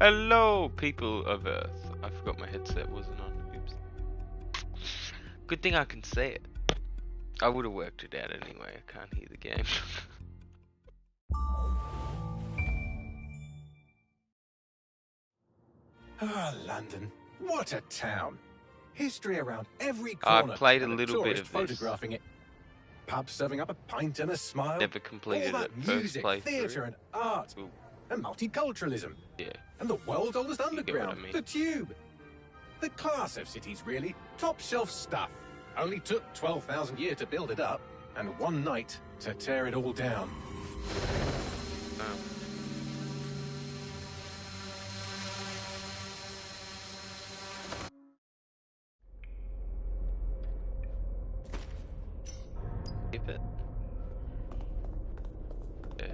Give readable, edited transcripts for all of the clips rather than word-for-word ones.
Hello, people of Earth. I forgot my headset wasn't on. Oops. Good thing I can say it. I would have worked it out anyway. I can't hear the game. Ah, London. What a town. History around every corner. I played a and little bit tourist of this. photographing it. Pubs serving up a pint and a smile. Never completed all it. that First music, playthrough. theatre and art. Ooh. And multiculturalism. Yeah. And the world's oldest You get what underground. I mean. The Tube. The class of cities, really. Top shelf stuff. Only took 12,000 years to build it up. And one night to tear it all down. Oh. Skip it. Yeah.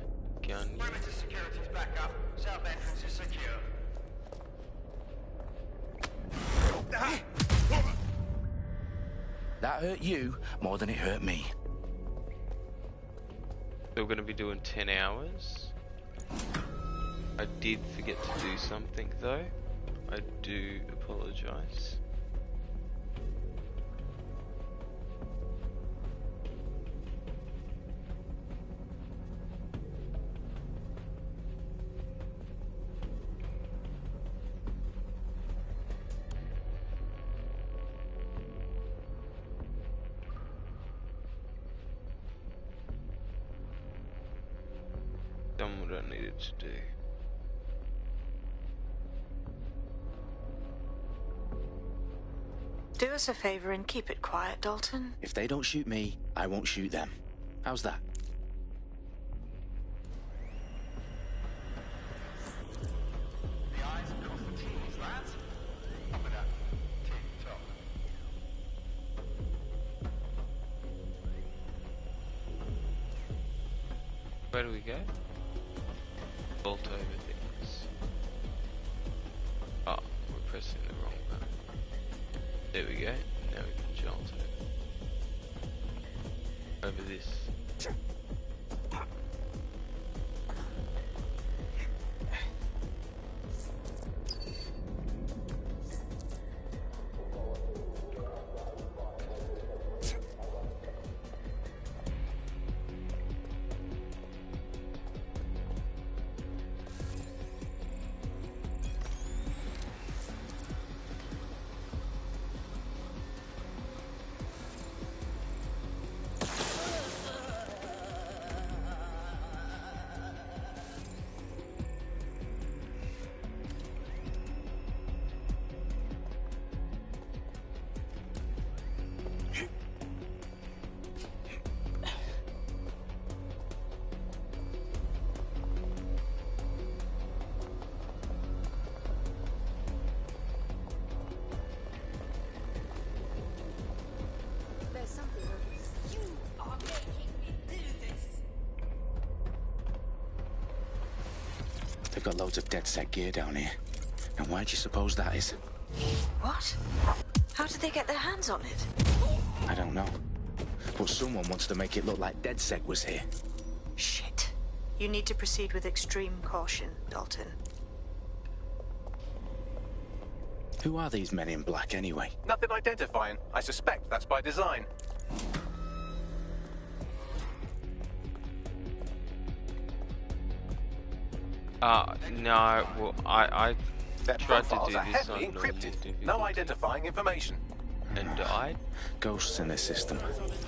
Gun. Perimeter security's back up. South entrance is secure. That hurt you more than it hurt me. So we're going to be doing 10 hours. I did forget to do something though. I do apologize. Done what I needed to do. Do us a favor and keep it quiet, Dalton. If they don't shoot me, I won't shoot them. How's that? The eyes across the T's, lads. Up with that. Tick-tock. Where do we go? Bolt over things. Oh, we're pressing the wrong button. There we go. Now we can jolt over. Over this. There's something over. You are making me do this. They've got loads of DedSec gear down here. And why do you suppose that is? What? How did they get their hands on it? I don't know. But someone wants to make it look like DedSec was here. Shit. You need to proceed with extreme caution, Dalton. Who are these men in black anyway? Nothing identifying. I suspect that's by design. No, well, I Their tried to profiles do are this heavily on normal encrypted. difficulty. No identifying information. And died. Ghosts in the system.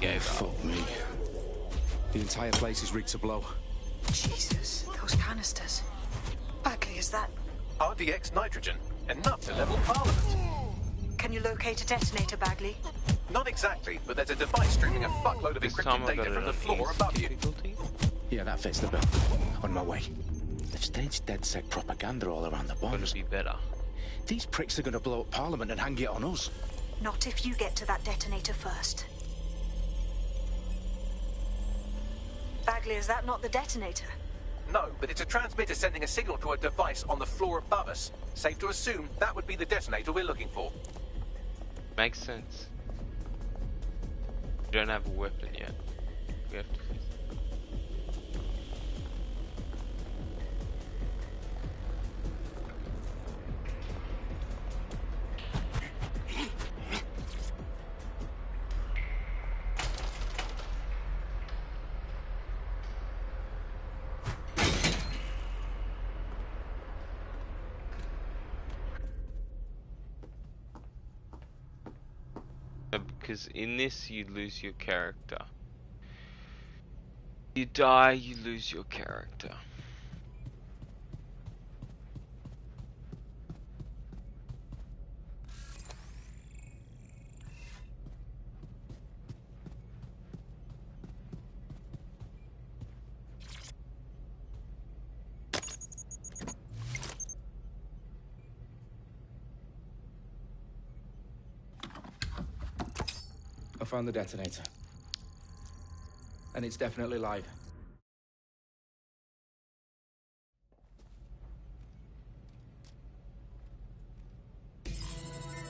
Gave up. Fuck me. The entire place is rigged to blow. Jesus, those canisters. Bagley, is that... RDX nitrogen. Enough to level Parliament. Can you locate a detonator, Bagley? Not exactly, but there's a device streaming a fuckload of This time encrypted I got data it from the on floor easy above you. difficulty. Yeah, that fits the bill. On my way. They've staged DedSec propaganda all around the Gonna bombs. be better. These pricks are gonna blow up Parliament and hang it on us. Not if you get to that detonator first. Bagley, is that not the detonator? No, but it's a transmitter sending a signal to a device on the floor above us. Safe to assume that would be the detonator we're looking for. Makes sense. We don't have a weapon yet. We have to fix it. because in this you lose your character. You die, you lose your character. I found the detonator. And it's definitely live.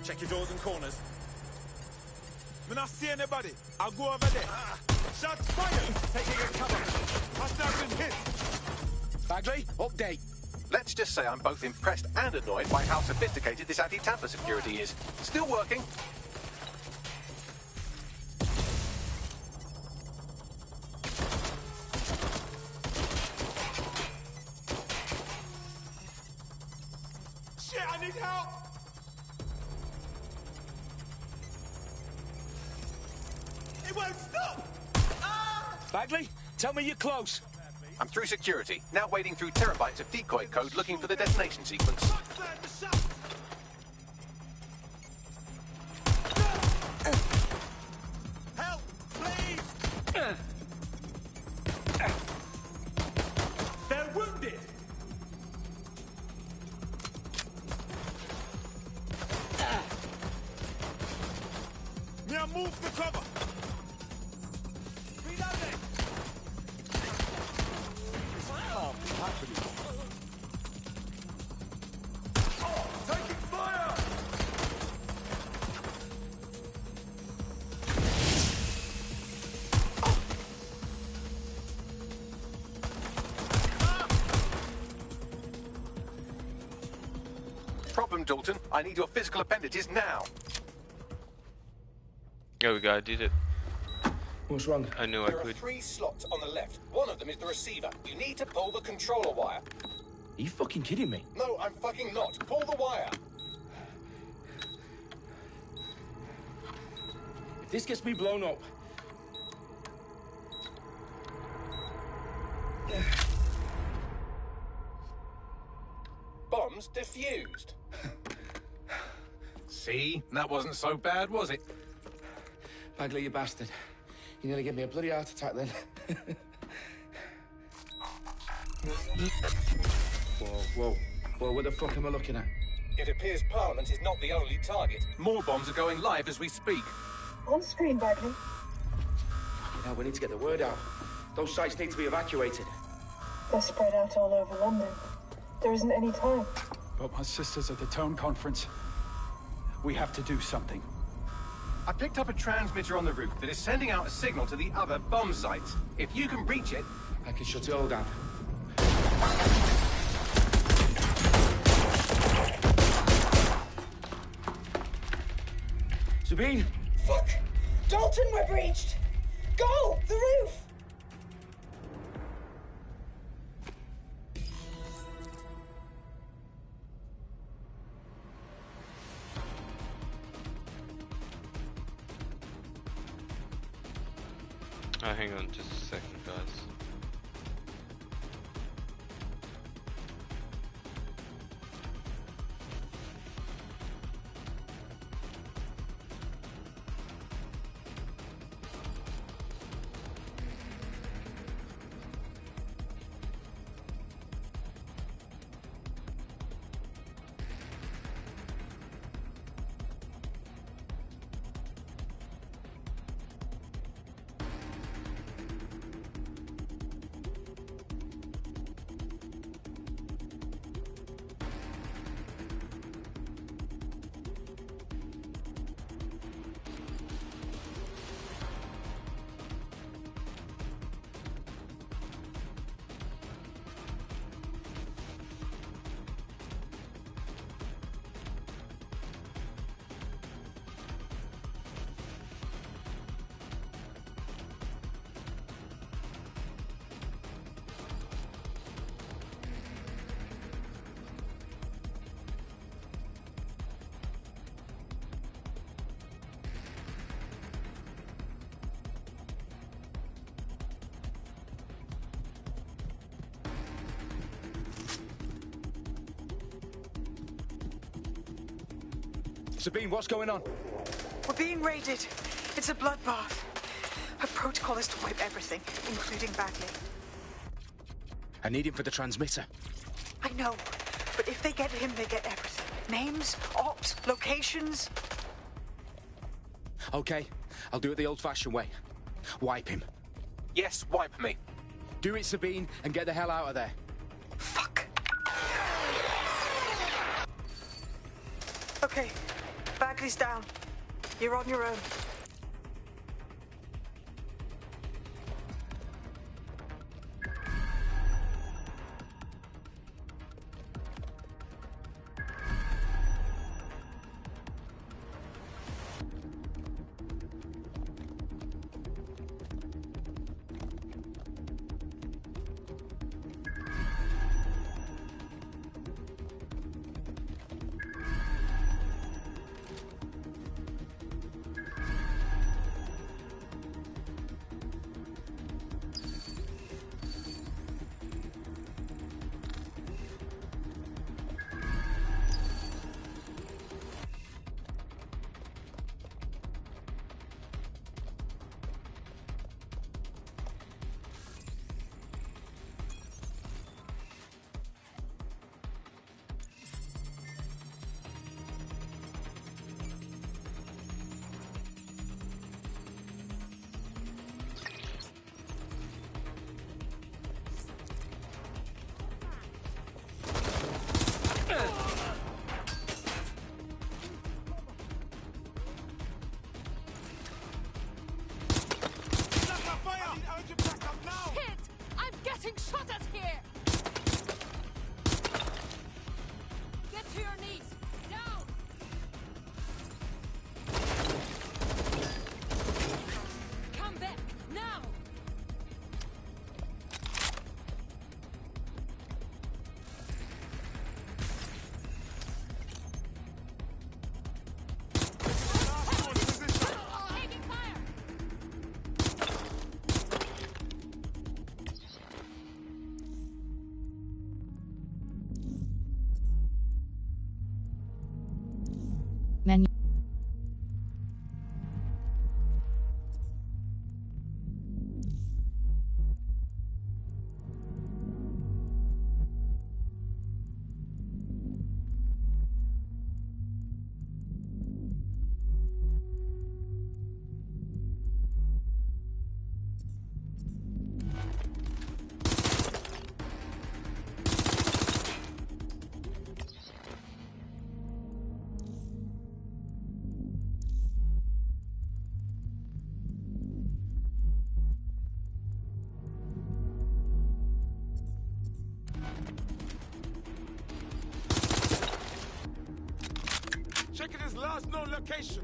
Check your doors and corners. When I see anybody, I'll go over there. Shots fired! Taking a cover. Hostiles been hit. Bagley, update. Let's just say I'm both impressed and annoyed by how sophisticated this anti-tamper security is. Still working. Shit, I need help! It won't stop! Bagley, tell me you're close. I'm through security, now wading through terabytes of decoy code looking for the detonation sequence. Help, please! They're wounded! Now move the cover! Reloading! Taking fire! Problem, Dalton. I need your physical appendages now. There we go, I did it. What's wrong? I knew I There are could. 3 slots on the left. One of them is the receiver. You need to pull the controller wire. Are you fucking kidding me? No, I'm fucking not. Pull the wire. If this gets me blown up... Bombs defused. See? That wasn't so bad, was it? Bagley, you bastard. You nearly gave me a bloody heart attack then. Whoa. What the fuck am I looking at? It appears Parliament is not the only target. More bombs are going live as we speak. On screen, Bagley. You know, we need to get the word out. Those sites need to be evacuated. They're spread out all over London. There isn't any time. But my sister's at the town conference. We have to do something. I picked up a transmitter on the roof that is sending out a signal to the other bomb sites. If you can reach it... I can shut it all down. Sabine! Fuck! Dalton, we're breached! Go! The roof! Oh, hang on just a second, guys. Sabine, what's going on? We're being raided. It's a bloodbath. Our protocol is to wipe everything, including Bagley. I need him for the transmitter. I know, but if they get him, they get everything. Names, ops, locations. Okay, I'll do it the old-fashioned way. Wipe him. Yes, wipe me. Do it, Sabine, and get the hell out of there. Fuck. Okay, Bagley's down. You're on your own. Menu. Checking his last known location.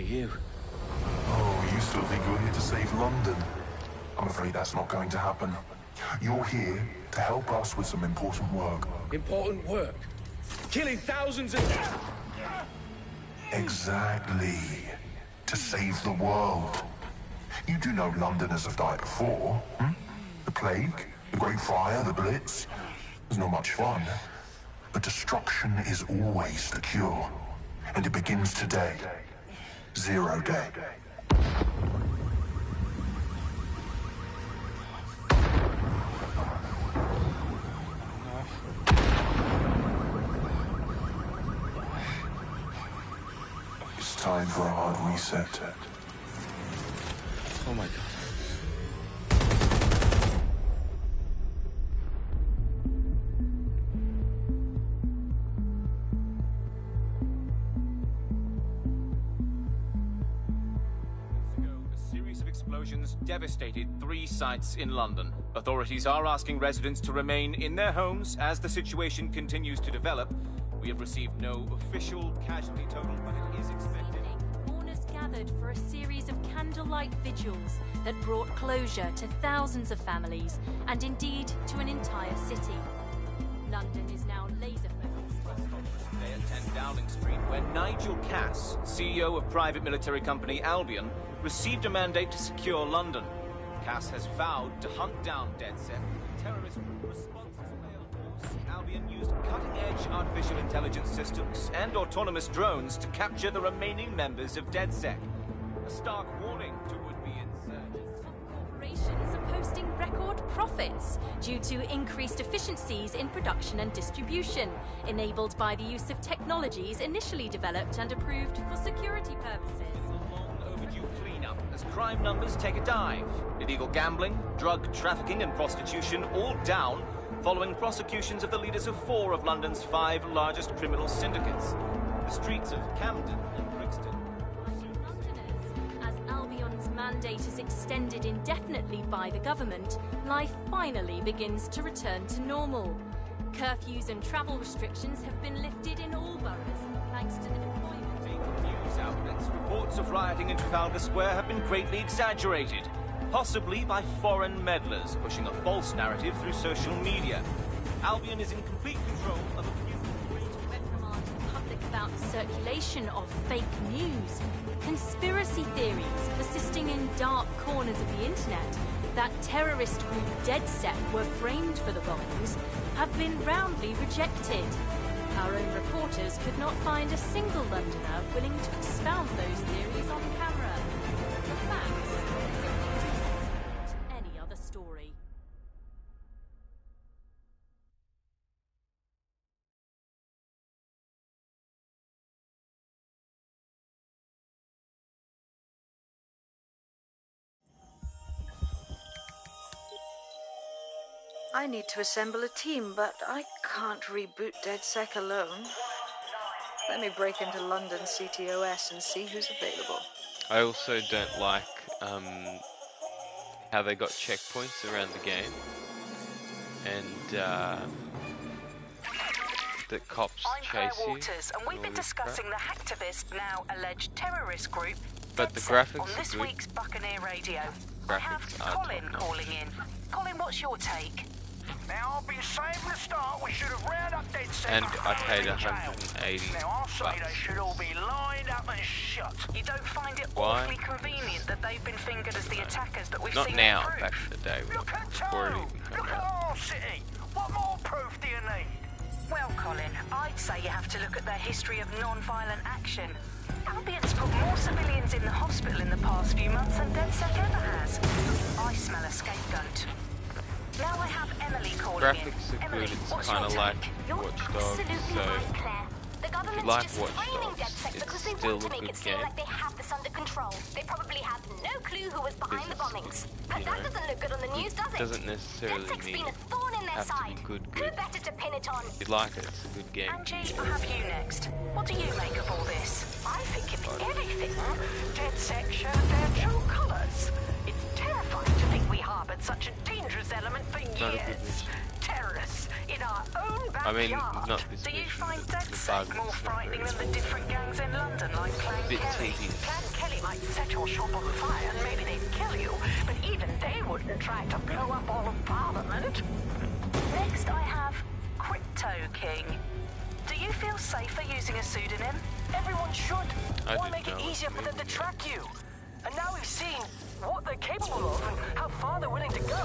You. Oh, you still think you're here to save London? I'm afraid that's not going to happen. You're here to help us with some important work. Important work? Killing thousands of... Exactly. To save the world. You do know Londoners have died before, hmm? The Plague, the Great Fire, the Blitz. It's not much fun. But destruction is always the cure. And it begins today. 0 day. It's time for a hard reset. Oh my god. Explosions devastated 3 sites in London. Authorities are asking residents to remain in their homes as the situation continues to develop. We have received no official casualty total, but it is expected. Mourners gathered for a series of candlelight vigils that brought closure to thousands of families and indeed to an entire city. London is now laser-focused. Today at 10 Dowling Street, where Nigel Cass, CEO of private military company Albion, received a mandate to secure London. Cass has vowed to hunt down DedSec. Terrorist responses failed force. Albion used cutting-edge artificial intelligence systems and autonomous drones to capture the remaining members of DedSec. A stark warning to would-be insurgents. Corporations are posting record profits due to increased efficiencies in production and distribution, enabled by the use of technologies initially developed and approved for security purposes. As crime numbers take a dive. Illegal gambling, drug trafficking and prostitution all down following prosecutions of the leaders of 4 of London's 5 largest criminal syndicates. The streets of Camden and Brixton. Londoners, as Albion's mandate is extended indefinitely by the government, life finally begins to return to normal. Curfews and travel restrictions have been lifted in all boroughs thanks to the deployment. News outlets, reports of rioting in Trafalgar Square have been greatly exaggerated, possibly by foreign meddlers pushing a false narrative through social media. Albion is in complete control of a few reprimand the public about the circulation of fake news, conspiracy theories persisting in dark corners of the internet that terrorist group DedSec were framed for the bombings have been roundly rejected. Our own reporters could not find a single Londoner willing to expound those theories on camera. The facts simply any other story. I need to assemble a team, but I can't reboot DedSec alone. Let me break into London CTOS and see who's available. I also don't like how they got checkpoints around the game, and that cops chase you. Waters, and we've been discussing the hacktivist, now alleged terrorist group, but the DedSec, graphics on this are good. week's Buccaneer Radio. I have Colin calling in. Colin, what's your take? Now, I've been saying from the start we should have rounded up DedSec And I paid 180 Now, I'll say bucks. they should all be lined up and shot. You don't find it Why? awfully convenient that they've been fingered as the attackers that we've Not seen now, in proof? back in the day. Look at before it Toe! even came Look at out. our city! What more proof do you need? Well, Colin, I'd say you have to look at their history of non-violent action. Albion's put more civilians in the hospital in the past few months than DedSec ever has. I smell a scapegoat. Now I have Emily calling Graphics in. are Emily, good, it's what's kind your of like take? Watch Dogs, so The if government's you like just Watch framing Dogs, DedSec because it's they still want to a make good it seem game. like they have this under control. They probably have no clue who was behind the bombings. But you that know, doesn't look good on the news, does it? Doesn't necessarily DedSec's mean been a thorn in their have to side. be good. Who better to pin it on? If you like it, it's a good game. Angie, I have you next. What do you make of all this? I think if anything, DedSec showed their true colours. It's terrifying to think we harboured such a dangerous element for Not a good years. mission. Terrorists in our own backyard. I mean, not this Do you mission, find the DedSec bug more is not frightening very than the different gangs in London, like Clan bit Kelly? tedious. Clan Kelly might set your shop on fire and maybe they'd kill you, but even they wouldn't contract to blow up all of Parliament. Next I have Crypto King. Do you feel safer using a pseudonym? Everyone should. Why didn't make it know it easier for them to maybe. track you? And now we've seen what they're capable of and how far they're willing to go.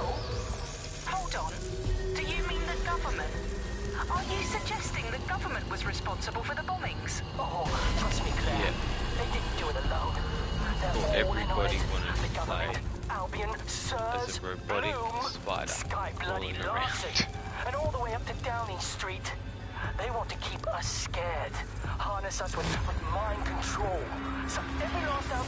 Hold on. Do you mean the government? Are you suggesting the government was responsible for the bombings? Oh, trust me, Claire. Yeah. They didn't do it alone. They're all in on Everybody it. wanted The to government, play Albion, as Sirs, a robotic Bloom, spider Sky Bloody crawling Larson, around. and all the way up to Downing Street. They want to keep us scared, harness us with mind control. So every last out.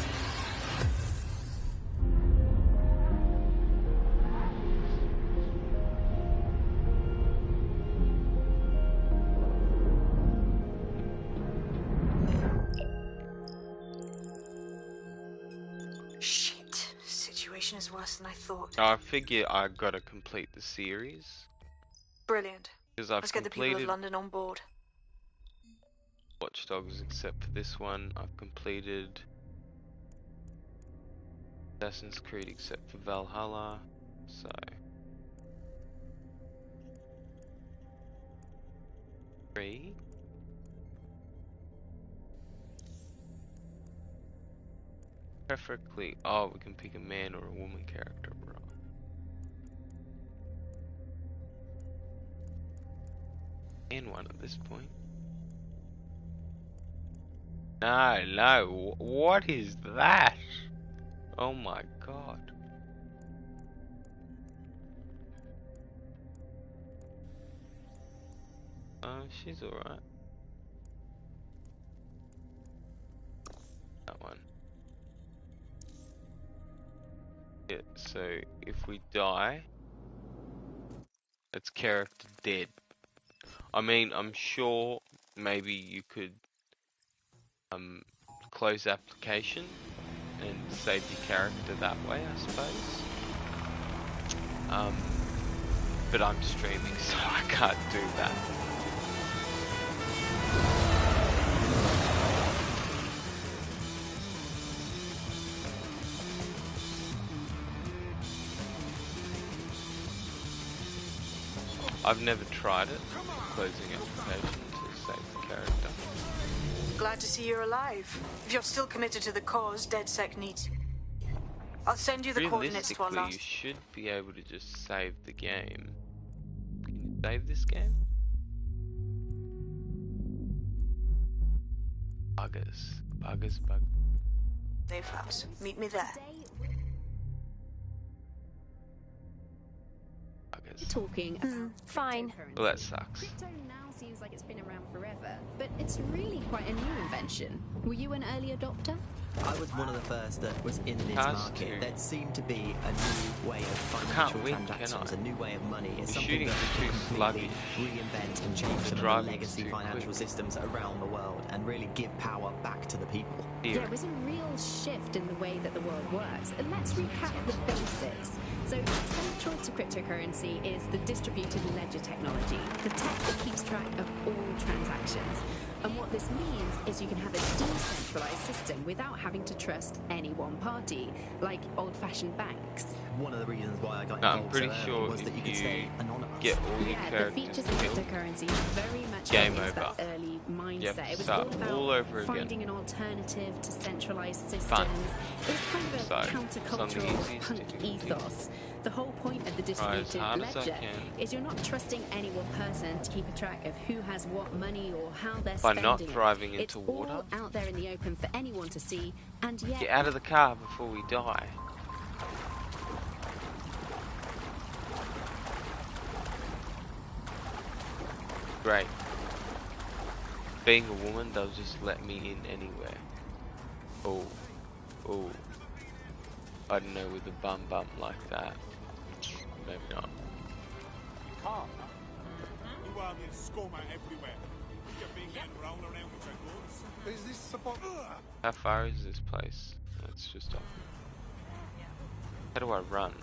Shit. Situation is worse than I thought. I figure I gotta complete the series Brilliant. because I've Let's get the people of completed London on board. Watch Dogs except for this one. I've completed Assassin's Creed except for Valhalla. So three. Preferably, oh, we can pick a man or a woman character, bro. And one at this point. No, what is that? Oh my god. Oh, she's alright. That one. Yeah, so if we die, it's character dead. I mean, I'm sure maybe you could close application and save your character that way, I suppose. But I'm streaming, so I can't do that. I've never tried it, closing application to save the character. Glad to see you're alive. If you're still committed to the cause, DedSec needs you. I'll send you the coordinates to our Realistically, you last... should be able to just save the game. Can you save this game? Buggers. Safe house. Meet me there. Talking fine. Well, that sucks. Crypto now seems like it's been around forever, but it's really quite a new invention. Were you an early adopter? I was one of the first that was in this market. There seemed to be a new way of financial transactions, a new way of money. It's something that could completely reinvent and change some of the legacy financial systems around the world and really give power back to the people. Yeah, it was a real shift in the way that the world works. And let's recap the basics. So central to cryptocurrency is the distributed ledger technology, the tech that keeps track of all transactions. And what this means is you can have a decentralized system without having to trust any one party, like old-fashioned banks. One of the reasons why I got I'm involved pretty so early sure was that you could stay anonymous. Get all your Yeah, the characters features of killed, cryptocurrency very much game against over. that early mindset. Yep, It was start all about all over again. finding an alternative to centralized systems. Fun. It was kind of a So, it's on the countercultural easiest punk to do. ethos. The whole point of the Try as distributed hard as I ledger can. is you're not trusting any one person to keep a track of who has what money or how they're By spending not it. driving It's into water. all out there in the open for anyone to see, and yet Get out of the car before we die. Great. Being a woman, they'll just let me in anywhere. Oh. I don't know, with a bum like that. Maybe not. You can't. You are getting scum everywhere. You're being getting round around with your guns. Is this supposed? How far is this place? It's just off. How do I run?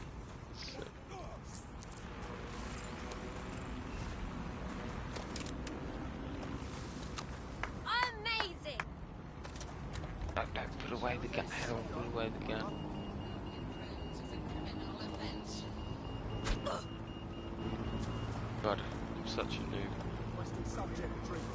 Amazing! Don't put away the gun. How do I put away the gun? such a noob. Western subject treatment.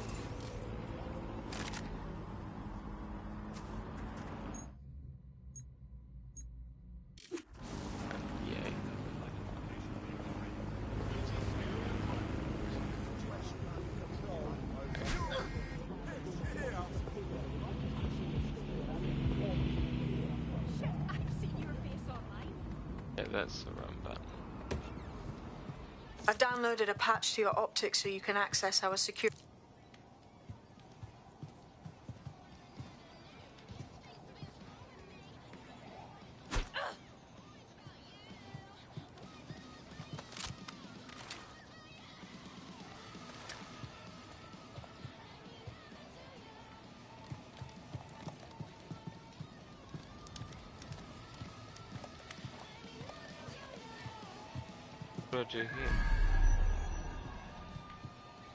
That's the wrong button. I've downloaded a patch to your optics so you can access our security. What do I do here?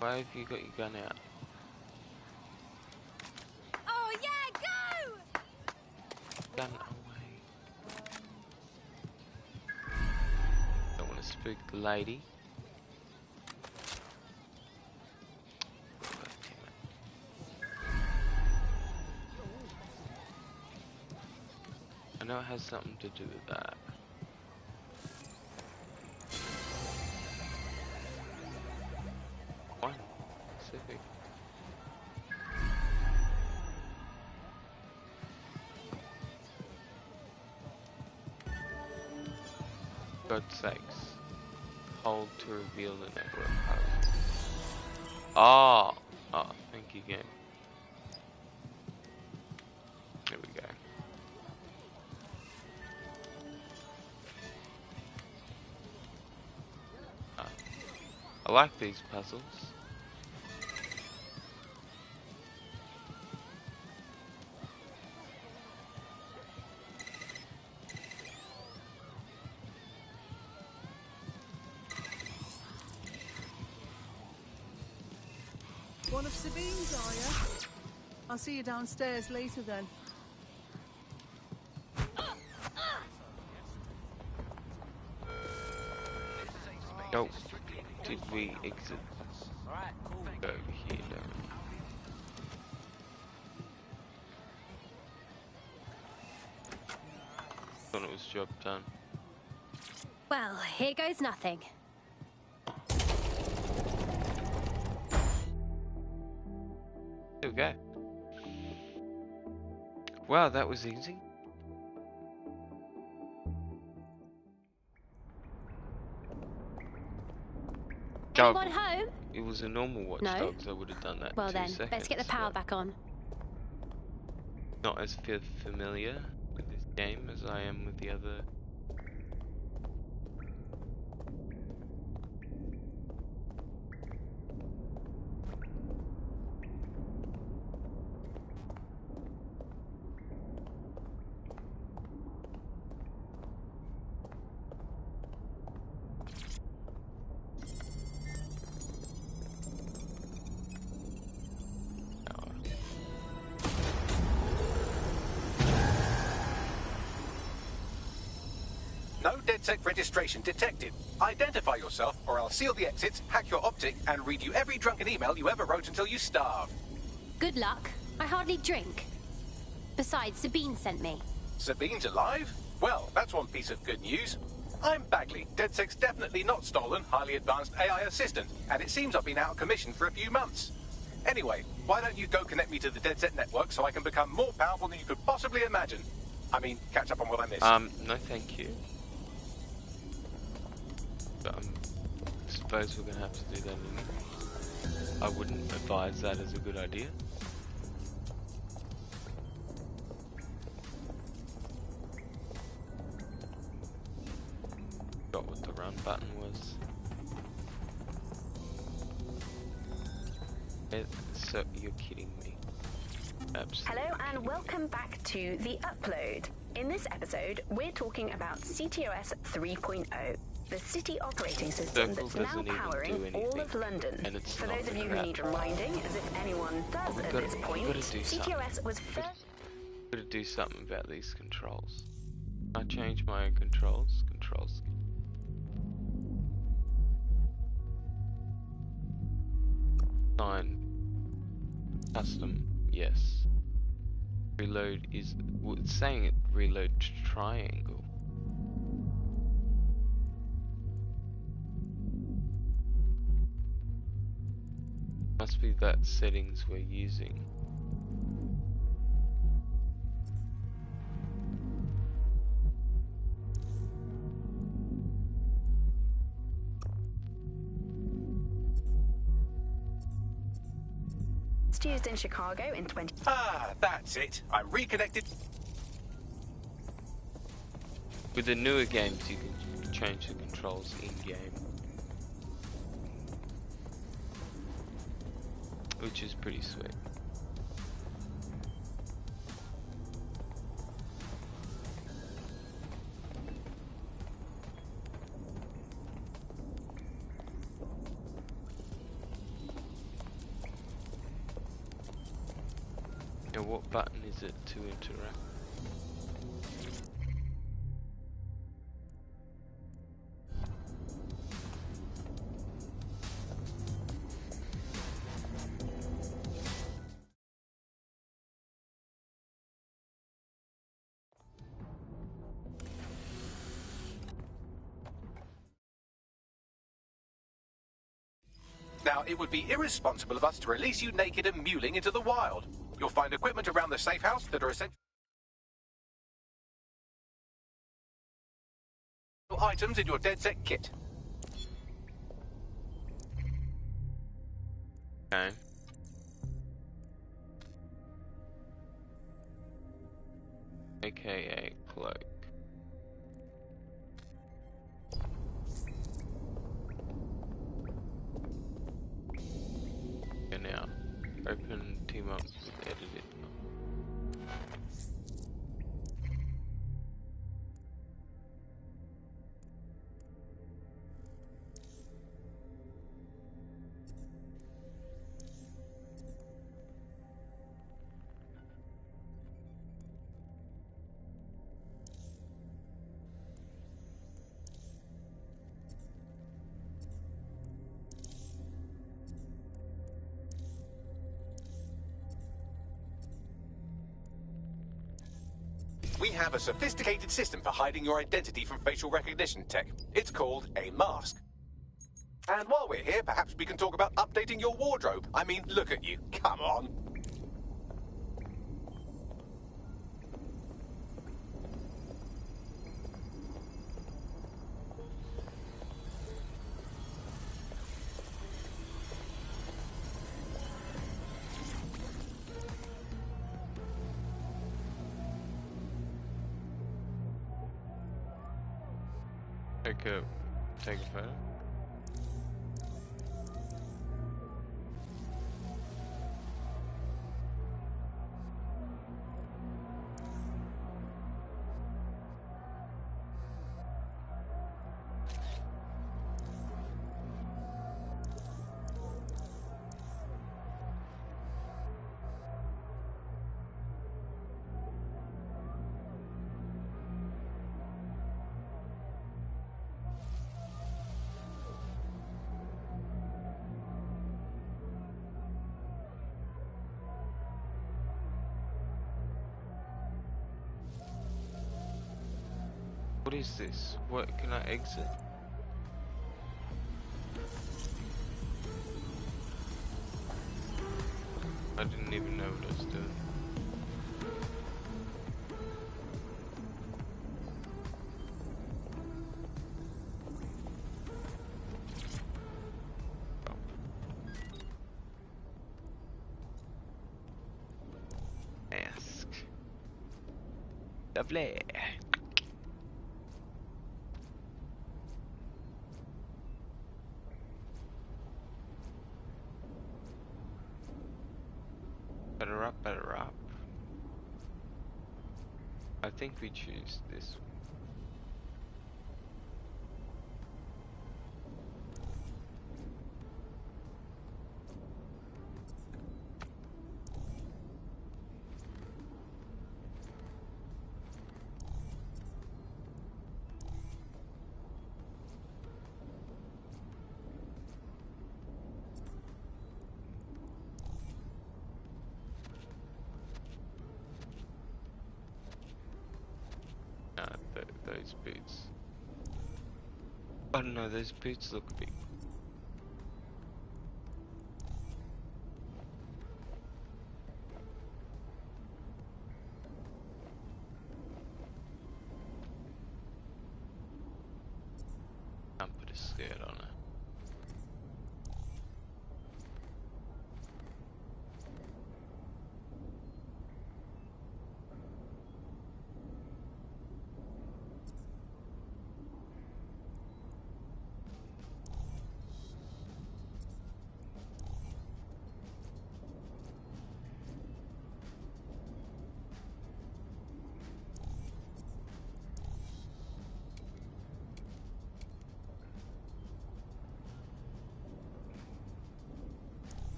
Why have you got your gun out? Oh yeah, go! Gun away. Don't want to spook the lady. God damn it. I know it has something to do with that. Specific. God's sakes. Hold to reveal the network. Oh! Oh, thank you, game. There we go. I like these puzzles. One of Sabine's, are you? I'll see you downstairs later then. Nope. Did we exit? Go over here, don't we? Thought it was job done. Well, here goes nothing. There we go. Wow, that was easy. Anyone home? It was a normal Watch Dogs, I would have done that in Well 2 then, seconds. let's get the power back on. Not as familiar with this game as I am with the other. No DedSec registration detected. Identify yourself, or I'll seal the exits, hack your optic, and read you every drunken email you ever wrote until you starve. Good luck. I hardly drink. Besides, Sabine sent me. Sabine's alive? Well, that's one piece of good news. I'm Bagley, DedSec's definitely not stolen, highly advanced AI assistant, and it seems I've been out of commission for a few months. Anyway, why don't you go connect me to the DedSec network so I can become more powerful than you could possibly imagine? I mean, catch up on what I missed. No thank you. But I suppose we're gonna have to do that anyway. I wouldn't advise that as a good idea. Got what the run button was. So you're kidding me. Absolutely. Hello and welcome back to The Upload. In this episode, we're talking about CTOS 3.0. The city operating system that's now powering all of London. For those of you who need reminding, as if anyone does at this point, CTOS was first... Gotta do something about these controls. I change my own controls. Controls. Sign. Custom. Yes. Reload is. Well, it's saying it. Reload triangle. Must be that settings we're using. It's used in Chicago in 20... Ah, that's it. I'm reconnected. With the newer games, you can change the controls in-game. Which is pretty sweet. Now what button is it to interact? Now, it would be irresponsible of us to release you naked and mewling into the wild. You'll find equipment around the safe house that are essential items in your DedSec kit. Okay. AKA cloak. And now, open team up with edited. We have a sophisticated system for hiding your identity from facial recognition tech. It's called a mask. And while we're here, perhaps we can talk about updating your wardrobe. I mean, look at you. Come on. Take a photo. What is this? What can I exit? I didn't even know what I was doing. Mask. Lovely. Better up. I think we choose this one. Those boots. I don't know, those boots look big. Can't put a skirt on it.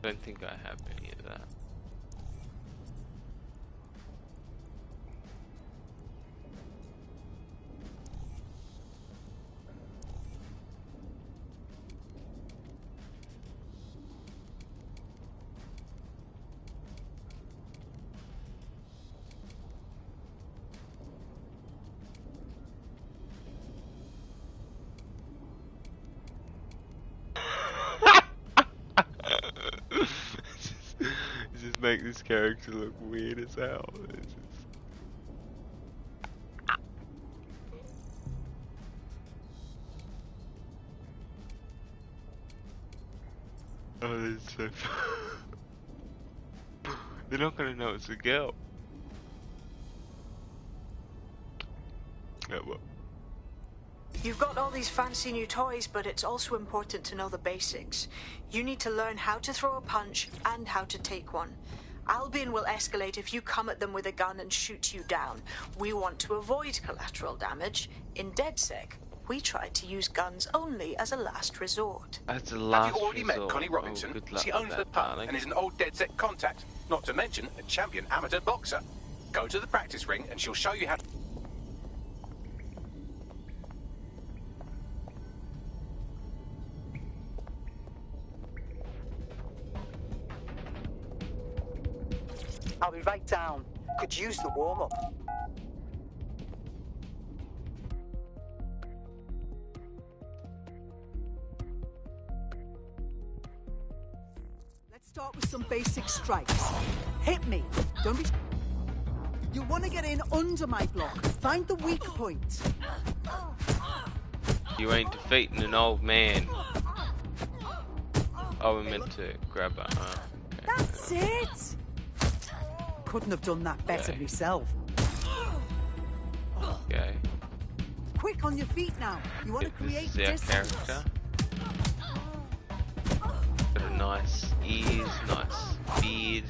I don't think I have any of that. Just make this character look weird as hell. Oh, this is so they're not gonna know it's a girl. Oh, well. You've got all these fancy new toys, but it's also important to know the basics. You need to learn how to throw a punch and how to take one. Albion will escalate if you come at them with a gun and shoot you down. We want to avoid collateral damage. In DedSec, we try to use guns only as a last resort. As a last Have you already resort. met Connie Robinson? Oh, good luck She owns with the that, pub darling. and is an old DedSec contact, not to mention a champion amateur boxer. Go to the practice ring and she'll show you how to... I'll be right down. Could use the warm-up. Let's start with some basic strikes. Hit me. Don't be... You want to get in under my block. Find the weak point. You ain't defeating an old man. Oh, we meant to grab her. Okay. That's it. Couldn't have done that better myself. Okay. Quick on your feet now. You want to create This is our distance. character. Got a nice ears, nice beard.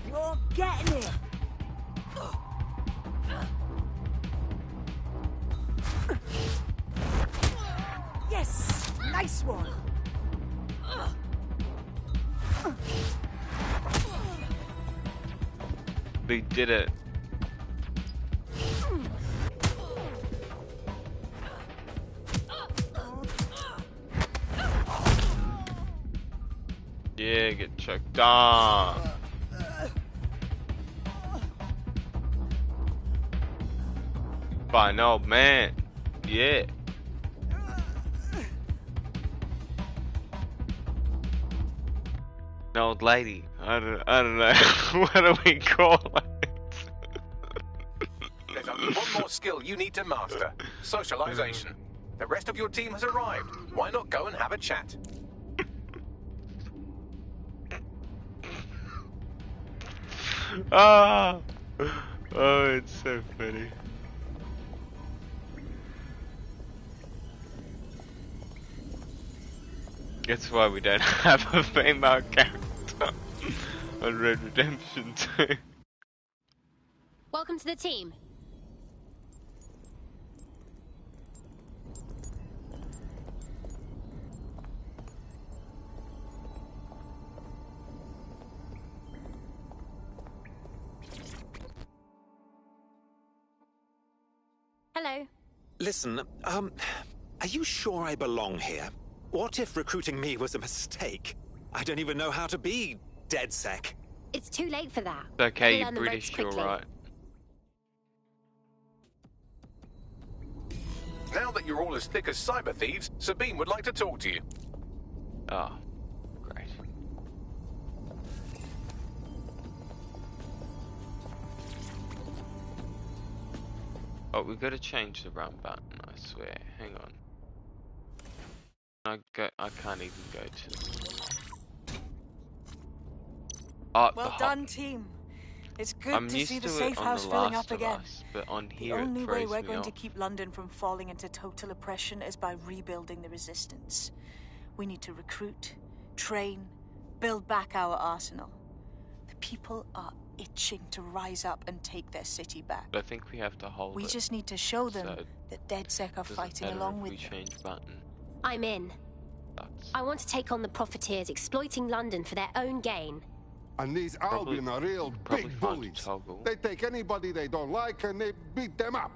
You're getting it. Yes, nice one. We did it. Yeah, get choked on. By an old man. Yeah. An old lady. I don't know. What do we call it? There's only one more skill you need to master. Socialization. The rest of your team has arrived. Why not go and have a chat? Ah! Oh, it's so funny. That's why we don't have a female character on Red Redemption 2. Welcome to the team. Hello. Listen, are you sure I belong here? What if recruiting me was a mistake? I don't even know how to be DedSec. It's too late for that. Okay, We'll you're learn the ropes British, you're quickly. right. Now that you're all as thick as cyber thieves, Sabine would like to talk to you. Ah, great. Oh, we've got to change the run button, I swear. Hang on. I can't even go to... Oh, Well done, team. It's good I'm to used see the to it safe on house The filling Last up of again. Us, but on The here only it way throws we're me going off. to keep London from falling into total oppression is by rebuilding the resistance. We need to recruit, train, build back our arsenal. The people are itching to rise up and take their city back. But I think we have to hold We it. just need to show them So that DedSec are doesn't fighting matter along if with we them. change button. I'm in. I want to take on the profiteers exploiting London for their own gain. And these Albion are real big bullies. They take anybody they don't like and they beat them up.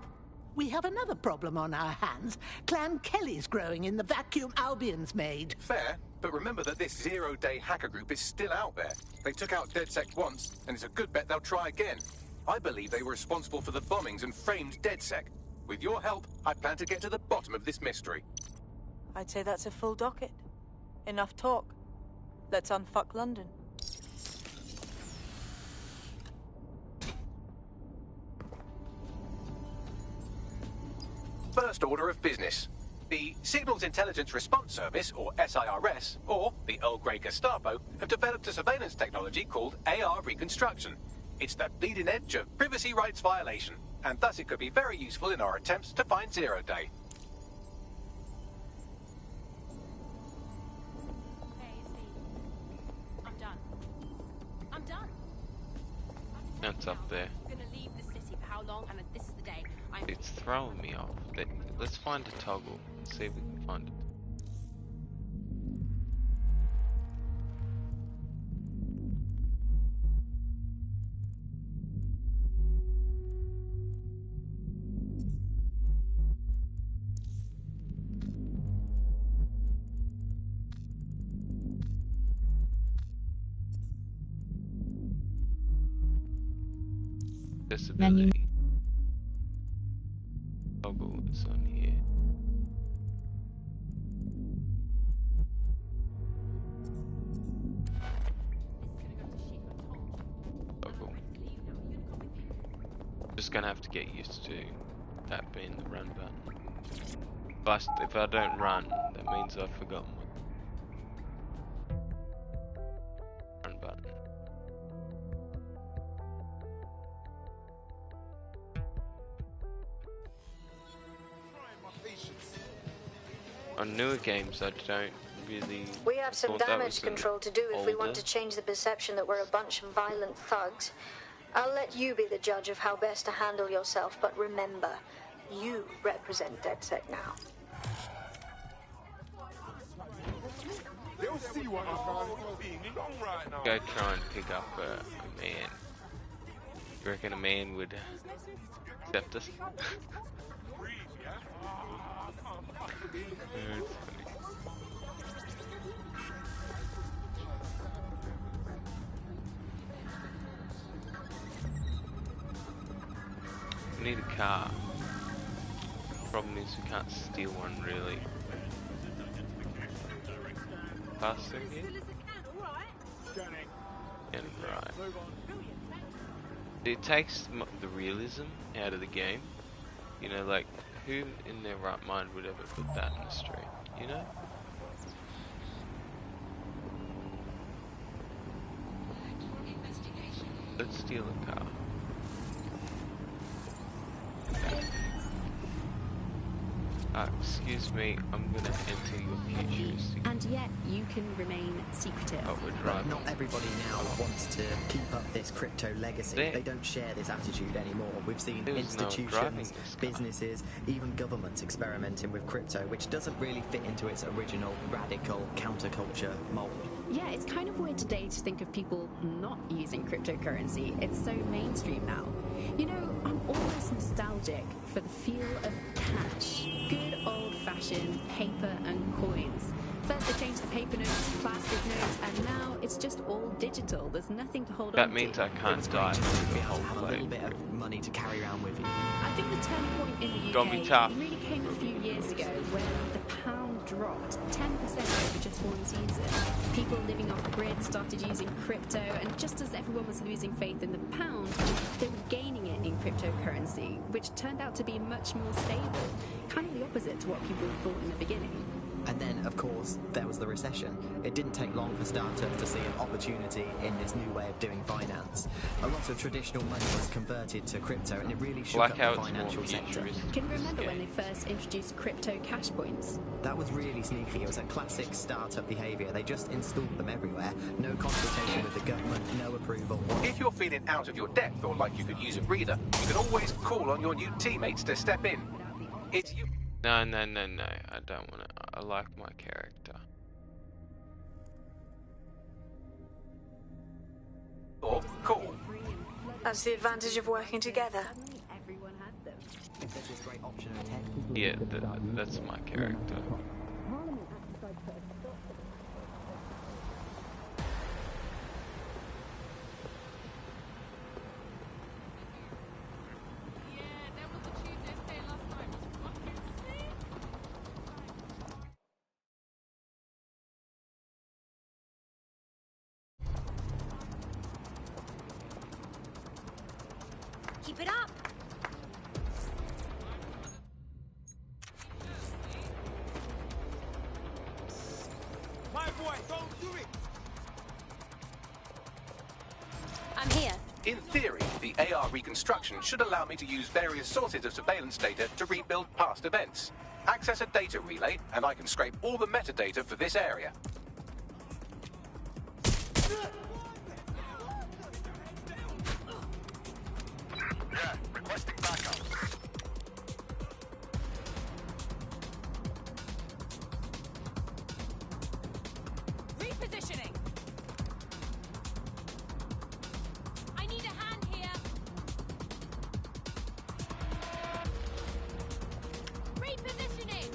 We have another problem on our hands. Clan Kelly's growing in the vacuum Albion's made. Fair, but remember that this zero-day hacker group is still out there. They took out DedSec once, and it's a good bet they'll try again. I believe they were responsible for the bombings and framed DedSec. With your help, I plan to get to the bottom of this mystery. I'd say that's a full docket. Enough talk. Let's unfuck London. First order of business. The Signals Intelligence Response Service, or SIRS, or the Earl Grey Gestapo, have developed a surveillance technology called AR Reconstruction. It's the bleeding edge of privacy rights violation, and thus it could be very useful in our attempts to find Zero Day. I'm done. I'm done. That's up there. I'm gonna leave the city for how long? And this is the day. It's throwing me off. Let's find a toggle. See if we can find it. Menu. Disability. Toggle is on here. Toggle. Just gonna have to get used to that being the run button. If I don't run, that means I've forgotten what run button. On newer games, I don't really. We have some thought that damage was control to do if we want older. to change the perception that we're a bunch of violent thugs. I'll let you be the judge of how best to handle yourself, but remember, you represent DedSec now. They'll see what I'm being long right now. Go try and pick up a man. You reckon a man would accept us? It's funny. We need a car. Problem is we can't steal one really. Pass through here? And right. It takes the realism out of the game. You know, like, who in their right mind would ever put that in the street, you know? Let's steal a car. Excuse me, I'm gonna enter your futuristic. And yet you can remain secretive. But not everybody now wants to keep up this crypto legacy. They don't share this attitude anymore. We've seen institutions, businesses, even governments experimenting with crypto, which doesn't really fit into its original radical counterculture mold. Yeah, it's kind of weird today to think of people not using cryptocurrency. It's so mainstream now. You know, I'm almost nostalgic for the feel of cash. Good old-fashioned paper and coins. First they changed the paper notes to plastic notes, and now it's just all digital. There's nothing to hold on to. That means I can't die for the whole have a little bit of money to carry around with you. I think the turning point in the UK really came a few years ago when the pound dropped 10% over just one season. People living off grid started using crypto, and just as everyone was losing faith in the pound, they were gaining it in cryptocurrency, which turned out to be much more stable. Kind of the opposite to what people thought in the beginning. And then, of course, there was the recession. It didn't take long for startups to see an opportunity in this new way of doing finance. A lot of traditional money was converted to crypto, and it really shook up the financial sector. Can you remember when they first introduced crypto cash points? That was really sneaky. It was a classic startup behaviour. They just installed them everywhere. No consultation with the government, no approval. If you're feeling out of your depth or like you could use a breather, you can always call on your new teammates to step in. It's you. No, I don't want to. I like my character. Oh, cool. That's the advantage of working together. Yeah, that's my character. Keep it up. My boy, don't do it. I'm here. In theory, the AR reconstruction should allow me to use various sources of surveillance data to rebuild past events. Access a data relay, and I can scrape all the metadata for this area. Yeah, requesting backup. Repositioning. I need a hand here. Repositioning.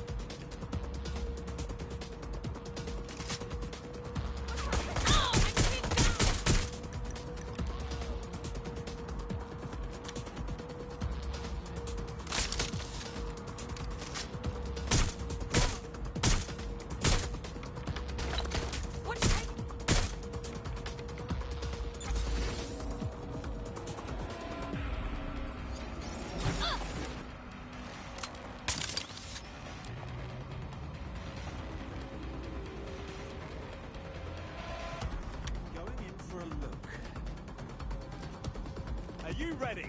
Going in for a look. Are you ready?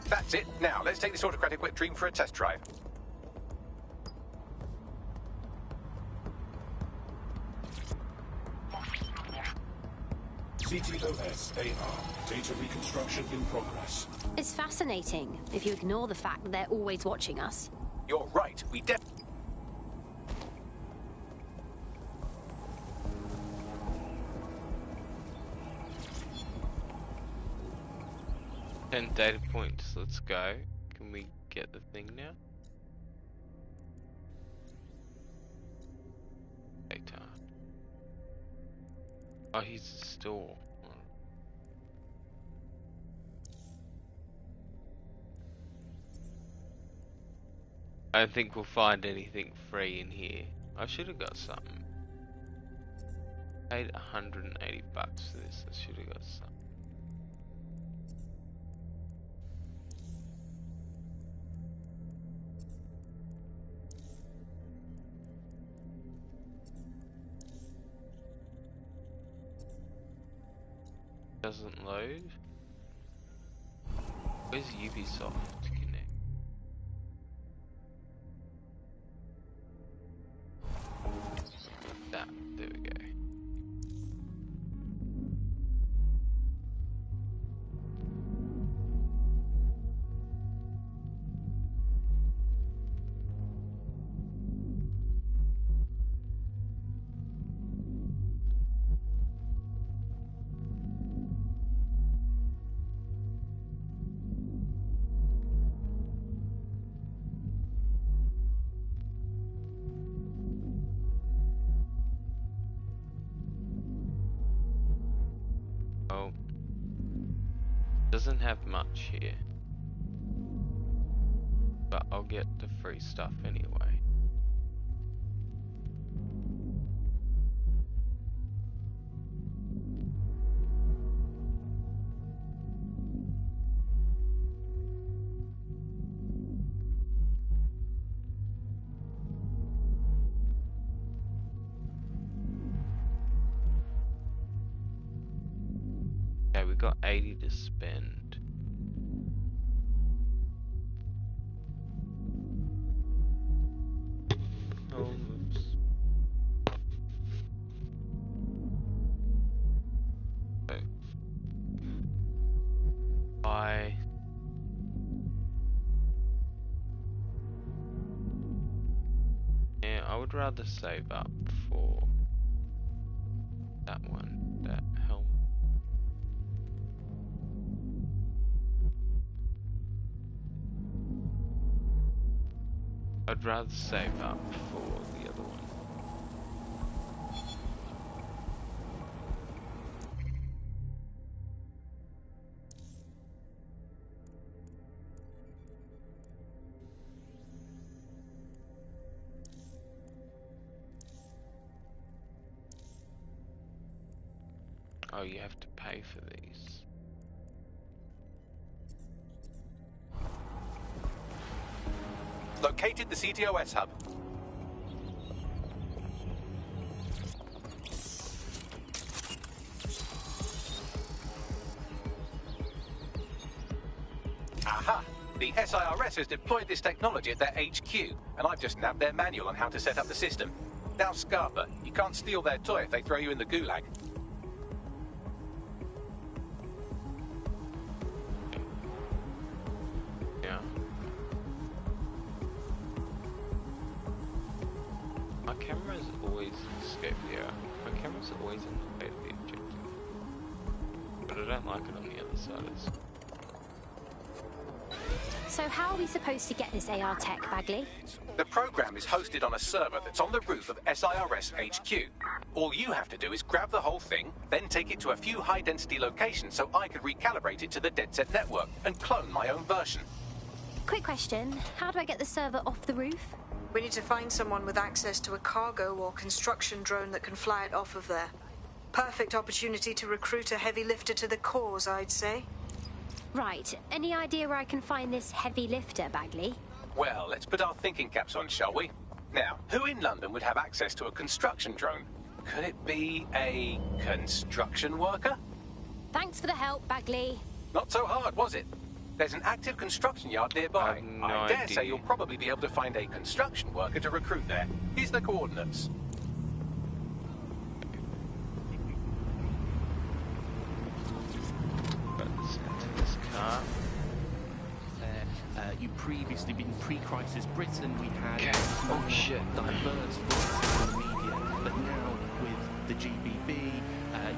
That's it. Now, let's take this autocratic wet dream for a test drive. CTOS AR. Data reconstruction in progress. It's fascinating, if you ignore the fact that they're always watching us. You're right. We Ten data points. Let's go. Can we get the thing now? Data. Oh, he's a store. I don't think we'll find anything free in here. I should have got something. Paid $180 for this. I should have got something. Doesn't load. Where's Ubisoft to connect? That, there we go. Doesn't have much here, but I'll get the free stuff anyway. Okay, we got 80 to spend. Oh, oops. Okay. Yeah, I would rather save up for that one, that helmet. I'd rather save up for the other one. Oh, you have to pay for these. Located the CTOS hub. Aha! The SIRS has deployed this technology at their HQ, and I've just nabbed their manual on how to set up the system. Now, Scarpa, you can't steal their toy if they throw you in the gulag. My camera's always escaped the error. My camera's always in the way of the objective. But I don't like it on the other side. So how are we supposed to get this AR tech, Bagley? The program is hosted on a server that's on the roof of SIRS HQ. All you have to do is grab the whole thing, then take it to a few high-density locations so I can recalibrate it to the DedSet network and clone my own version. Quick question, how do I get the server off the roof? We need to find someone with access to a cargo or construction drone that can fly it off of there. Perfect opportunity to recruit a heavy lifter to the cause, I'd say. Right. Any idea where I can find this heavy lifter, Bagley? Well, let's put our thinking caps on, shall we? Now, who in London would have access to a construction drone? Could it be a construction worker? Thanks for the help, Bagley. Not so hard, was it? There's an active construction yard nearby. I dare say you'll probably be able to find a construction worker to recruit there. Here's the coordinates. You previously been pre-crisis Britain. We had diverse voices in the media, but now with the GBB,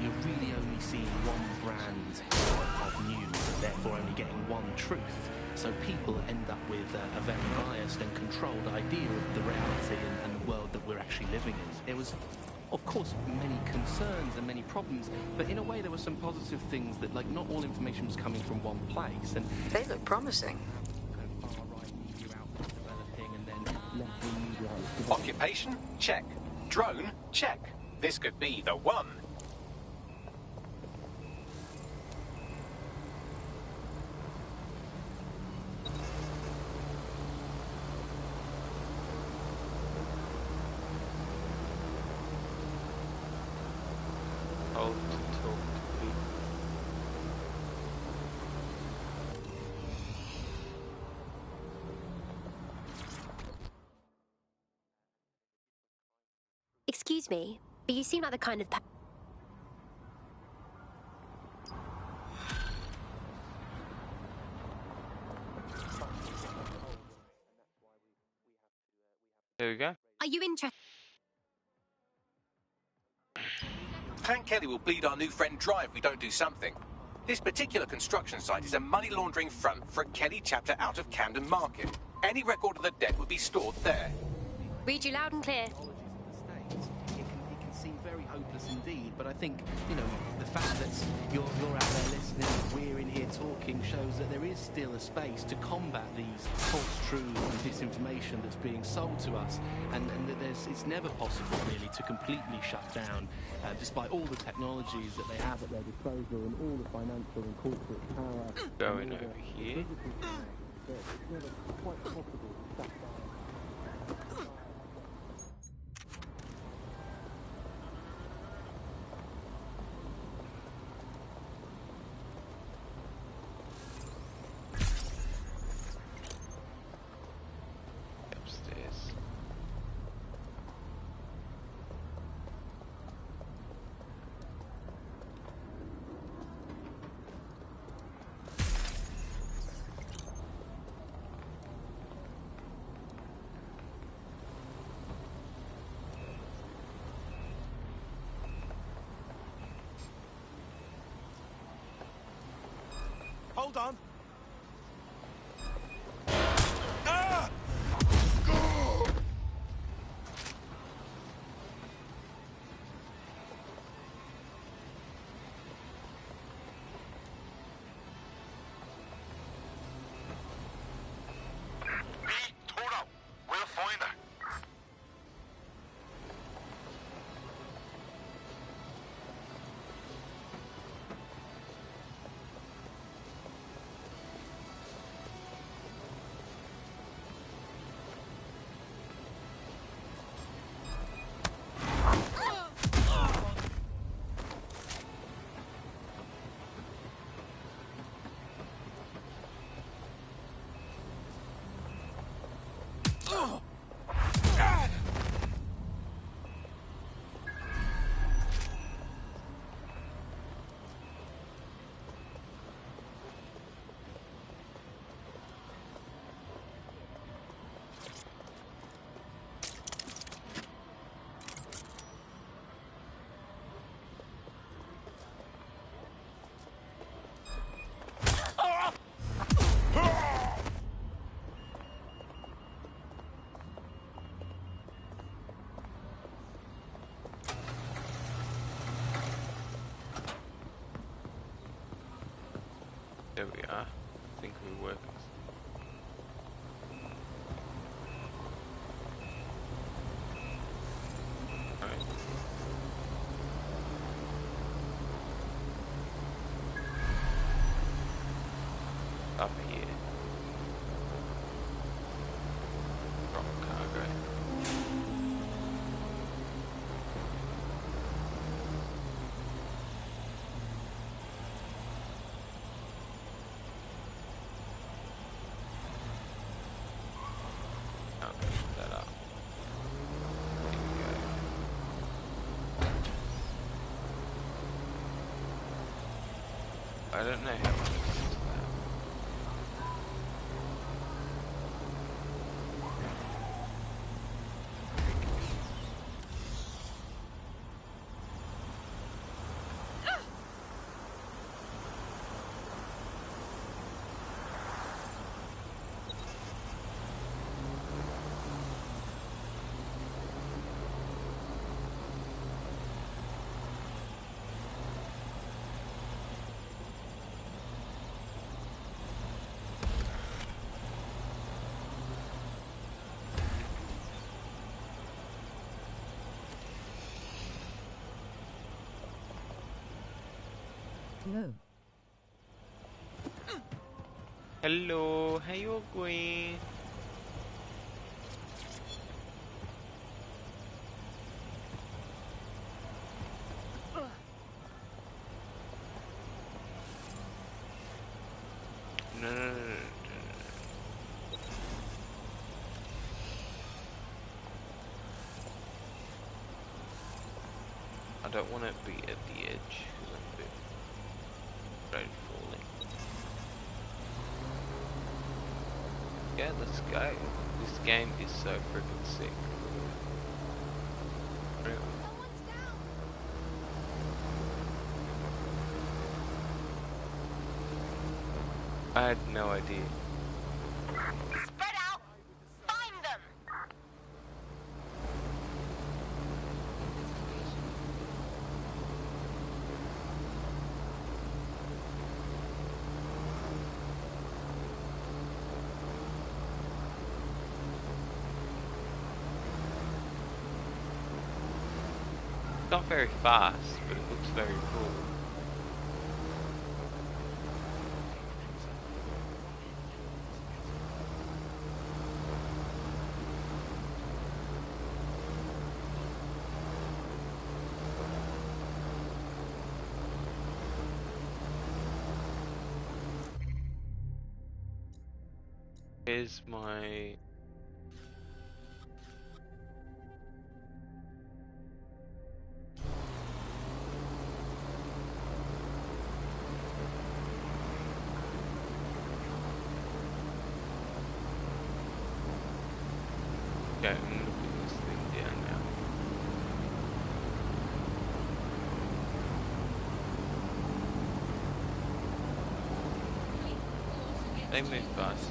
you're really only seeing one brand of news, and therefore only getting one truth. So people end up with a very biased and controlled idea of the reality and the world that we're actually living in. It was, of course, many concerns and many problems, but in a way there were some positive things that, like, not all information was coming from one place. And they look promising. Far-right media outlet developing, and then Occupation? Check. Drone? Check. This could be the one. Hold to talk to people. Excuse me, but you seem like the kind of There we go. Are you interested? Clan Kelly will bleed our new friend dry if we don't do something. This particular construction site is a money laundering front for a Kelly chapter out of Camden Market. Any record of the debt would be stored there. Read you loud and clear. It can seem very hopeless indeed, but I think, you know, the fact that you're out there listening, we're in here talking, shows that there is still a space to combat these false truths and disinformation that's being sold to us, and that it's never possible really to completely shut down, despite all the technologies that they have at their disposal and all the financial and corporate power. Going over here. It's never quite possible to shut down. Upstairs. Hold on. We'll find her. There we are. I think we're working. Right. Up here. Drop cargo. That up. There we go. I don't know how much it is to that. Hello. Hello, how you going? No. I don't want to be at the edge because I'm a bit afraid of falling. Yeah, let's go. This game is so freaking sick. Really. I had no idea. Spread out! Find them! Not very fast, but it looks very cool. Here's my okay, I'm gonna put this thing down now. They move fast.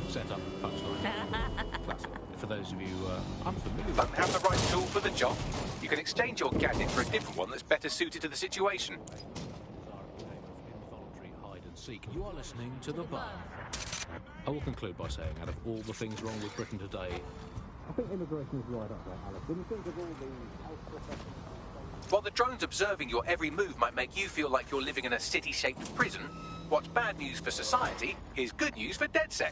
Setup, punchline. Classic. For those of you unfamiliar with... Don't have the right tool for the job? You can exchange your gadget for a different one that's better suited to the situation. Involuntary hide and seek. You are listening to The Bun. I will conclude by saying, out of all the things wrong with Britain today, I think immigration is right up there, Alice. When you think of all the health professionals... While the drones observing your every move might make you feel like you're living in a city-shaped prison, what's bad news for society is good news for DedSec.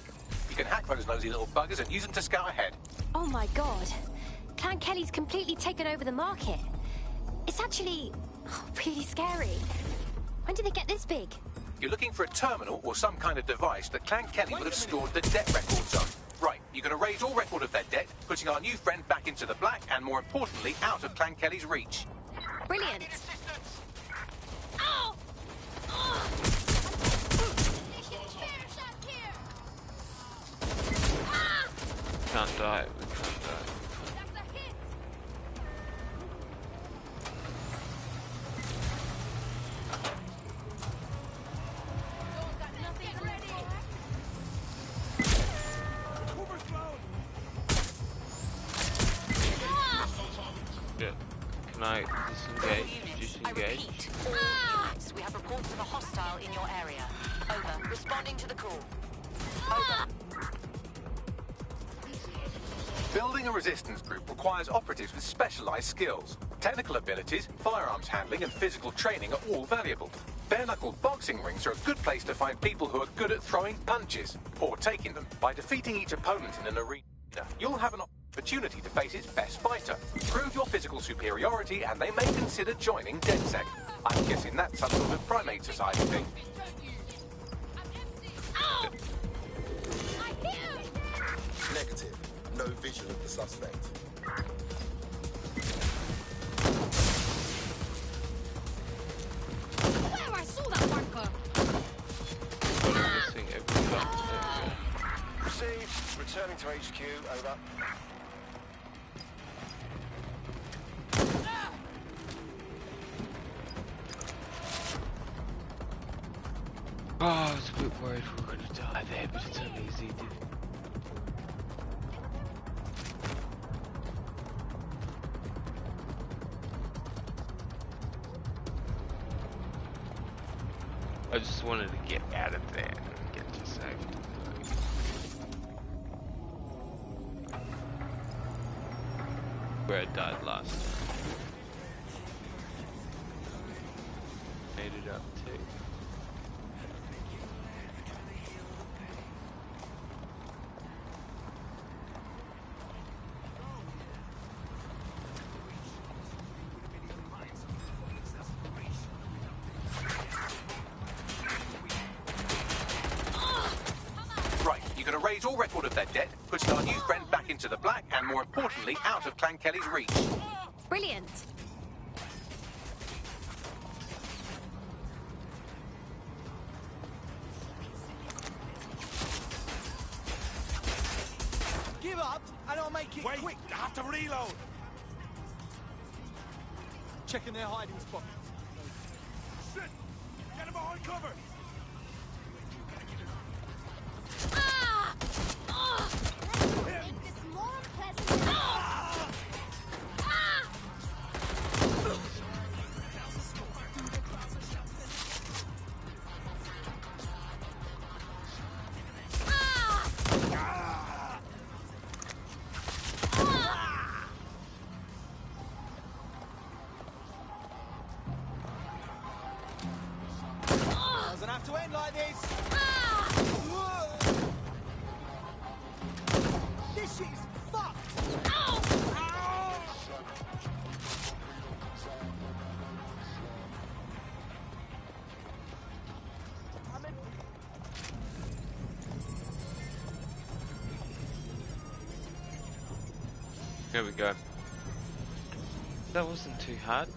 You can hack those nosy little buggers and use them to scout ahead. Oh my god. Clan Kelly's completely taken over the market. It's actually really scary. When did they get this big? You're looking for a terminal or some kind of device that Clan Kelly will have stored the debt records on. Right, you're going to raise all record of their debt, putting our new friend back into the black and, more importantly, out of Clan Kelly's reach. Brilliant. Oh! Oh! Can't die, we can't die. Can I disengage? We have reports of a hostile in your area. Over. Responding to the call. Over. Building a resistance group requires operatives with specialized skills. Technical abilities, firearms handling, and physical training are all valuable. Bare-knuckle boxing rings are a good place to find people who are good at throwing punches, or taking them. By defeating each opponent in an arena, you'll have an opportunity to face its best fighter. Prove your physical superiority, and they may consider joining DedSec. I'm guessing that's some sort of primate society thing. Negative. No vision of the suspect. Where I saw that over. Oh, I was a bit worried we were gonna die there, but it's only easy, dude. I just wanted to get out of there and get to safety. Where I died last time. Made it up too. Raise all record of their debt, puts our new friend back into the black, and more importantly, out of Clan Kelly's reach. Brilliant. Give up, and I'll make it quick. I have to reload. Checking their hiding spot. Shit! Get them behind cover. Doesn't have to end like this. This shit is fucked. There we go. That wasn't too hard.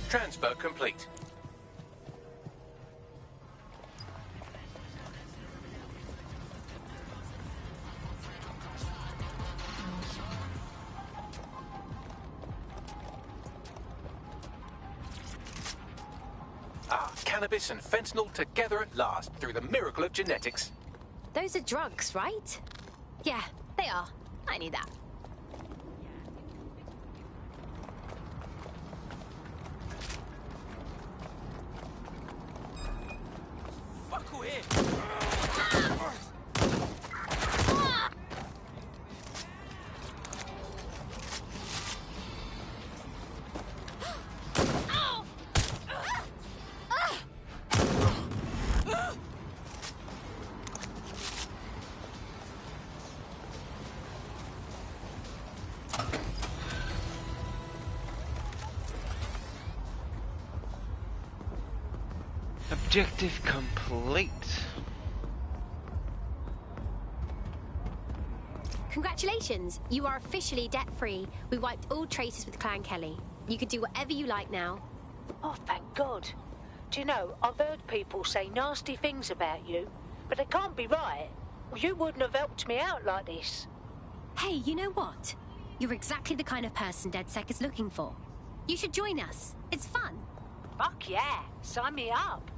Transfer complete. Cannabis and fentanyl together at last, through the miracle of genetics. Those are drugs, right? Yeah, they are. I knew that. Fuck who here? Objective complete. Congratulations, you are officially debt-free. We wiped all traces with Clan Kelly. You can do whatever you like now. Oh, thank God. Do you know, I've heard people say nasty things about you, but they can't be right. You wouldn't have helped me out like this. Hey, you know what? You're exactly the kind of person DedSec is looking for. You should join us. It's fun. Fuck yeah, sign me up.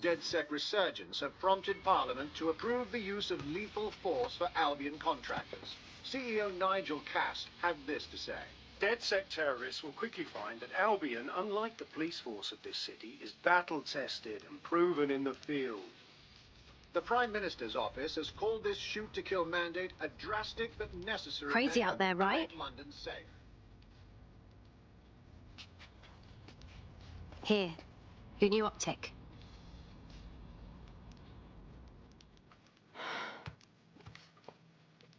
DedSec resurgence have prompted Parliament to approve the use of lethal force for Albion contractors. CEO Nigel Cass had this to say. DedSec terrorists will quickly find that Albion, unlike the police force of this city, is battle-tested and proven in the field. The Prime Minister's office has called this shoot-to-kill mandate a drastic but necessary Crazy measure out there, right? to keep London safe. Here, your new optic.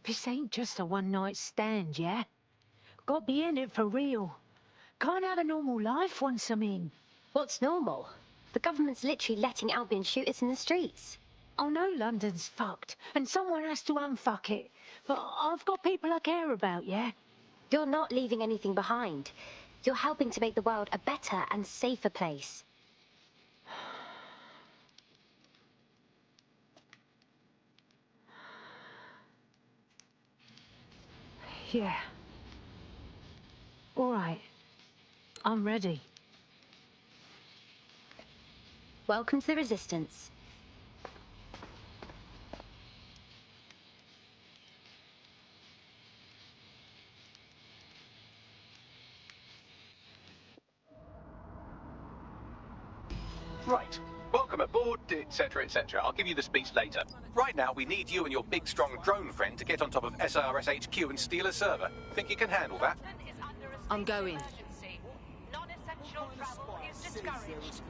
This ain't just a one-night stand, yeah? Got to be in it for real. Can't have a normal life once I'm in. What's normal? The government's literally letting Albion shoot us in the streets. I know London's fucked, and someone has to unfuck it. But I've got people I care about, yeah? You're not leaving anything behind. You're helping to make the world a better and safer place. Yeah. All right. I'm ready. Welcome to the Resistance. Right. Welcome aboard, etc., etc. I'll give you the speech later. Right now, we need you and your big, strong drone friend to get on top of SRS HQ and steal a server. Think you can handle that? I'm going. Non-essential travel is discouraged.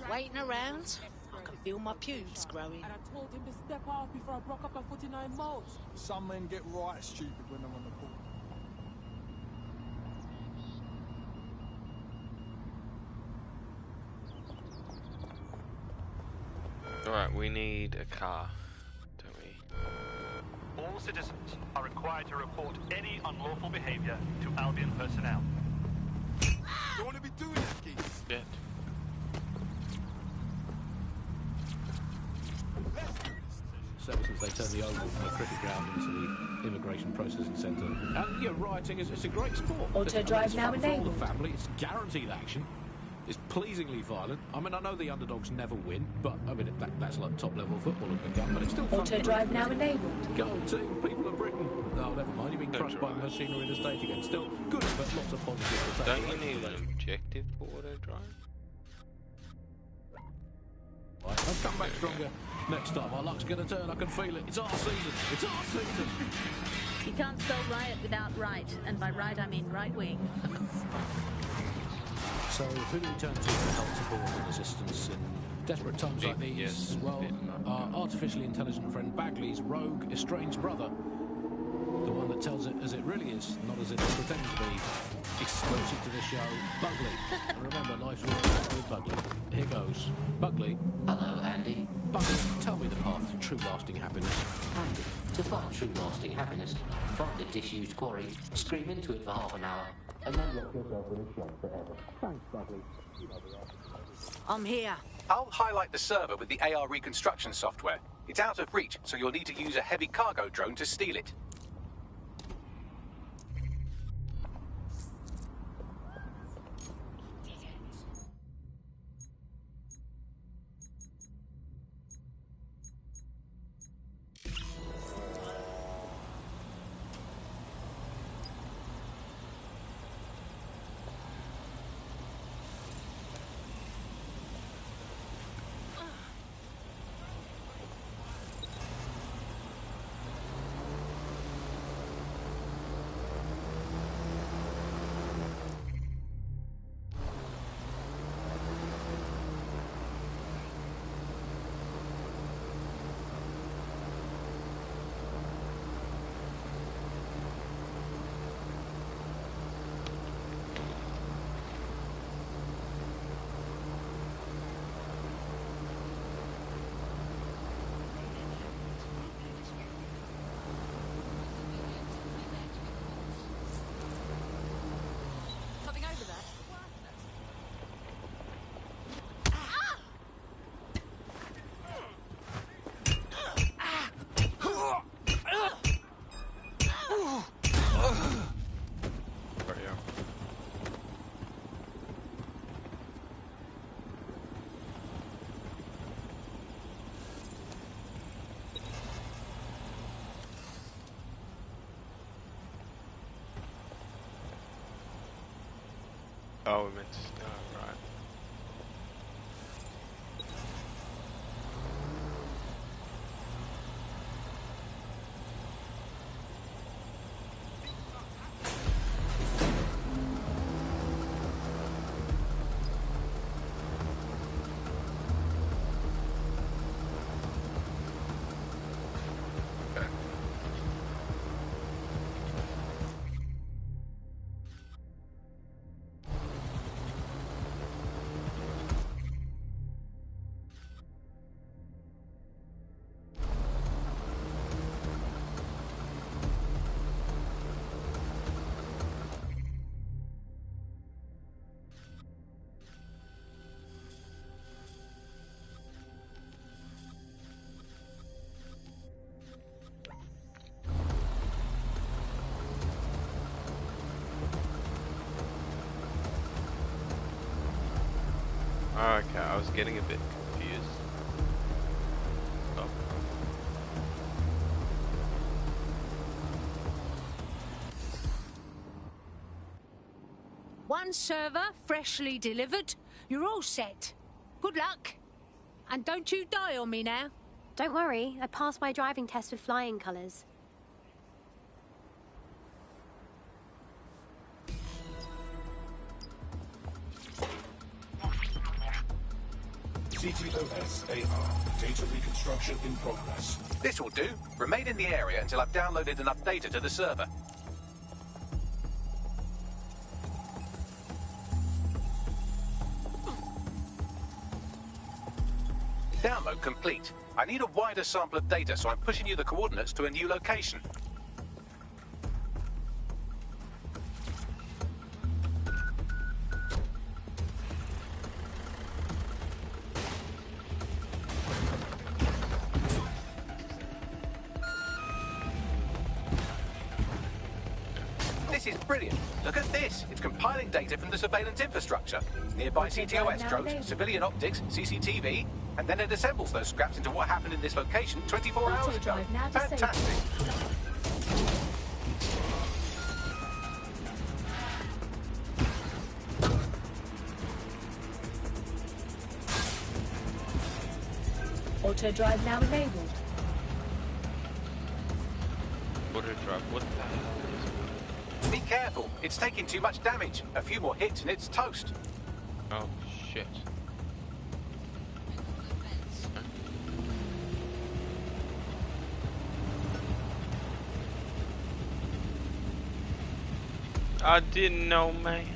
Waiting around? I can feel my pubes growing. And I told him to step off before I broke up my 49 modes. Some men get right stupid when they're on the call. Alright, we need a car, don't we? All citizens are required to report any unlawful behavior to Albion personnel. You want to be doing that, geese? Shit. So ever since they turned the oval from the cricket ground into the immigration processing centre. And yeah, rioting is a great sport. Auto drive it's now fun for all enabled. the family. It's guaranteed action. It's pleasingly violent. I mean, I know the underdogs never win, but I mean that's like top level football at the gun. But it's still fun. Auto drive now enabled. Go team, people of Britain. Oh, never mind. You've been crushed by the machinery in the state again. Still good, but lots of positives to take Don't away. you need an objective for auto drive? Right, I'll come back stronger next time. Our luck's going to turn. I can feel it. It's our season. It's our season. You can't spell riot without right, and by right I mean right wing. So, who do we turn to for help, support, and assistance in desperate times like these? Yes, well, our artificially intelligent friend Bagley's rogue, estranged brother. The one that tells it as it really is, not as it pretends to be. Exclusive to this show, Bugley. And remember, life's really with Bugley. Here goes. Bugley. Hello, Andy. Bugley, tell me the path to true lasting happiness. Andy, to find true lasting happiness, find a disused quarry, scream into it for half an hour, and then lock yourself in a shell forever. Thanks, Bugley. I'm here. I'll highlight the server with the AR reconstruction software. It's out of reach, so you'll need to use a heavy cargo drone to steal it. Oh, we meant to start, right. Okay, I was getting a bit confused. Oh. One server, freshly delivered. You're all set. Good luck. And don't you die on me now. Don't worry, I passed my driving test with flying colours. CTOS AR. Data reconstruction in progress. This will do. Remain in the area until I've downloaded enough data to the server. Download complete. I need a wider sample of data, so I'm pushing you the coordinates to a new location. This is brilliant. Look at this. It's compiling data from the surveillance infrastructure. Nearby CTOS drones, civilian optics, CCTV, and then it assembles those scraps into what happened in this location 24 hours ago. Fantastic. Auto drive now enabled. Auto drive, what the hell? Be careful. It's taking too much damage. A few more hits and it's toast. Oh, shit. I didn't know, man.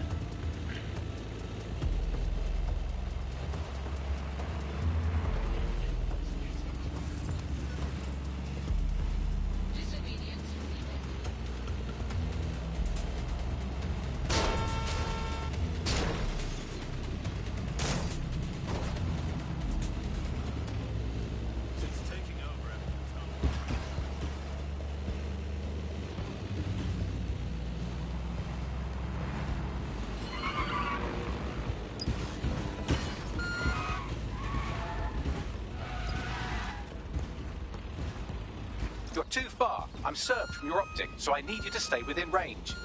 You're too far. I'm served from your optic, so I need you to stay within range.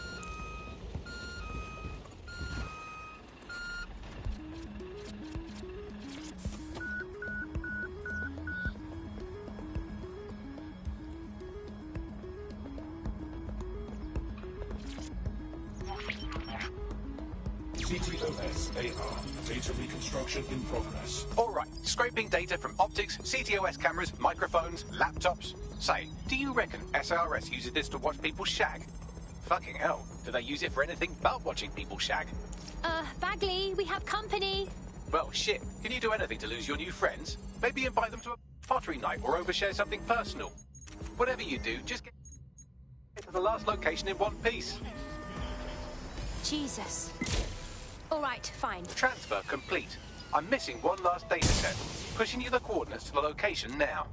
CTOS AR. Data reconstruction in progress. All right, scraping data from optics, CTOS cameras, microphones, laptops. Say, do you reckon SRS uses this to watch people shag? Fucking hell, do they use it for anything but watching people shag? Bagley, we have company. Well, shit, can you do anything to lose your new friends? Maybe invite them to a pottery night or overshare something personal. Whatever you do, just get to the last location in one piece. Jesus. All right, fine. Transfer complete. I'm missing one last data set. Pushing you the coordinates to the location now.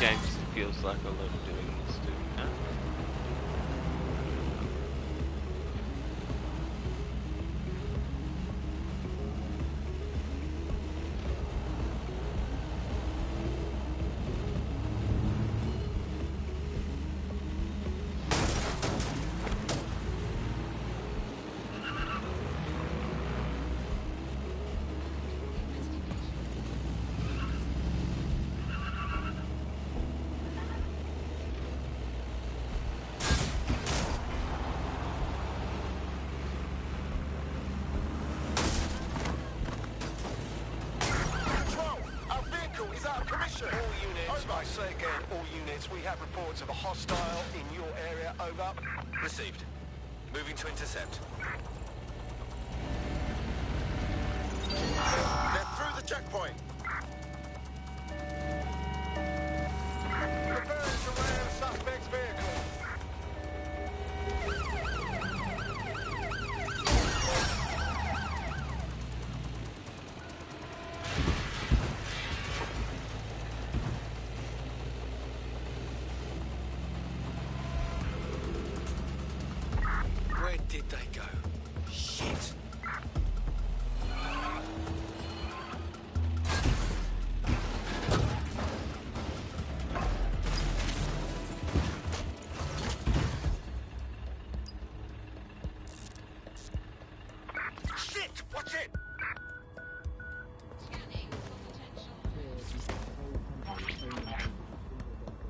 game feels like a lot of doing this too. No? We have reports of a hostile in your area. Over. Received. Moving to intercept. They're through the checkpoint. Preparing to ram suspect's vehicle. Where did they go? Shit. Shit! Watch it!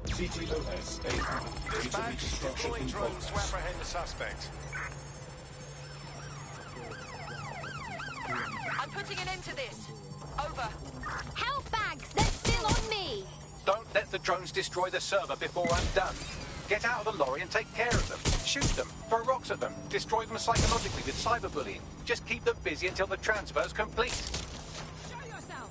CTOS 8. Data reconstruction in drones to progress. apprehend the suspect. I'm putting an end to this. Over. Health bags, they're still on me. Don't let the drones destroy the server before I'm done. Get out of the lorry and take care of them. Shoot them, throw rocks at them, destroy them psychologically with cyberbullying. Just keep them busy until the transfer's complete. Show yourself.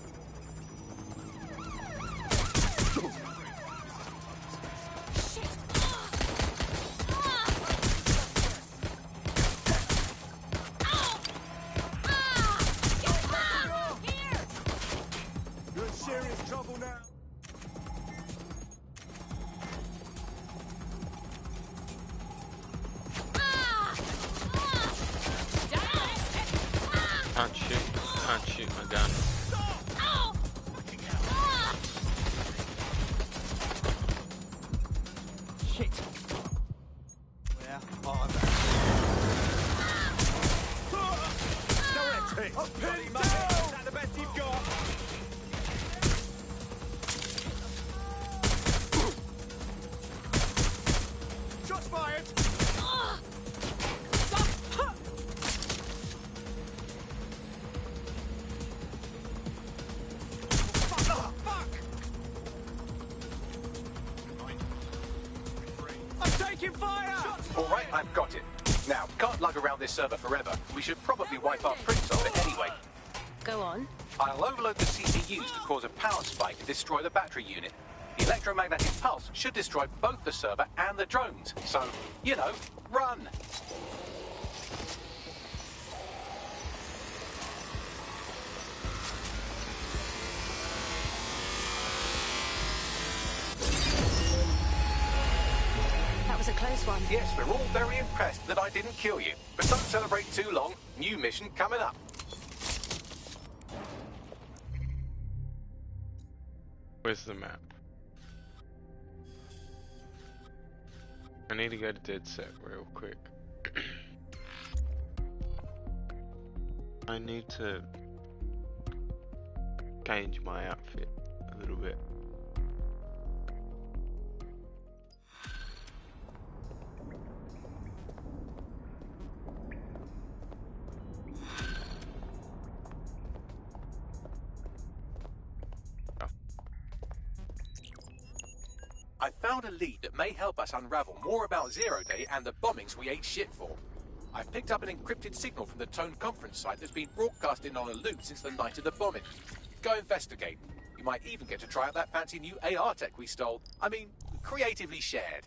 You're in serious trouble now. Can't shoot my gun. Shit. Where are they? I'm pinned down! Is that the best you've got? Shots fired! I'm taking fire! All right, I've got it. Now, can't lug around this server forever. We should probably wipe our prints of it anyway. Go on. I'll overload the CPUs to cause a power spike and destroy the battery unit. The electromagnetic pulse should destroy both the server and the drones. So, you know, run! That was a close one. Yes, we're all very impressed that I didn't kill you. But don't celebrate too long. New mission coming up. Where's the map? I need to go to Dead Set real quick. I need to change my outfit a little bit. I found a lead that may help us unravel more about Zero Day and the bombings we ate shit for. I've picked up an encrypted signal from the Tone conference site that's been broadcasting on a loop since the night of the bombing. Go investigate. You might even get to try out that fancy new AR tech we stole. I mean, creatively shared.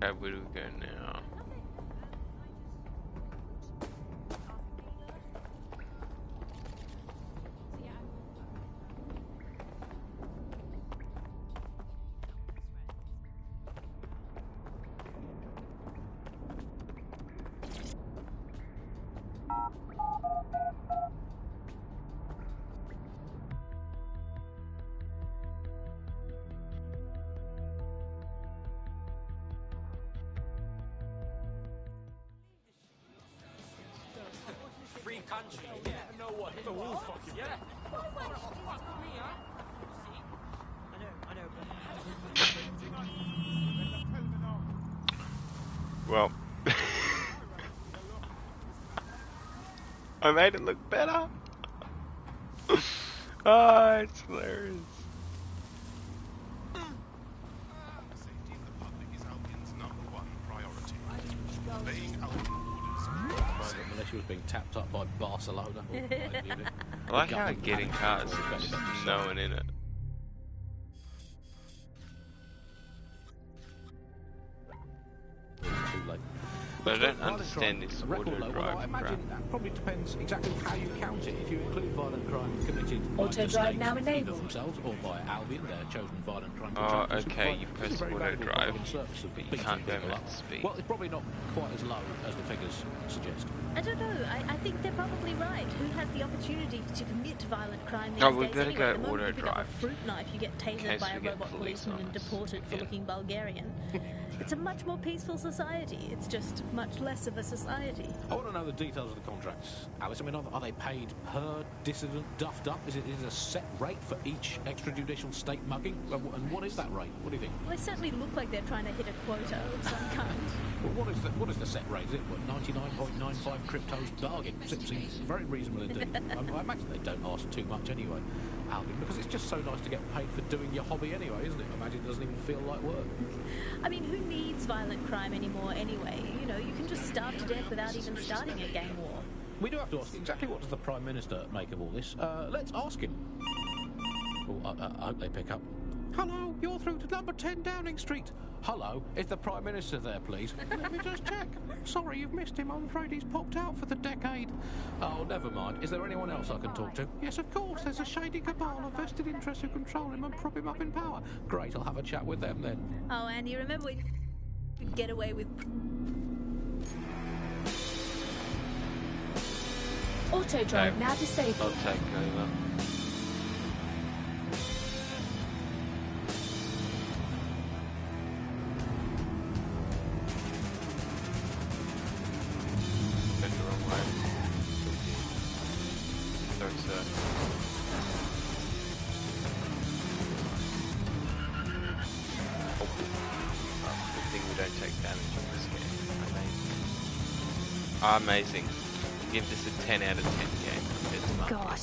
Okay, where do we go now? Free country, yeah. You know what? It's a wolf fucking yeah. Well, I made it look better. Oh, it's hilarious. Safety of the public is Albion's #1 priority. Obeying Albion orders. Unless she was being tapped up by Barcelona. I like how getting cars is no one in it. Too late. But I don't understand this auto drive I imagine that probably depends exactly how you count it. If you include violent crime committed by Auto the drive state, now either enabled. themselves or via Albion, their chosen violent crime Oh, contractors, okay, who you provide press a very auto valuable drive, bargain service of but you beating can't go people at up. speed. Well, it's probably not quite as low as the figures suggest. I don't know. I think they're probably right. Who has the opportunity to commit violent crime these Oh, we're days gonna anyway? go The moment auto you pick up drive. a fruit knife, you get tasered case by a we get robot police policeman on and us. deported for Yeah. looking Bulgarian. It's a much more peaceful society. It's just much less of a society. I want to know the details of the contracts, Alice. I mean, are they paid per dissident duffed up? Is it a set rate for each extrajudicial state mugging? And what is that rate? What do you think? Well, they certainly look like they're trying to hit a quota of some kind. Well, what is the set rate? Is it 99.95 cryptos bargain? Seems very reasonable indeed. I imagine they don't ask too much anyway, Albion, because it's just so nice to get paid for doing your hobby anyway, isn't it? I imagine it doesn't even feel like work. I mean, who needs violent crime anymore anyway? You know, you can just starve to death without even starting a gang war. We do have to ask exactly what does the Prime Minister make of all this. Let's ask him. Oh, I hope they pick up. Hello, you're through to number 10 Downing Street. Hello, is the Prime Minister there, please? Let me just check. Sorry, you've missed him. I'm afraid he's popped out for the decade. Oh, never mind. Is there anyone else I can talk to? Yes, of course. There's a shady cabal of vested interests who control him and prop him up in power. Great, I'll have a chat with them then. Oh, and you remember when you get away with... Auto drive now disabled. I'll take over. Went the wrong way. Sorry, sir. Oh, good thing we don't take damage in this game. Amazing. Amazing. Give this a 10 out of 10 game. God,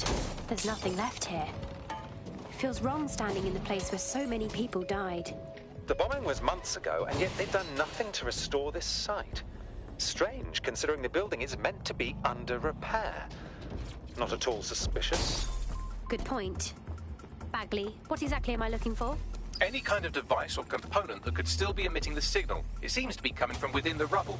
there's nothing left here. It feels wrong standing in the place where so many people died. The bombing was months ago, and yet they've done nothing to restore this site. Strange, considering the building is meant to be under repair. Not at all suspicious. Good point. Bagley, what exactly am I looking for? Any kind of device or component that could still be emitting the signal. It seems to be coming from within the rubble.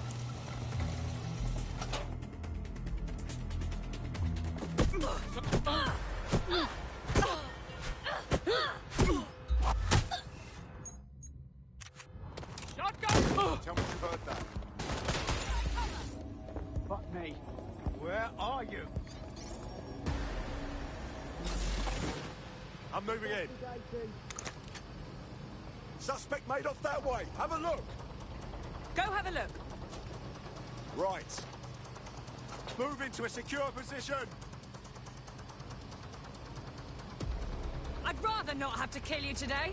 Tell me you've heard that. Fuck me. Where are you? I'm moving in. Suspect made off that way. Have a look. Go have a look. Right. Move into a secure position. I'd rather not have to kill you today.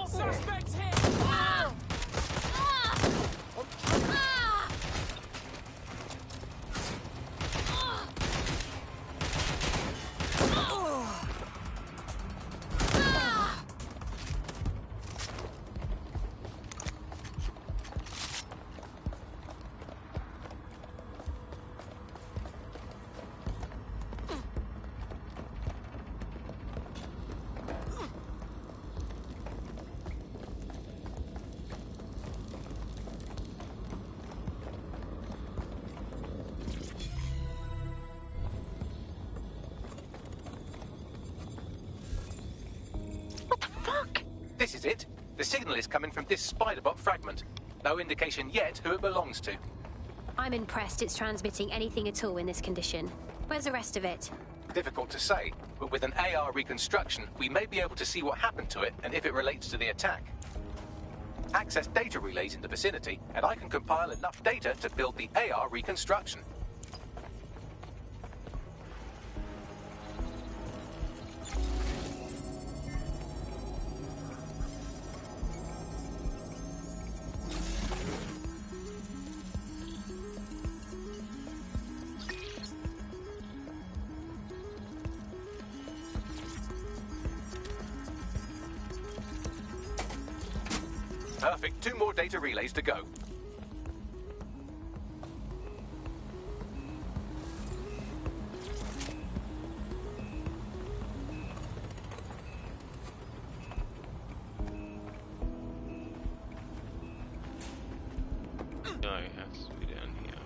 Suspect's hit! This is it. The signal is coming from this spider-bot fragment. No indication yet who it belongs to. I'm impressed it's transmitting anything at all in this condition. Where's the rest of it? Difficult to say, but with an AR reconstruction, we may be able to see what happened to it and if it relates to the attack. Access data relays in the vicinity, and I can compile enough data to build the AR reconstruction. Perfect. 2 more data relays to go. No, it has to be down here.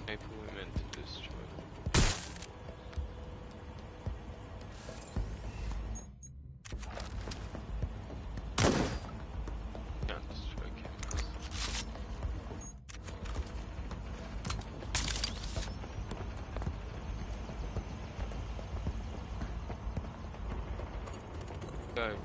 Maybe we meant to destroy them. Can't destroy cameras. Go over here.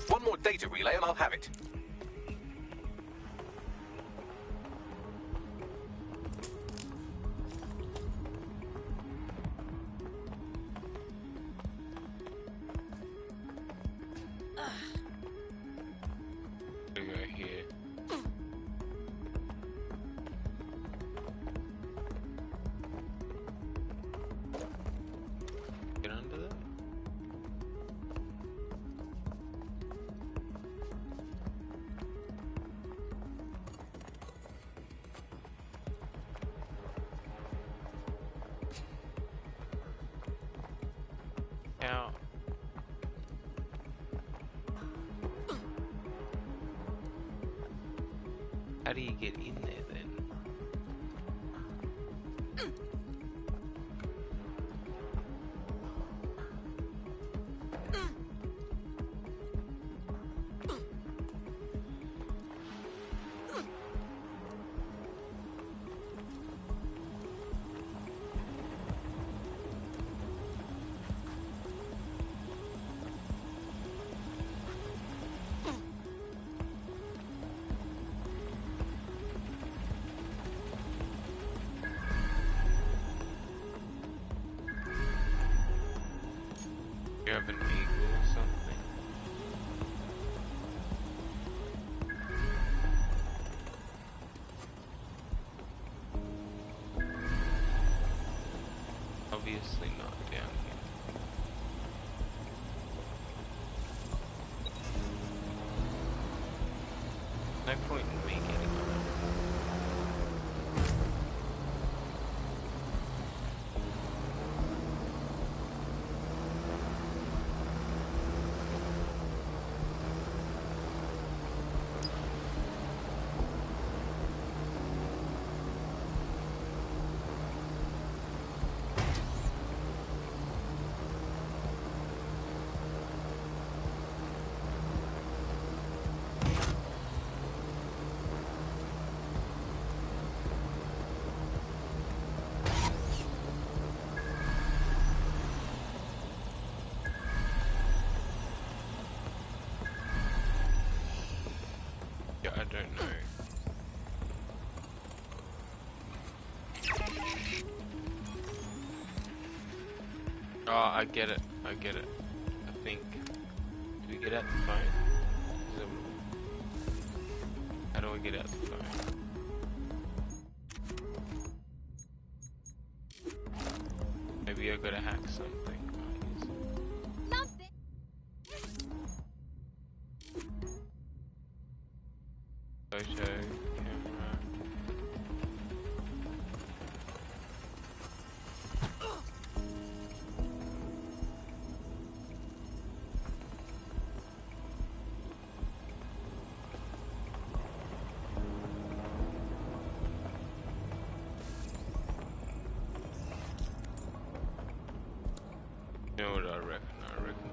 One more data relay and I'll have it. We go here. Get under that? How? How do you get in there then? You have an eagle or something? Obviously not down here. No point in me getting on it. Oh, I get it. I get it. I think. Do we get out the phone? How do I get out the phone? Maybe I gotta hack something. Nothing. Photo, camera. You know what I reckon? I reckon.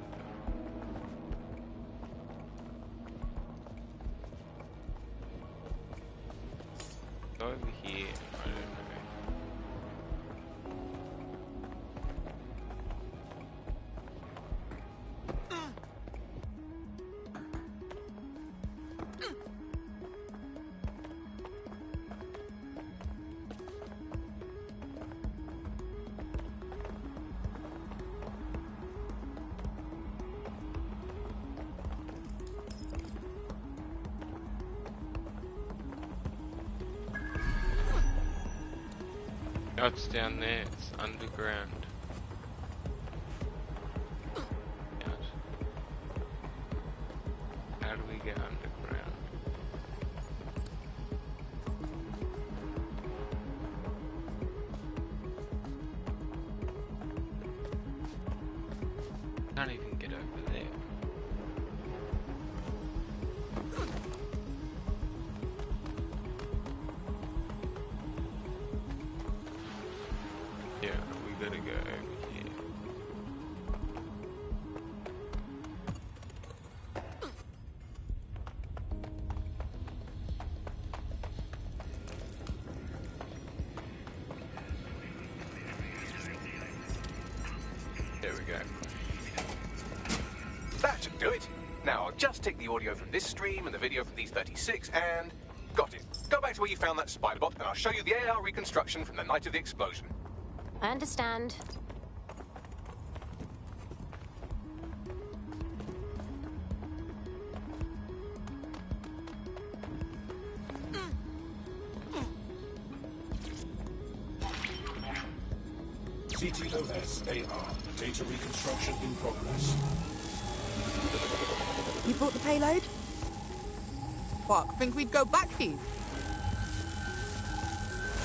Go over here. I don't know. Oh, it's down there. It's underground. Yes. How do we get underground? Can't even get over there. Yeah, we gotta go over here. There we go. That should do it. Now, I'll just take the audio from this stream and the video from these 36 and... Got it. Go back to where you found that spider bot and I'll show you the AR reconstruction from the night of the explosion. I understand. CTOS AR. Data reconstruction in progress. You brought the payload? Fuck, think we'd go back for you?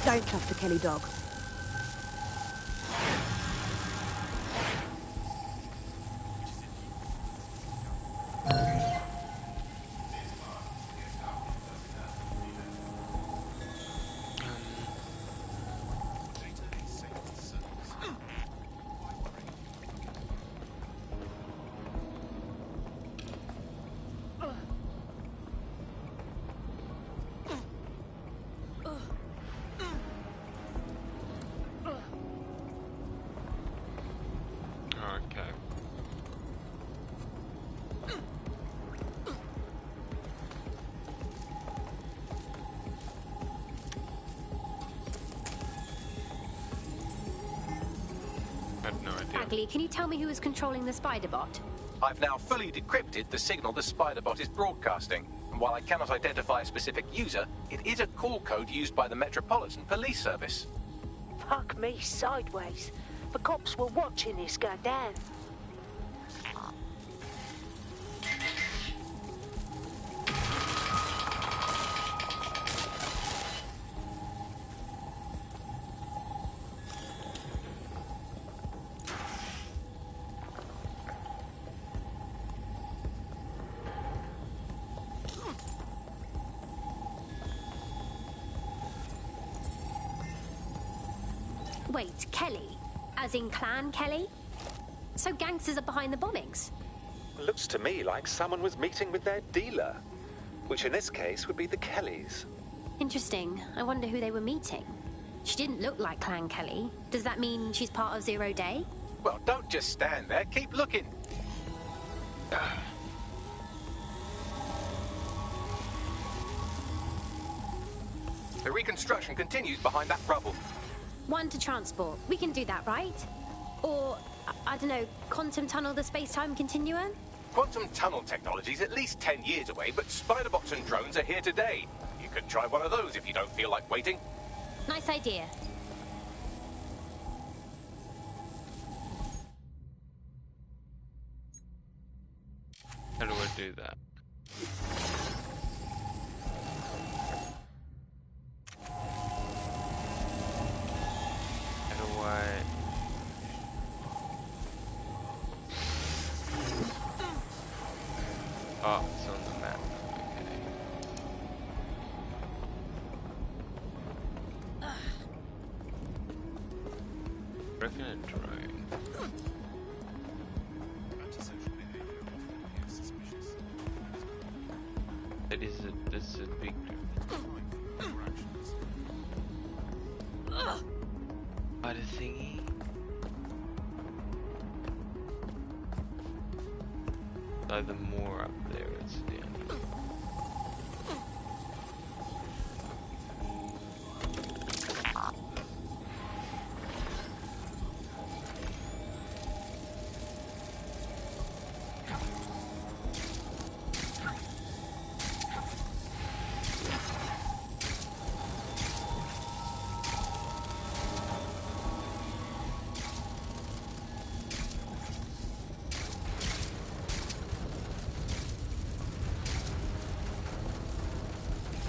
Don't trust the Kelly dog. Okay. I have no idea. Bagley, can you tell me who is controlling the spider bot? I've now fully decrypted the signal the spider bot is broadcasting. And while I cannot identify a specific user, it is a call code used by the Metropolitan Police Service. Fuck me sideways. The cops were watching this go down. Wait, Kelly? As in Clan Kelly? So gangsters are behind the bombings? Looks to me like someone was meeting with their dealer, which in this case would be the Kellys. Interesting. I wonder who they were meeting. She didn't look like Clan Kelly. Does that mean she's part of Zero Day? Well, don't just stand there. Keep looking. The reconstruction continues behind that rubble. One to transport. We can do that, right? Or I don't know, quantum tunnel the space-time continuum? Quantum tunnel technology's at least 10 years away, but spider-bots and drones are here today. You could try one of those if you don't feel like waiting. Nice idea. How do I do that? How do I... Oh, it's on the map. Okay. Reckon a drone. This is a big spider thingy. So the more up there it's down.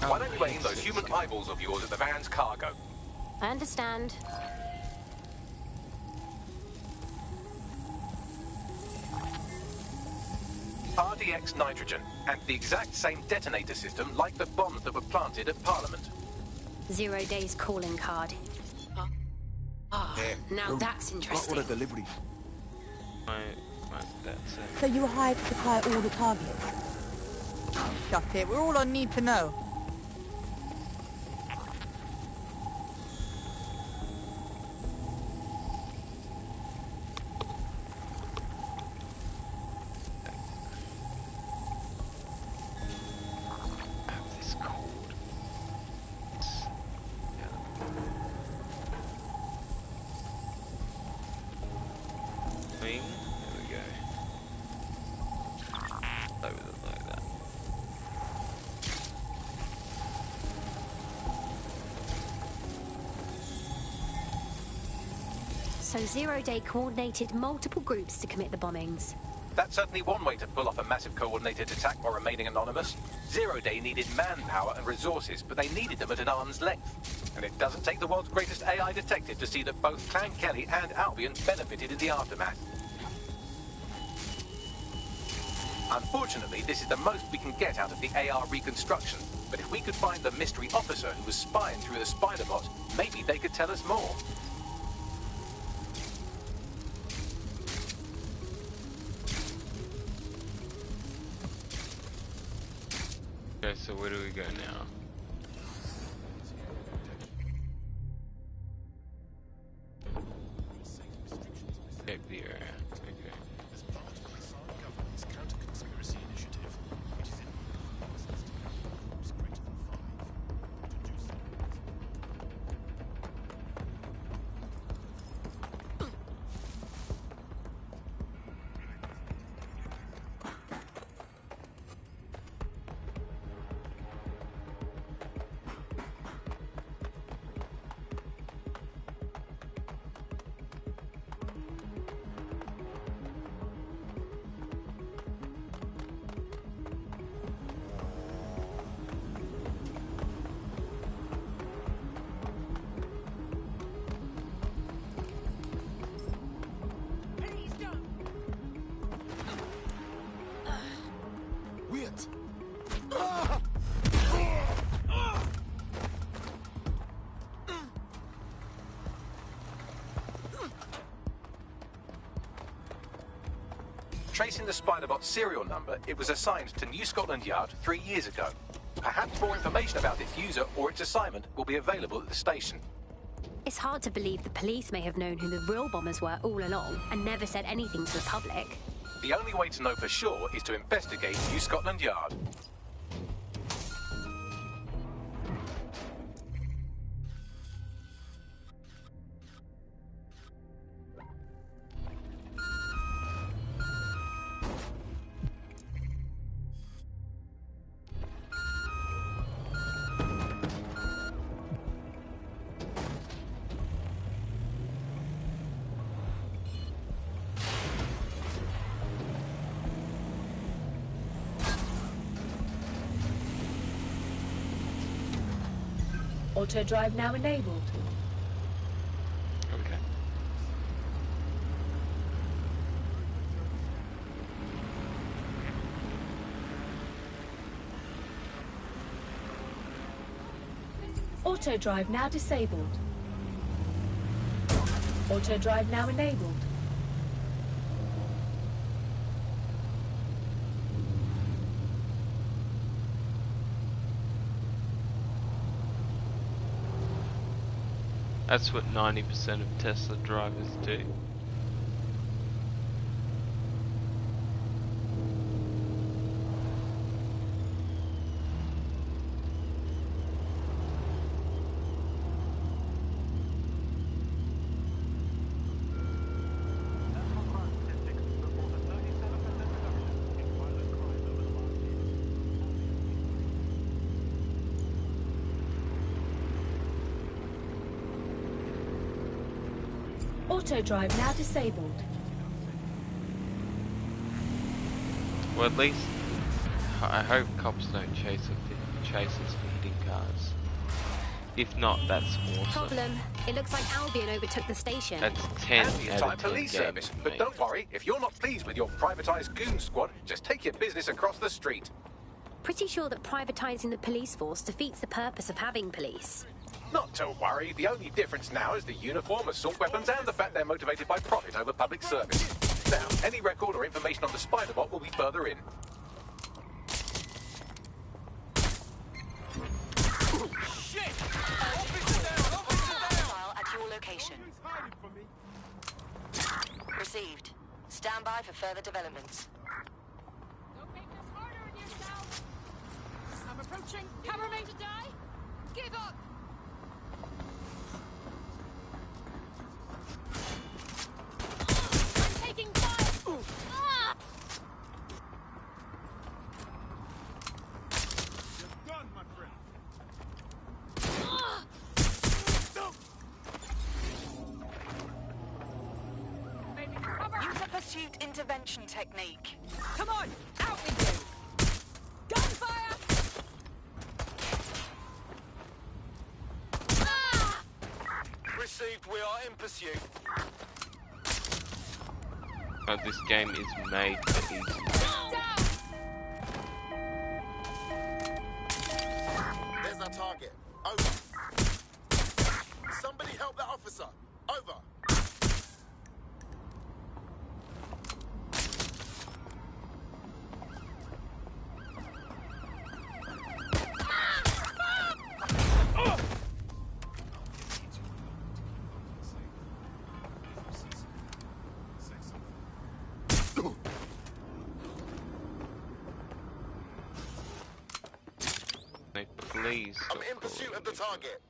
Why don't you aim those human eyeballs of yours at the van's cargo? I understand. RDX nitrogen, and the exact same detonator system like the bombs that were planted at Parliament. 0 days calling card. Now that's interesting. What a delivery. That's it. So you were hired to supply all the targets? Shut it, we're all on need to know. So 0 day coordinated multiple groups to commit the bombings. That's certainly one way to pull off a massive coordinated attack while remaining anonymous. 0 day needed manpower and resources, but they needed them at an arm's length. And it doesn't take the world's greatest AI detective to see that both Clan Kelly and Albion benefited in the aftermath. Unfortunately, this is the most we can get out of the AR reconstruction. But if we could find the mystery officer who was spying through the spider bot, maybe they could tell us more. Okay, so where do we go now? Check the area. Okay. As part of the foreign government's counter-conspiracy initiative, it is in groups greater than 5 to do so. Wait! Tracing the Spiderbot's serial number, it was assigned to New Scotland Yard 3 years ago. Perhaps more information about its user or its assignment will be available at the station. It's hard to believe the police may have known who the real bombers were all along and never said anything to the public. The only way to know for sure is to investigate New Scotland Yard. Auto drive now enabled. Okay. Auto drive now disabled. Auto drive now enabled. That's what 90% of Tesla drivers do. Auto drive now disabled. Well, at least I hope cops don't chase us for hitting cars. If not, that's awesome. Problem. It looks like Albion overtook the station. That's 10 And the out entire of 10 police games service. for But me. don't worry, if you're not pleased with your privatised goon squad, just take your business across the street. Pretty sure that privatising the police force defeats the purpose of having police. Not to worry, the only difference now is the uniform, assault weapons, and the fact they're motivated by profit over public service. Now, any record or information on the Spider-Bot will be further in. Shit! Hostile at your location. Received. Stand by for further developments. Don't make this harder on yourself. I'm approaching. Cover me to die. Give up. I'm taking fire. Ah! You're done, my friend. Ah! Maybe cover. Use a pursuit intervention technique. Come on, out with you. Gunfire. Ah! Received, we are in pursuit. This game is made for easy. There's our target. Over. Somebody help that officer. Over. Please. I'm in pursuit of the target.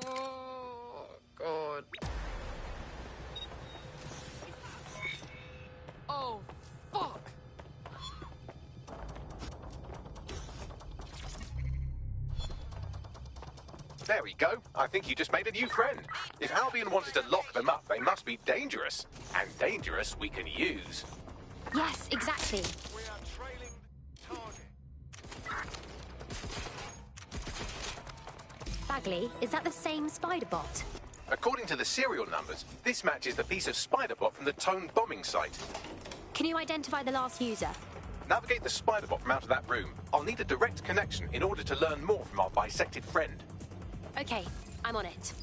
Oh, God. Oh, fuck. There we go. I think you just made a new friend. If Albion wanted to lock them up, they must be dangerous. And dangerous we can use. Yes, exactly. We are trailing target. Bagley, is that the same Spider-Bot? According to the serial numbers, this matches the piece of Spider-Bot from the Tone bombing site. Can you identify the last user? Navigate the Spider-Bot from out of that room. I'll need a direct connection in order to learn more from our bisected friend. Okay, I'm on it.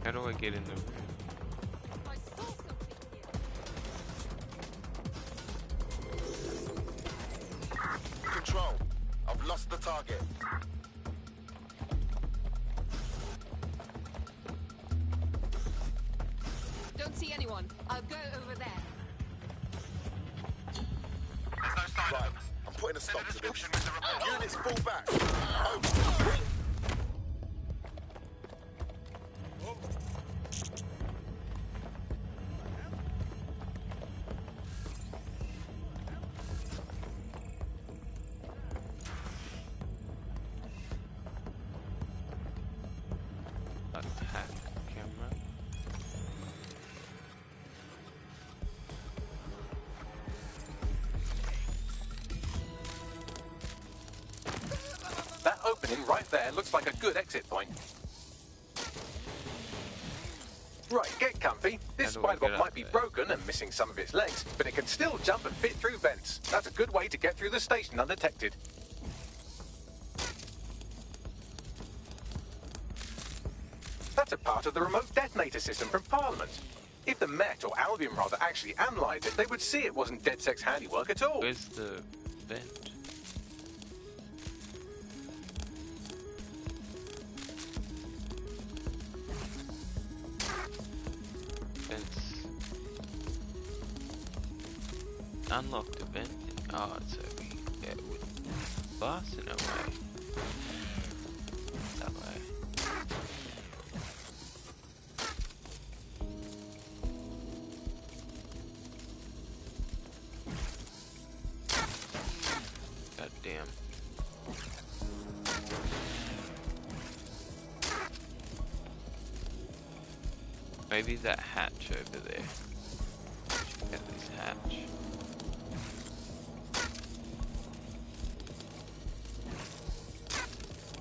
How do I get in the room? I saw something here. Control. I've lost the target. Don't see anyone. I'll go over there. There's no sign Right. of them. I'm putting a stop to this. Description with the report. Units fall back. Over. opening right there looks like a good exit point. Right, get comfy. This How do I spider get bot up might be there? broken and missing some of its legs, but it can still jump and fit through vents. That's a good way to get through the station undetected. That's a part of the remote detonator system from Parliament. If the Met, or Albion rather, actually analysed it, they would see it wasn't DedSec's handiwork at all. Where's the vent? Vents. Unlock the vent. Oh, it's over here. Yeah, with glass in a way. That way. God damn. Maybe that hatch over there. Get this hatch.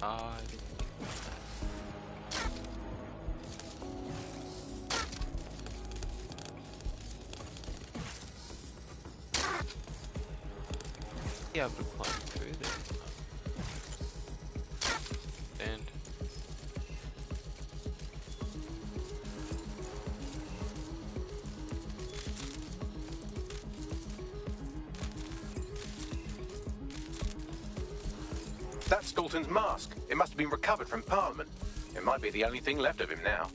Ah, I didn't think about that. Yeah, but climb through there. And That's Dalton's mask. It must have been recovered from Parliament. It might be the only thing left of him now.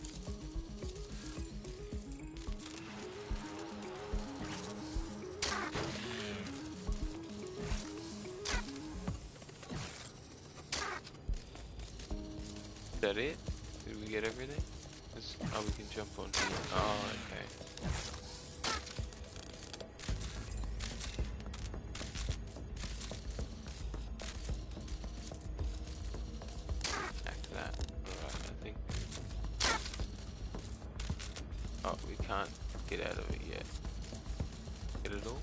is that it? Did we get everything? Oh, we can jump on here. Oh, okay. Back to that. Alright, I think. Oh, we can't get out of it yet. Get it all?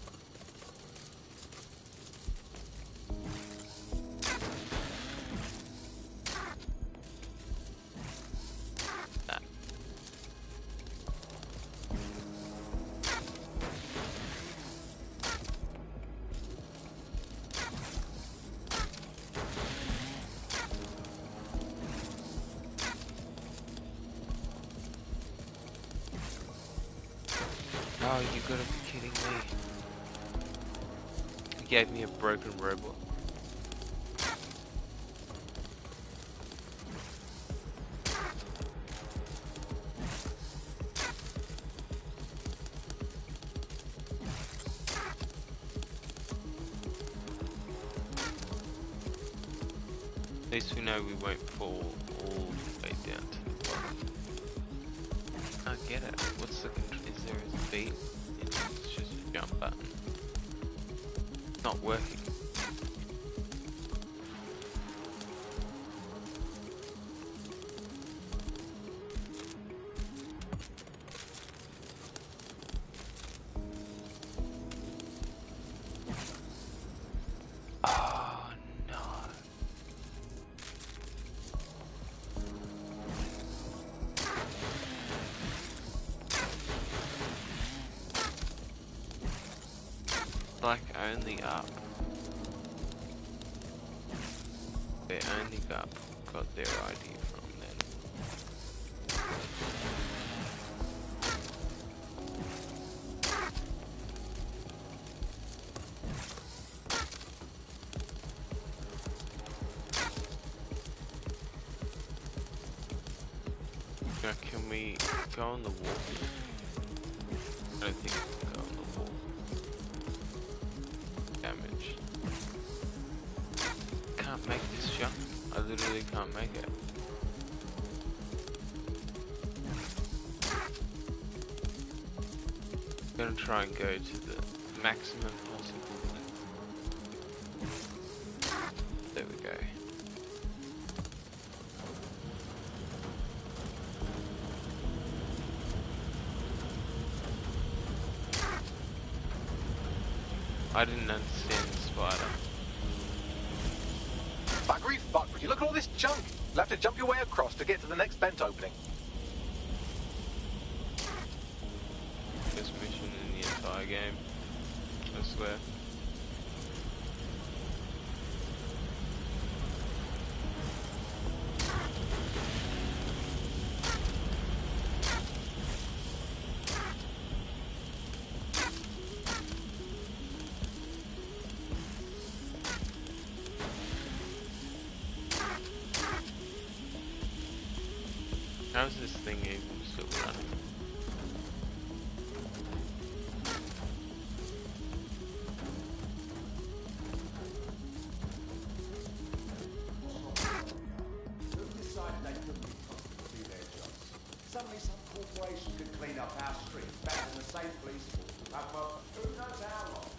Oh, you gotta be kidding me. You gave me a broken robot. At least we know we won't fall all the way down to the bottom. I get it. What's the control? Is there a speed? It's just a jump button. It's not working. Oh no. Like only up. They only got their ID from then. Now can we go on the wall? I don't think we can go on the wall. Damage. Can't make this jump. I literally can't make it. I'm gonna try and go to the maximum possible. There we go. I didn't understand the spider. Buggery fuck, would you look Look at all this junk. You'll have to jump your way across to get to the next vent opening. Best mission in the entire game, I swear. How is this thing even still running? Who decided they couldn't be trusted to do their jobs? Suddenly some corporation could clean up our streets better than the same police force would have worked for who knows how long.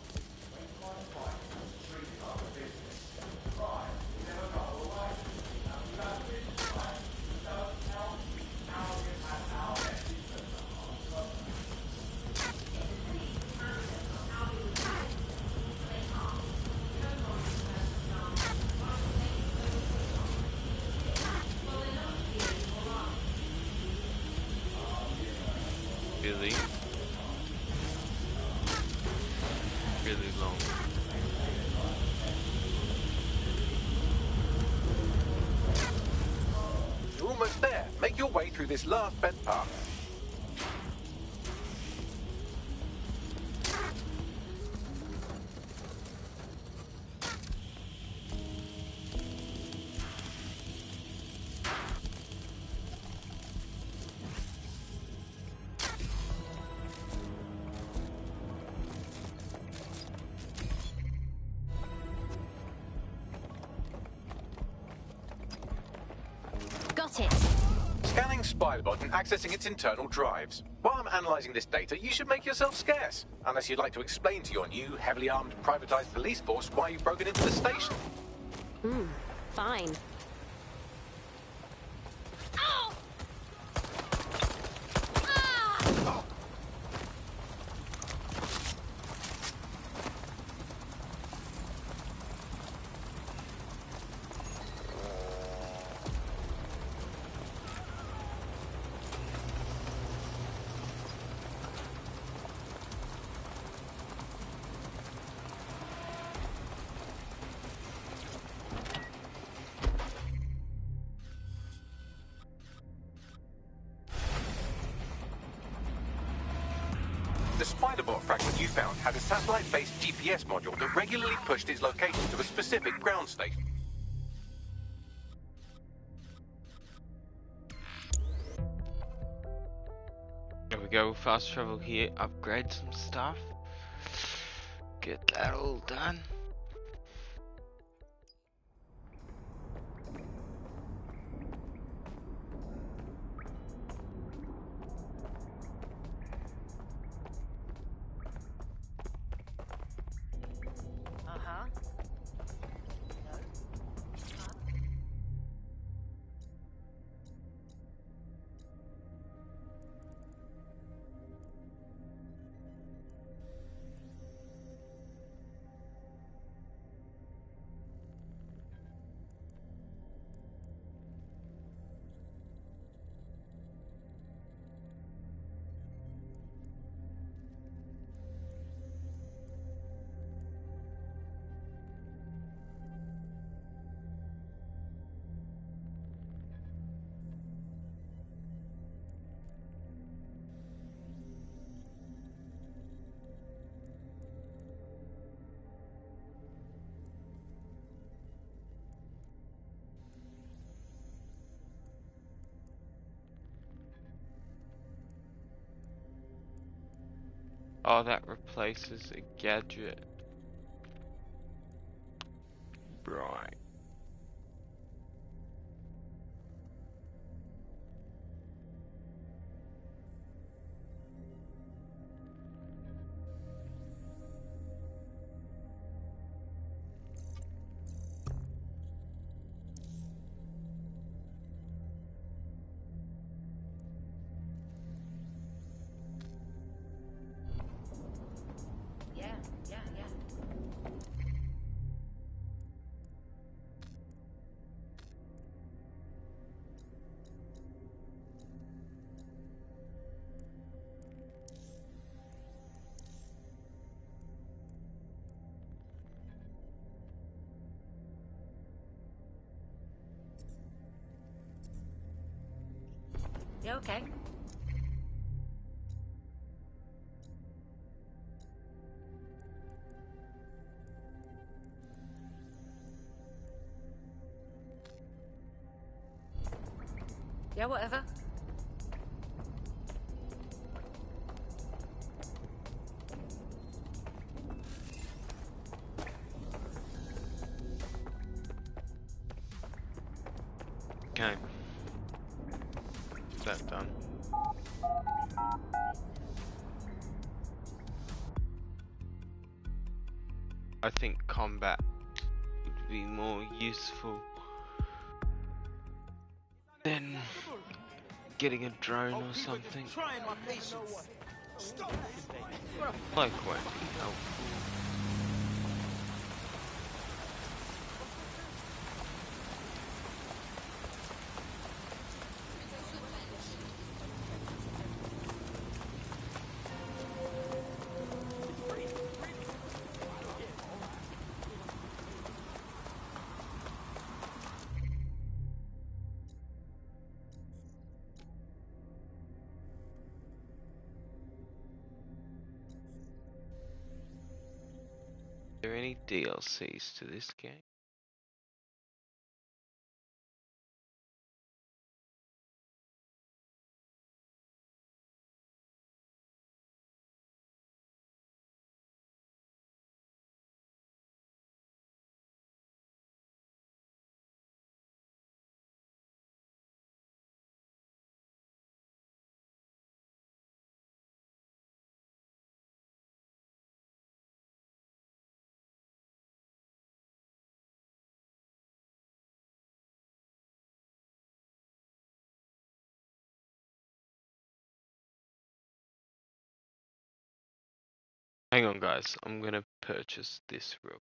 When crime fighting was treated like a business, crime never got away. Now we don't live right, we don't help. Now we have our message to the heart. Really? Really long. You're almost there. Make your way through this last vent path. Got it. Scanning Spiderbot and accessing its internal drives. While I'm analysing this data, you should make yourself scarce. Unless you'd like to explain to your new, heavily armed, privatised police force why you've broken into the station. Fine. The Spiderbot fragment you found had a satellite-based GPS module that regularly pushed its location to a specific ground state. There we go, fast travel here, upgrade some stuff. Get that all done. Oh, that replaces a gadget. Right. Yeah. You okay? Yeah, whatever. Okay. That done. I think combat would be more useful than getting a drone or something. Trying my patience. Stop it. Like won't be helpful. Are there any DLCs to this game? Hang on guys, I'm gonna purchase this real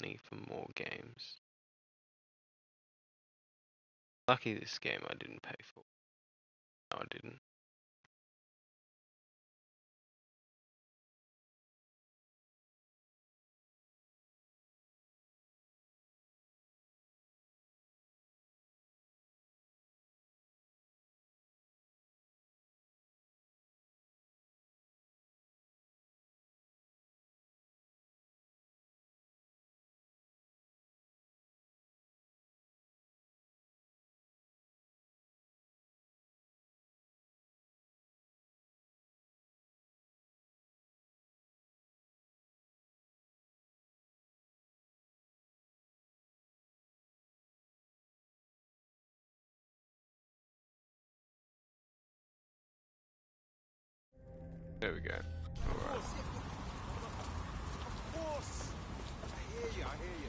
money for more games. Lucky this game I didn't pay for. No, I didn't. There we go. Alright. Of course. I hear you, I hear you.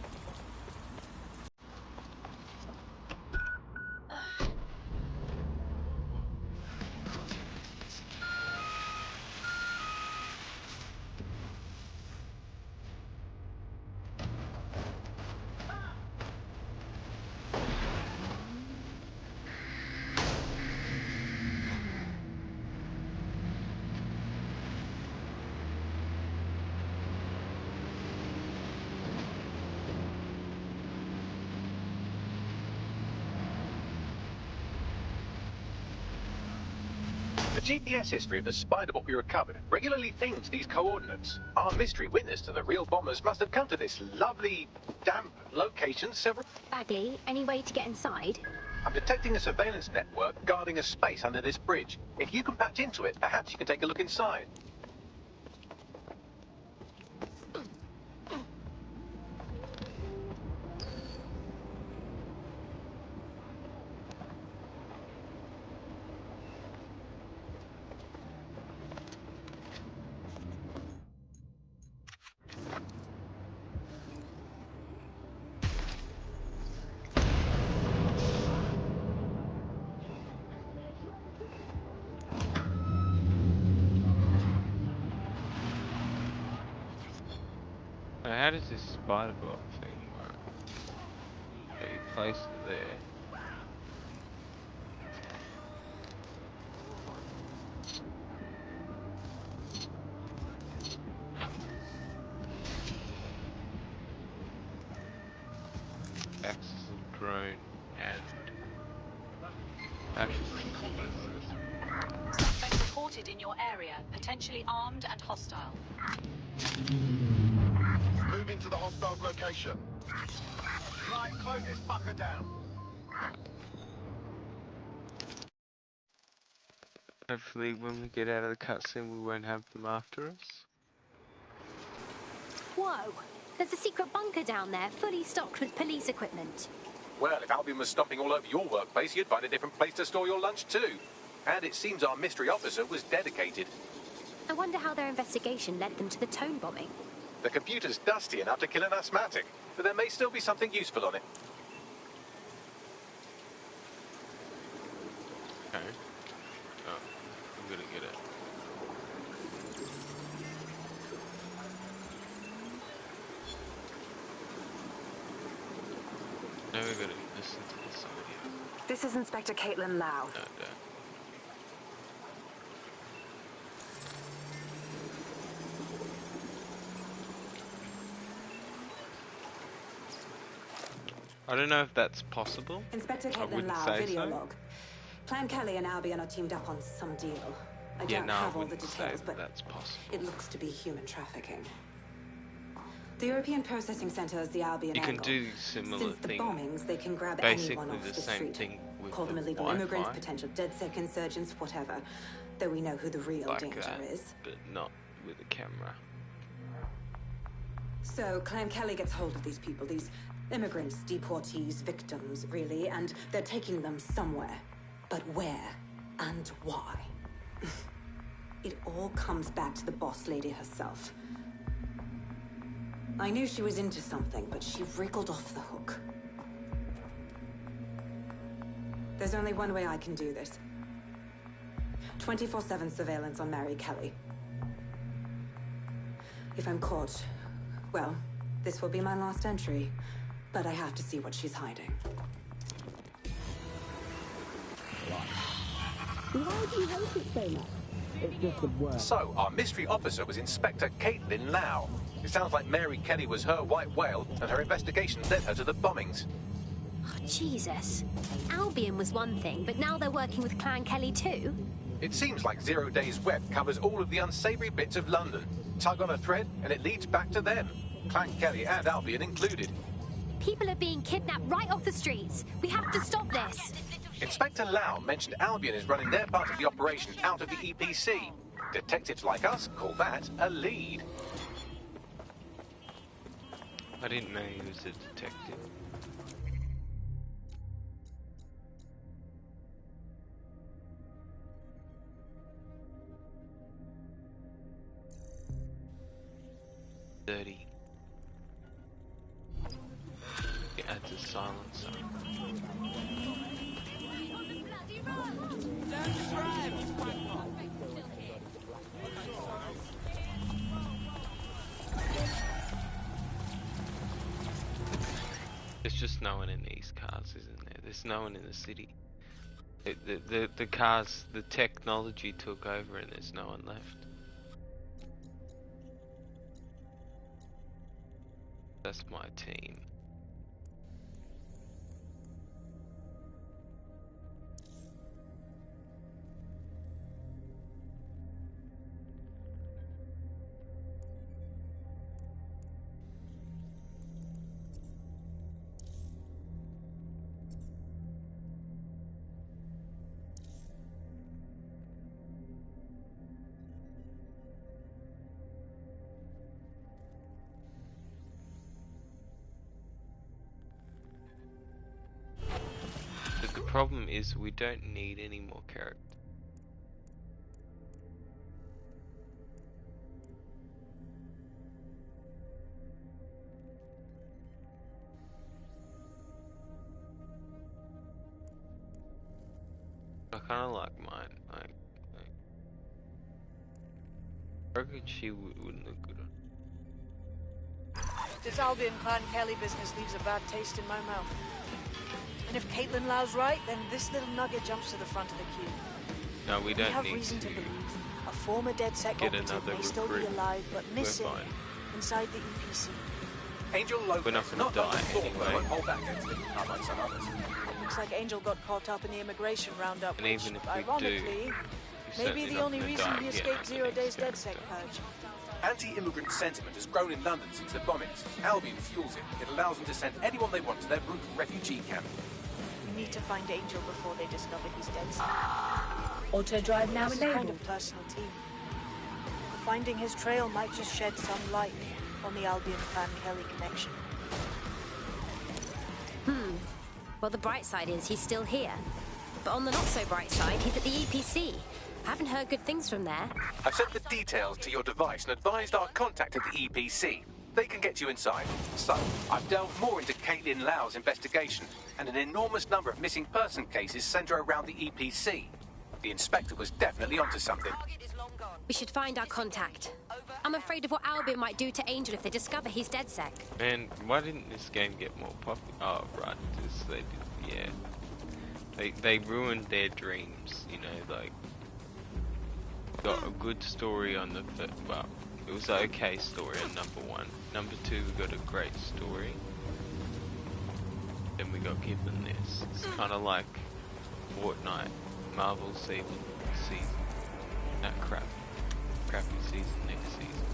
The GPS history of the spider bot we recovered regularly pings these coordinates. Our mystery witness to the real bombers must have come to this lovely, damp location several... Bagley, any way to get inside? I'm detecting a surveillance network guarding a space under this bridge. If you can patch into it, perhaps you can take a look inside. How does this spider bot thing work? So you place it there. Acts as a drone. drone and actually. Suspect reported in your area, potentially armed and hostile. Moving to the hostile's location. Right, close this fucker down. Hopefully when we get out of the cutscene we won't have them after us. Whoa! There's a secret bunker down there, fully stocked with police equipment. Well, if Albion was stomping all over your workplace, you'd find a different place to store your lunch too. And it seems our mystery officer was dedicated. I wonder how their investigation led them to the tone bombing. The computer's dusty enough to kill an asthmatic, but there may still be something useful on it. Okay. Oh, I'm gonna get it. Now we're gonna listen to this audio. This is Inspector Caitlin Lau. No. I don't know if that's possible. Inspector I Caitlin wouldn't Lau, say video so. log. Clan Kelly and Albion are teamed up on some deal. I Yeah, don't no, I have all the wouldn't details, say but that's possible. it looks to be human trafficking. The European Processing Center is the Albion You can angle. do similar Since the thing. bombings, they can grab Basically anyone off the the same street. thing with Call them the illegal Wi-Fi. immigrants, potential DedSec insurgents, whatever. Though we know who the real Like danger that, is. but not with a camera. So, Clan Kelly gets hold of these people, these immigrants, deportees, victims, really, and they're taking them somewhere. But where and why? It all comes back to the boss lady herself. I knew she was into something, but she wriggled off the hook. There's only one way I can do this. 24/7 surveillance on Mary Kelly. If I'm caught, well, this will be my last entry. But I have to see what she's hiding. Why do you hate it so much? It's just the worst. So, our mystery officer was Inspector Caitlin Lau. It sounds like Mary Kelly was her white whale, and her investigation led her to the bombings. Oh, Jesus. Albion was one thing, but now they're working with Clan Kelly too? It seems like 0 Days Web covers all of the unsavory bits of London. Tug on a thread, and it leads back to them. Clan Kelly and Albion included. People are being kidnapped right off the streets. We have to stop this. Inspector Lau mentioned Albion is running their part of the operation out of the EPC. Detectives like us call that a lead. I didn't know he was a detective. Dirty. It adds a silencer. There's just no one in these cars, isn't there? There's no one in the city. The cars, the technology took over and there's no one left. That's my team. But the problem is we don't need any more characters. I kind of like mine. Like I reckon she wouldn't look good on. This Albion Clan Kelly business leaves a bad taste in my mouth. And if Caitlin Lau's right, then this little nugget jumps to the front of the queue. No, we don't have need reason to to believe a former DedSec get operative another may still be recruit. alive, but We're missing fine. inside the EPC. Angel Lopez We're not is gonna not die like a thorn that anyway. won't hold back against it, unlike some others. Looks like Angel got caught up in the immigration roundup, And which, even if we ironically, do, may certainly be the not only gonna reason die he again escaped on 0 the days next DedSec purge. Anti-immigrant sentiment has grown in London since the bombings. Albion fuels it. It allows them to send anyone they want to their brutal refugee camp. We need to find Angel before they discover he's dead. Auto drive now This is kind enabled. of personal team. Finding his trail might just shed some light on the Albion Clan Kelly connection. Well, the bright side is he's still here. But on the not so bright side, he's at the EPC. I haven't heard good things from there. I've sent the details to your device and advised our contact at the EPC. They can get you inside. So, I've delved more into Caitlin Lau's investigation, and an enormous number of missing person cases centre around the EPC. The inspector was definitely onto something. We should find our contact. I'm afraid of what Albion might do to Angel if they discover he's DedSec. Man, why didn't this game get more popular? Oh, right, this, they did, yeah. They ruined their dreams, you know, like, got a good story on the first, well, it was an okay story on number 1. Number 2, we got a great story. Then we got given this. It's kind of like Fortnite, Marvel season, that crappy season next season.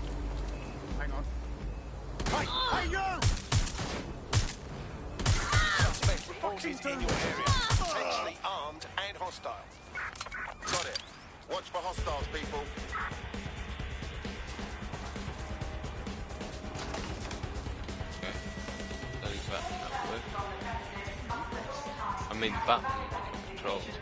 Hang on. Hey, you! Suspect reported in your area. Potentially armed and hostile. Got it. Watch for hostiles, people. Okay. Bloody button not working. I mean, button controls work.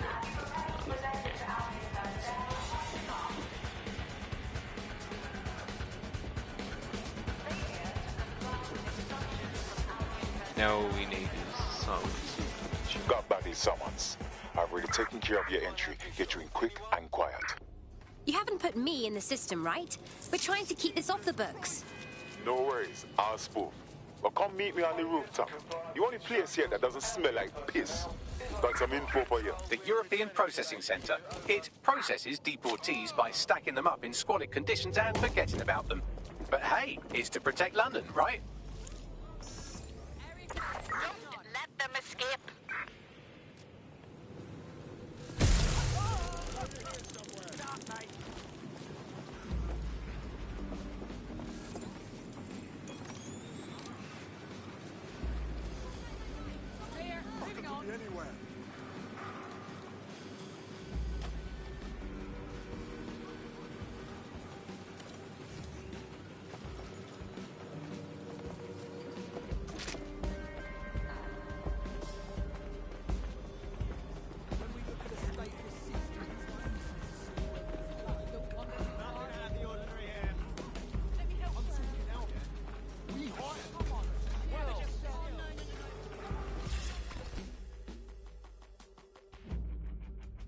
Now all we need is silence. Got back these summons. I've already taken care of your entry. Get you in quick and quiet. You haven't put me in the system, right? We're trying to keep this off the books. No worries, I'll spoof. But come meet me on the rooftop. The only place here that doesn't smell like piss. Got some info for you. The European Processing Centre. It processes deportees by stacking them up in squalid conditions and forgetting about them. But hey, it's to protect London, right? Let them escape. Anywhere.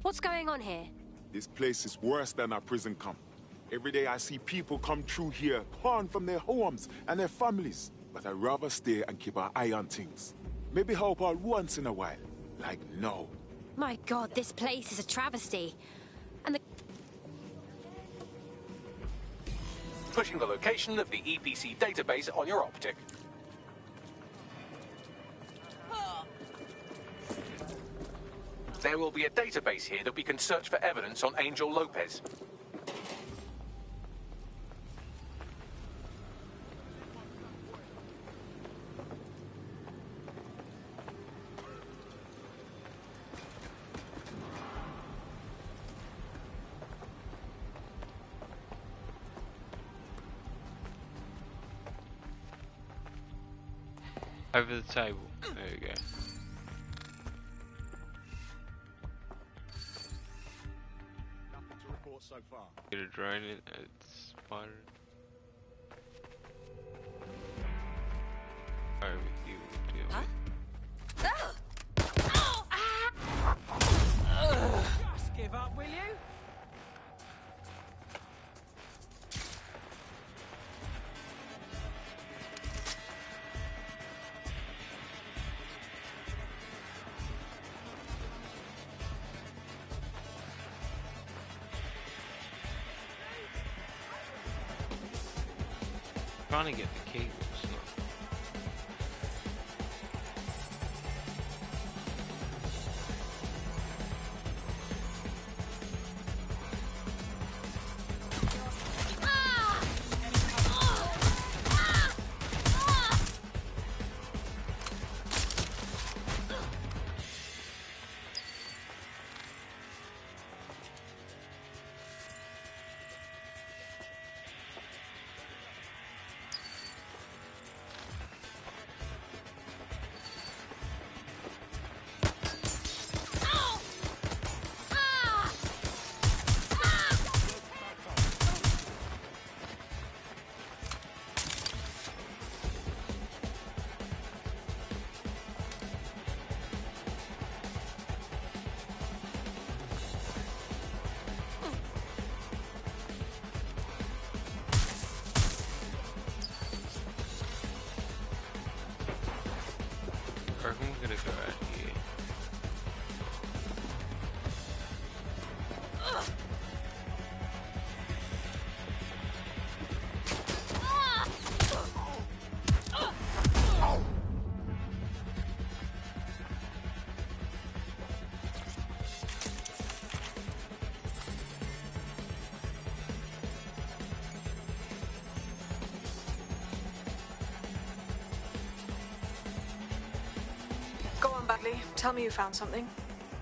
What's going on here? This place is worse than a prison camp. Every day I see people come through here, torn from their homes and their families. But I'd rather stay and keep an eye on things. Maybe help out once in a while. Like now. My God, this place is a travesty. And the... Pushing the location of the EPC database on your optic. There will be a database here that we can search for evidence on Angel Lopez. Over the table. There we go. Nothing to report so far. Get a drone in. It's spider. Oh, with you will deal with. Just give up, will you? Trying to get the key, but it's not. I reckon we're gonna go out here. Go on, Bagley. Tell me you found something.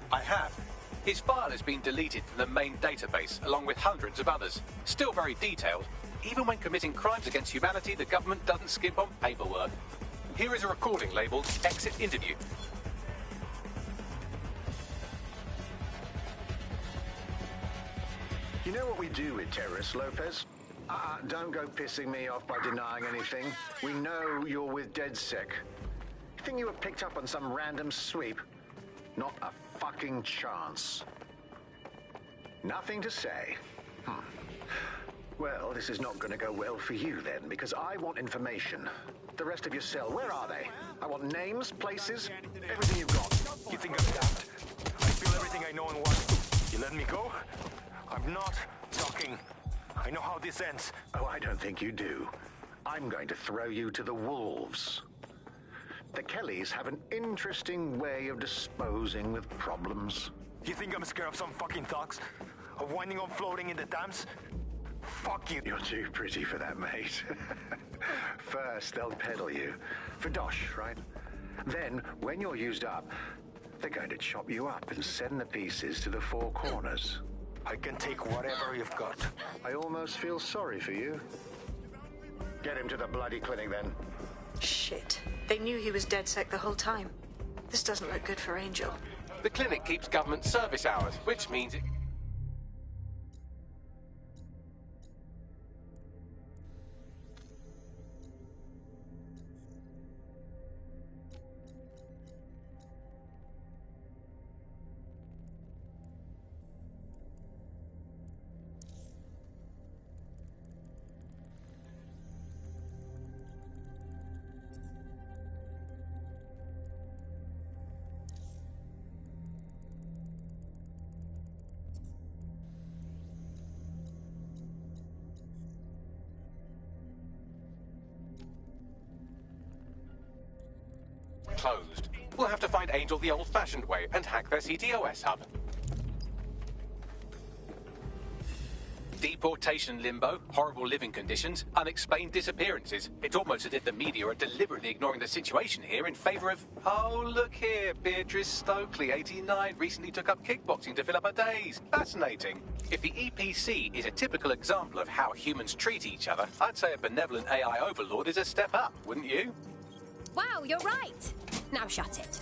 I have. His file has been deleted from the main database, along with hundreds of others. Still very detailed. Even when committing crimes against humanity, the government doesn't skimp on paperwork. Here is a recording labelled Exit Interview. You know what we do with terrorists, Lopez? Don't go pissing me off by denying anything. We know you're with DedSec. You think you were picked up on some random sweep? Not a fucking chance. Nothing to say. Well, this is not going to go well for you then, because I want information. The rest of your cell, where are they? I want names, places, everything you've got. You think I'm daft? I feel everything I know in one. You let me go? I'm not talking. I know how this ends. Oh, I don't think you do. I'm going to throw you to the wolves. The Kellys have an interesting way of disposing with problems. You think I'm scared of some fucking thugs? Of winding up floating in the dams? Fuck you. You're too pretty for that, mate. First, they'll peddle you. For dosh, right? Then, when you're used up, they're going to chop you up and send the pieces to the four corners. I can take whatever you've got. I almost feel sorry for you. Get him to the bloody clinic, then. Shit. They knew he was DedSec the whole time. This doesn't look good for Angel. The clinic keeps government service hours, which means it... closed. We'll have to find Angel the old-fashioned way and hack their CTOS hub. Deportation limbo, horrible living conditions, unexplained disappearances. It's almost as if the media are deliberately ignoring the situation here in favour of... Oh, look here, Beatrice Stokely, 89, recently took up kickboxing to fill up her days. Fascinating. If the EPC is a typical example of how humans treat each other, I'd say a benevolent AI overlord is a step up, wouldn't you? Wow, you're right. Now shut it.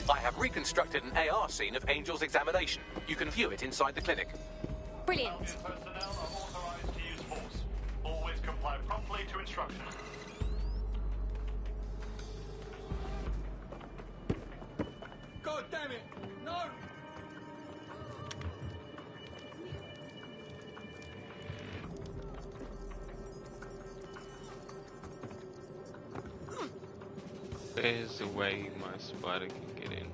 I have reconstructed an AR scene of Angel's examination. You can view it inside the clinic. Brilliant. Personnel are authorized to use force. Always comply promptly to instructions. God damn it! No! There's a way my spider can get in.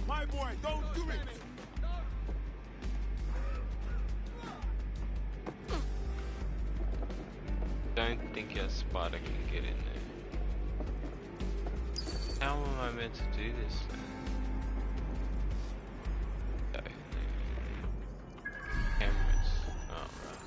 My boy, don't do it! Don't think your spider can get in there. How am I meant to do this? Okay. Cameras. Oh, right.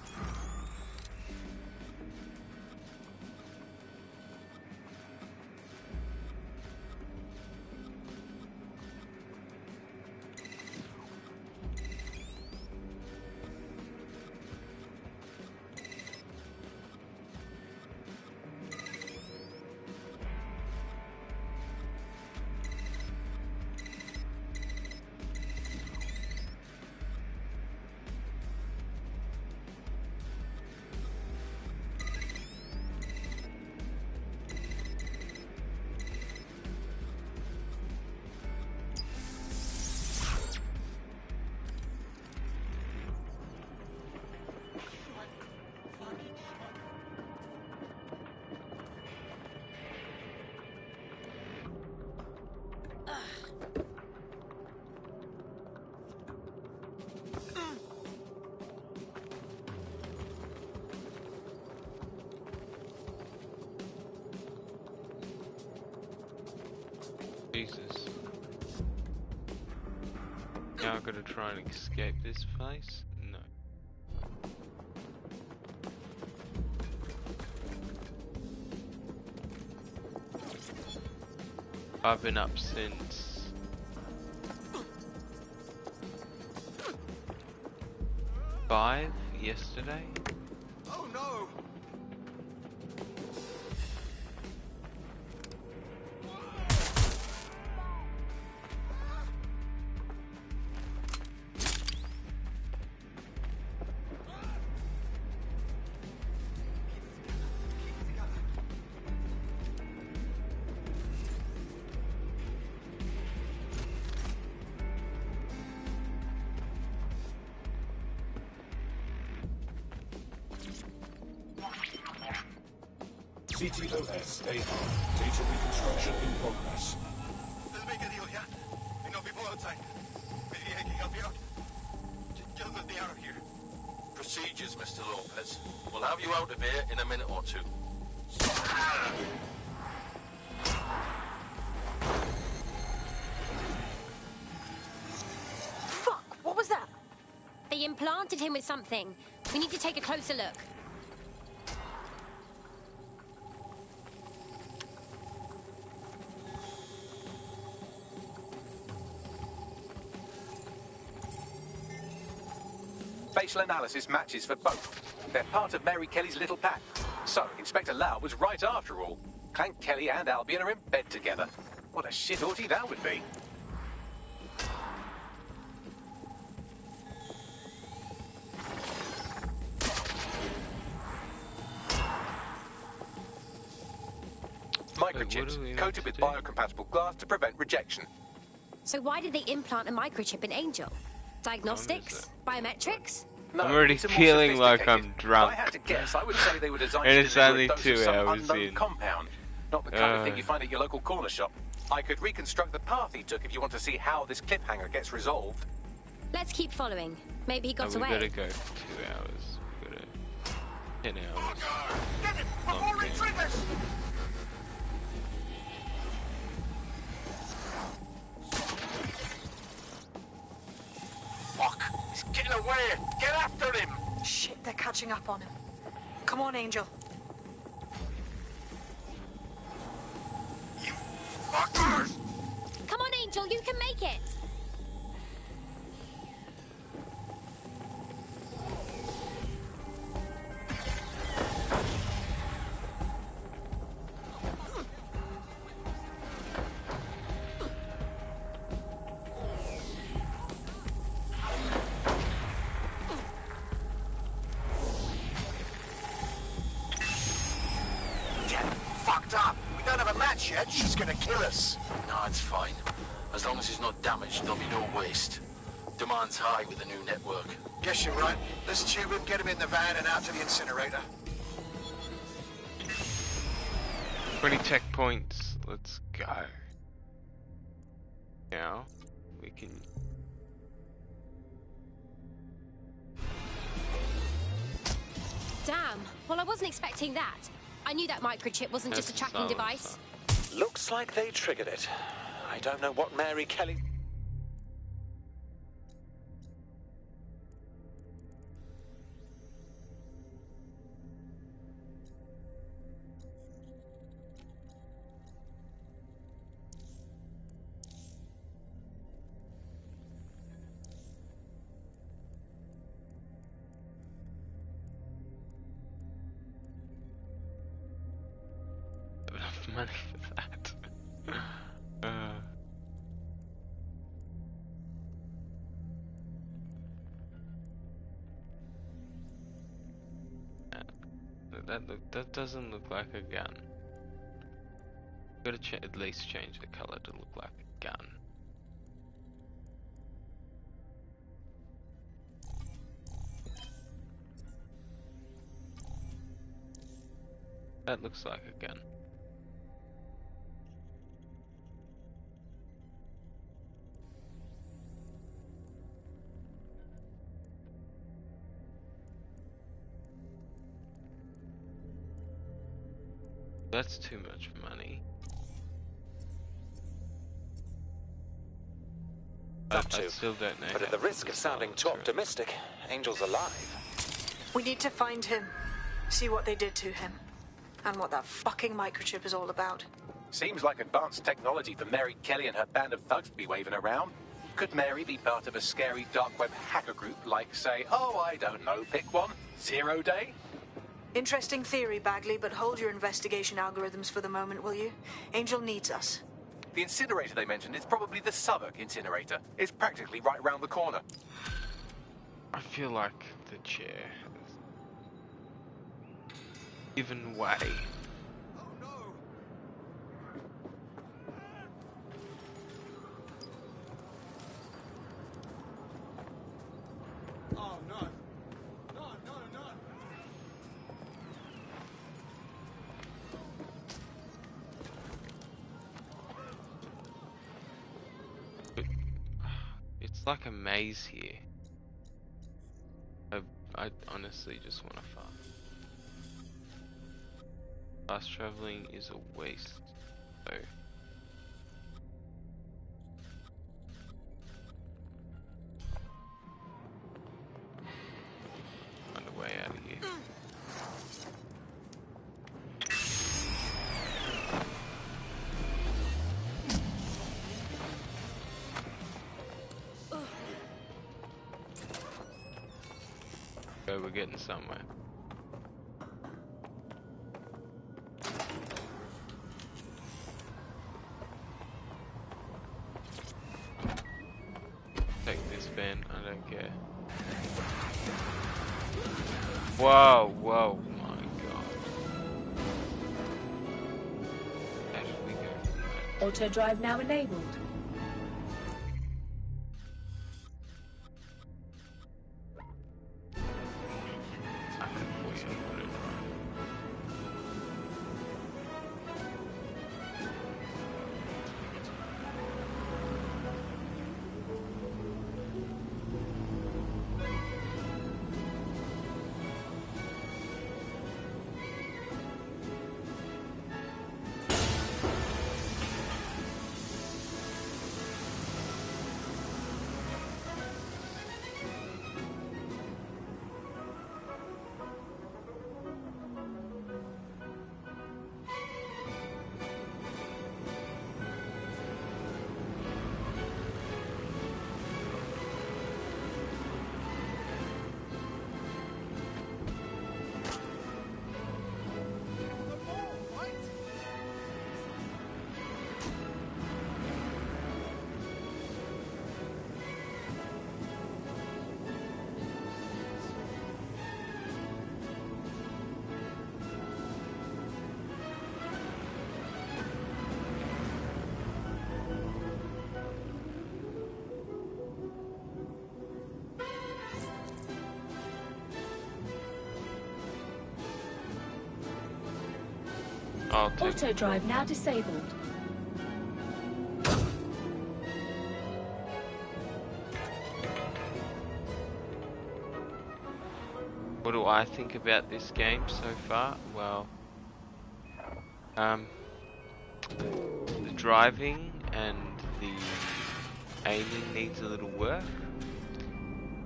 Jesus. Now I've got to try and escape this place? No. I've been up since 5 yesterday. Oh no! CTOS AR. Data reconstruction in progress. Let's make a deal, yeah? I know people outside. Maybe I can help you out. Just let me out of here. Procedures, Mr. Lopez. We'll have you out of here in a minute or two. Fuck! What was that? They implanted him with something. We need to take a closer look. Facial analysis matches for both. They're part of Mary Kelly's little pack. So, Inspector Lau was right after all. Clank Kelly and Albion are in bed together. What a shit orgy that would be. Microchips, coated with biocompatible glass to prevent rejection. So why did they implant a microchip in Angel? Diagnostics? Biometrics? No, I'm already it's a more feeling like sophisticated. I'm drunk. If I had to guess, I would say they were designed And to it's deliver only a dose 2 of some hours unknown in. compound. Not the kind of thing you find at your local corner shop. I could reconstruct the path he took if you want to see how this cliffhanger gets resolved. Let's keep following. Maybe he got we away. gotta go for 2 hours. We gotta 10 hours. Get it! Before he triggers! Fuck! He's getting away! Get after him! Shit, they're catching up on him. Come on, Angel. Fuckers! Come on, Angel, you can make it! Fucked up. We don't have a match yet. She's gonna kill us. No, it's fine. As long as he's not damaged, there'll be no waste. Demand's high with the new network. Guess you're right. Let's tube him, get him in the van and out to the incinerator. 20 checkpoints. Let's go. Now we can. Damn. Well, I wasn't expecting that. I knew that microchip wasn't just a tracking device. Looks like they triggered it. I don't know what Mary Kelly... Enough money for that. That doesn't look like a gun. Gotta at least change the color to look like a gun. That looks like a gun. That's too much money. up to. I still don't know. But at the risk of sounding too optimistic, Angel's alive. We need to find him, see what they did to him, and what that fucking microchip is all about. Seems like advanced technology for Mary Kelly and her band of thugs to be waving around. Could Mary be part of a scary dark web hacker group like, say, oh, I don't know, pick one, 0 Day? Interesting theory, Bagley, but hold your investigation algorithms for the moment, will you? Angel needs us. The incinerator they mentioned is probably the Southwark incinerator. It's practically right round the corner. I feel like the chair has given way. Oh no. No, no, no. It's like a maze here. I honestly just want to fast. Fast traveling is a waste. So find a way out of here. So we're getting somewhere. Take this bin, I don't care. Whoa, whoa, my god. How did we go from that? Auto drive now enabled. Auto drive now disabled. What do I think about this game so far? Well, the driving and the aiming needs a little work,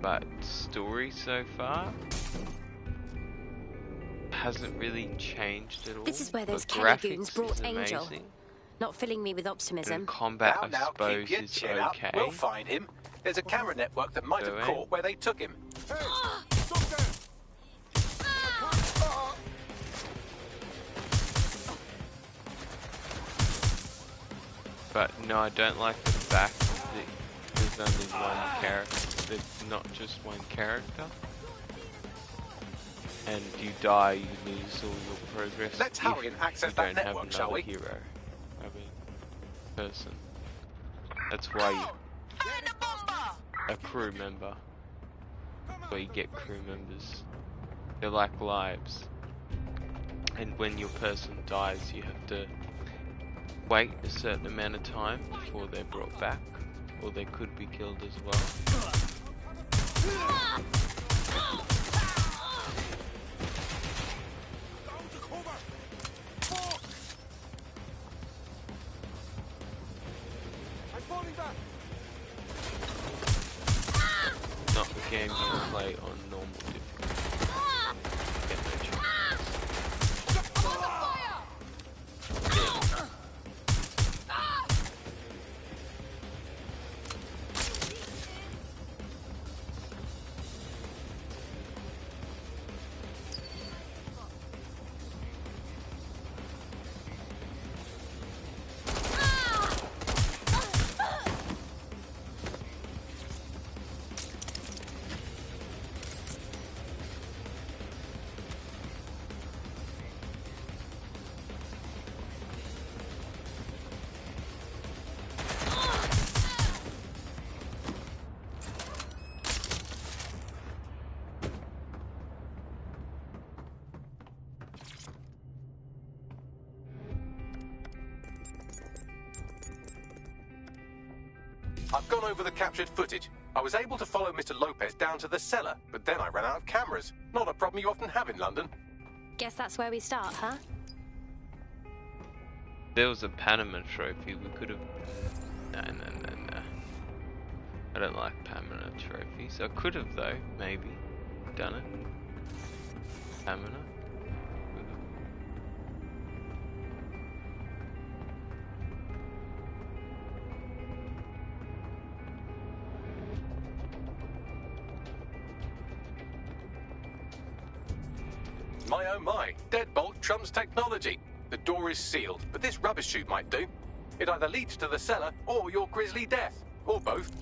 but story so far hasn't really changed at all. This is where those The Kelly goons graphics brought is Angel. amazing. Not filling me with optimism. And combat, I Now, suppose, keep your is chin up. okay. We'll find him. There's a camera network that might have Go in. caught where they took him. But no, I don't like the fact that there's only one character. There's not just one character. And you die, you lose all your progress. Let's hurry and access you that don't network, have shall another we? hero. I mean, person. That's why you... A crew member. Where you get crew members. They're like lives. And when your person dies, you have to wait a certain amount of time before they're brought back. Or they could be killed as well. game you play on normal difficulty. Get no chance. I've gone over the captured footage. I was able to follow Mr. Lopez down to the cellar, but then I ran out of cameras. Not a problem you often have in London. Guess that's where we start, huh? There was a Panama trophy. We could have. No. I don't like Panama trophies. I could have though, maybe done it. Panama. My oh my, deadbolt trumps technology. The door is sealed, but this rubbish chute might do. It either leads to the cellar or your grisly death, or both.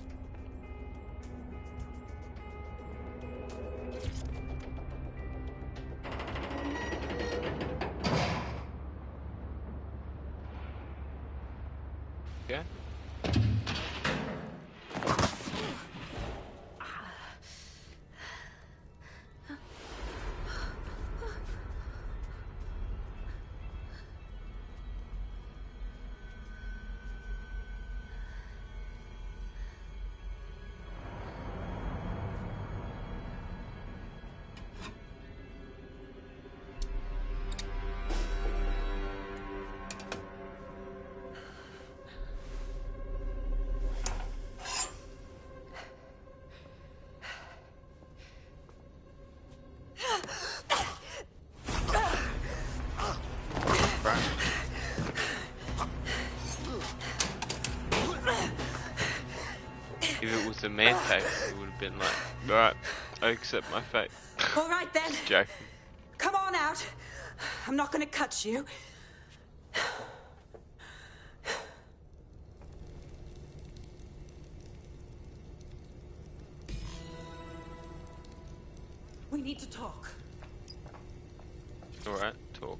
Yeah. If it was a man cave, it would have been like, alright, I accept my fate. All right then. Joking. Come on out. I'm not gonna cut you. We need to talk. Alright, talk.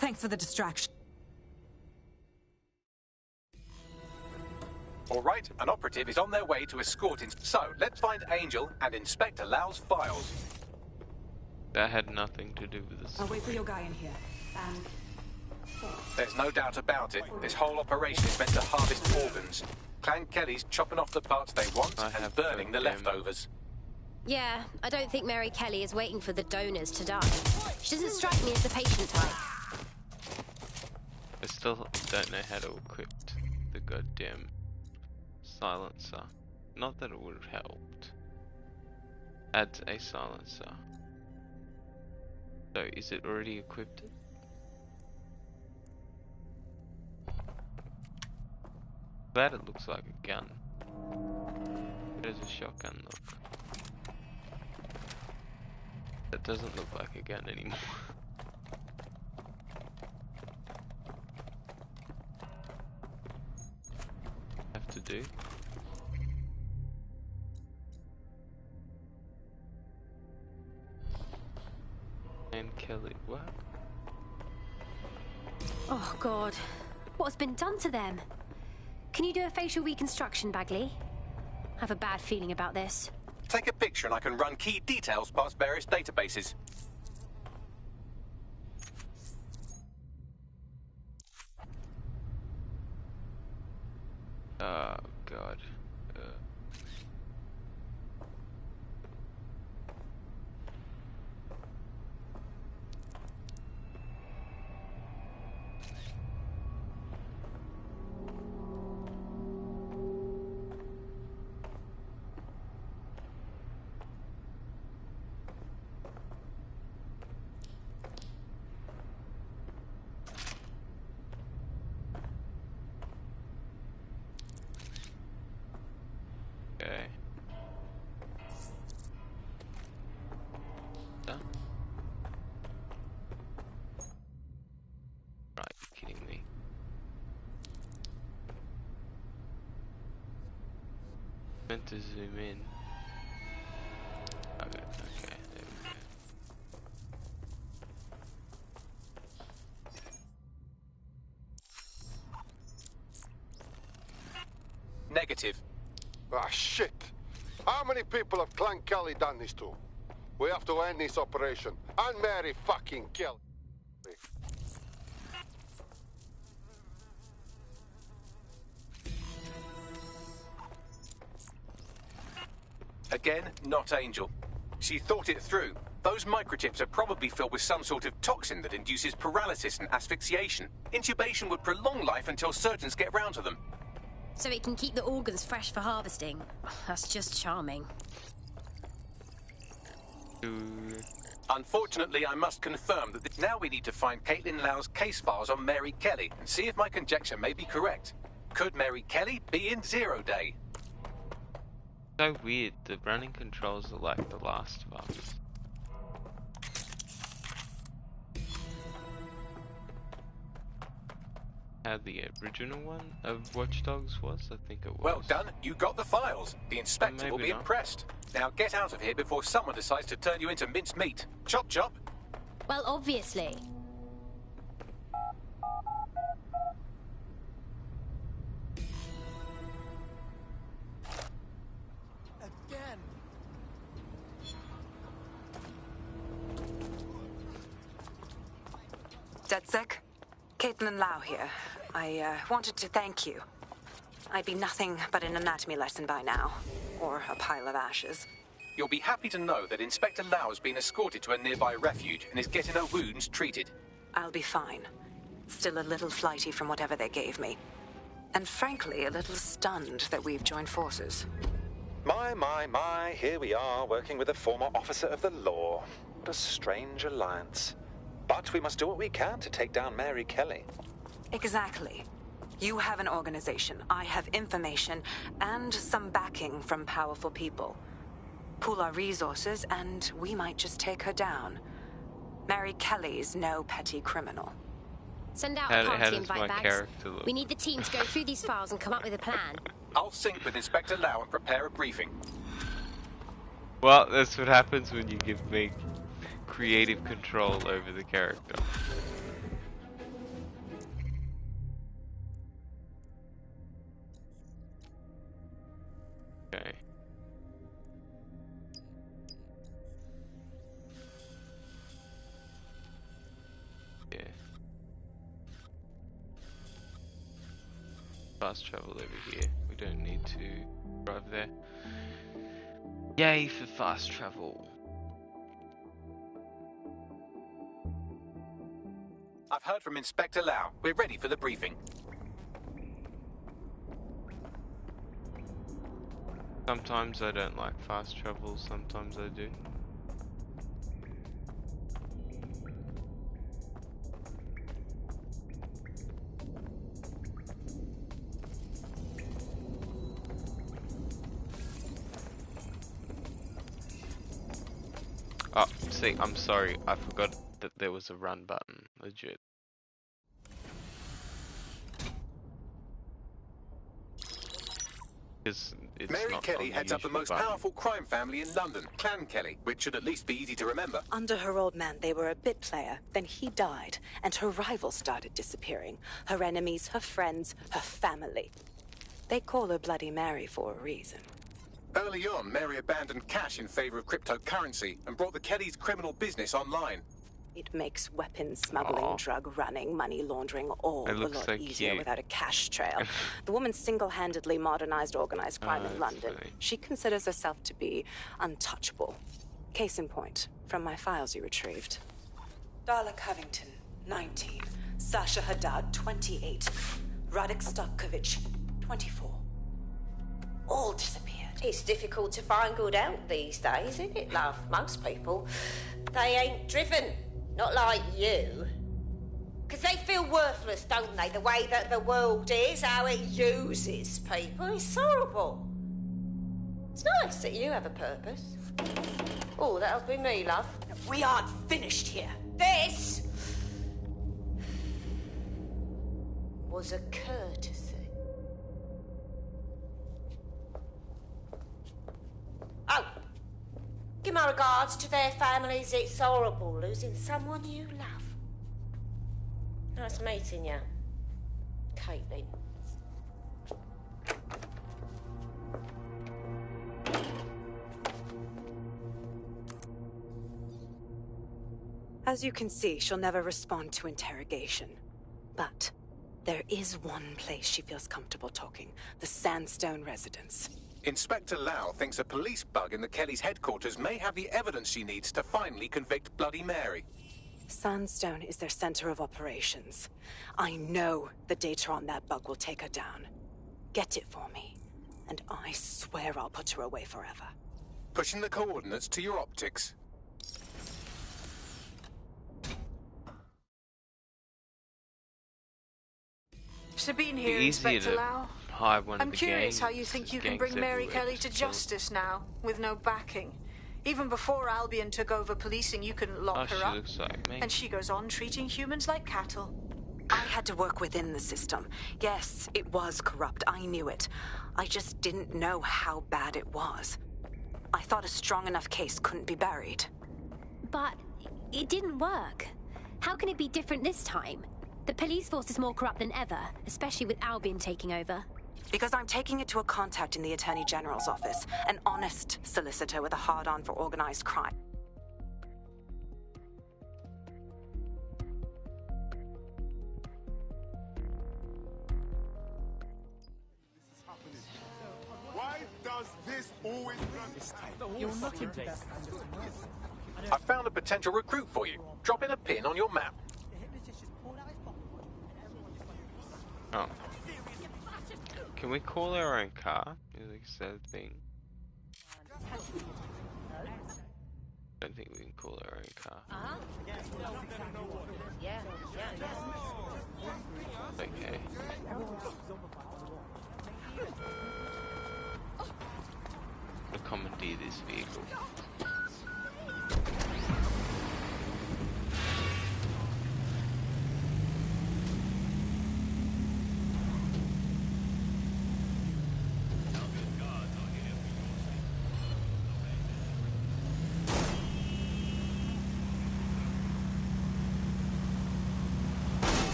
Thanks for the distraction. All right, an operative is on their way to escort in. So, let's find Angel and Inspector Lau's files. That had nothing to do with this. I'll wait for your guy in here. And There's no doubt about it. This whole operation is meant to harvest organs. Clan Kelly's chopping off the parts they want and burning the leftovers. Yeah, I don't think Mary Kelly is waiting for the donors to die. She doesn't strike me as the patient type. I still don't know how to equip the goddamn silencer. Not that it would have helped. Adds a silencer. So is it already equipped? Glad it looks like a gun. It has a shotgun look. That doesn't look like a gun anymore. Have to do. And Kelly, what? Oh God, what's been done to them? Can you do a facial reconstruction, Bagley? I have a bad feeling about this. Take a picture and I can run key details past various databases. Oh God. meant to zoom in. Okay, there we go. Negative. Ah, shit. How many people have Clan Kelly done this to? We have to end this operation. And Mary fucking Kelly. Again, not Angel. She thought it through. Those microchips are probably filled with some sort of toxin that induces paralysis and asphyxiation. Intubation would prolong life until surgeons get round to them. So it can keep the organs fresh for harvesting. That's just charming. Unfortunately, I must confirm that now we need to find Caitlin Lau's case files on Mary Kelly and see if my conjecture may be correct. Could Mary Kelly be in Zero Day? So weird, the running controls are like The Last of Us. How the original one of Watch Dogs was? I think it was. Well done, you got the files. The inspector will be impressed. Now get out of here before someone decides to turn you into minced meat. Chop chop. Well, obviously. Again. DedSec? Caitlin Lau here. I wanted to thank you. I'd be nothing but an anatomy lesson by now. Or a pile of ashes. You'll be happy to know that Inspector Lau has been escorted to a nearby refuge and is getting her wounds treated. I'll be fine. Still a little flighty from whatever they gave me. And frankly, a little stunned that we've joined forces. My, here we are, working with a former officer of the law. What a strange alliance. But we must do what we can to take down Mary Kelly. Exactly. You have an organization, I have information, and some backing from powerful people. Pool our resources, and we might just take her down. Mary Kelly's no petty criminal. Send out How a party does invite my bags. character look? We need the team to go through these files and come up with a plan. I'll sync with Inspector Lau and prepare a briefing. Well, that's what happens when you give me creative control over the character. Okay. Yeah. Fast travel over here. We don't need to drive there. Yay for fast travel. I've heard from Inspector Lau. We're ready for the briefing. Sometimes I don't like fast travel, sometimes I do. Oh, see, I'm sorry, I forgot that there was a run button, legit. It's Mary not Kelly on the heads up the usual most button. powerful crime family in London, Clan Kelly, which should at least be easy to remember. Under her old man, they were a bit player. Then he died, and her rivals started disappearing. Her enemies, her friends, her family. They call her Bloody Mary for a reason. Early on, Mary abandoned cash in favor of cryptocurrency and brought the Kellys' criminal business online. It makes weapons smuggling, drug running, money laundering all It a looks lot so easier cute. without a cash trail. The woman single-handedly modernized organized crime in that's London. funny. She considers herself to be untouchable. Case in point, from my files you retrieved. Darla Covington, 19. Sasha Haddad, 28. Radek Stokovich, 24. All disappeared. It's difficult to find good help these days, isn't it, love? Most people, they ain't driven. Not like you. Because they feel worthless, don't they? The way that the world is, how it uses people. It's horrible. It's nice that you have a purpose. Oh, that'll be me, love. We aren't finished here. This was a courtesy. my regards to their families. It's horrible losing someone you love. Nice meeting you, Caitlin. As you can see, she'll never respond to interrogation. But there is one place she feels comfortable talking, the Sandstone residence. Inspector Lau thinks a police bug in the Kellys' headquarters may have the evidence she needs to finally convict Bloody Mary. Sandstone is their center of operations. I know the data on that bug will take her down. Get it for me, and I swear I'll put her away forever. Pushing the coordinates to your optics. Sabine here, Easier Inspector to Lau. hide one of I'm the curious gangs. how you think you can Gangs bring Mary everywhere, Kelly to so- justice now, with no backing. Even before Albion took over policing, you couldn't lock Oh, her she up. looks like me. And she goes on treating humans like cattle. I had to work within the system. Yes, it was corrupt. I knew it. I just didn't know how bad it was. I thought a strong enough case couldn't be buried. But it didn't work. How can it be different this time? The police force is more corrupt than ever, especially with Albion taking over. Because I'm taking it to a contact in the Attorney General's office, an honest solicitor with a hard-on for organized crime. Why does this always run this time? You're not into that. I found a potential recruit for you. Drop in a pin on your map. Oh. Can we call our own car? Instead of being... I don't think we can call our own car. Yeah. Okay. To commandeer this vehicle.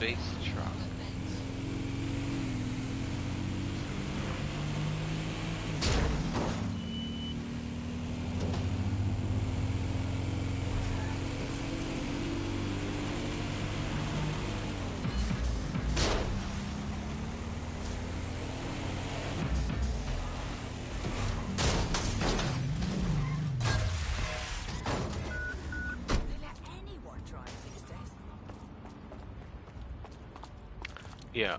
Space truck. Yeah,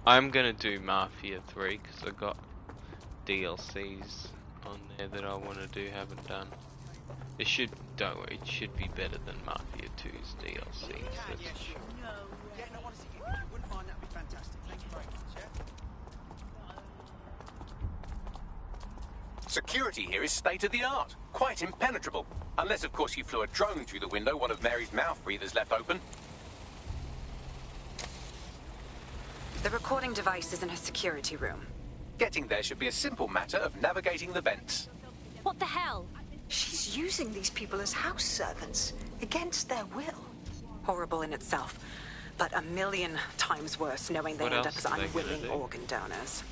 I'm gonna do Mafia 3 because I got DLCs on there that I want to do, haven't done. It should, don't worry, it should be better than Mafia 2's DLCs. That's sure. Yeah, no, honestly, if you wouldn't mind, that'd be fantastic. Thank you very much, yeah? Security here is state of the art, quite impenetrable. Unless, of course, you flew a drone through the window one of Mary's mouth breathers left open. The recording device is in her security room. Getting there should be a simple matter of navigating the vents. What the hell? She's using these people as house servants, against their will. Horrible in itself, but a million times worse knowing they What end else up as are they gonna unwilling do? organ donors.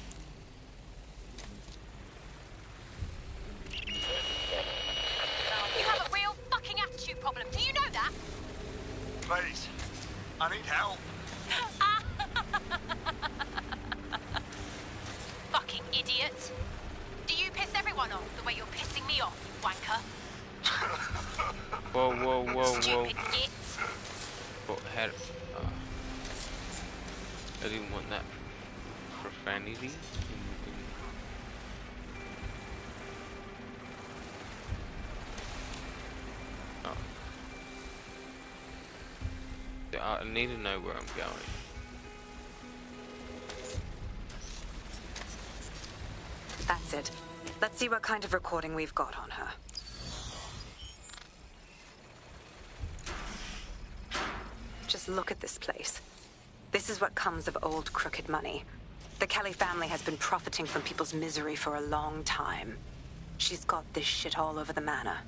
now. Fucking idiot. Do you piss everyone off the way you're pissing me off, you wanker? Whoa, whoa, whoa, whoa. Stupid git. What head? I didn't want that profanity. Oh. I need to know where I'm going. That's it. Let's see what kind of recording we've got on her. Just look at this place. This is what comes of old crooked money. The Kelly family has been profiting from people's misery for a long time. She's got this shit all over the manor.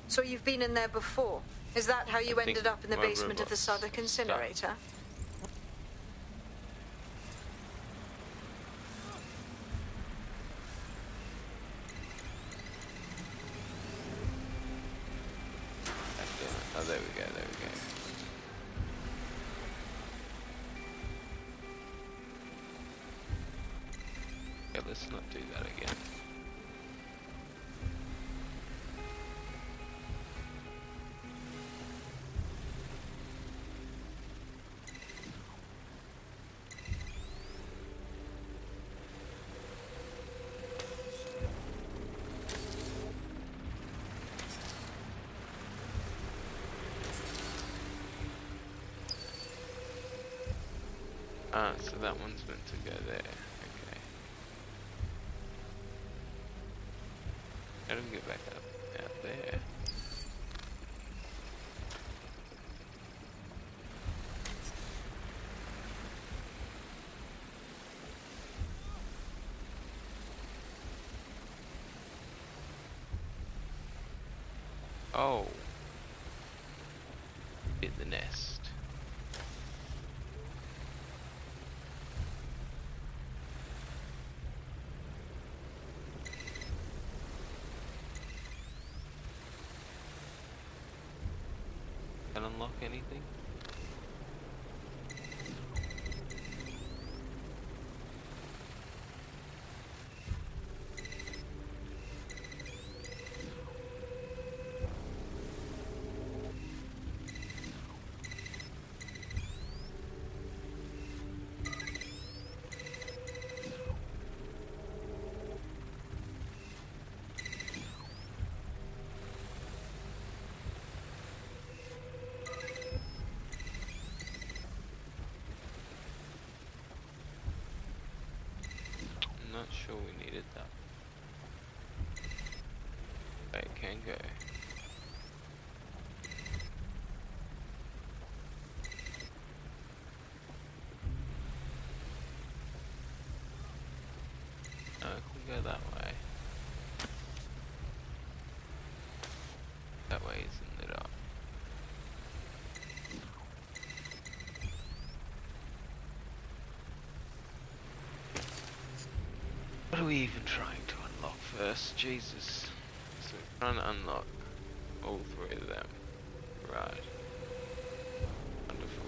So you've been in there before? Is that how you I think ended up in the my basement of the robot's Southwark incinerator? Oh, there we go, there we go. Yeah, let's not do that again. Ah, so that one's meant to go there. Okay. How do we get back up out there? Oh. In the nest. Can unlock anything? Not sure we needed that. But it can go. No, it can go that way. That way isn't lit up. What are we even trying to unlock first? Jesus. So we're trying to unlock all three of them. Right. Wonderful.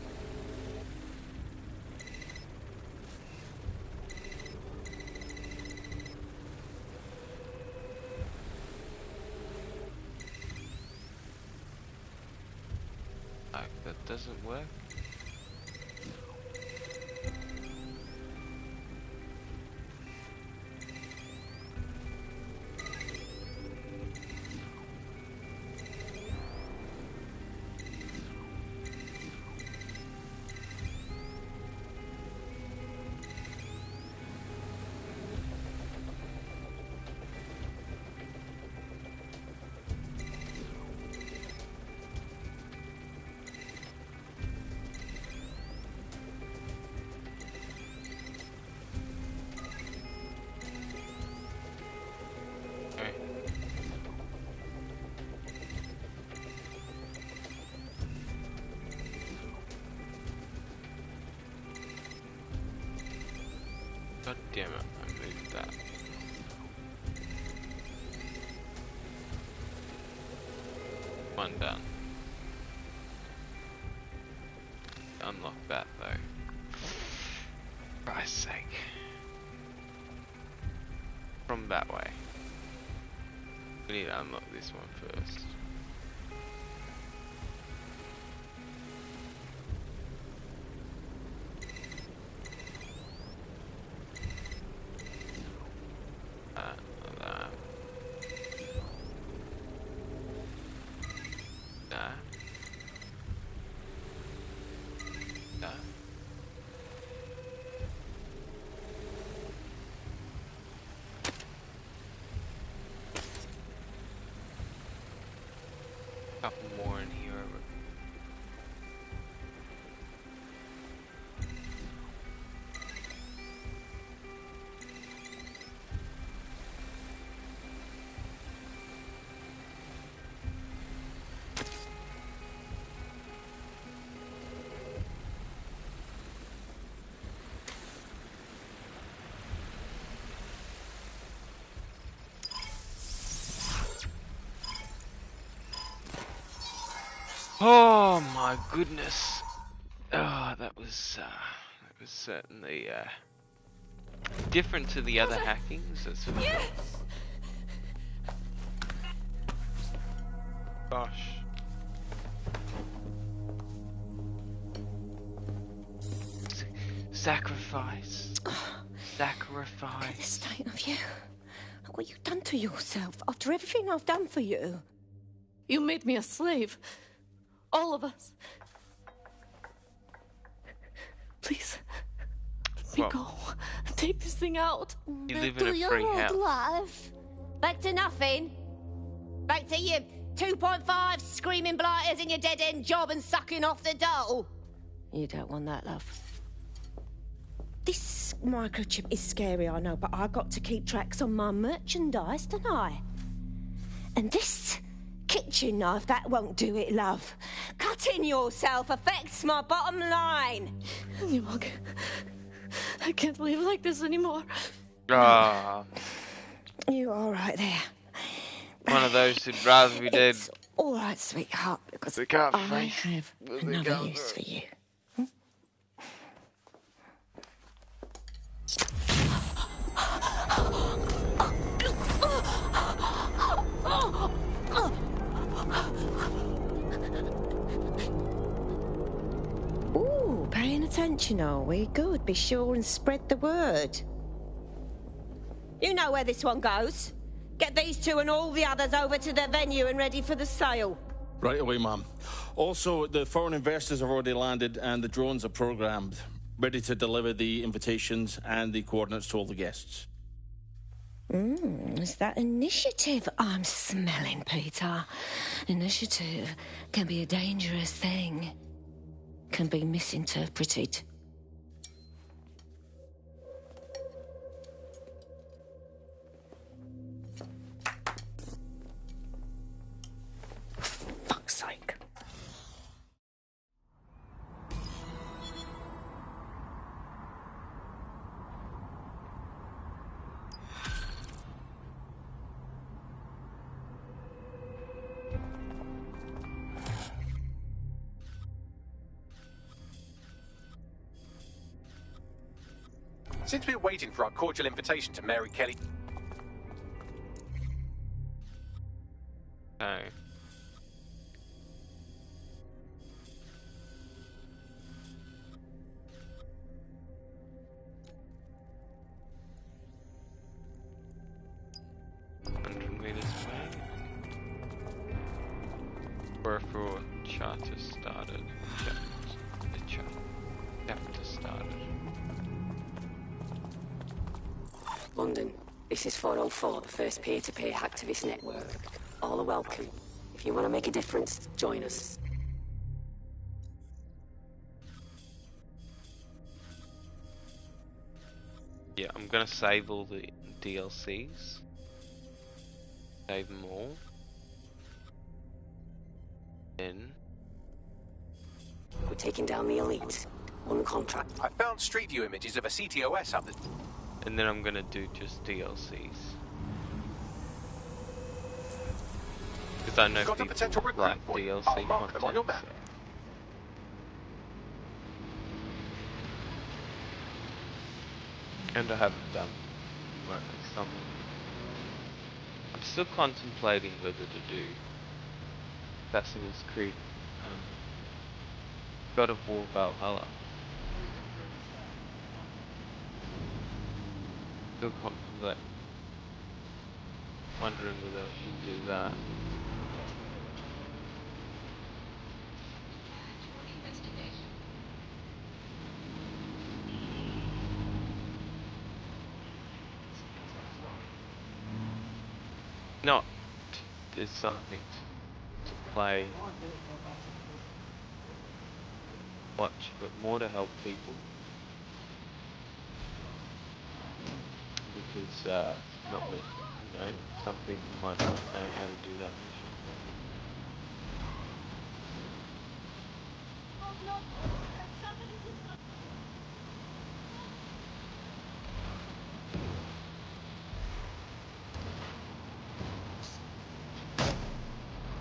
Like, that doesn't work? God damn it, I moved that. One done. unlock that though. For Christ's sake. From that way. We need to unlock this one first. Couple more in here. Oh my goodness! Oh, that was certainly different to the other hackings. That's for sure. Gosh. Sacrifice. Sacrifice. Look at the state of you. Look what you've done to yourself after everything I've done for you. You made me a slave. All of us. Please, let me go. Take this thing out. You live in a free house. Life. Back to nothing. Back to you 2.5 screaming blighters in your dead-end job and sucking off the dole. You don't want that, love. This microchip is scary, I know, but I got to keep tracks on my merchandise, don't I? And this kitchen knife, that won't do it, love. Cutting yourself affects my bottom line. I can't live like this anymore. Ah. You're all right there. One of those who'd rather be dead. It's all right, sweetheart, because They can't I face have what they another can't use do. for you. Ooh, paying attention, are we? Good. Be sure and spread the word. You know where this one goes. Get these two and all the others over to their venue and ready for the sale. Right away, ma'am. Also, the foreign investors have already landed and the drones are programmed, ready to deliver the invitations and the coordinates to all the guests. Is that initiative I'm smelling, Peter? Initiative can be a dangerous thing. Can be misinterpreted. For fuck's sake. Since we're waiting for our cordial invitation to Mary Kelly... Oh. $100 away. Wherefore charter started. Chapter started. London, this is 404, the first peer-to-peer hacktivist network. All are welcome. If you want to make a difference, join us. Yeah, I'm gonna save all the DLCs. Save them all. Then We're taking down the elite. On contract. I found Street View images of a CTOS hub that... And then I'm gonna do just DLCs. Because I know Got a people potential recruit like for you. DLC I'll mark them on your content. map. And I haven't done something. I'm still contemplating whether to do Assassin's Creed God of War Valhalla. Still contemplating. Wondering whether I should do that. Not there's something to play, watch, but more to help people. Because not me, you know, some people might not know how to do that mission.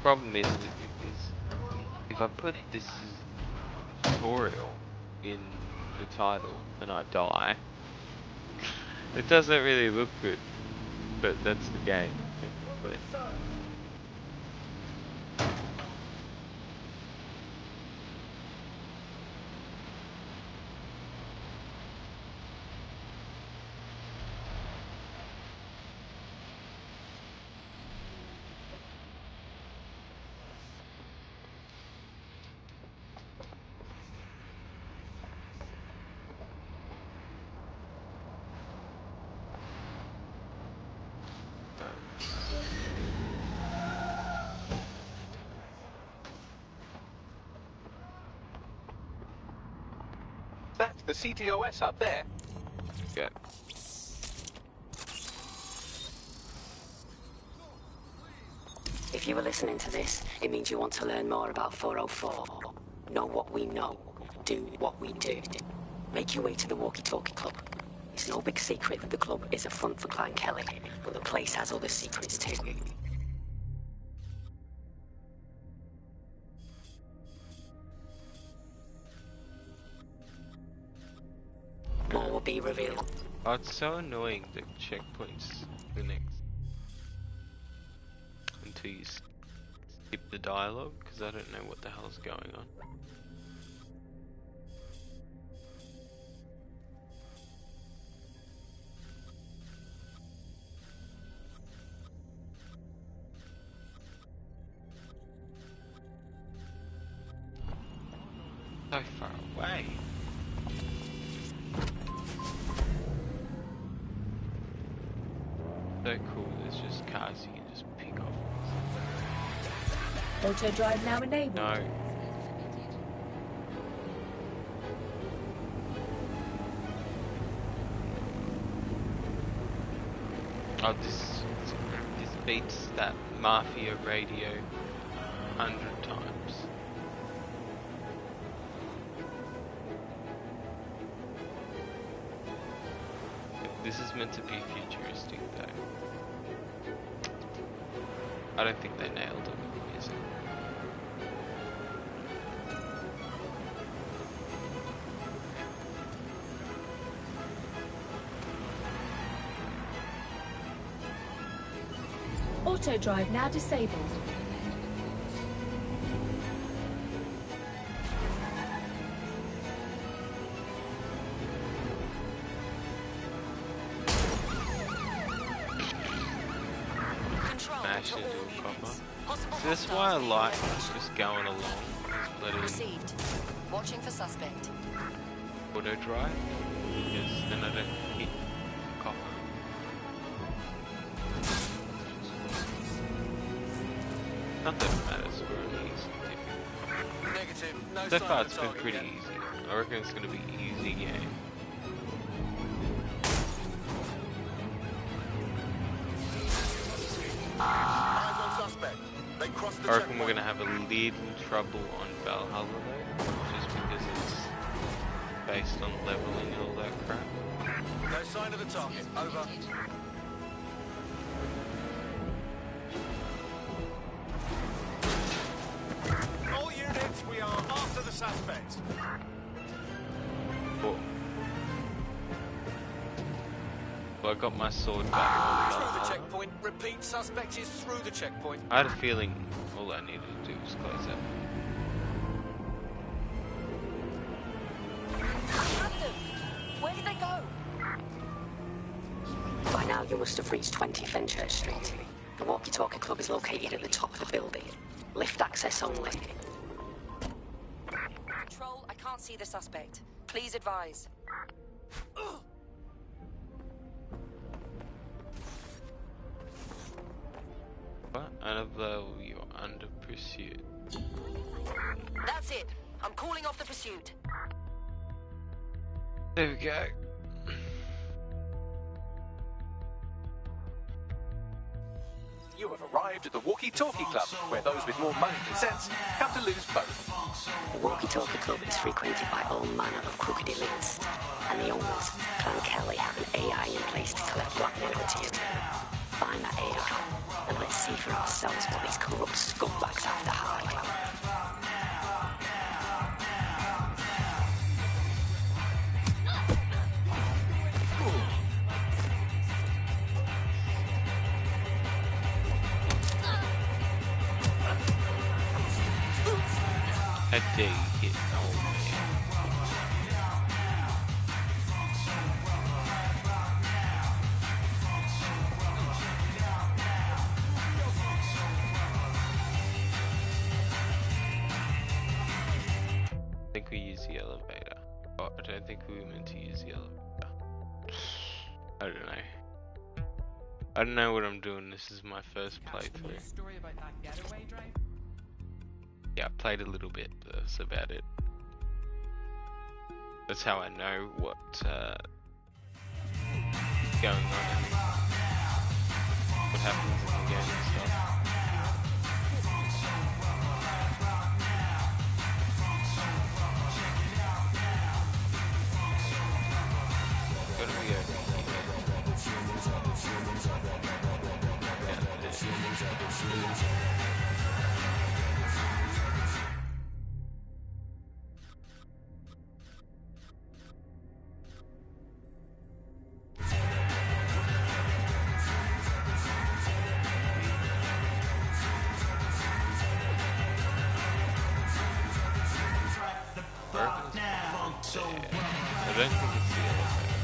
Problem is if I put this tutorial in the title and I die, it doesn't really look good, but that's the game. But That's the CTOS up there. yeah. If you were listening to this, it means you want to learn more about 404. Know what we know. Do what we do. Make your way to the Walkie Talkie Club. It's no big secret that the club is a front for Clan Kelly, but the place has other secrets too. More will be revealed. Oh, it's so annoying that checkpoints the next until you skip the dialogue, because I don't know what the hell's going on. So far away. So cool, there's just cars you can just pick off. Auto drive now enabled. No. Oh, this beats that Mafia radio 100 times. This is meant to be futuristic though. I don't think they nailed it with the music. Auto drive now disabled. Smash into a copper. So that's why I like just going along. Just letting Received. Watching for suspect. auto drive, because then I don't hit copper. Not that it matters for an easy Negative. No So sign far of it's the been target pretty yet. easy. I reckon it's going to be an easy game. Eyes on suspect. They crossed the I reckon we're checkpoint. going to have a little trouble on Valhalla though, just because it's based on leveling and all that crap. No sign of the target. Over. All units, we are after the suspect. Cool. Well, I got my sword back. Through the checkpoint. Repeat, suspect is through the checkpoint. I had a feeling all I needed to do was close that. Where did they go? By now you must have reached 20 Fenchurch Street. The walkie-talkie club is located at the top of the building. Lift access only. Control, I can't see the suspect. Please advise. What? Annabelle, you're under pursuit. That's it. I'm calling off the pursuit. There we go. You have arrived at the Walkie Talkie Club, where those with more money than sense have to lose both. The walkie-talkie club is frequented by all manner of crooked elites, and the owners, Clan Kelly, have an AI in place to collect blackmail royalties. Find that AI, and let's see for ourselves what these corrupt scumbags have to hide. A day hit old man. I think we use the elevator. Oh, I don't think we were meant to use the elevator. I don't know. I don't know what I'm doing. This is my first playthrough. Story about that getaway drive? Yeah, I played a little bit, but that's about it. That's how I know what's going on and what happens in the game and stuff. Gotta be over I don't think it's the elevator.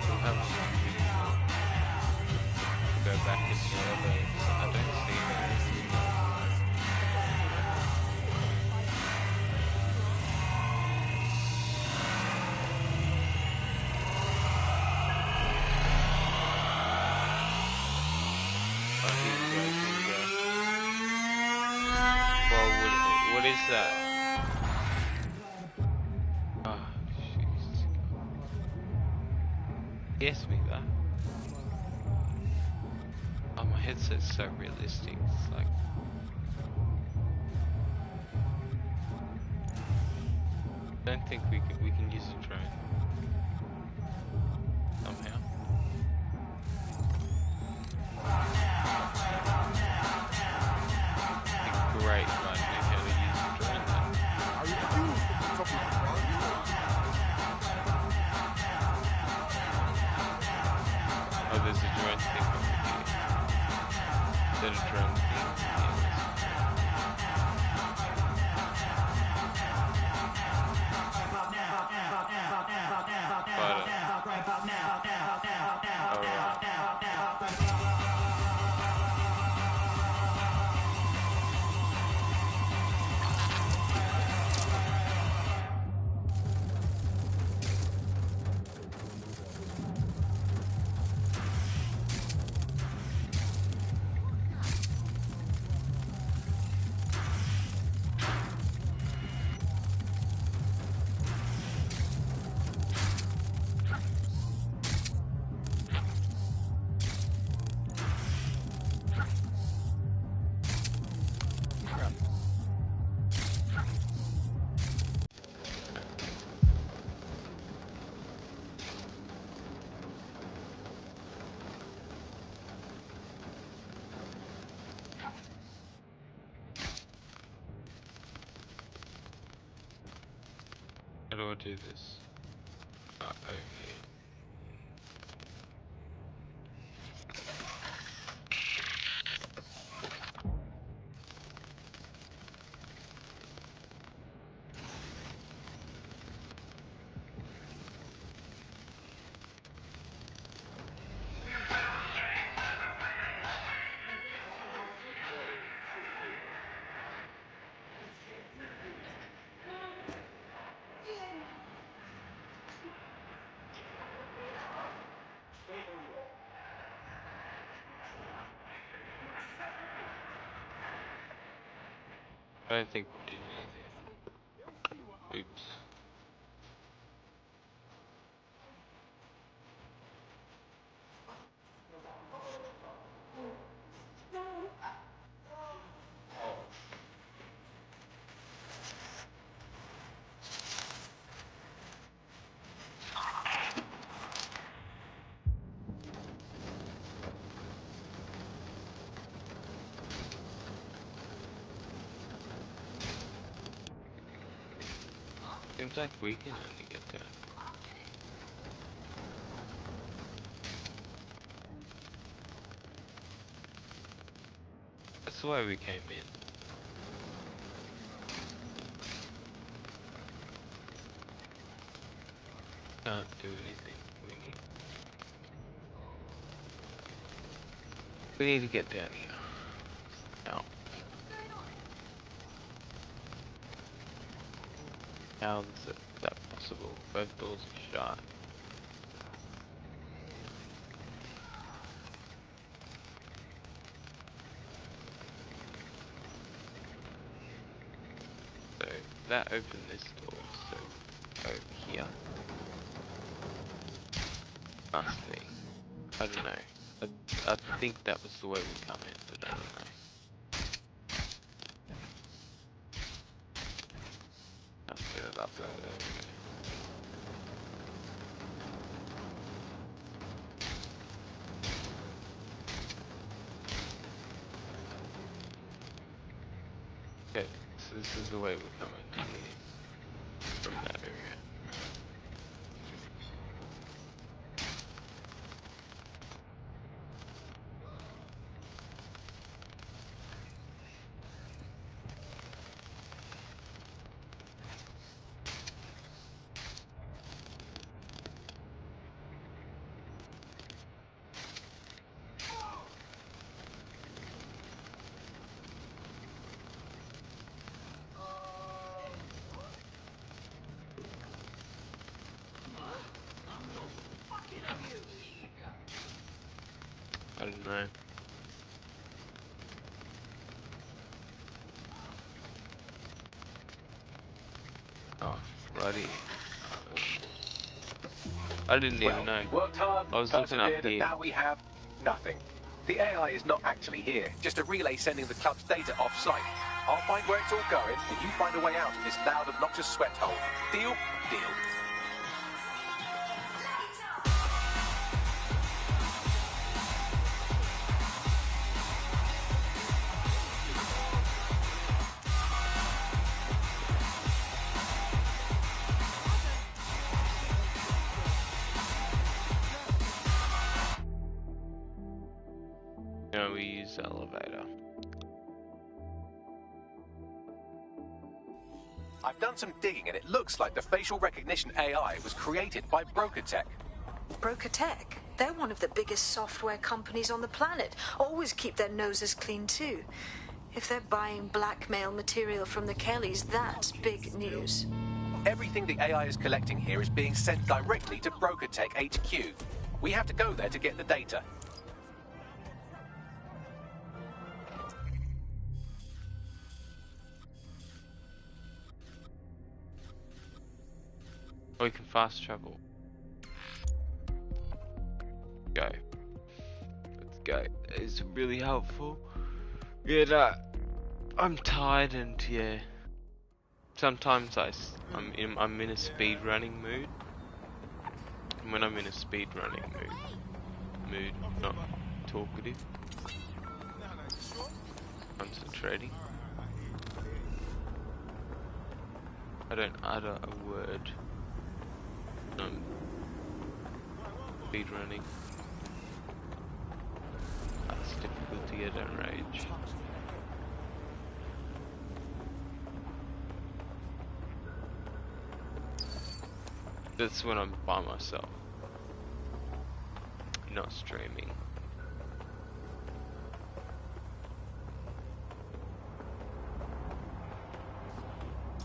We'll have to go back in the elevator. I don't see anything. What is that? Oh, jeez. Guess me that. Oh, my headset's so realistic. It's like. I don't think we can use a drone. Somehow. Great, right? How to use the drone then. Oh, there's a drone thing over here. Is that a drone thing? do I do this? Okay. I don't think we did anything. Oops. Seems like we can only get there. That's the way we came in. Can't do anything. We need to get down here. Now. How is that possible? Both doors are shut. So that opened this door, so over here. Must be. I don't know. I think that was the way we come in, but I don't know. I'll set it up over there. Okay, so this is the way we come into here from that area. I don't know. Oh, righty. I didn't even know. We worked hard, I was looking up persevered, and here. now we have nothing. The AI is not actually here, just a relay sending the club's data off-site. I'll find where it's all going, and you find a way out of this loud, obnoxious sweat hole. Deal? Deal. Now we use the elevator. I've done some digging, and it looks like the facial recognition AI was created by Broker Tech. Broker Tech? They're one of the biggest software companies on the planet. Always keep their noses clean, too. If they're buying blackmail material from the Kellys, that's big news. Everything the AI is collecting here is being sent directly to Broker Tech HQ. We have to go there to get the data. We can fast travel. Go. Let's go. It's really helpful. Yeah, I'm tired and yeah. Sometimes I'm in a speed running mood. And when I'm in a speed running mood, not talkative, concentrating. I don't utter a word. Speed running. That's difficulty at range. That's when I'm by myself, not streaming.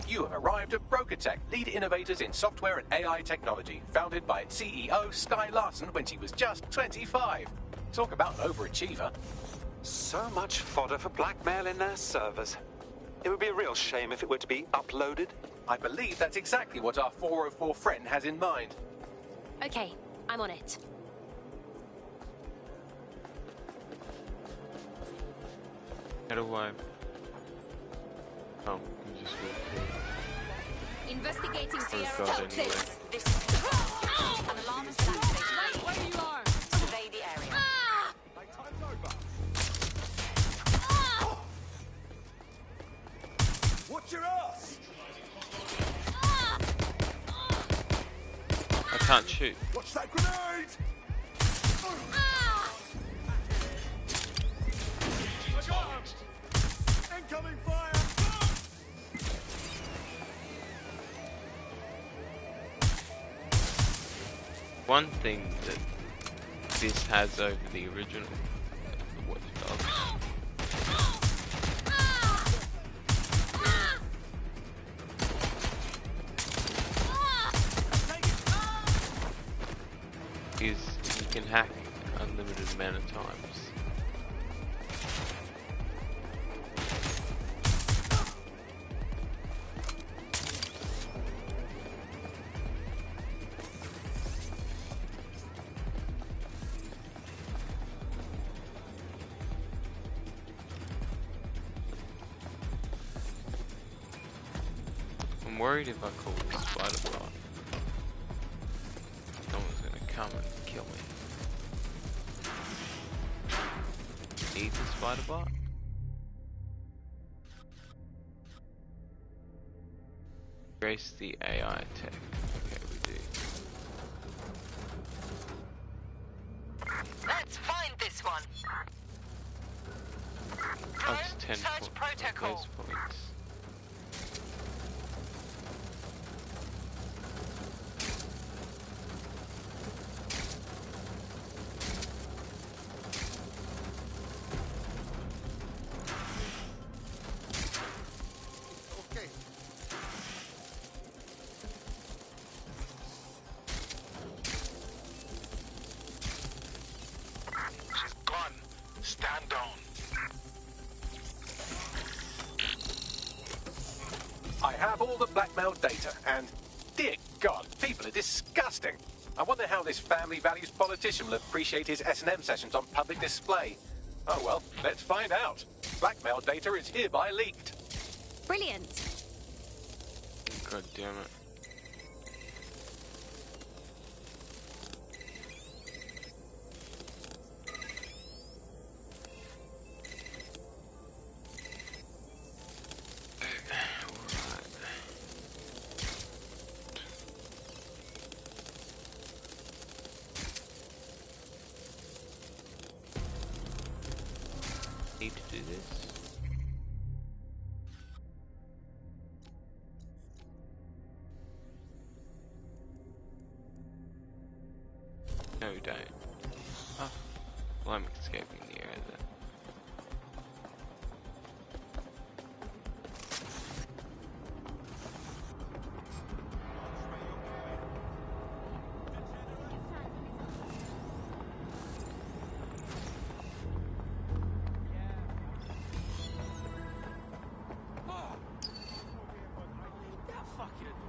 You have arrived at BrokerTech, lead innovators in software and AI technology, founded by its CEO, Sky Larson, when she was just 25. Talk about an overachiever. So much fodder for blackmail in their servers. It would be a real shame if it were to be uploaded. I believe that's exactly what our 404 friend has in mind. Okay, I'm on it. How do I... Oh, you just walk through. Investigating Oh, Sierra God, Totes. anyway. This an alarm is activated. Right where you are. Survey the area. Watch your ass! I can't shoot. Watch that grenade! I got him! Incoming fire! One thing that this has over the original Watch Dogs is you can hack unlimited amount of times. I'm worried if I call this spider bot, someone's gonna come and kill me. Need the spider bot? Grace the AI tech. Okay, we do. Let's find this one. That's 10 search protocol. those points. Okay. She's gone. Stand down. I have all the blackmail data, and dear God, people are disgusting. I wonder how this family values politician will appreciate his S&M sessions on public display. Oh well, let's find out. Blackmail data is hereby leaked. Brilliant. God damn it. Need to do this. No, don't. Oh, well, I'm escaping the area then.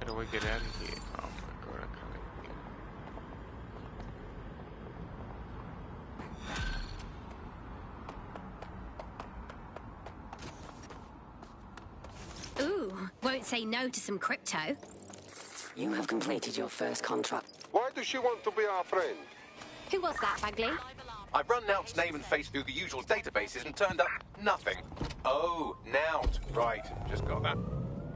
How do I get out of here? Oh my god, I can't even get Ooh, won't say no to some crypto. You have completed your first contract. Why does she want to be our friend? Who was that, Bagley? I've run Nout's name and face through the usual databases and turned up nothing. Oh, Nout. Right, just got that.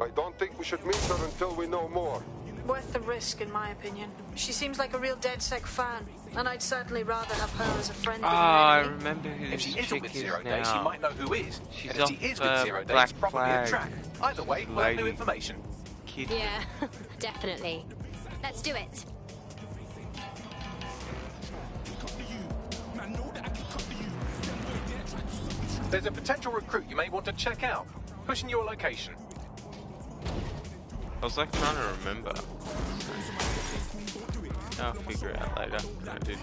I don't think we should meet her until we know more. worth the risk, in my opinion. She seems like a real DedSec fan, and I'd certainly rather have her as a friend than I an enemy. remember who If she this isn't chick with is Zero now. Days, she might know who is. She's And if she off, is with Zero Days, Black probably a Flag. track. Either way, we'll have new Lady. information. Kid. Yeah, definitely. Let's do it. There's a potential recruit you may want to check out. Pushing your location. I was like trying to remember. I'll figure it out later. No, dude.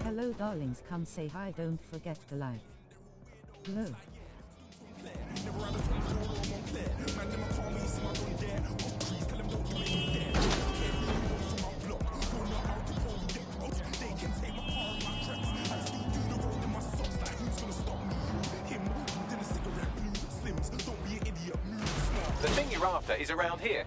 Hello darlings, come say hi, don't forget the like. Hello. The thing you're after is around here.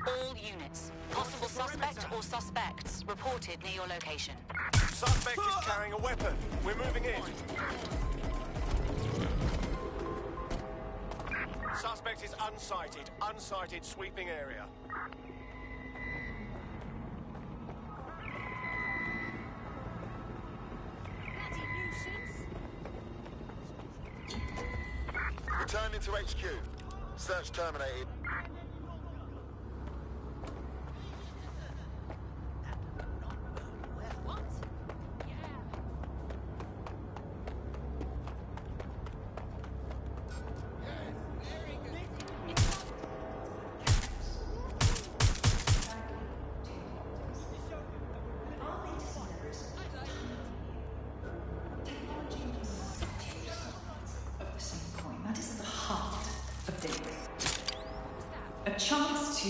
All units. Possible suspect or suspects reported near your location. Suspect is carrying a weapon. We're moving in. Suspect is unsighted. Unsighted sweeping area. Returning to HQ. Search terminated. That is the heart of daybreak. A chance to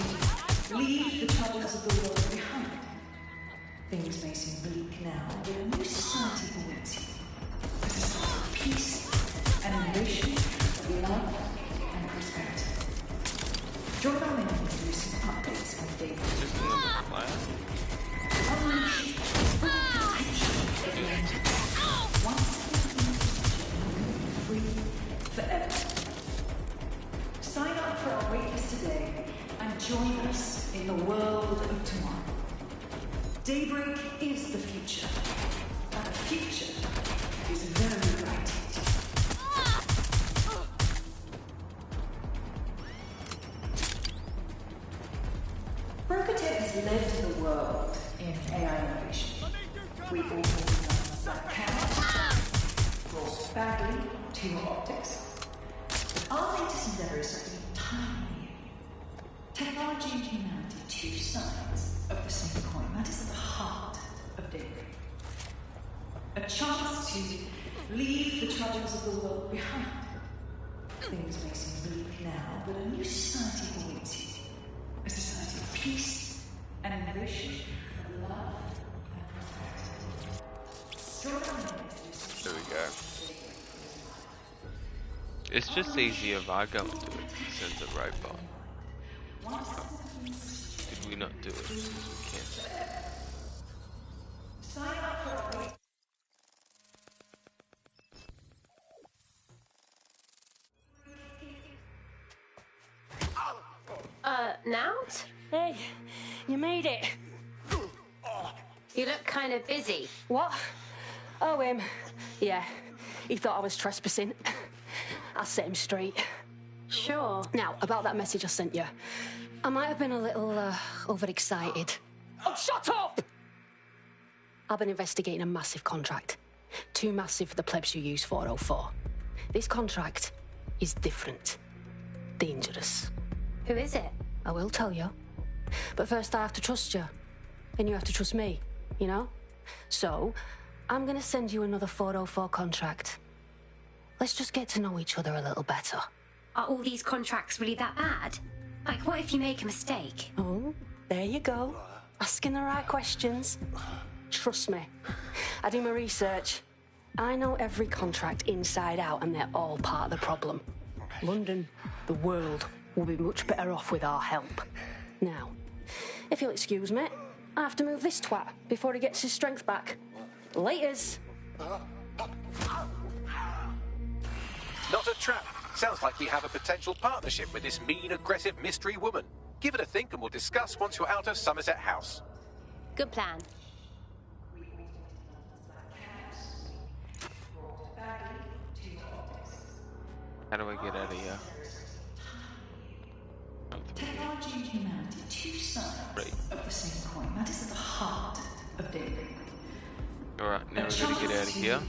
leave the troubles of the world behind. Things may seem bleak now, but a new society awaits you. A society of peace and innovation, love and prosperity. Join our men in the recent updates on daybreak. Unleash the potential of once free forever. Sign up for our waitlist today and join us in the world of tomorrow. Daybreak is the future, and the future is very bright. Brokotech has led the world in AI innovation. We all know Black Cat, brought Bagley to your optics. But our latest endeavor is something entirely new. Technology and humanity, two sides of the same coin. That is at the heart of daybreak. A chance to leave the troubles of the world behind. Things may seem bleak now, but a new society awaits you. A society of peace and innovation, of love and prosperity. There we go. It's just easier if I go and do it than the robot. Did we not do it? Because we can't. Sign up for a wait. Nout? Hey, you made it. You look kind of busy. What? Oh, him. Yeah, he thought I was trespassing. I'll set him straight. Sure. Now, about that message I sent you. I might have been a little overexcited. Oh, shut up! I've been investigating a massive contract. Too massive for the plebs who use 404. This contract is different. Dangerous. Who is it? I will tell you. But first I have to trust you. And you have to trust me, you know? So, I'm gonna send you another 404 contract. Let's just get to know each other a little better. Are all these contracts really that bad? Like, what if you make a mistake? Oh, there you go. Asking the right questions. Trust me. I do my research. I know every contract inside out, and they're all part of the problem. London, the world, will be much better off with our help. Now, if you'll excuse me, I have to move this twat before he gets his strength back. Laters. Not a trap. Sounds like we have a potential partnership with this mean, aggressive mystery woman. Give it a think and we'll discuss once you're out of Somerset House. Good plan. How do I get out of here? Technology and humanity, two sides of the same coin. That is at the heart of daybreak. Alright, now we're gonna get out of here.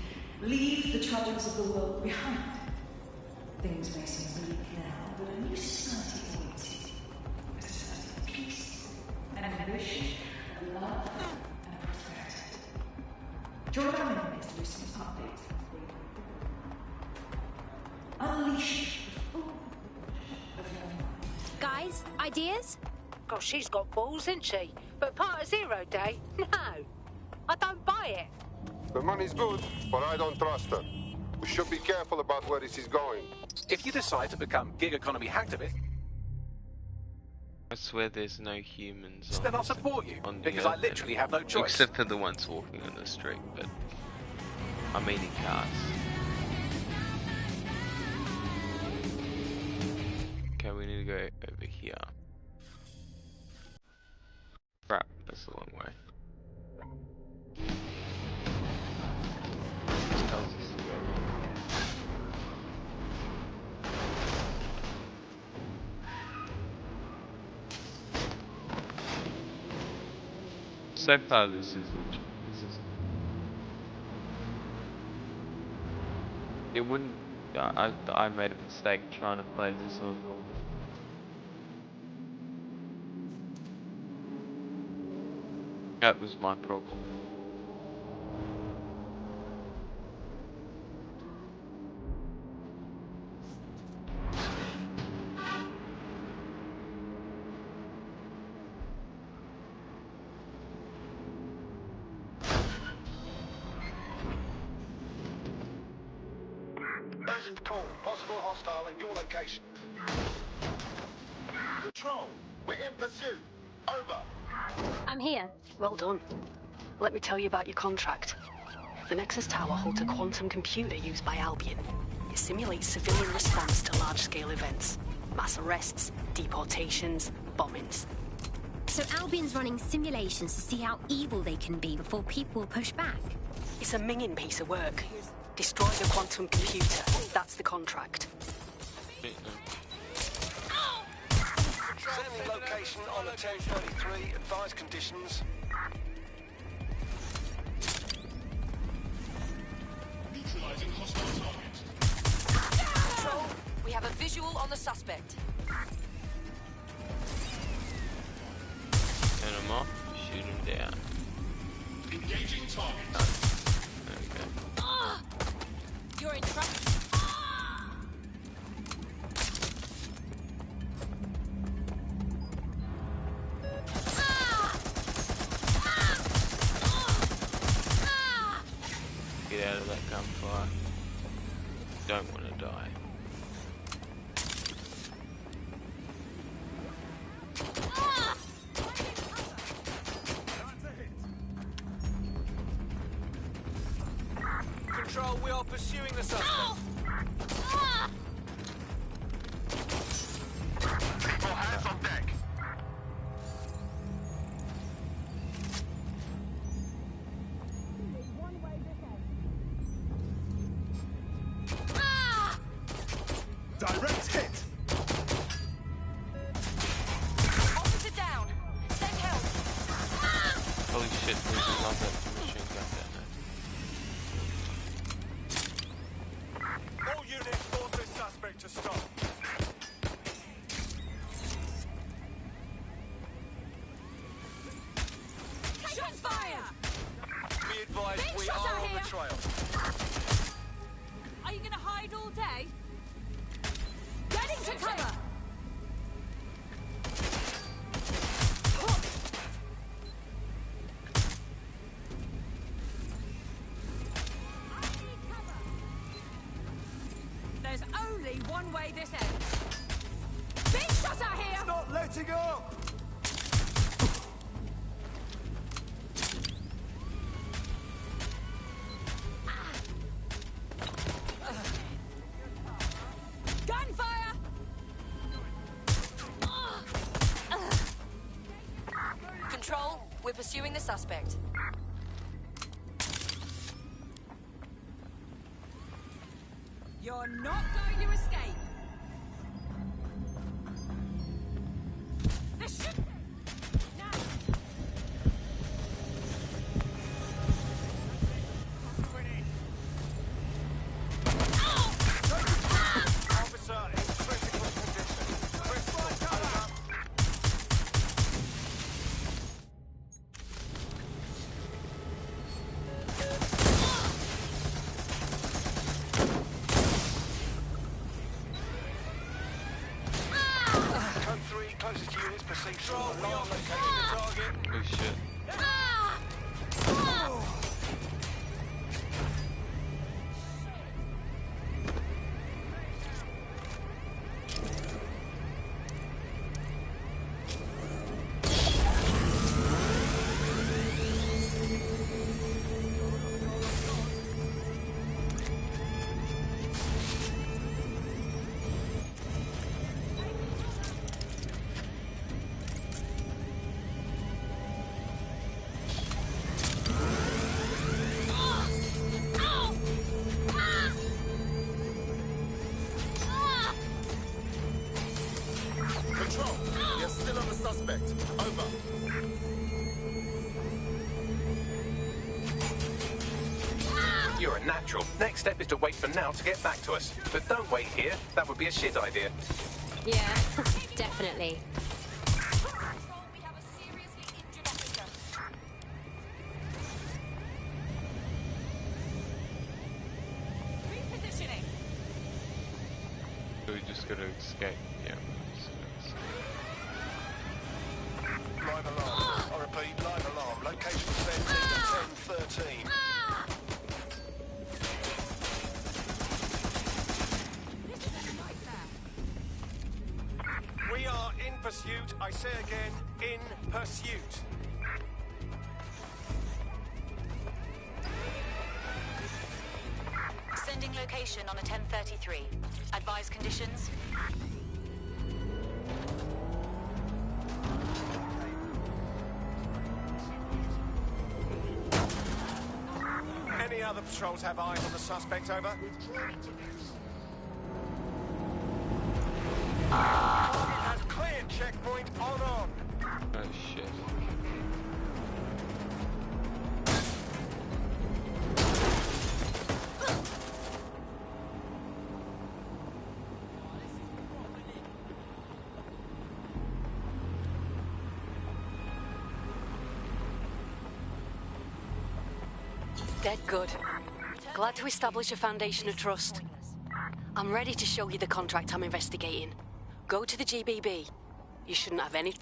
Leave the troubles of the world behind. Things may seem bleak now, but a new society awaits you. A society of peace, and ambition, and love, and prosperity. Join our enemies to receive updates. Unleash the full of your mind. Guys, ideas? Gosh, she's got balls, isn't she? But part of Zero Day? No. I don't buy it. The money's good, but I don't trust her. We should be careful about where this is going. If you decide to become gig economy hacktivist, I swear there's no humans then I'll support you, because I literally have no choice. Except for the ones walking on the street, but I'm eating cars. Okay, we need to go over here. Crap, that's a long way. This tells us to go wrong. So far, this is. It wouldn't. I made a mistake trying to play this on. That was my problem. Urgent call. Possible hostile in your location. Control. We're in pursuit. Over. I'm here. Well done. Let me tell you about your contract. The Nexus Tower holds a quantum computer used by Albion. It simulates civilian response to large-scale events. Mass arrests, deportations, bombings. So Albion's running simulations to see how evil they can be before people will push back. It's a minging piece of work. Destroy the quantum computer. That's the contract. Sending location on a 1033. Advised conditions. Neutralizing hostile target. Control, we have a visual on the suspect. Turn him off, shoot him down. Engaging target. There we go. You're in trouble. Get out of that gunfire. Don't want to die. Control, we are pursuing the suspect. People, hands on deck. Direct hit! Officer down. Send help. Holy shit, there's another machine gun down there. All units, force this suspect to stop. Shots fire! Be advised, we are on the trail. Are you gonna hide all day? Get into cover! one way this ends. Big shot out here! Not letting up! Gunfire! Control, we're pursuing the suspect. You're not going to escape. This should... Officer in critical condition. Critical, over. Code 3, closest units proceed to alarm locating the target. Oh shit. Control, you're still on the suspect. Over. You're a natural. Next step is to wait for now to get back to us. But don't wait here. That would be a shit idea. Yeah, definitely. We have a seriously injured officer. Repositioning. So we just gotta escape. Yeah. Just gotta escape. Live alarm. I repeat, live alarm. Location set 1013. We are in pursuit. I say again, in pursuit. Sending location on a 1033. Advise conditions. Any other patrols have eyes on the suspect, over? Target has cleared checkpoint on. Oh shit. Dead good. Glad to establish a foundation of trust. I'm ready to show you the contract I'm investigating. Go to the GBB. You shouldn't have any...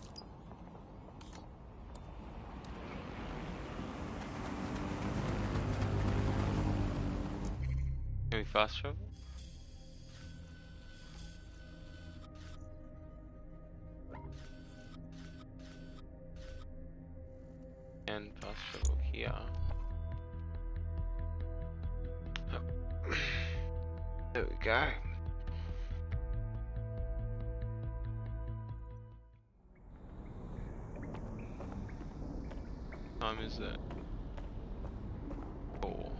Can we fast travel? And fast travel here. There we go. Time is it? 4.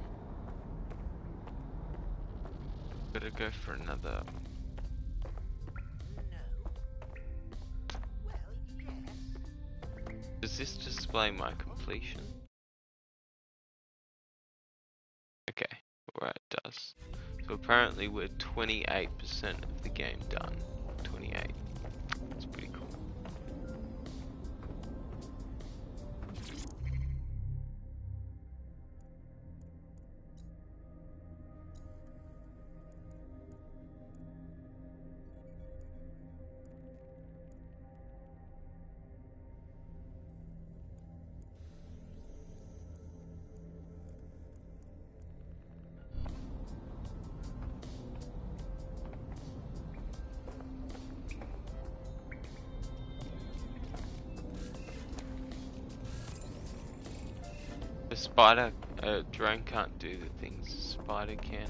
Gotta go for another. Does this display my completion? Okay, alright, it does. So apparently we're 28% of the game done. 28. That's pretty cool. The spider, drone can't do the things the spider can.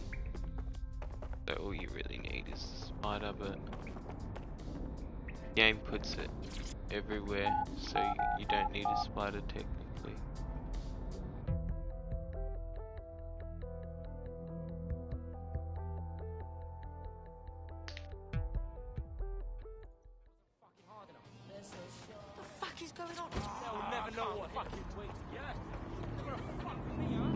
So all you really need is the spider, but the game puts it everywhere, so you don't need a spider technically. What the fuck is going on? They'll never know what fucking wait. Yeah. They're gonna fuck with me, huh?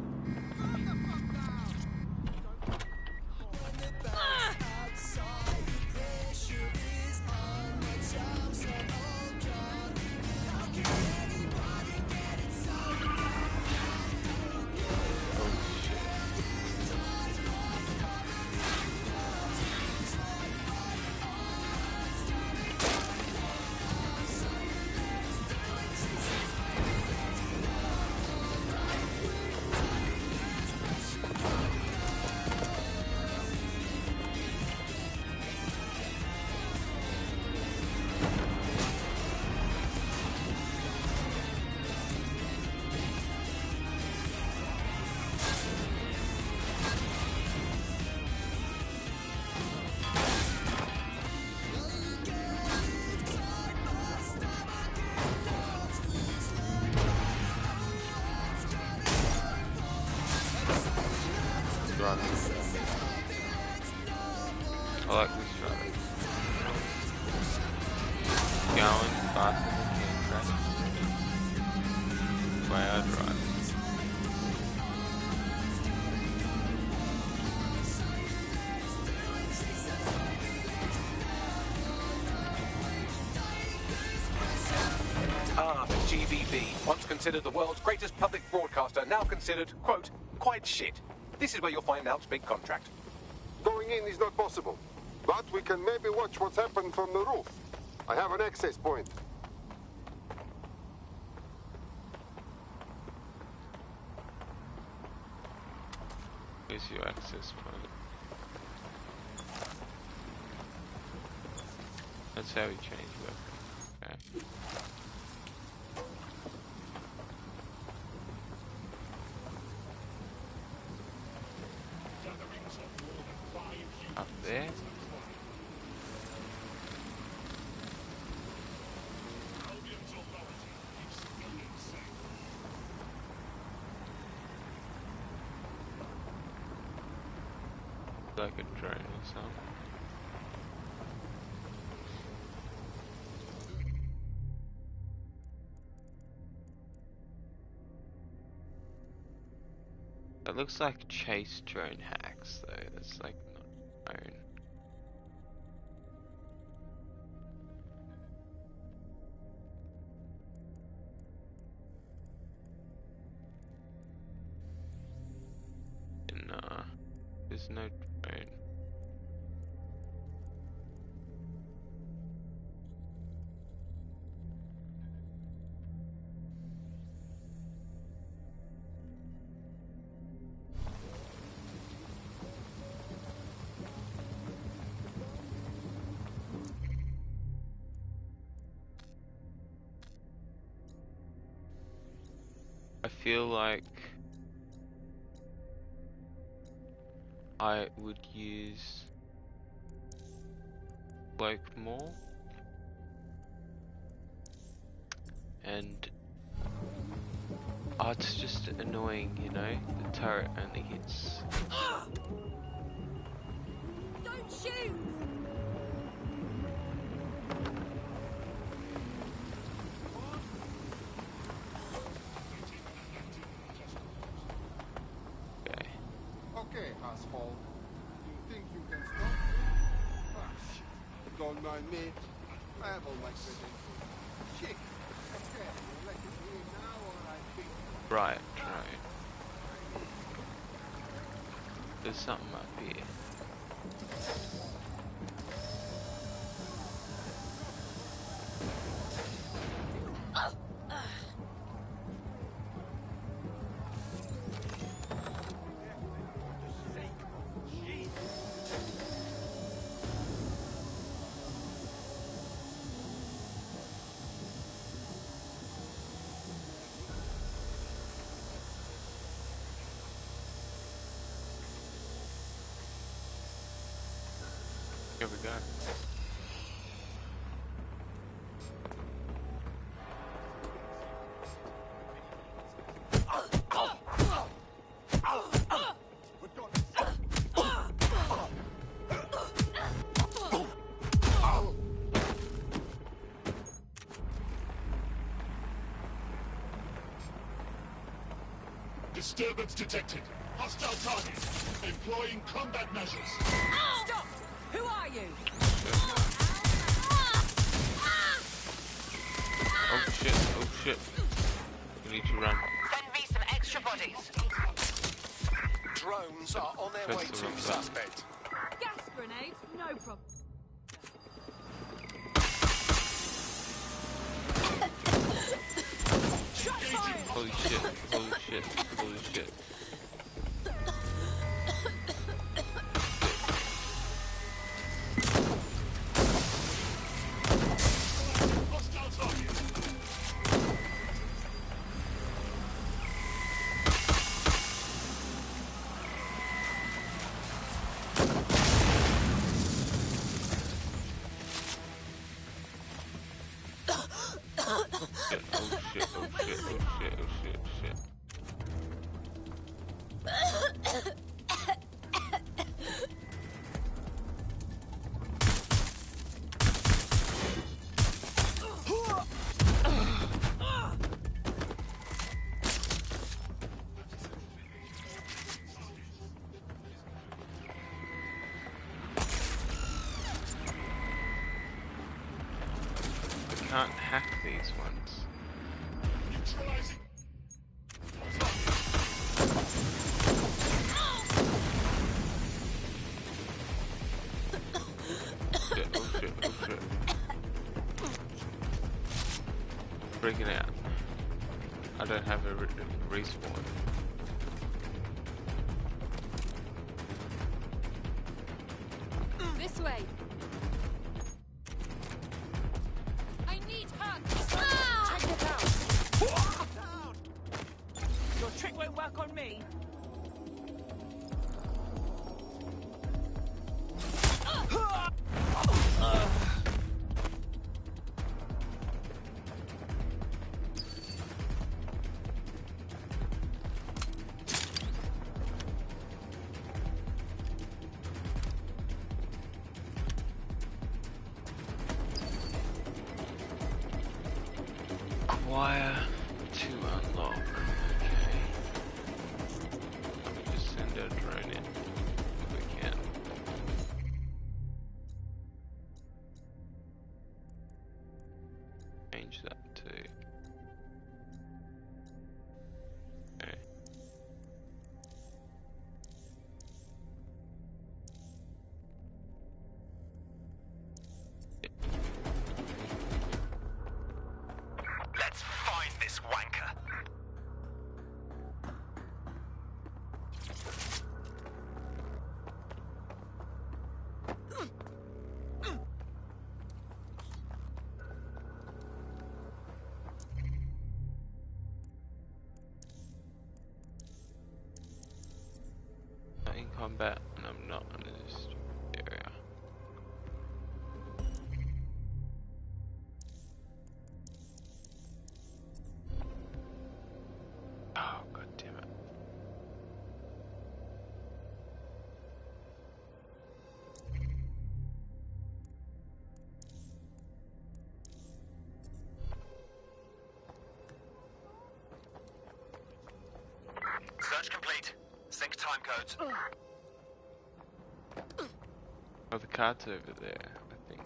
Run. I like this drive. Going faster than can crash. The way I drive. Ah, the GBB, once considered the world's greatest public broadcaster, now considered, quote, quite shit. This is where you'll find Malt's big contract. Going in is not possible, but we can maybe watch what's happened from the roof. I have an access point. Here's your access point. That's how we change weapons. Okay. Up there. Like a drone or something. That looks like chase drone hacks though, that's like not drone. Nah, there's no drone. I feel like I would use cloak more, and oh, it's just annoying, you know, the turret only hits. Don't shoot! Okay, asshole. You think you can stop me? Ah, shit. Don't mind me. I have all my credentials. Shit. Okay, you let it be now or I think... Right. There's something up here. go. Disturbance detected. Hostile target. Employing combat measures. Stop! Who are you? Oh shit, oh shit. We need to run. Send me some extra bodies. Drones are on their way to suspect. Gas grenade? No problem. Holy shit, holy shit, holy shit. Hostile target. Shit, oh shit, oh shit, oh shit, oh shit, shit. I can't hack these ones. Neutralizing. Shit, oh shit, oh shit. Breaking out. I don't have a respawn. This way. I need help. Check it out. Your trick won't work on me. Wire to unlock. Okay. Let me just send a drone in if we can. Change that to. Okay. Let's find this wanker. Not in combat, and I'm not in this area. Oh, god damn it. Search complete. Sync time codes. Oh, the card's over there, I think.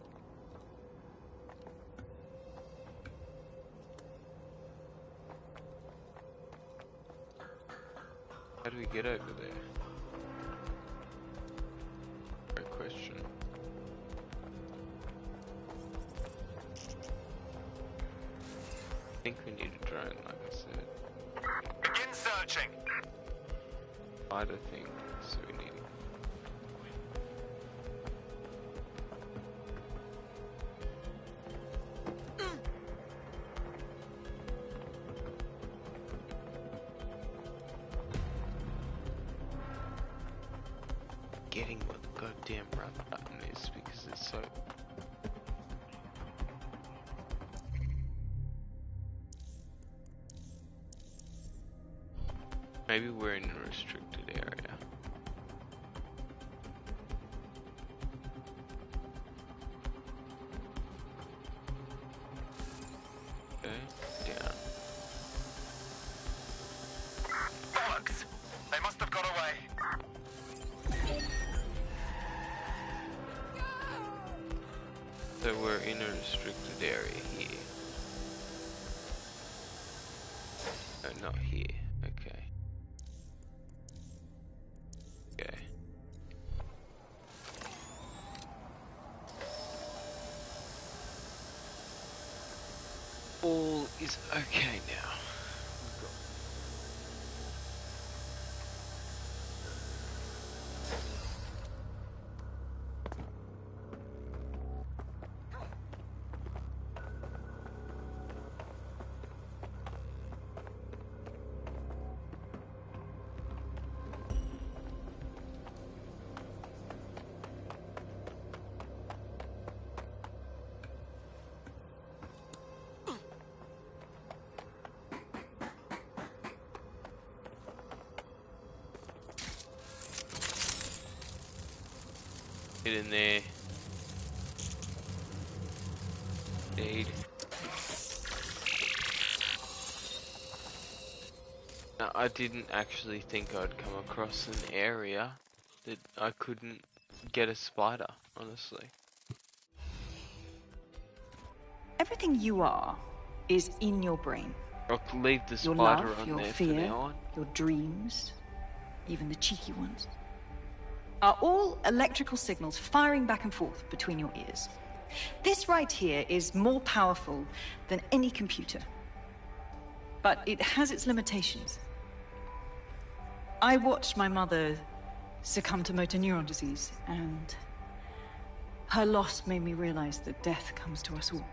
How do we get over there? Great question. I think we need a drone, like I said. Begin searching. Spider thing, so we need. Getting what the goddamn camera button is because it's so... Maybe we're in a restricted area. Okay, down. Bollocks! They must have got away. So we're in a restricted area here. No, not here. Okay. Okay. All is okay now. Get in there. Need. Now, I didn't actually think I'd come across an area that I couldn't get a spider, honestly. Everything you are is in your brain. I'll leave the Your spider love, on your there fear, for now on. your dreams, even the cheeky ones, are all electrical signals firing back and forth between your ears. This right here is more powerful than any computer. But it has its limitations. I watched my mother succumb to motor neuron disease, and her loss made me realize that death comes to us all.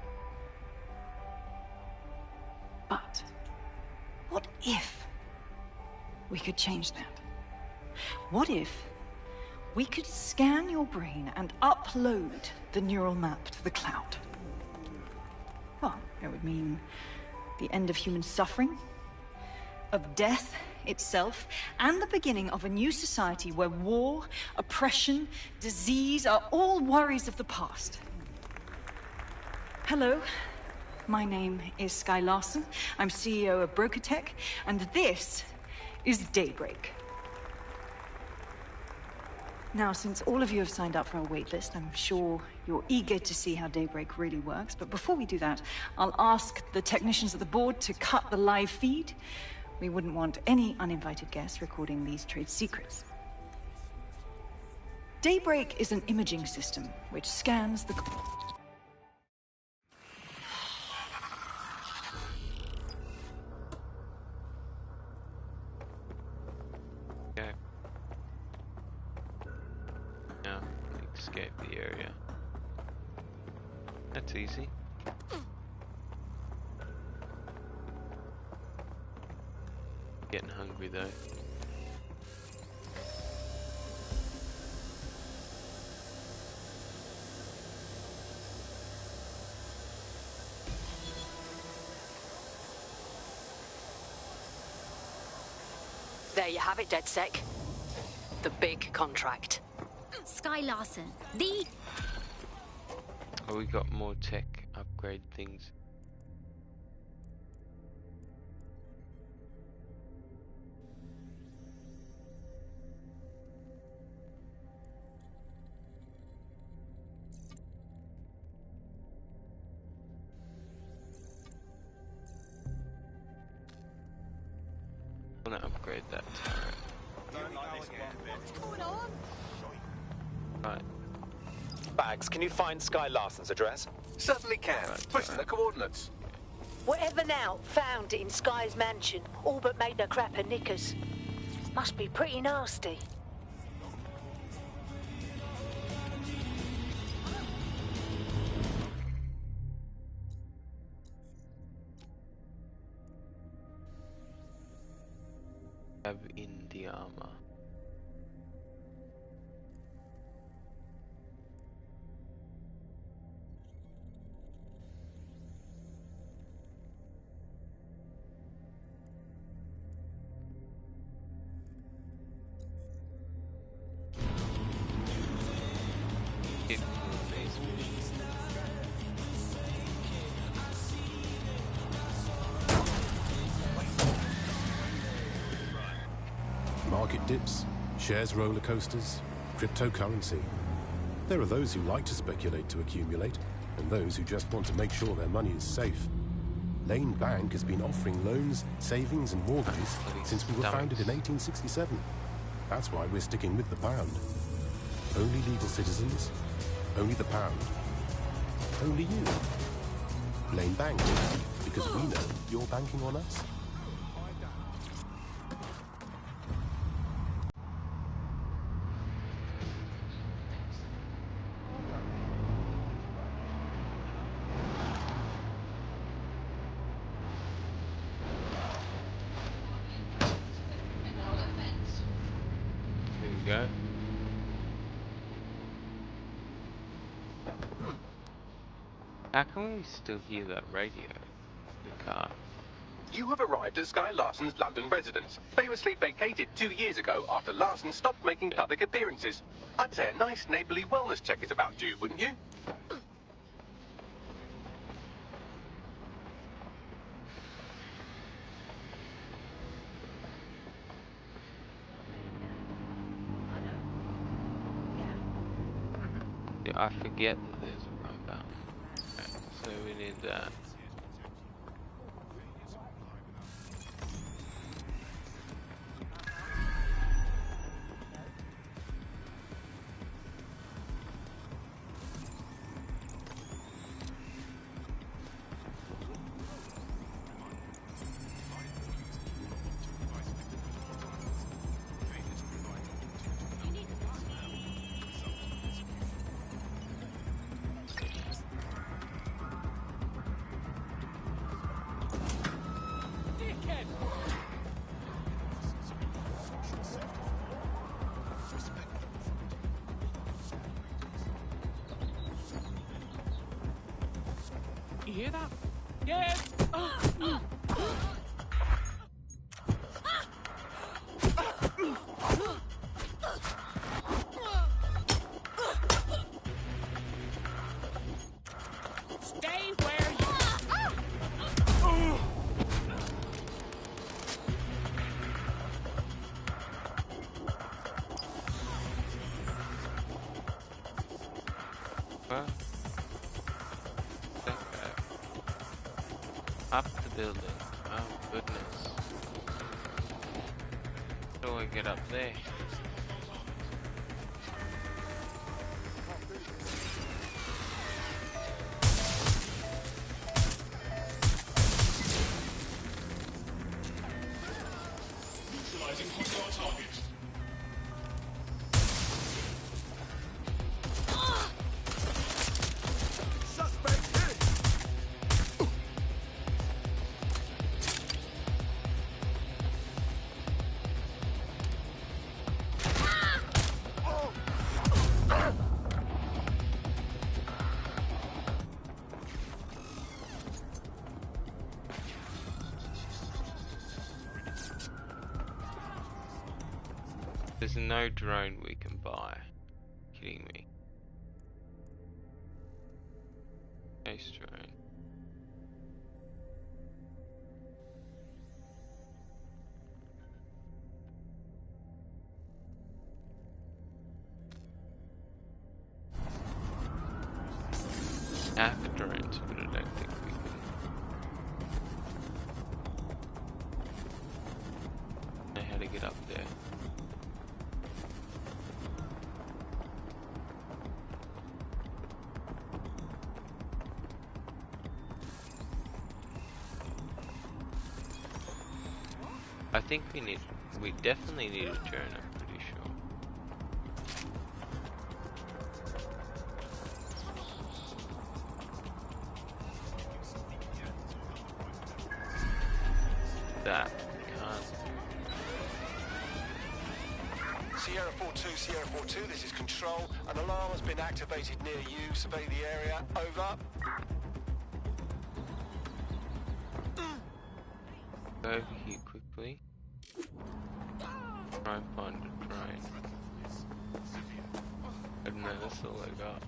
But what if we could change that? What if we could scan your brain and upload the neural map to the cloud? Well, it would mean the end of human suffering, of death itself, and the beginning of a new society where war, oppression, disease are all worries of the past. Hello, my name is Sky Larson. I'm CEO of BrokerTech, and this is Daybreak. Now, since all of you have signed up for our waitlist, I'm sure you're eager to see how Daybreak really works. But before we do that, I'll ask the technicians at the board to cut the live feed. We wouldn't want any uninvited guests recording these trade secrets. Daybreak is an imaging system which scans the... Okay. Now, escape the area. That's easy. Getting hungry though. There you have it, DedSec. The big contract. Sky Larson, the... Oh, we got more tech upgrade things. I want to upgrade that turret. What's going on? Right. Bags, can you find Sky Larson's address? Certainly can. Pushing the coordinates. Whatever now, found it in Sky's mansion, all but made her crap her knickers. Must be pretty nasty. Have in the armor. market dips, shares roller coasters, cryptocurrency. There are those who like to speculate to accumulate, and those who just want to make sure their money is safe. Lane Bank has been offering loans, savings and mortgages since we were founded in 1867. That's why we're sticking with the pound. Only legal citizens, only the pound, only you. Lane Bank, because we know you're banking on us. Go. How can we still hear that radio? The car. You have arrived at Sky Larson's London residence, famously vacated 2 years ago after Larson stopped making public appearances. I'd say a nice neighbourly wellness check is about due, wouldn't you? I forget that there's a rundown. Okay, so we need that. You hear that? Yes! Stay where you are! What? Up the building. Oh goodness. How do I get up there? Neutralizing hostile target. Suspect hit! There's no drone we can buy. Kidding me. Nice drone. I have a drone, but I don't think we can. Know how to get up there. I think we definitely need a drone, I'm pretty sure. That we can't. Sierra 4-2, Sierra 4-2, this is Control. An alarm has been activated near you. Survey the area. Over. Go over here quickly. Try and find a drone. I don't know, that's all I got.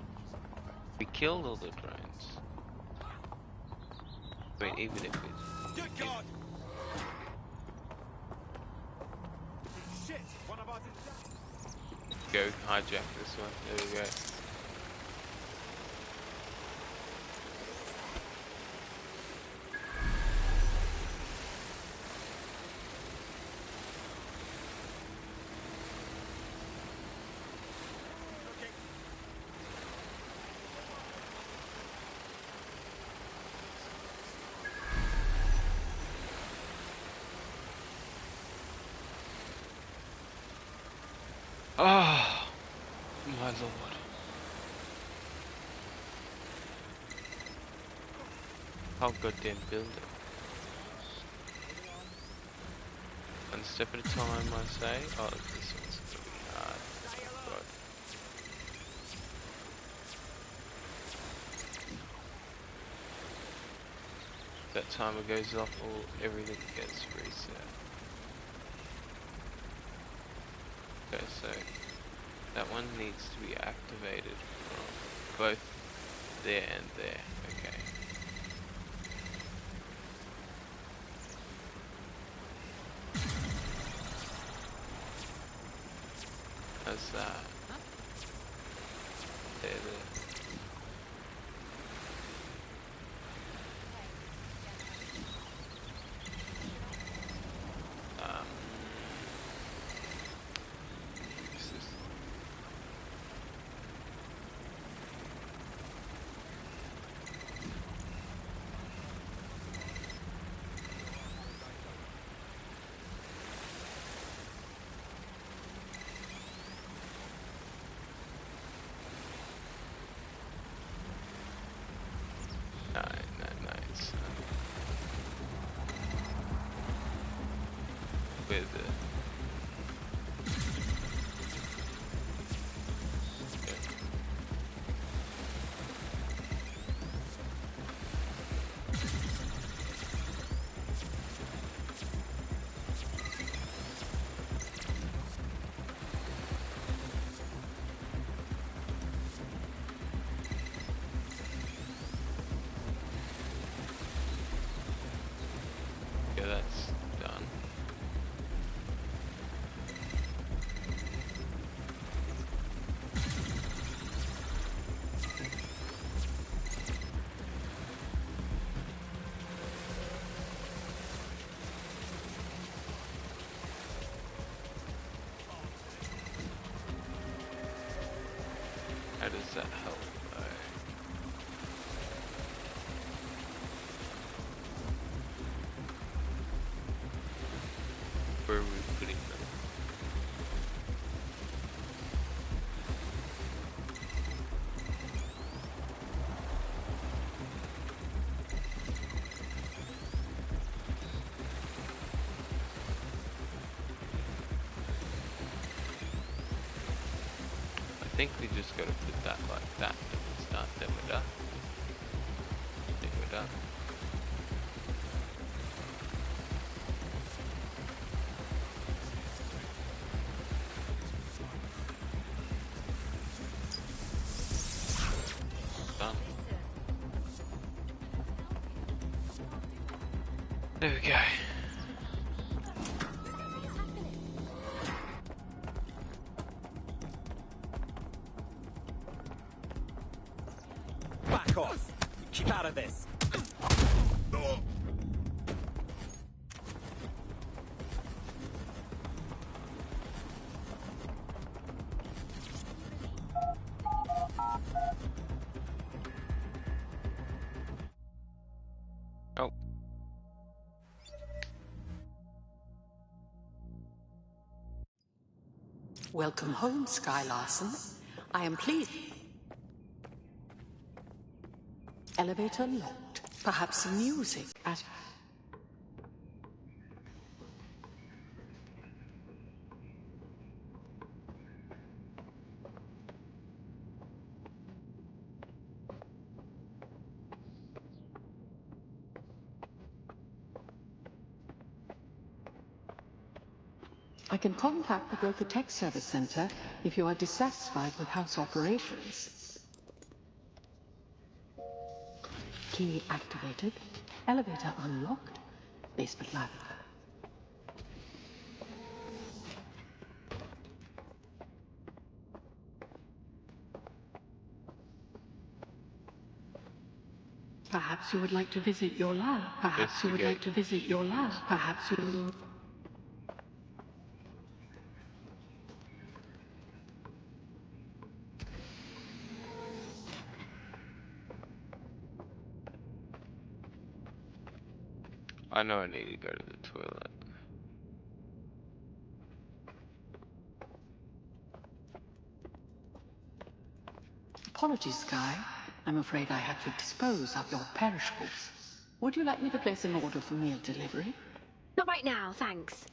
We killed all the drones. I mean, even if it's... Good God! Shit! One go hijack this one. There we go. Oh, my lord. How goddamn build it. One step at a time, I say. Oh, this one's gonna be hard. God. That timer goes off, or everything gets reset. Okay, so that one needs to be activated from both there and there. Okay. How's that? There. With it. Yeah, that's done. How does that help though? Where are we putting them? I think we just gotta put that like that and start, then we're done. Then we're done. Done. There we go. Back off! Keep out of this! Oh. Welcome home, Sky Larson. I am pleased. Elevator locked. Perhaps some music at... I can contact the Broker Tech Service Center if you are dissatisfied with house operations. Key activated. Elevator unlocked. Basement ladder. Perhaps you would like to visit your lab. Perhaps you would like to visit your lab. Perhaps you... I know I need to go to the toilet. Apologies, Sky. I'm afraid I had to dispose of your perishables. Would you like me to place an order for meal delivery? Not right now, thanks.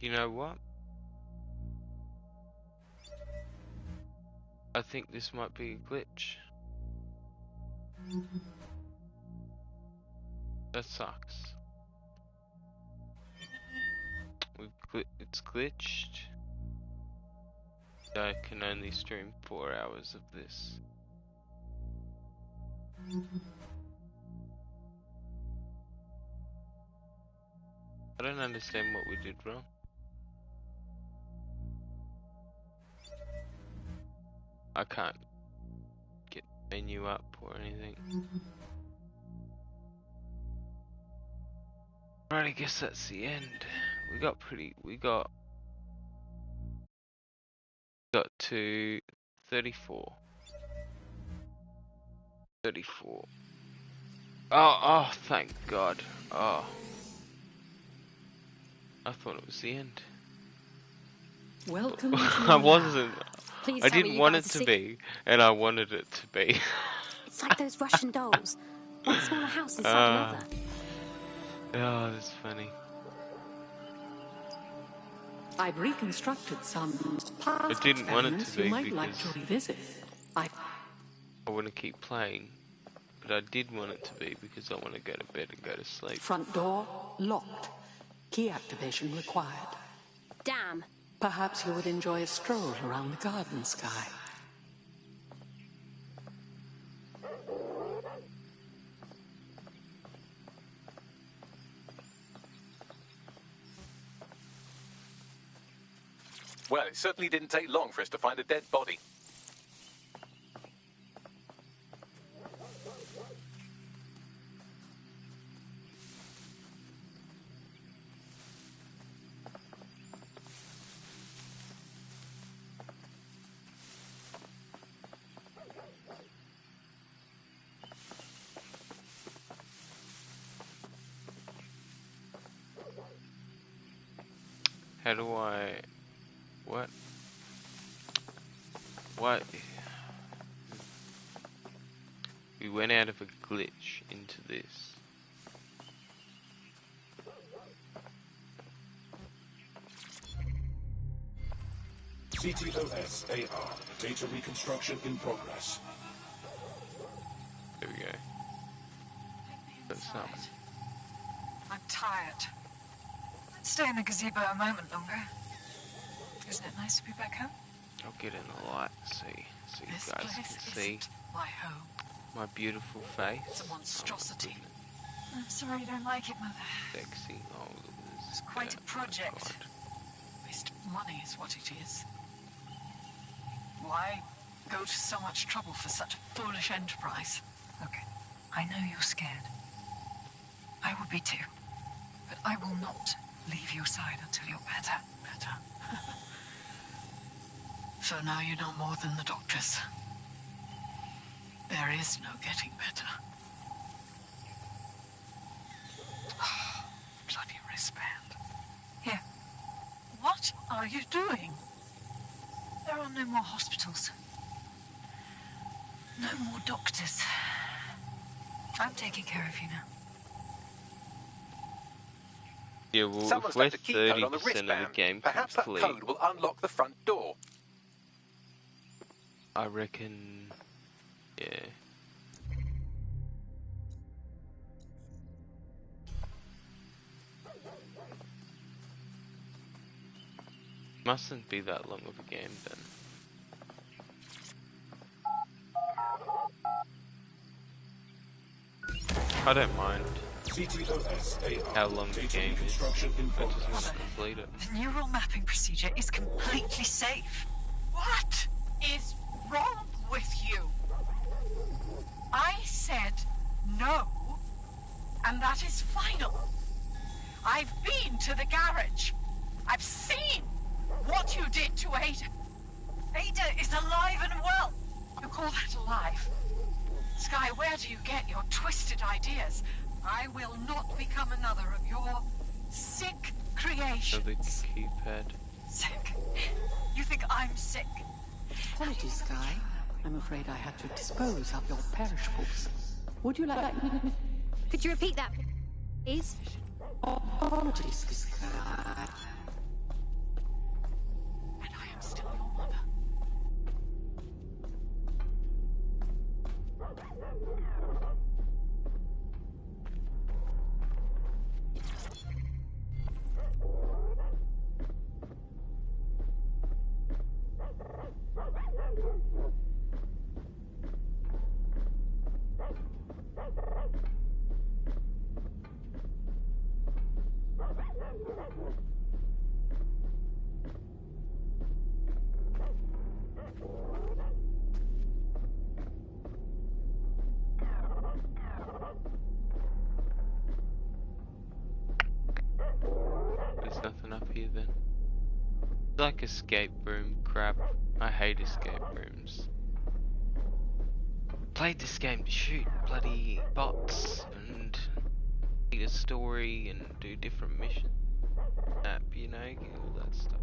You know what? I think this might be a glitch. That sucks. It's glitched. I can only stream 4 hours of this. I don't understand what we did wrong. I can't get menu up or anything. Right, I guess that's the end. We got to 34. 34. Oh, thank God. Oh. I thought it was the end. Welcome. I wasn't. Please I tell me didn't you want guys it are to sick. be, and I wanted it to be. It's like those Russian dolls. One smaller house inside another. Oh, that's funny. I've reconstructed some past I didn't want it experiments to you be might like because to revisit. I want to keep playing, but I did want it to be because I want to go to bed and go to sleep. Front door locked. Key activation required. Damn. Perhaps you would enjoy a stroll around the garden, Sky. Well, it certainly didn't take long for us to find a dead body. How do I... What? What? We went out of a glitch into this. CTOS AR. Data reconstruction in progress. There we go. That's something. I'm tired. Let's stay in the gazebo a moment longer. Isn't it nice to be back home? I'll get in the light, so you This guys place can see isn't my home. my beautiful face. It's a monstrosity. I'm sorry you don't like it, Mother. Sexy. Oh, look at this. It's quite a project. Waste of money is what it is. Why go to so much trouble for such a foolish enterprise? Okay, I know you're scared. I would be too. But I will not leave your side until you're better. So now you know more than the doctors. There is no getting better. are you doing? There are no more hospitals. No more doctors. I'm taking care of you now. Yeah, well, Someone's if we're left a key code on the 30% of wristband. the game Perhaps that complete, code will unlock the front door. I reckon, yeah. Mustn't be that long of a game then. I don't mind how long the game is. I just want to complete it. The neural mapping procedure is completely safe. What is wrong with you? I said no, and that is final. I've been to the garage. I've seen what you did to Ada. Ada is alive and well. You call that alive? Sky, where do you get your twisted ideas? I will not become another of your sick creations. Another keypad. Sick? You think I'm sick? Apologies, Sky. I'm afraid I had to dispose of your perishables. Would you like me to... Could you repeat that, please? Apologies, Sky. And I am still your mother. There's nothing up here then. It's like escape room crap. I hate escape rooms. Played this game to shoot bloody bots and read a story and do different missions. Map, you know, all that stuff.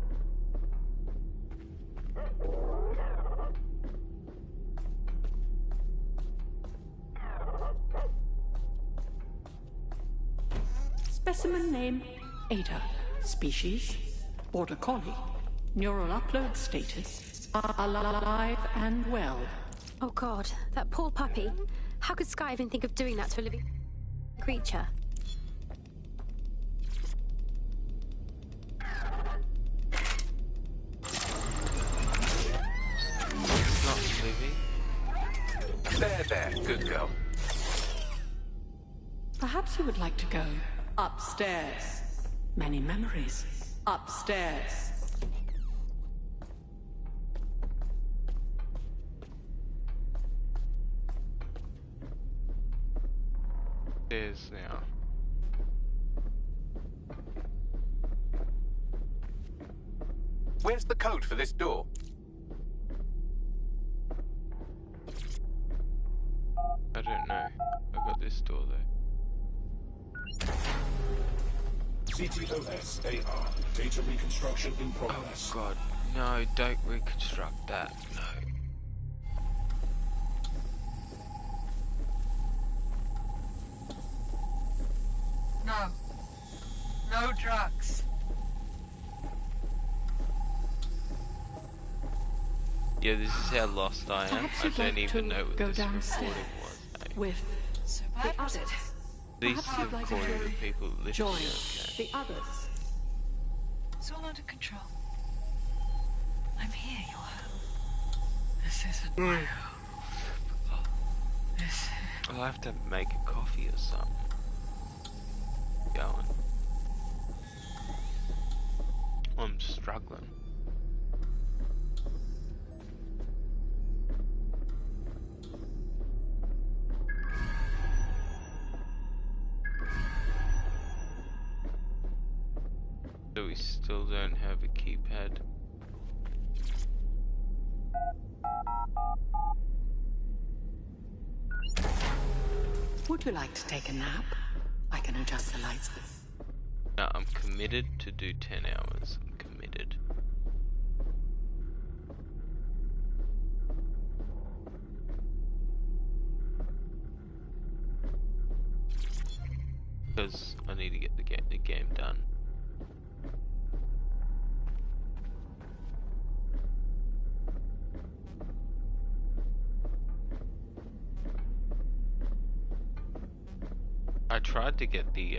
Specimen name, Ada. Species, Border Collie. Neural upload status, alive and well. Oh God, that poor puppy. How could Sky even think of doing that to a living creature? Not living. There, good girl. Perhaps you would like to go upstairs. Many memories. Upstairs. Is now. Where's the code for this door? I don't know. I've got this door though. CTOS-AR. Data reconstruction in progress. Oh God, no, don't reconstruct that, no. No. No drugs. Yeah, this is how lost I am. Perhaps I you'd don't like even to know what go this downstairs recording was. with So the bad was others. it? These Perhaps are you'd like recording to the people that listen join to it, the others. It's all under control. I'm here, your home. This isn't my home. This I'll have to make a coffee or something. Going. I'm struggling. So we still don't have a keypad. Would you like to take a nap? I can adjust the lights. No, I'm committed to do 10 hours. I'm committed. tried to get the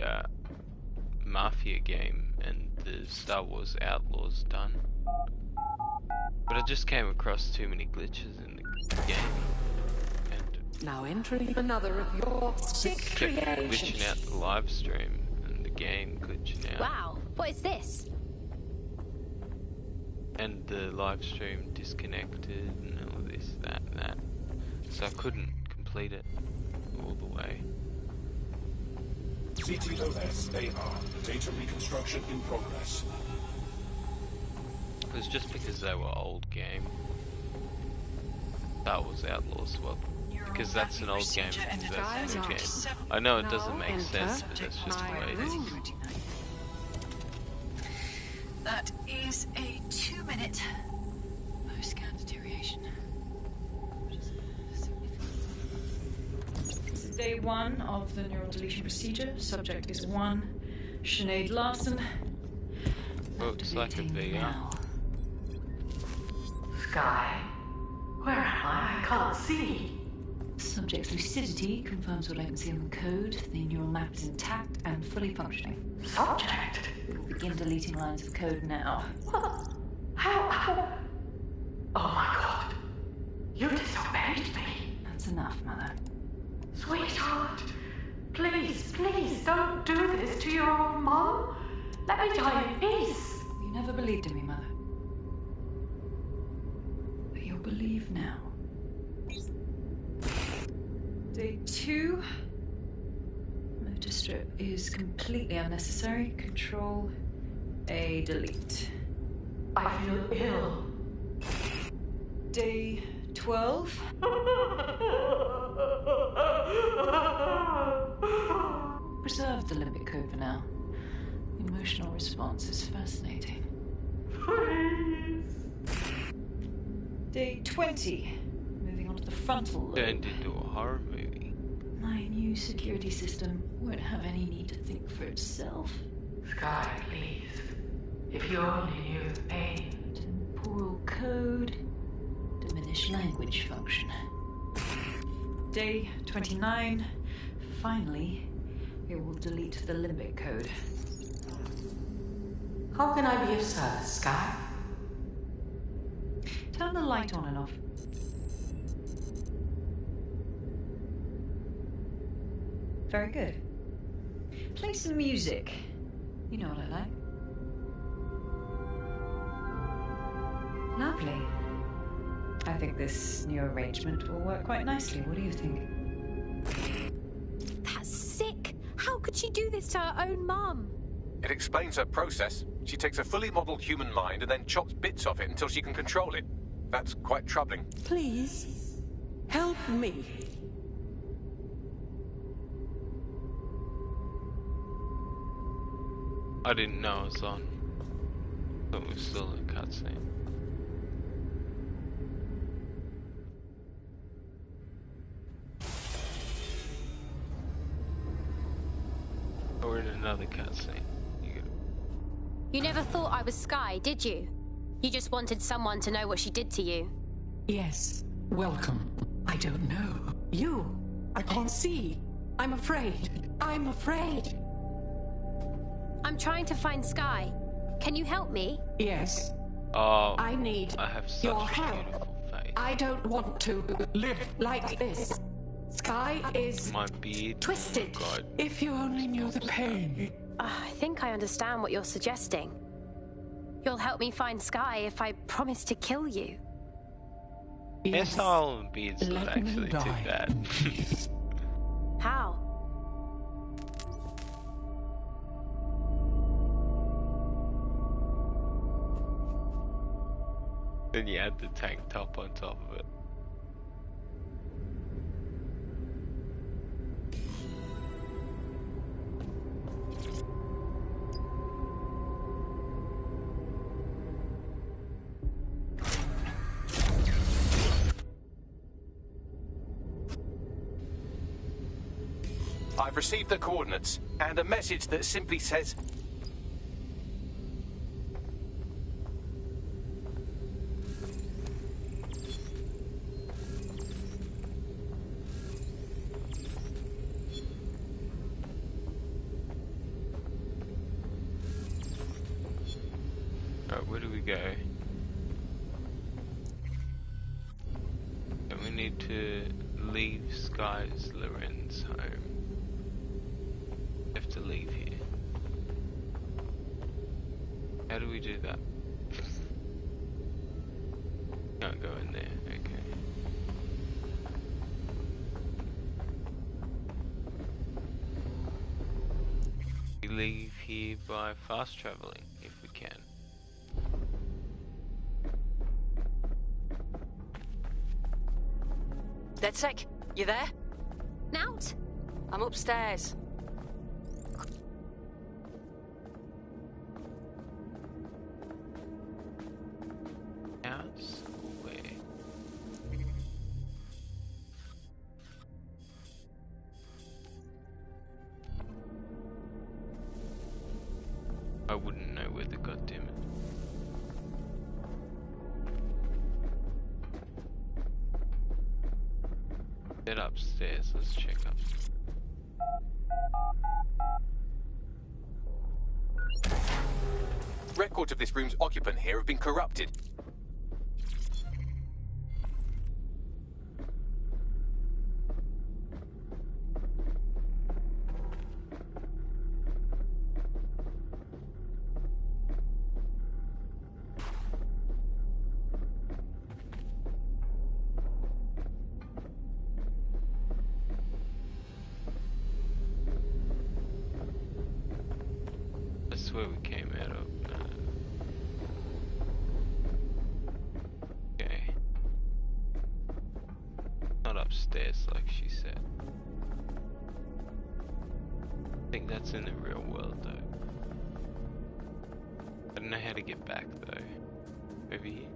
Mafia game and the Star Wars Outlaws done, but I just came across too many glitches in the game. Now entering another of your sick Kept creations. glitching out the live stream and the game glitching out. Wow, what is this? And the live stream disconnected and all this, that, and that. So I couldn't complete it all the way. CTOS AR. Data reconstruction in progress. It was just because they were old game. That was Outlaws, well, because that's an old game. That's an old game. I know it doesn't make sense, but that's just the way it is. That is a 2-minute post-scan deterioration. This is day 1 of the neural deletion procedure. Subject is 1, Sinead Larson. Looks like a VR. Sky, where am I? I can't see. Subject's lucidity confirms your latency on the code. The neural map is intact and fully functioning. Subject? We will begin deleting lines of code now. What? How? Oh my God. You disobeyed me. That's enough, Mother. Sweetheart, please, please don't do this to your own mom. Let me die in peace. You never believed in me, Mother. But you'll believe now. Day 2. Motor strip is completely unnecessary. Control A, delete. I feel ill. Day 12. Preserve the limbic code for now. The emotional response is fascinating. Please. Day 20. Moving on to the frontal lobe. Turned into a horror movie. My new security system won't have any need to think for itself. Sky, please. If you only knew the pain. Temporal code. Diminish language function. Day 29. Finally, it will delete the limbic code. How can I be of service, Sky? Turn the light on and off. Very good. Play some music. You know what I like. Lovely. I think this new arrangement will work quite nicely. What do you think? That's sick. How could she do this to her own mum? It explains her process. She takes a fully modeled human mind and then chops bits of it until she can control it. That's quite troubling. Please, help me. I didn't know it was on. But we're still in a cutscene. We're in another cutscene. You never thought I was Sky, did you? You just wanted someone to know what she did to you. Yes, welcome. I don't know. You, I can't see. I'm afraid. I'm afraid. I'm trying to find Sky. Can you help me? Yes. Oh, I need have such your a help. beautiful face. I don't want to live like this. Sky is My beard. twisted. Oh God. If you only knew the pain. I think I understand what you're suggesting. You'll help me find Sky if I promise to kill you. Yes. Hairstyle and beard's not Let me actually too die. bad. How? Then you add the tank top on top of it. I've received the coordinates and a message that simply says, go. And we need to leave Sky's Loren's home. We have to leave here. How do we do that? Can't go in there, okay. We leave here by fast traveling, if we can. DedSec, you there? Nout? I'm upstairs. House? Where? I wouldn't know where the goddamn it. Get upstairs, let's check upstairs. Records of this room's occupant here have been corrupted. That's where we came out of. Okay. Not upstairs like she said. I think that's in the real world though. I don't know how to get back though. Over here.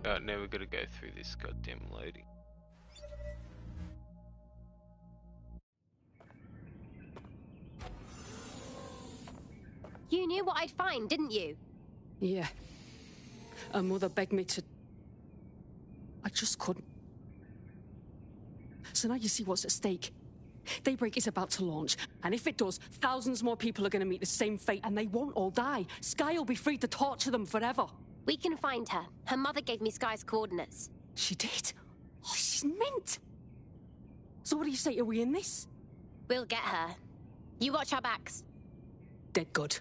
Oh, now we've got to go through this goddamn loading. You knew what I'd find, didn't you? Yeah. Her mother begged me to... I just couldn't. So now you see what's at stake. Daybreak is about to launch, and if it does, thousands more people are going to meet the same fate, and they won't all die. Sky will be free to torture them forever. We can find her. Her mother gave me Sky's coordinates. She did? Oh, she's mint. So what do you say? Are we in this? We'll get her. You watch our backs. Dead good.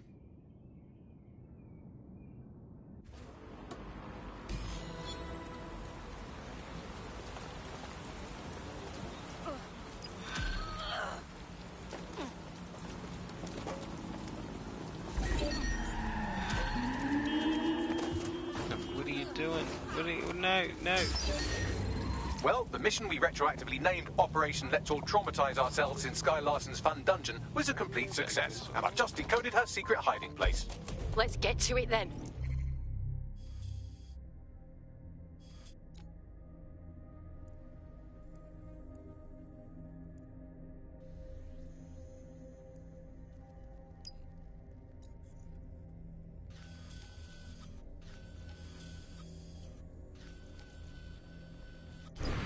What are you doing? What are you... No, no. Well, the mission we retroactively named Operation Let's All Traumatize Ourselves in Sky Larson's Fun Dungeon was a complete success, and I've just decoded her secret hiding place. Let's get to it then.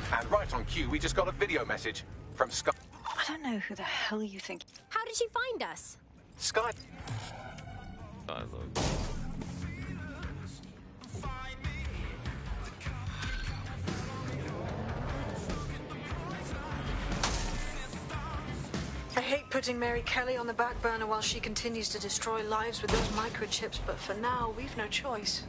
And right on cue, we just got a video message from Sky. I don't know who the hell you think. How did she find us? Sky. I hate putting Mary Kelly on the back burner while she continues to destroy lives with those microchips, but for now, we've no choice.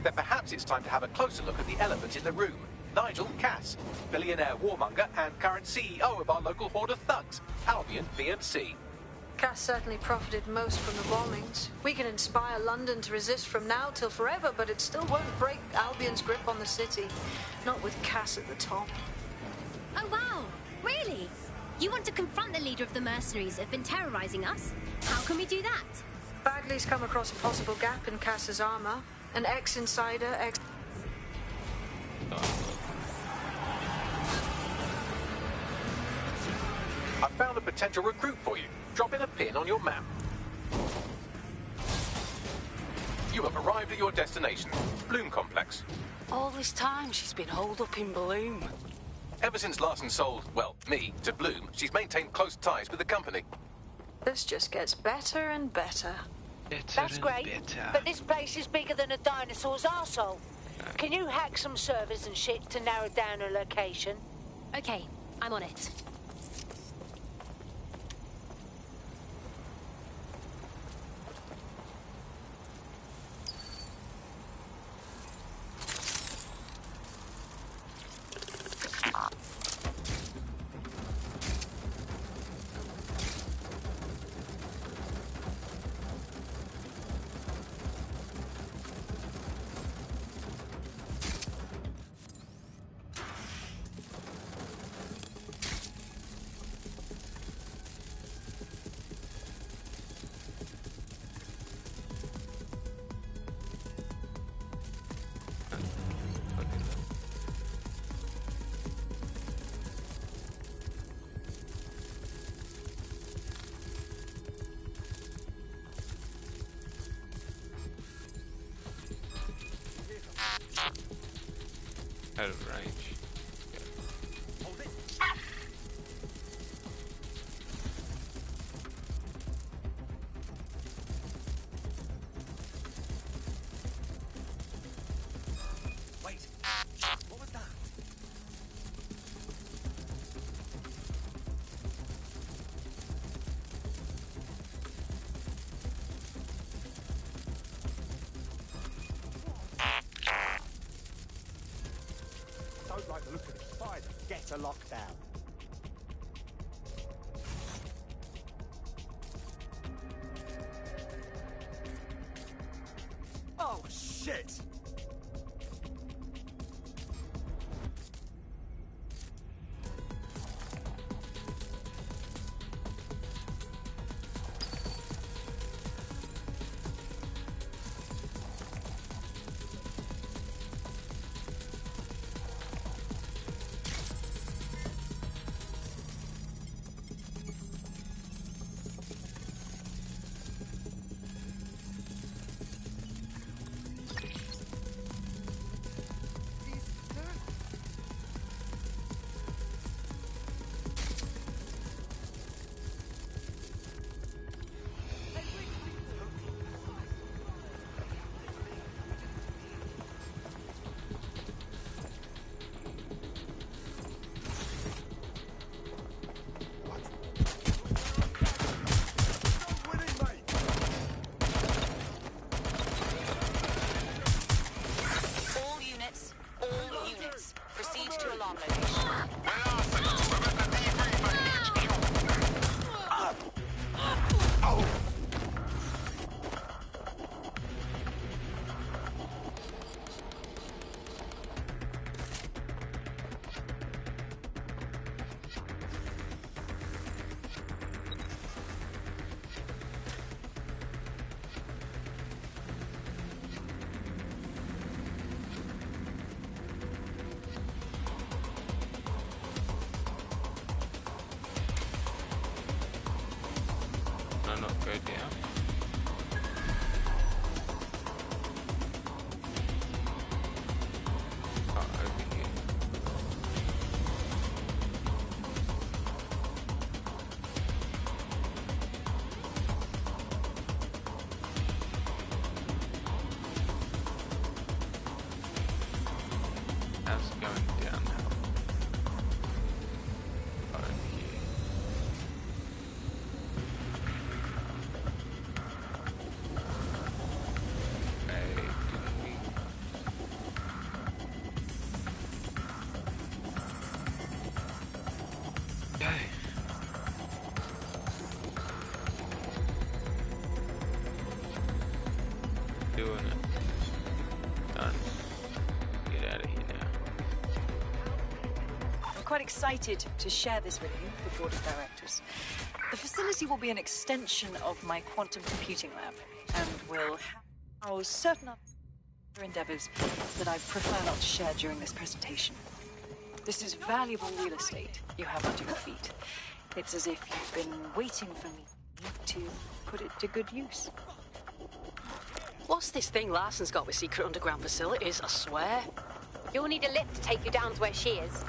Then perhaps it's time to have a closer look at the elephant in the room. Nigel Cass, billionaire warmonger and current CEO of our local horde of thugs, Albion VMC. Cass certainly profited most from the bombings. We can inspire London to resist from now till forever, but it still won't break Albion's grip on the city. Not with Cass at the top. Oh, wow. Really? You want to confront the leader of the mercenaries that have been terrorizing us? How can we do that? Bagley's come across a possible gap in Cass's armor. An ex-insider, I found a potential recruit for you. Drop in a pin on your map. You have arrived at your destination, Bloom Complex. All this time she's been holed up in Bloom. Ever since Larson sold, well, me, to Bloom, she's maintained close ties with the company. This just gets better and better. That's great, but this place is bigger than a dinosaur's arsehole. Can you hack some servers and shit to narrow down her location? Okay, I'm on it. Out of range. Hold it. Wait. What was that? Don't like the look of this spider. Get a lockdown. Oh, shit! All units, proceed to alarm location. No, not go down. Oh, over here. How's it going down now? Oh, over here. Doing it. Done. Get out of here now. I'm quite excited to share this with you, the board of directors. The facility will be an extension of my quantum computing lab and will house certain other endeavors that I prefer not to share during this presentation. This is valuable real estate you have under your feet. It's as if you've been waiting for me to put it to good use. What's this thing Larson's got with secret underground facilities, I swear? You'll need a lift to take you down to where she is.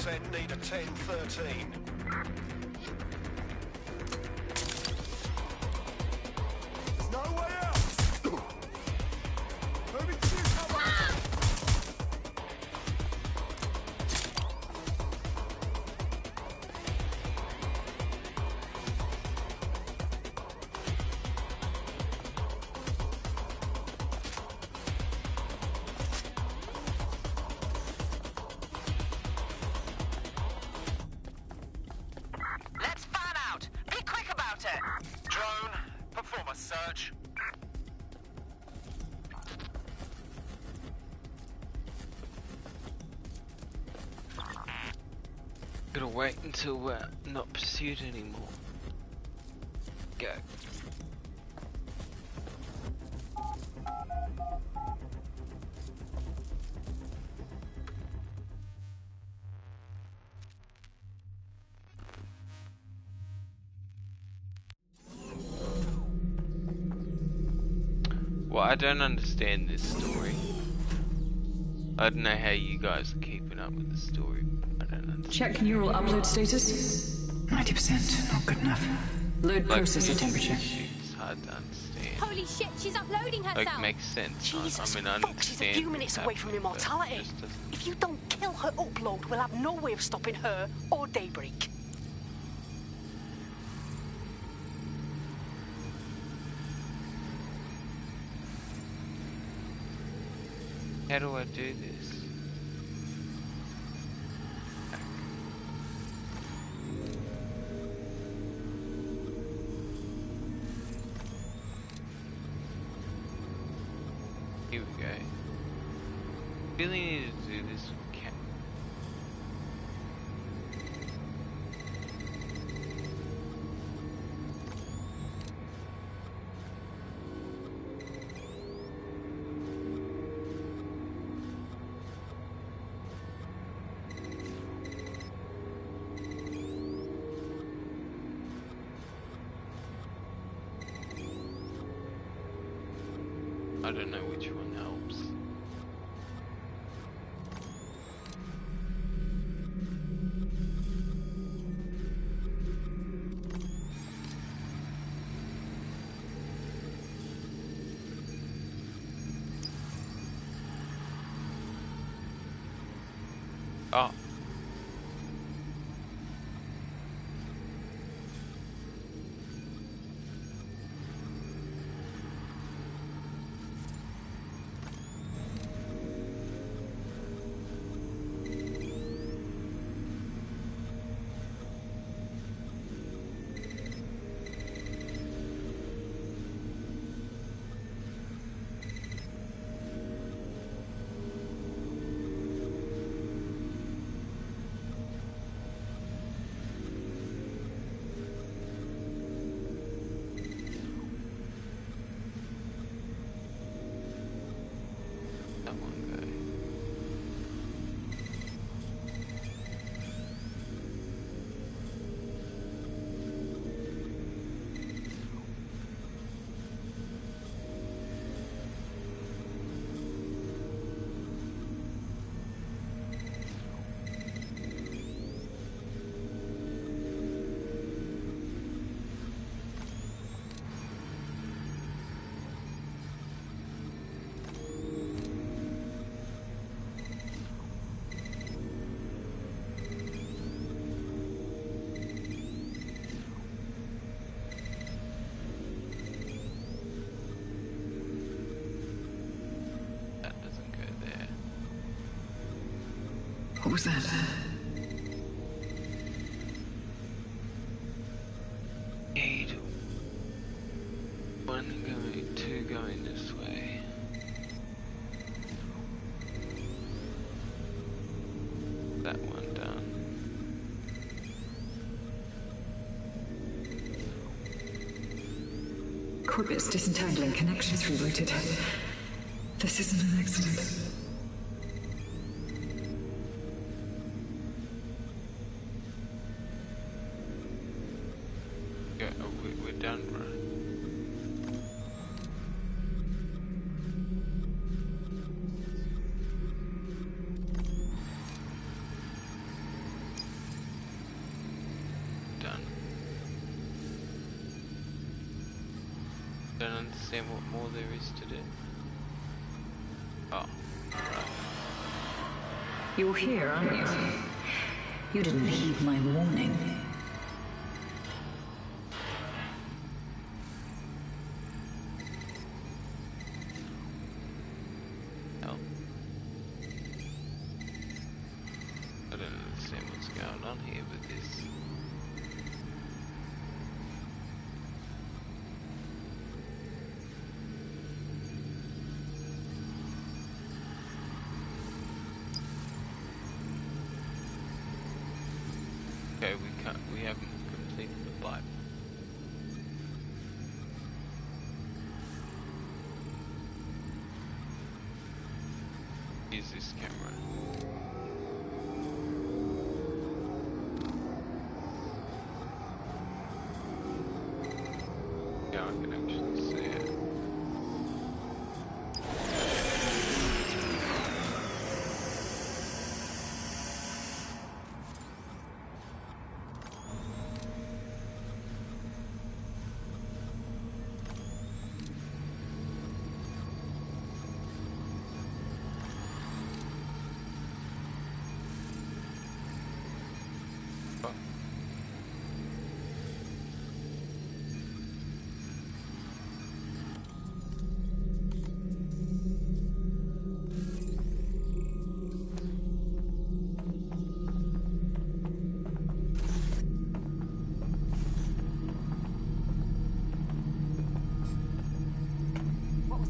said need a 10-13. No way out! Moving to new cover! Let's fan out! Be quick about it! Drone, perform a search. Gotta wait until we're not pursued anymore. Go. Well, I don't understand this story. I don't know how you guys are keeping up with the story. I don't understand. Check neural upload status. 90%, not good enough. Load processor temperature. It's hard to understand. Holy shit, she's uploading herself. Like, makes sense. Jesus I mean, I fuck, she's a understand few minutes away from happening, but immortality. it just doesn't- If you don't kill her upload, we'll have no way of stopping her or Daybreak. How do I do this? Here we go. Really need to do this with cat. I don't know which one helps. Oh. That one go. That doesn't go there. What was that? Need one going, two going this way. That one done. Corbet's disentangling connections rerouted. This isn't an accident. Yeah, we're done, right? Don't understand what more there is to do. Oh, right. You're here, aren't you? You didn't heed my warning. No. I don't understand what's going on here with this. Okay, we haven't completed the Bible. Use this camera. Yeah, I can actually see it.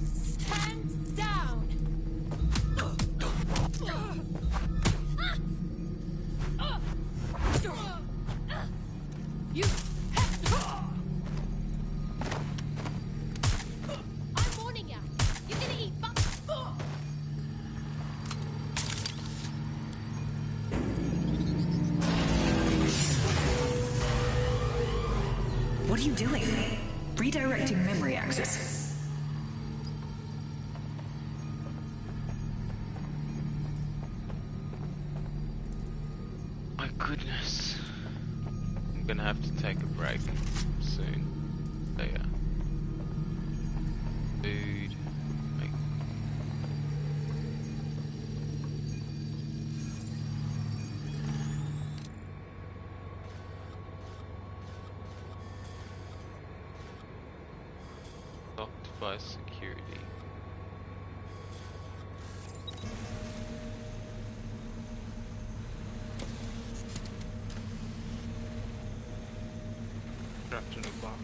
Stand down! You... I'm warning ya! You're gonna eat butt... What are you doing? Redirecting memory access. My goodness. I'm gonna have to take a break soon. So yeah. Food. Make... Locked by security. Trapped in a box.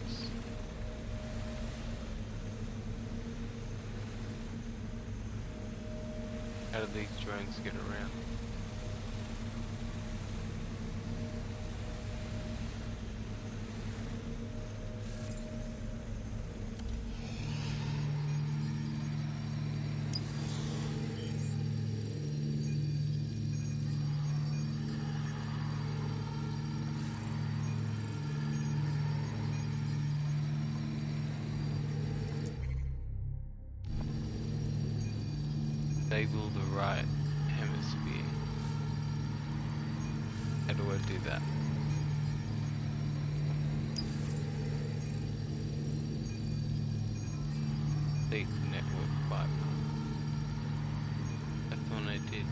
How do these drones get around? Disable the right hemisphere. How do I do that? Delete network bypass. I thought I did.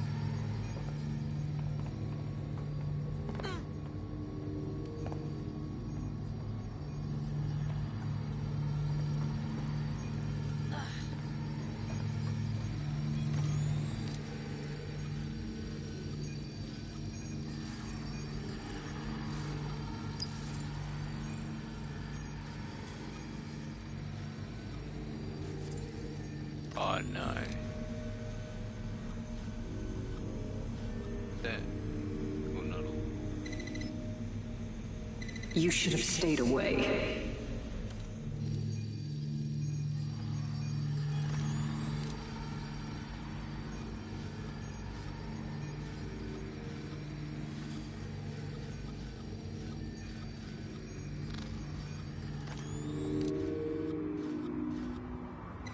Oh no. That will not all. You should have stayed away.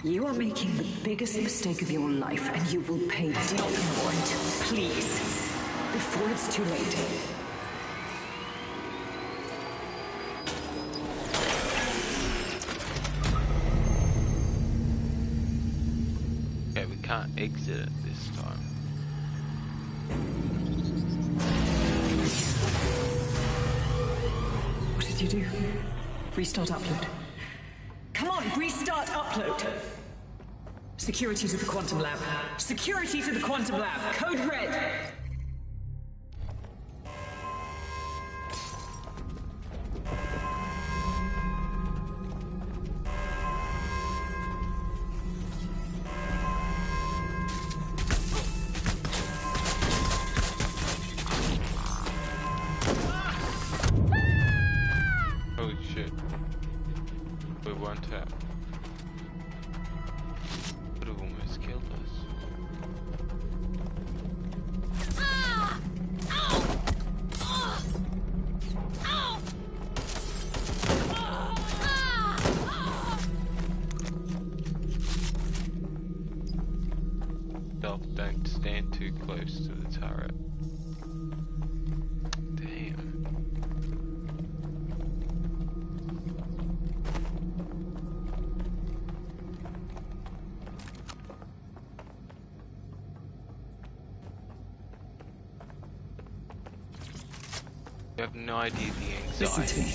You are making the biggest mistake of your life, and you will pay deep for it. Please, before it's too late. can't exit it this time. What did you do? Restart upload. Come on, restart upload! Security to the quantum lab. Security to the quantum lab. Code red. Holy shit. We one tap. Could have almost killed us. Don't stand too close to the turret. Damn. You have no idea the anxiety. Listen to me.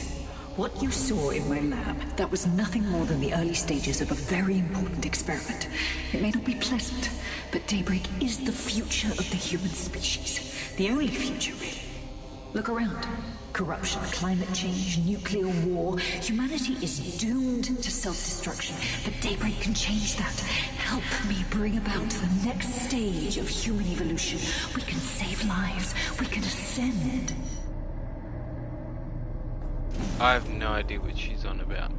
What you saw in my lab, that was nothing more than the early stages of a very important experiment. It may not be pleasant, but Daybreak is the future of the human species. The only future, really. Look around. Corruption, climate change, nuclear war. Humanity is doomed to self-destruction, but Daybreak can change that. Help me bring about the next stage of human evolution. We can save lives. We can ascend. I have no idea what she's on about,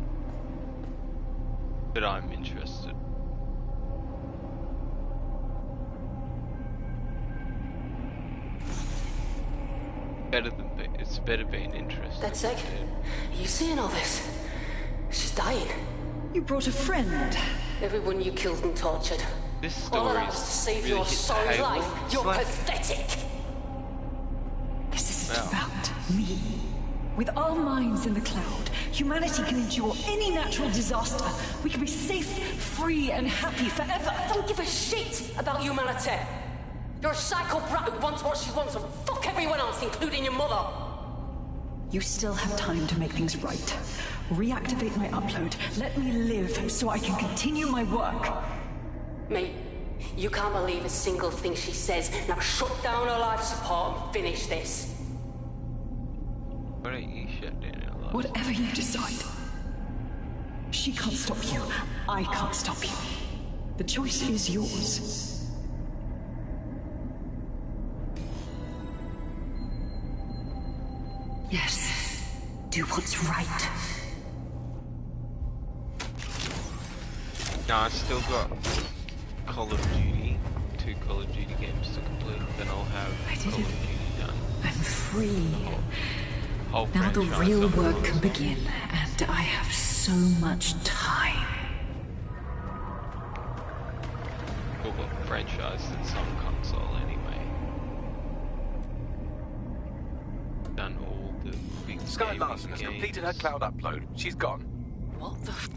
but I'm interested. It's better being interested. That's it. You seeing all this? She's dying. You brought a friend. Everyone you killed and tortured. This All of story that was to save your sorry life. You're pathetic. This isn't about me. With our minds in the cloud, humanity can endure any natural disaster. We can be safe, free, and happy forever. I don't give a shit about humanity. You're a psycho brat who wants what she wants and fuck everyone else, including your mother. You still have time to make things right. Reactivate my upload. Let me live so I can continue my work. Mate, you can't believe a single thing she says. Now shut down her life support and finish this. Why don't you shut down her life? Whatever you decide. She can't stop you. I can't stop you. The choice is yours. Yes. Do what's right. No, I've still got Call of Duty, 2 Call of Duty games to complete, then I'll have Call of Duty done. I'm free. Whole Now the franchise real up work and can begin, and I have so much time. We'll got franchise that's on console anyway. Done all the big Sky gaming Larson has games. completed her cloud upload. She's gone. What the f...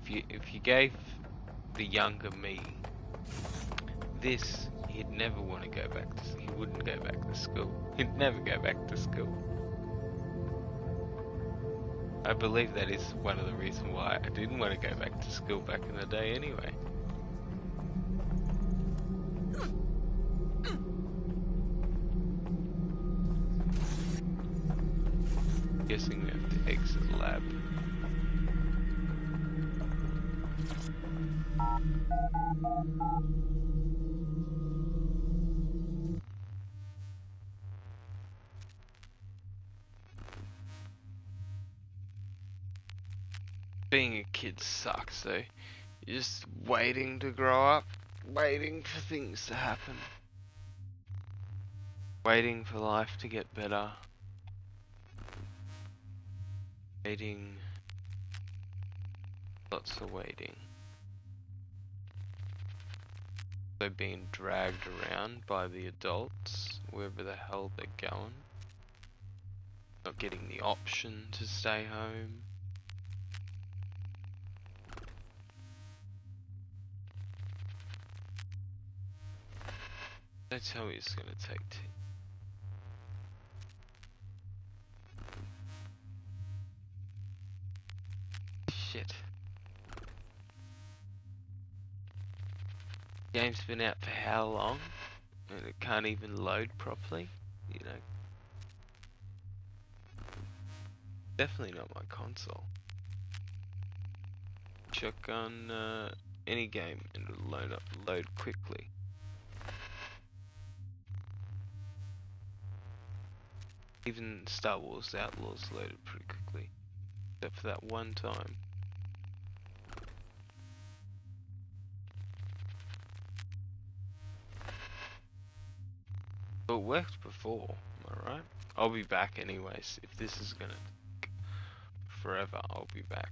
If you gave the younger me this, he'd never want to go back to. He wouldn't go back to school. He'd never go back to school. I believe that is one of the reasons why I didn't want to go back to school back in the day anyway. Guessing we have to exit the lab. Being a kid sucks though. You're just waiting to grow up, waiting for things to happen, waiting for life to get better, waiting, lots of waiting. They're being dragged around by the adults, wherever the hell they're going. Not getting the option to stay home. That's how it's gonna take shit. Game's been out for how long? And it can't even load properly, you know. Definitely not my console. Shotgun, any game, and it'll load quickly. Even Star Wars Outlaws loaded pretty quickly, except for that one time. But it worked before, am I right? I'll be back anyways. If this is gonna take forever, I'll be back.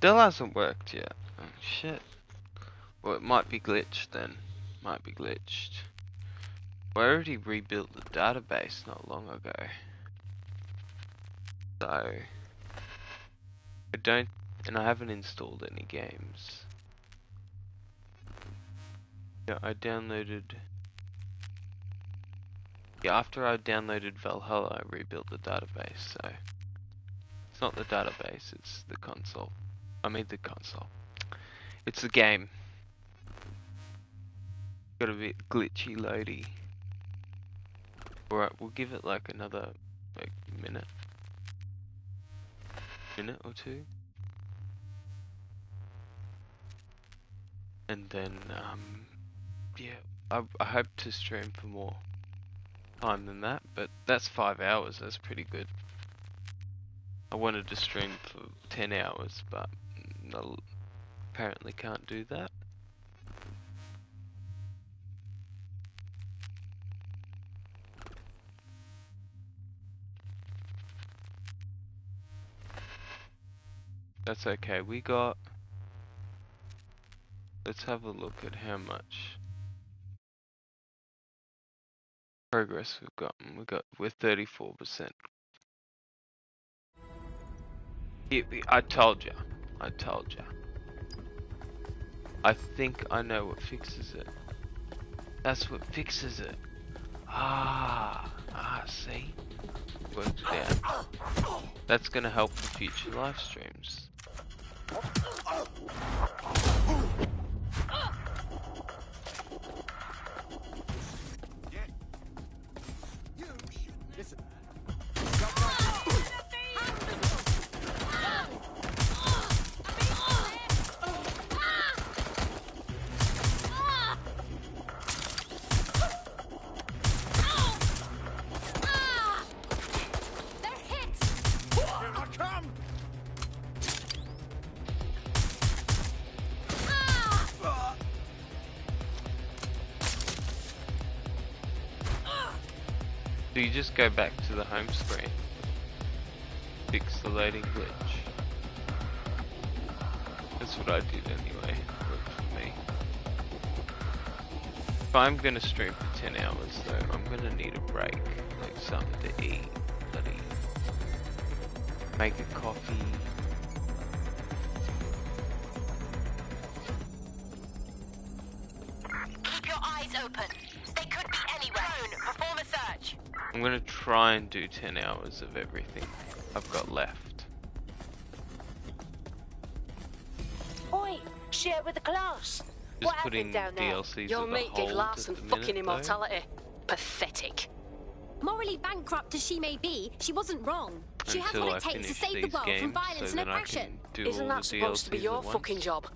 Still hasn't worked yet. Oh shit. Well, it might be glitched then. Might be glitched. I already rebuilt the database not long ago. So I don't, and I haven't installed any games. Yeah, I downloaded. Yeah, after I downloaded Valhalla, I rebuilt the database. So it's not the database, it's the console. I mean the console. It's the game. Got a bit glitchy loady. Alright, we'll give it like another minute or two. And then yeah, I hope to stream for more time than that, but that's 5 hours, that's pretty good. I wanted to stream for 10 hours, but I apparently can't do that. That's okay, we got... Let's have a look at how much progress we've gotten. We're 34%. I told ya. I think I know what fixes it. That's what fixes it. See? Worked it out. That's gonna help for future live streams. Listen. So you just go back to the home screen, fix the loading glitch. That's what I did anyway, worked for me. If I'm gonna stream for 10 hours though, I'm gonna need a break, like something to eat, bloody make a coffee. Keep your eyes open. They could be anywhere. Perform a search. I'm gonna try and do 10 hours of everything I've got left. Oi, share with the class. Just putting DLCs Your with a mate gave hold Larson at the fucking minute, though. immortality. Pathetic. Morally bankrupt as she may be, she wasn't wrong. She has Until what it I takes to finish save the these world from games, violence so and then I oppression. can do Isn't all that the supposed to be DLCs your at fucking once. job?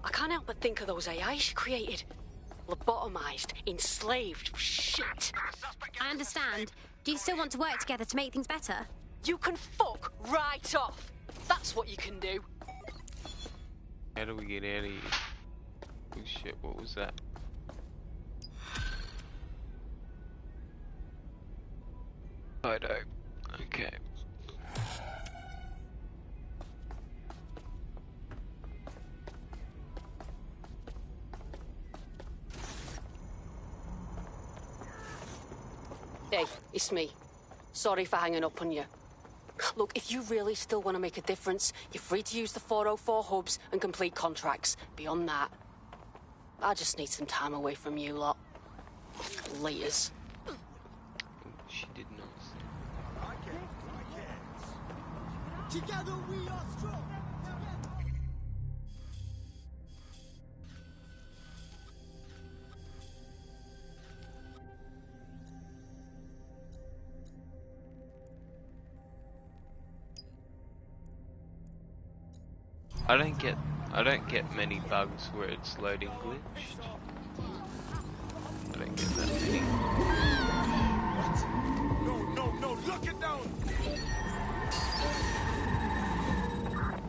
I can't help but think of those AI she created. Lobotomized, enslaved, shit. I understand. Do you still want to work together to make things better? You can fuck right off. That's what you can do. How do we get out of here? Oh shit, what was that? I know. Okay. Hey, it's me. Sorry for hanging up on you. Look, if you really still want to make a difference, you're free to use the 404 hubs and complete contracts. Beyond that, I just need some time away from you lot. Laters. She did not. Together we are strong. I don't get many bugs where it's loading glitched. I don't get that many. What? No, lock it down!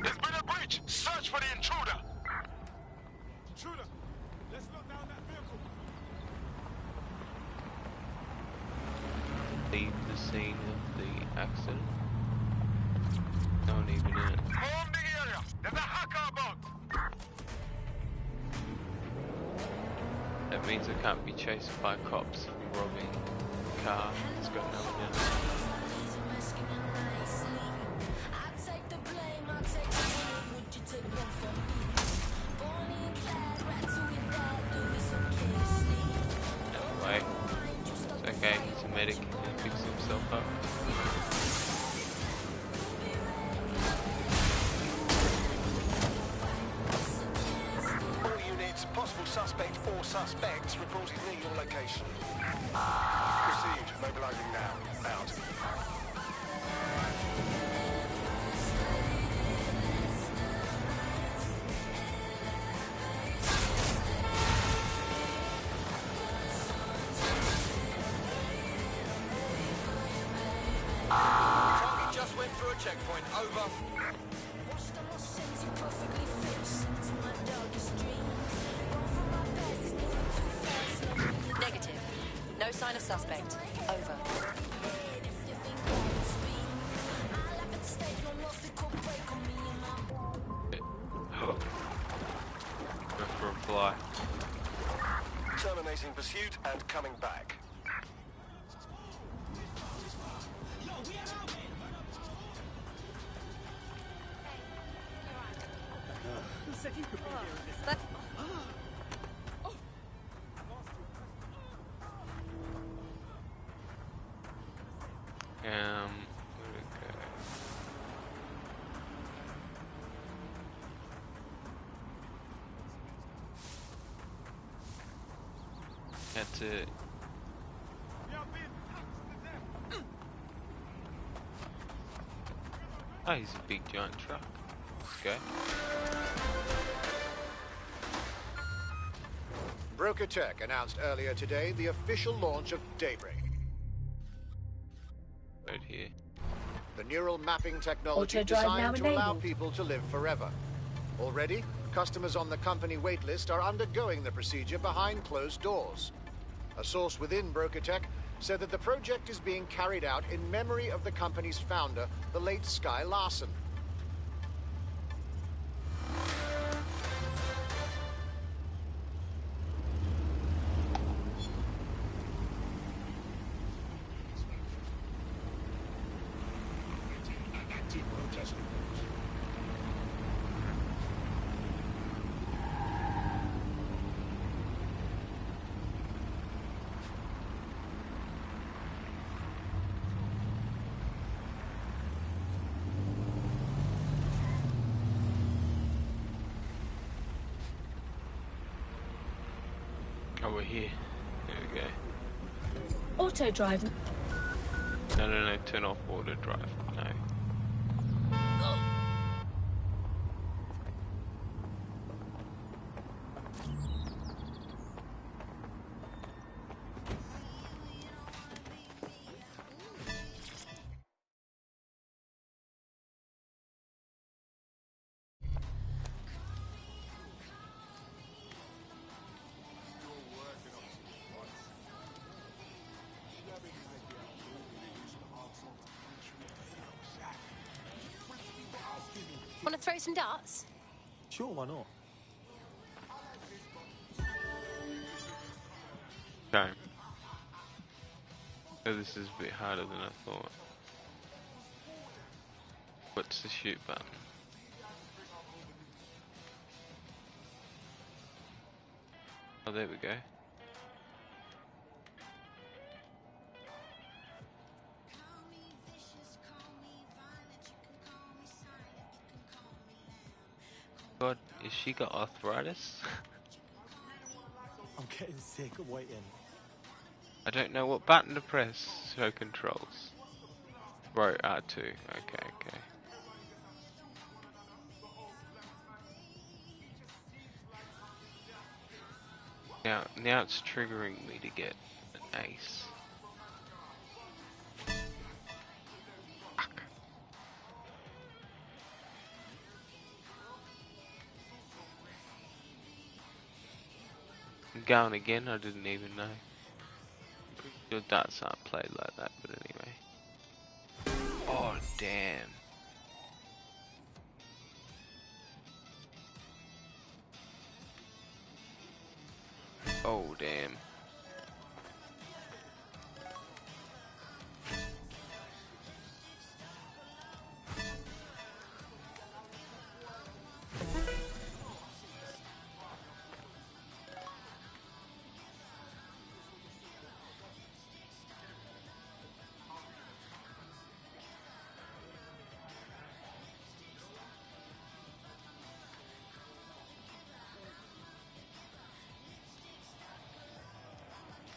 There's been a breach! Search for the intruder! Intruder! Let's lock down that vehicle! Leave the scene of the accident. No one even in it. Form the area! There's a hacker about! That means I can't be chased by cops for robbing a car that's got no one in it. No way. It's okay, he's a medic, he'll fix himself up. All units, possible suspect or suspects reported near your location. Received. Mobilizing now. Out. Target just went through checkpoint, over. Negative. No sign of suspect. Over. Go for a fly. Terminating pursuit and coming back. Where'd it go? That's it. Oh, he's a big giant truck. Let's go. Broker Tech announced earlier today the official launch of Daybreak. Right here. The neural mapping technology Auto drive now designed to allow enabled. people to live forever. Already, customers on the company waitlist are undergoing the procedure behind closed doors. A source within Broker Tech said that the project is being carried out in memory of the company's founder, the late Sky Larson. Oh, we're here. There we go. Auto drive. No, turn off auto drive. No. Want to throw some darts? Sure, why not? Okay. So this is a bit harder than I thought. What's the shoot button? Oh, there we go. God, has she got arthritis? I'm getting sick of waiting. I don't know what button to press. Show controls. Right, R2. Okay. Now it's triggering me to get an ace. Fuck. I'm going again, I didn't even know. Pretty sure darts aren't played like that, but anyway. Oh, damn. Oh, damn.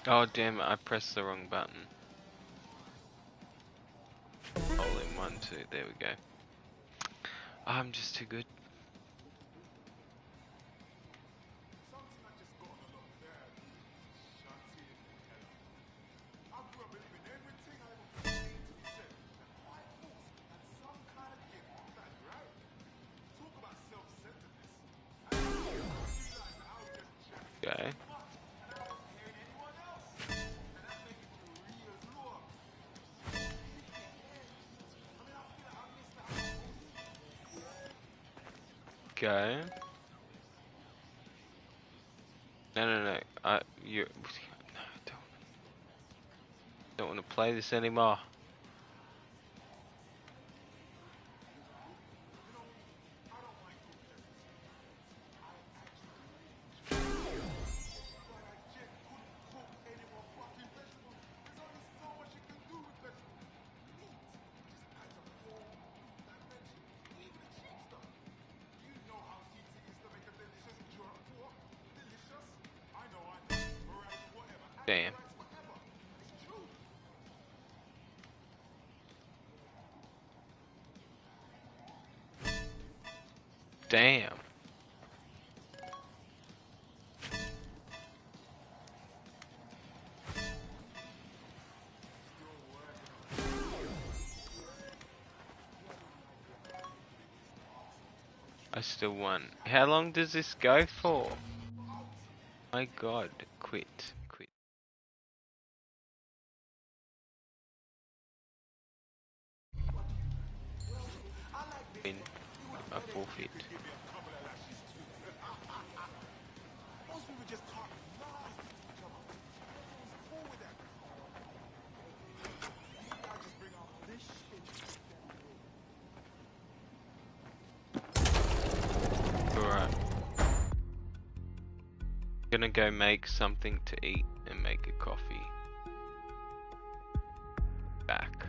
Oh damn it, I pressed the wrong button. All in 1, 2, there we go. I'm just too good. go. No. You. No, don't want to play this anymore. Damn. Damn. I still won. How long does this go for? My god, quit. Win. A forfeit. Alright. Gonna go make something to eat and make a coffee. Back.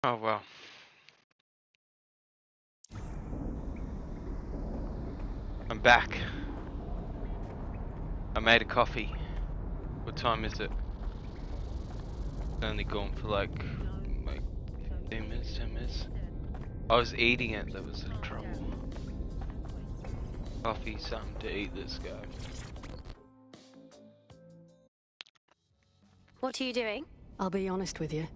Oh well. I'm back. I made a coffee. What time is it? It's only gone for like 15 minutes, 10 minutes. I was eating it, that was the trouble. Coffee, something to eat, let's go. What are you doing? I'll be honest with you.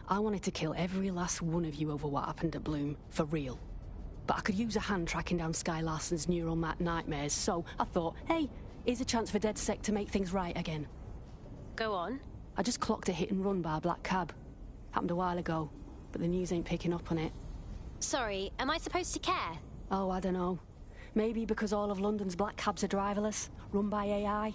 I wanted to kill every last one of you over what happened at Bloom, for real. But I could use a hand tracking down Sky Larson's neural nightmares, so I thought, hey, here's a chance for DedSec to make things right again. Go on. I just clocked a hit and run by a black cab. Happened a while ago, but the news ain't picking up on it. Sorry, am I supposed to care? Oh, I don't know. Maybe because all of London's black cabs are driverless, run by AI.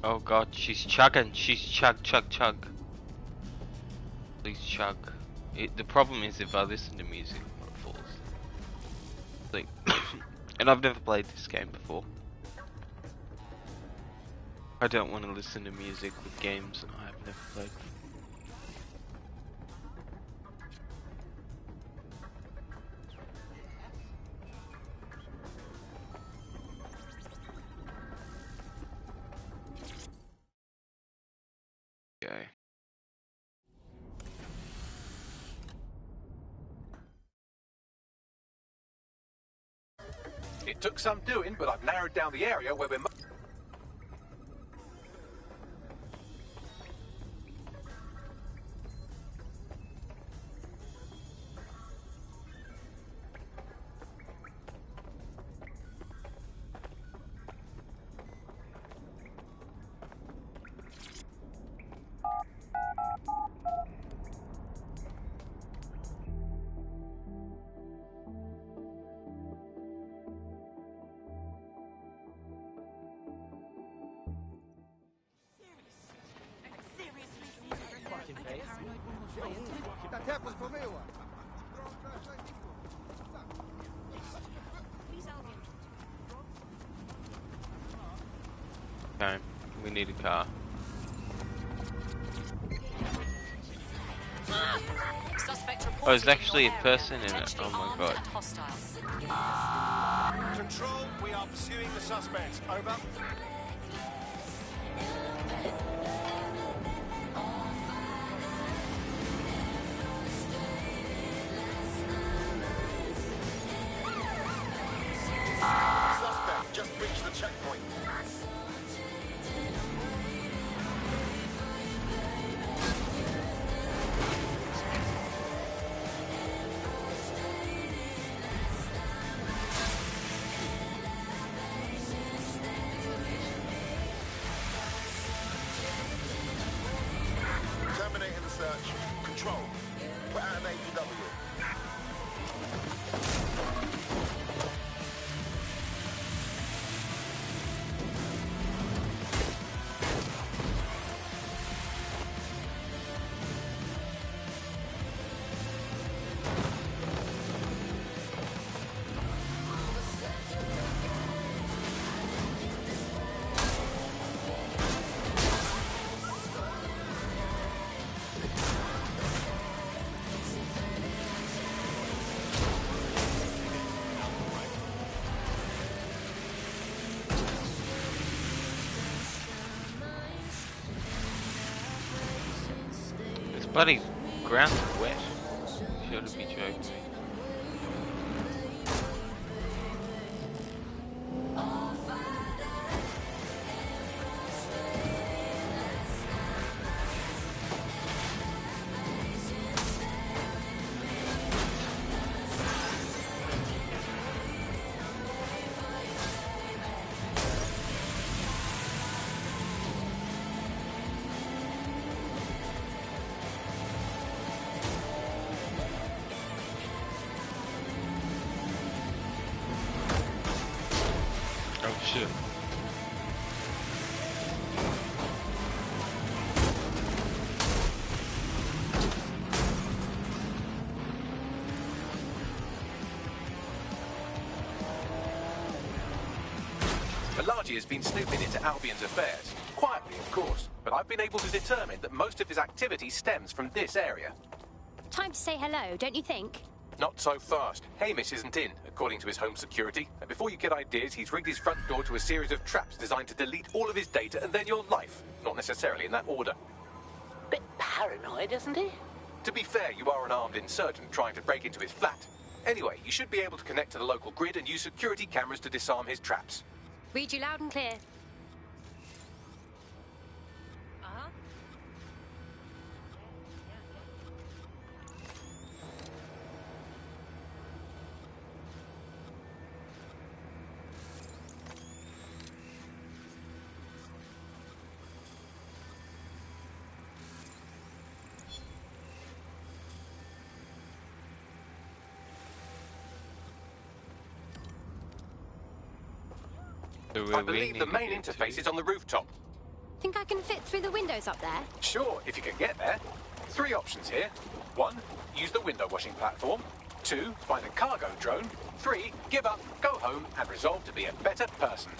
Oh god, she's chugging. She's chug. Please chug. The problem is if I listen to music, it falls asleep. And I've never played this game before. I don't want to listen to music with games that I have never played before. Okay. It took some doing, but I've narrowed down the area where we're... Okay, we need a car. Oh, there's actually a person in it. Oh my god. Control, we are pursuing the suspect. Over. Suspect just reached the checkpoint. Terminating the search. Control. We're at an APW. Bloody ground is wet. Should be joking me. shit. Malachi has been snooping into Albion's affairs. Quietly, of course. But I've been able to determine that most of his activity stems from this area. Time to say hello, don't you think? Not so fast. Hamish isn't in, according to his home security. And before you get ideas, he's rigged his front door to a series of traps designed to delete all of his data and then your life. Not necessarily in that order. Bit paranoid, isn't he? To be fair, you are an armed insurgent trying to break into his flat. Anyway, you should be able to connect to the local grid and use security cameras to disarm his traps. Read you loud and clear. I believe the main interface is on the rooftop. Think I can fit through the windows up there? Sure, if you can get there. 3 options here. 1, use the window washing platform. 2, find a cargo drone. 3, give up, go home, and resolve to be a better person.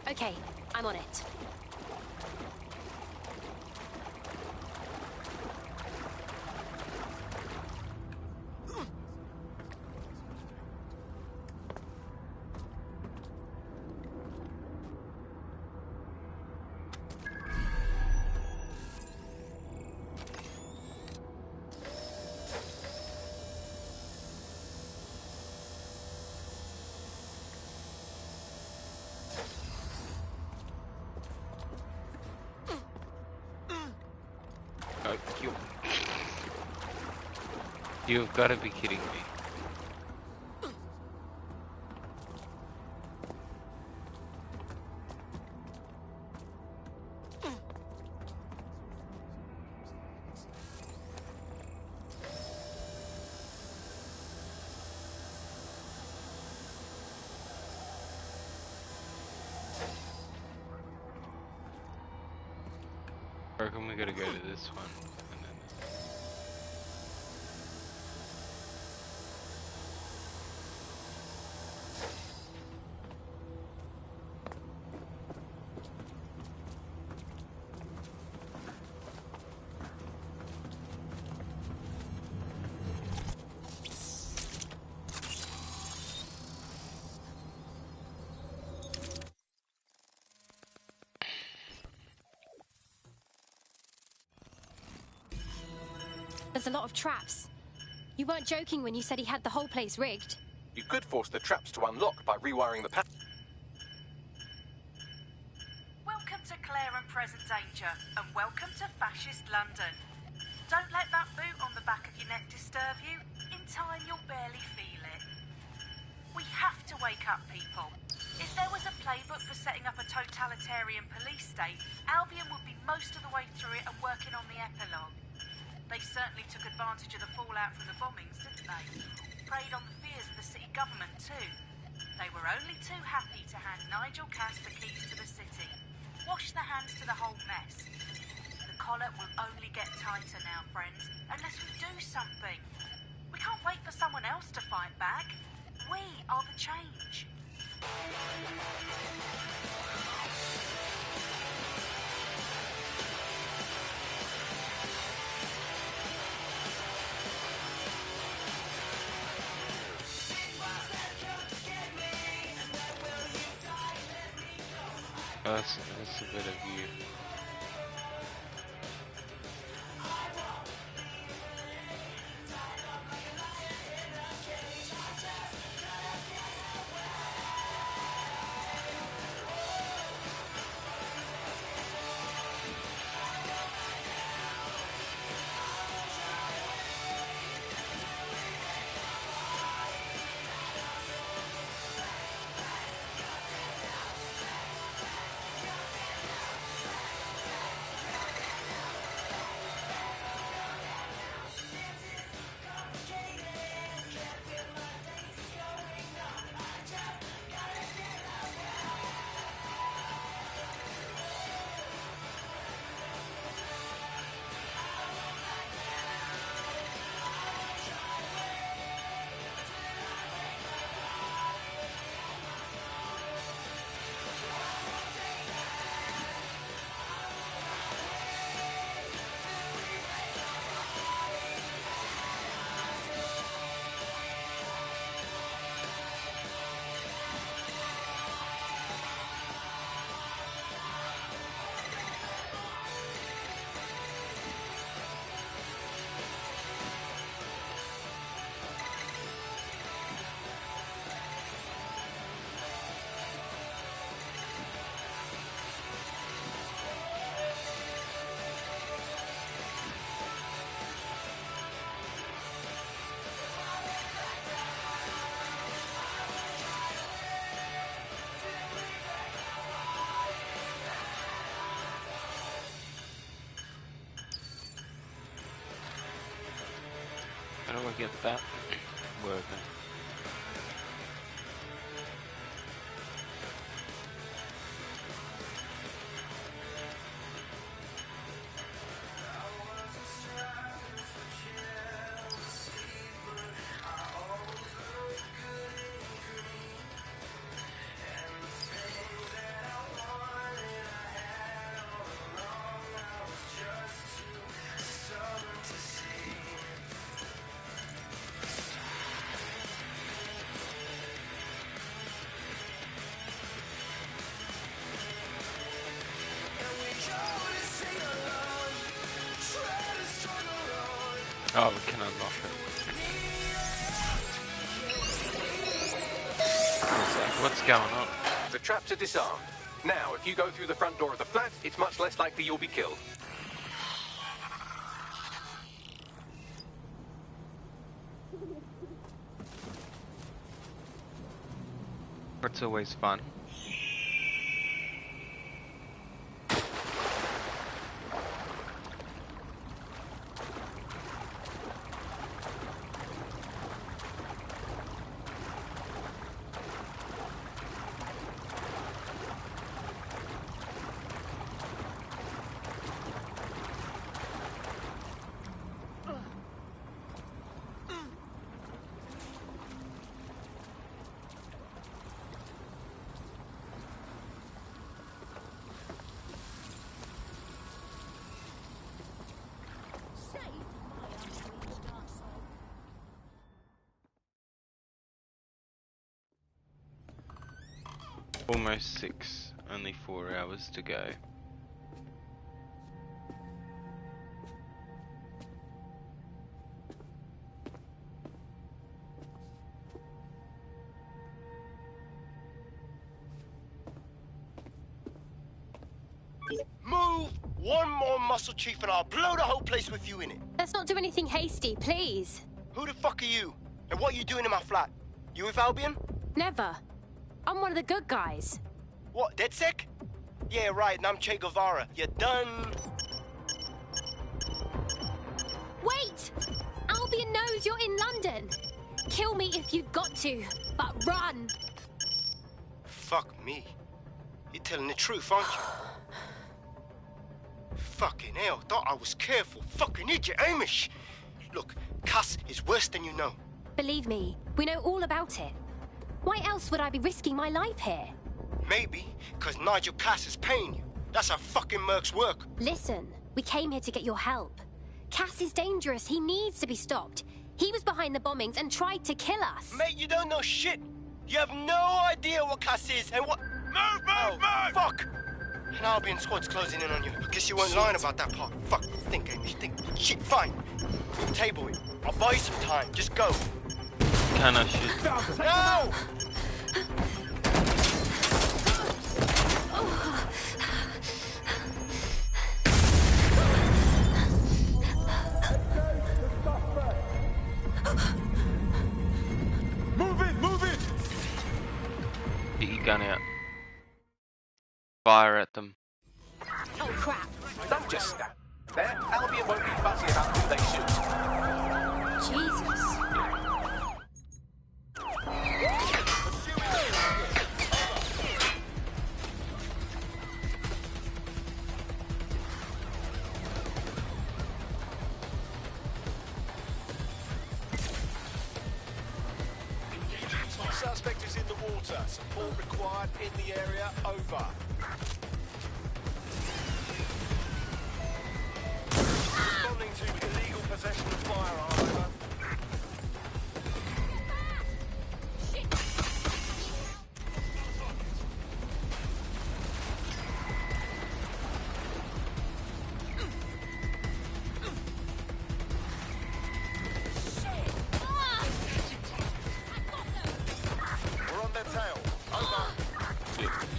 Okay, I'm on it. You've got to be kidding me. I reckon we gotta go to this one. There's a lot of traps. You weren't joking when you said he had the whole place rigged. You could force the traps to unlock by rewiring the panel. Welcome to Claire and Present Danger, and welcome to Fascist London. Don't let that boot on the back of your neck disturb you. In time, you'll barely feel it. We have to wake up, people. If there was a playbook for setting up a totalitarian police state, Albion would be most of the way through it and working on the epilogue. They certainly took advantage of the fallout from the bombings, didn't they? Preyed on the fears of the city government, too. They were only too happy to hand Nigel Cass the keys to the city. Wash their hands to the whole mess. The collar will only get tighter now, friends, unless we do something. We can't wait for someone else to fight back. We are the change. That's a bit of you. get that working. Oh, we can unlock it. What's going on? The traps are disarmed. Now, if you go through the front door of the flat, it's much less likely you'll be killed. It's always fun. Almost 6, only 4 hours to go. Move one more muscle, Chief, and I'll blow the whole place with you in it. Let's not do anything hasty, please. Who the fuck are you? And what are you doing in my flat? You with Albion? Never. I'm one of the good guys. What, DedSec? Yeah, right, and I'm Che Guevara. You done? Wait! Albion knows you're in London. Kill me if you've got to, but run! Fuck me. You're telling the truth, aren't you? Fucking hell, thought I was careful. Fucking idiot, Amish. Look, Cass is worse than you know. Believe me, we know all about it. Why else would I be risking my life here? Maybe, because Nigel Cass is paying you. That's how fucking mercs work. Listen, we came here to get your help. Cass is dangerous. He needs to be stopped. He was behind the bombings and tried to kill us. Mate, you don't know shit. You have no idea what Cass is and what... Move! Fuck! An Albion squad's closing in on you. I guess you weren't lying about that part. Fuck, think, Amish, think. Shit, fine. We'll table it. I'll buy you some time. Just go. Can I shoot? No! Move it! Get your gun out. Fire at them. Oh, crap. Don't just stand there. Albion won't be fussy about who they shoot. Jesus. Suspect is in the water. Support required in the area. Over. Responding to illegal possession of firearm. Over. We're on their tail. Over.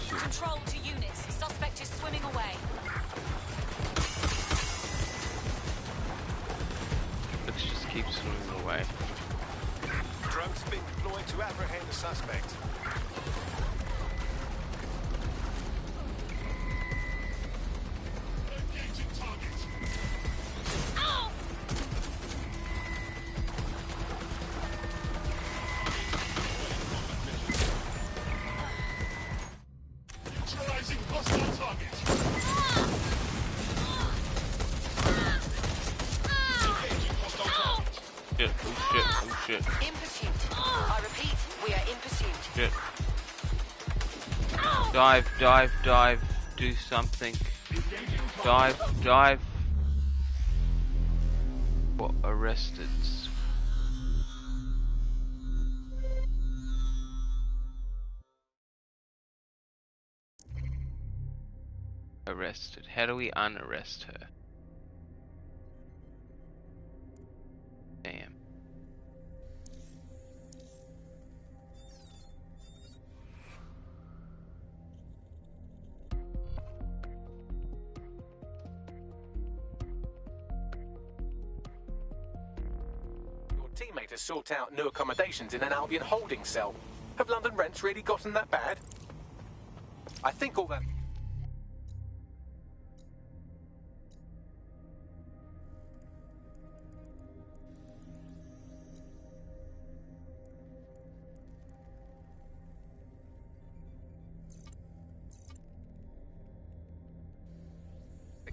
Control to units. Suspect is swimming away. Let's just keep swimming away. Drones have been deployed to apprehend the suspect. target. Shit, oh shit, oh shit. In pursuit. I repeat, we are in pursuit. Shit. Dive, dive, dive. Do something. Dive, dive. What? Arrested. Arrested. How do we unarrest her? Damn. Your teammate has sought out new accommodations in an Albion holding cell. Have London rents really gotten that bad? I think all that...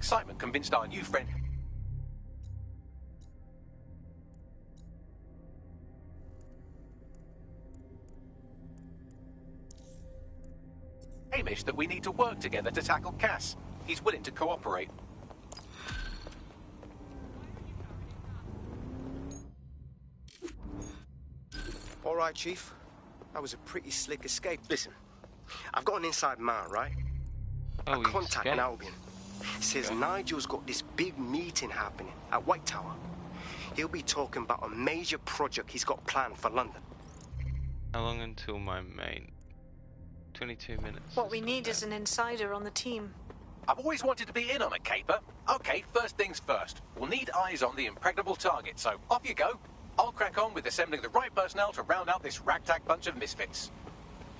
excitement convinced our new friend... Hamish that we need to work together to tackle Cass. He's willing to cooperate. All right, Chief. That was a pretty slick escape. Listen, I've got an inside man, right? Oh, a contact in Albion. Says Nigel's got this big meeting happening at White Tower. He'll be talking about a major project he's got planned for London. How long until my main? 22 minutes. What we need is an insider on the team. I've always wanted to be in on a caper. Okay, first things first. We'll need eyes on the impregnable target, so off you go. I'll crack on with assembling the right personnel to round out this ragtag bunch of misfits.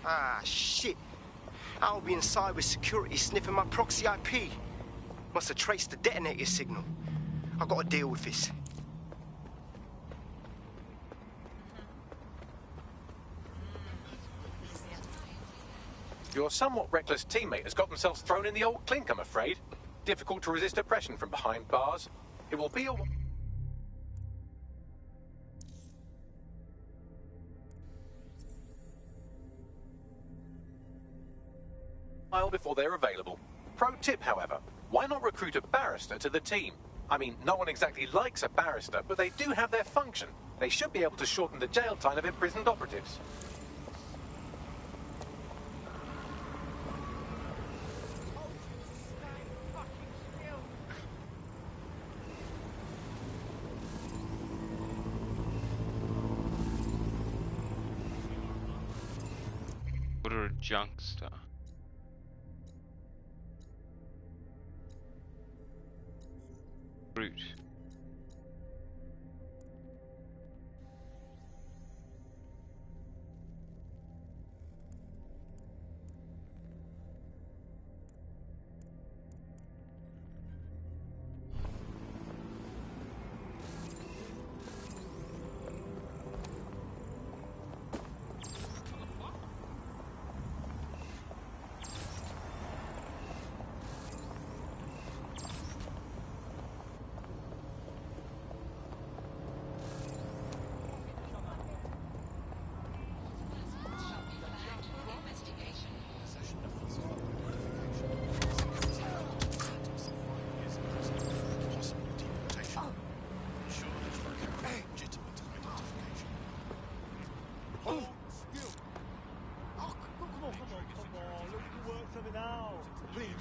Ah, shit. Albion cyber security sniffing my proxy IP. Must have traced the detonator signal. I've got to deal with this. Your somewhat reckless teammate has got themselves thrown in the old clink, I'm afraid. Difficult to resist oppression from behind bars. It will be a while before they're available. Pro tip, however, why not recruit a barrister to the team? I mean, no one exactly likes a barrister, but they do have their function. They should be able to shorten the jail time of imprisoned operatives. Order a junkster. Brute.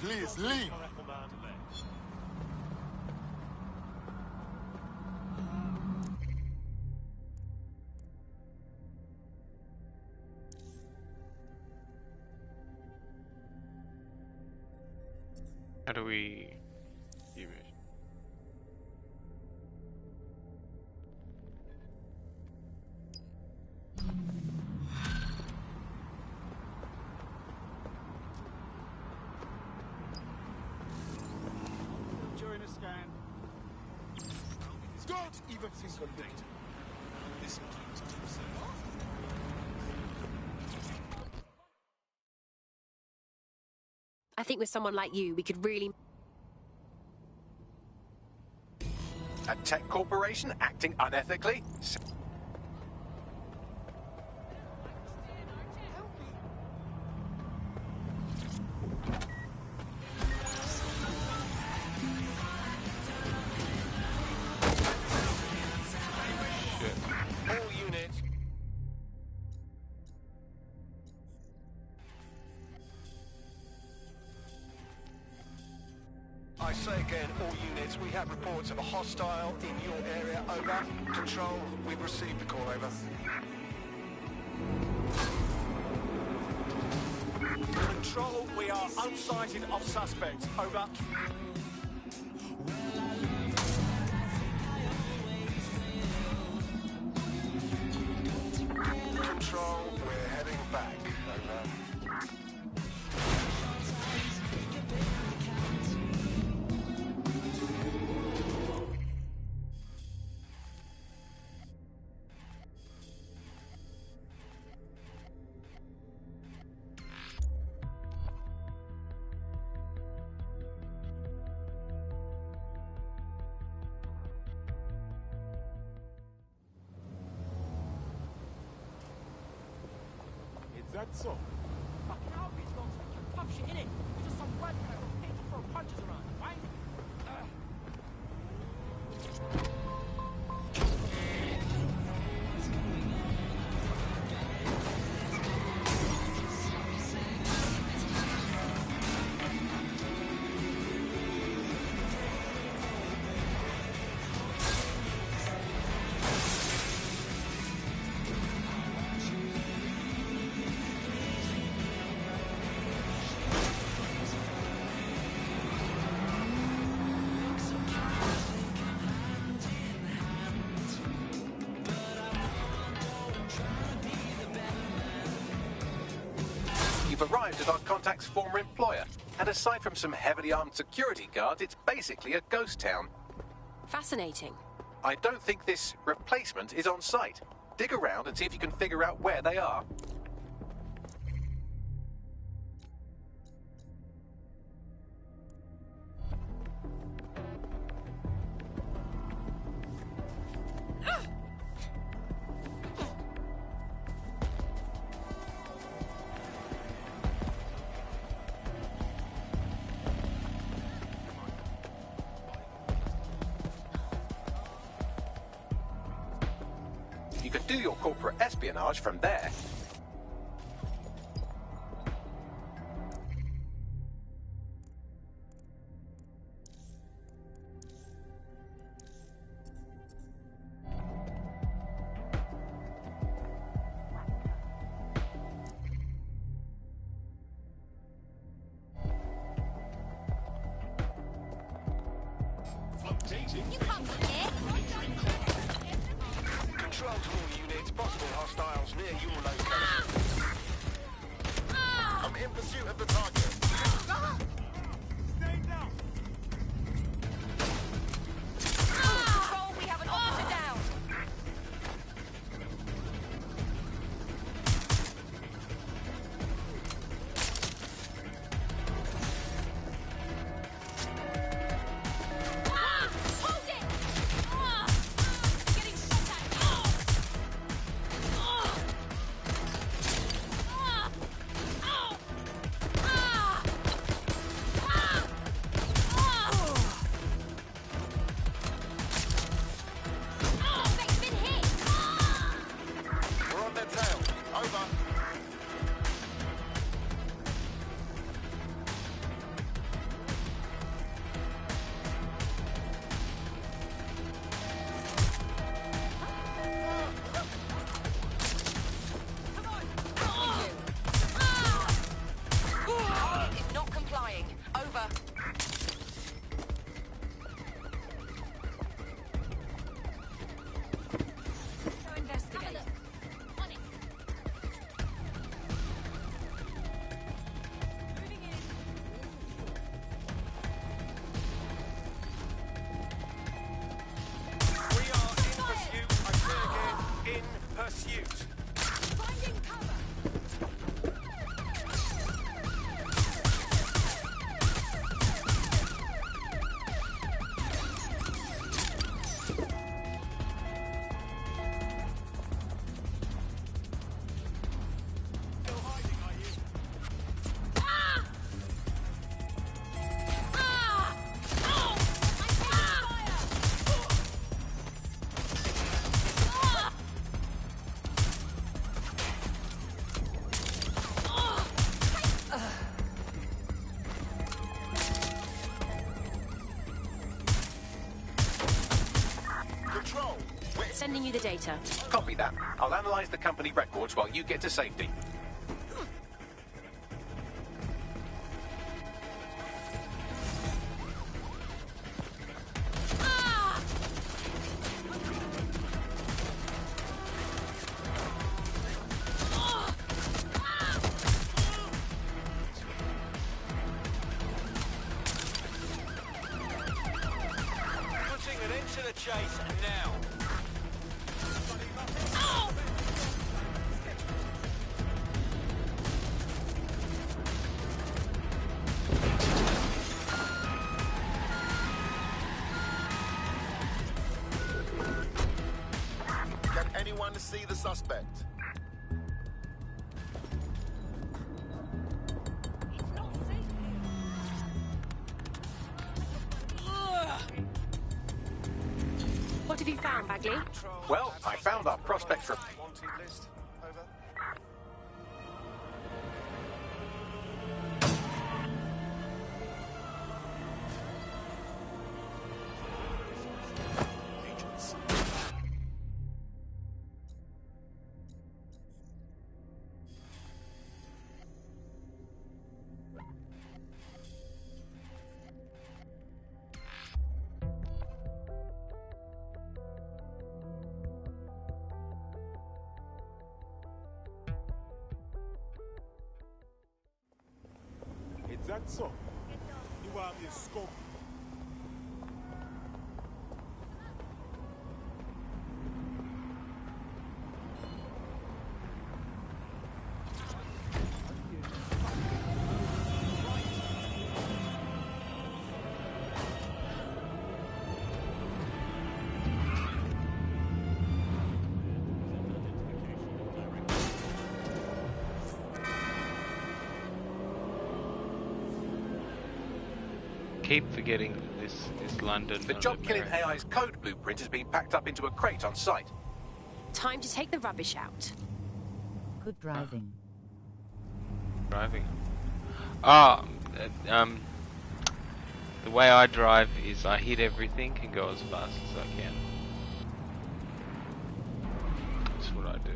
Please, leave! How do we do it? During a scan. Don't even think of it. This includes Tim. I think with someone like you, we could really... A tech corporation acting unethically? All units. I say again, all units, we have reports of a hostile in your area. Over. Control, we've received the call. Over. Control, we are unsighted of suspects. Over. Control, we're heading back. Over. Is that so? Fucking hell, these dogs fucking tough shit, innit? You're just some rat that got paid to throw punches around, right? You've arrived at our contact's former employer, and aside from some heavily armed security guards, it's basically a ghost town. Fascinating. I don't think this replacement is on site. Dig around and see if you can figure out where they are. You could do your corporate espionage from there. Updating. You can't be here. Control to all units. Possible hostiles near your location. I'm in pursuit of the target. Stay down. Control, we have an officer down. Hold it! Getting shot at. Suspect's been hit. We're on their tail. Over. It's not complying. Over. Go investigate. On it. Moving in. We are in pursuit. I say again, in pursuit. Finding cover. sending you the data. Copy that. I'll analyze the company records while you get to safety. To see the suspect. What have you found, Bagley? Well, I found our prospects for... Wanted list. Over. Is that so? You want me to scope? Keep forgetting this is London. The job-killing AI's code blueprint has been packed up into a crate on site. Time to take the rubbish out. Good driving. Driving. The way I drive is I hit everything and go as fast as I can. That's what I do.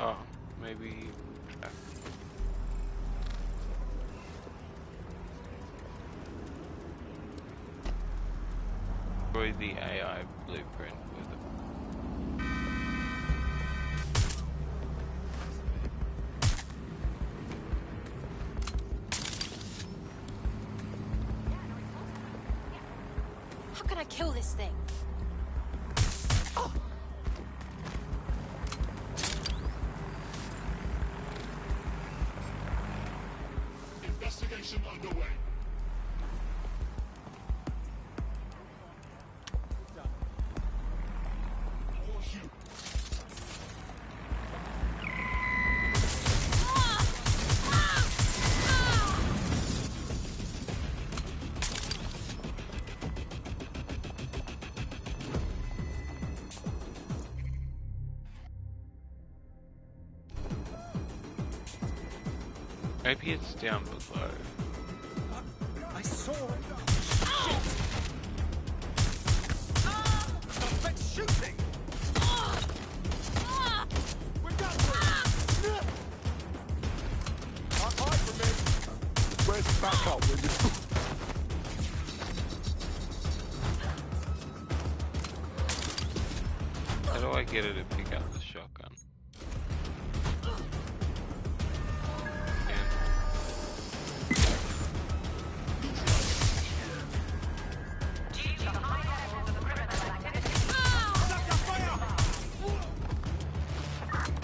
Oh, maybe. Destroy the AI blueprint with it. How can I kill this thing? Investigation underway. Maybe it's down below. I saw it. Suspect's shooting! We're done with! Can't hide from me! Where's the backup when you... How do I get her to pick up the shotgun?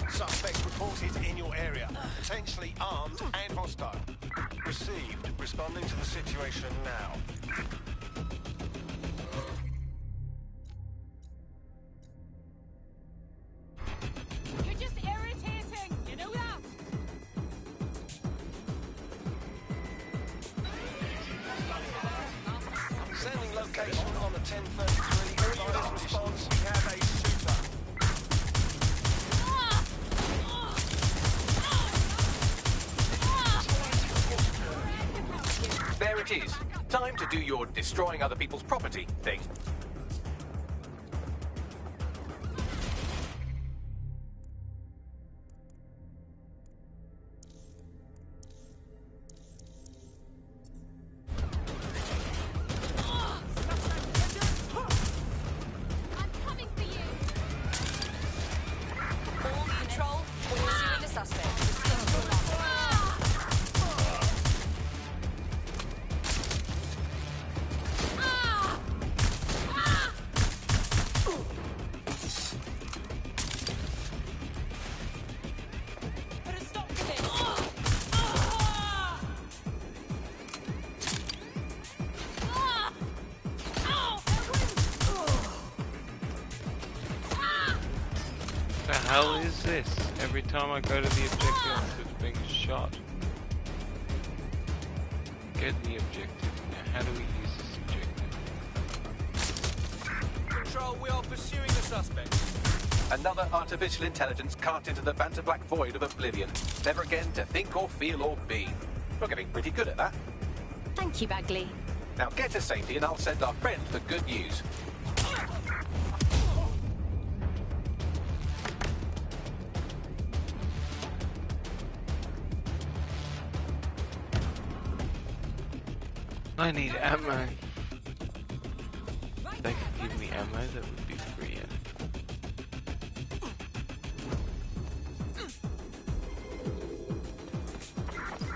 Suspect reported in your area. Potentially armed and hostile. Received. Responding to the situation now. You're just irritating, you know that? Sending location. location on the 1033. All response, we have a shooter. There it is. Time to do your destroying other people's property thing. The hell is this? Every time I go to the objective, it's being shot. Get the objective. Now, how do we use this objective? Control, we are pursuing the suspect. Another artificial intelligence cast into the banter black void of oblivion. Never again to think or feel or be. We're getting pretty good at that. Thank you, Bagley. Now get to safety and I'll send our friend the good news. I need ammo. If they could give me ammo, that would be brilliant.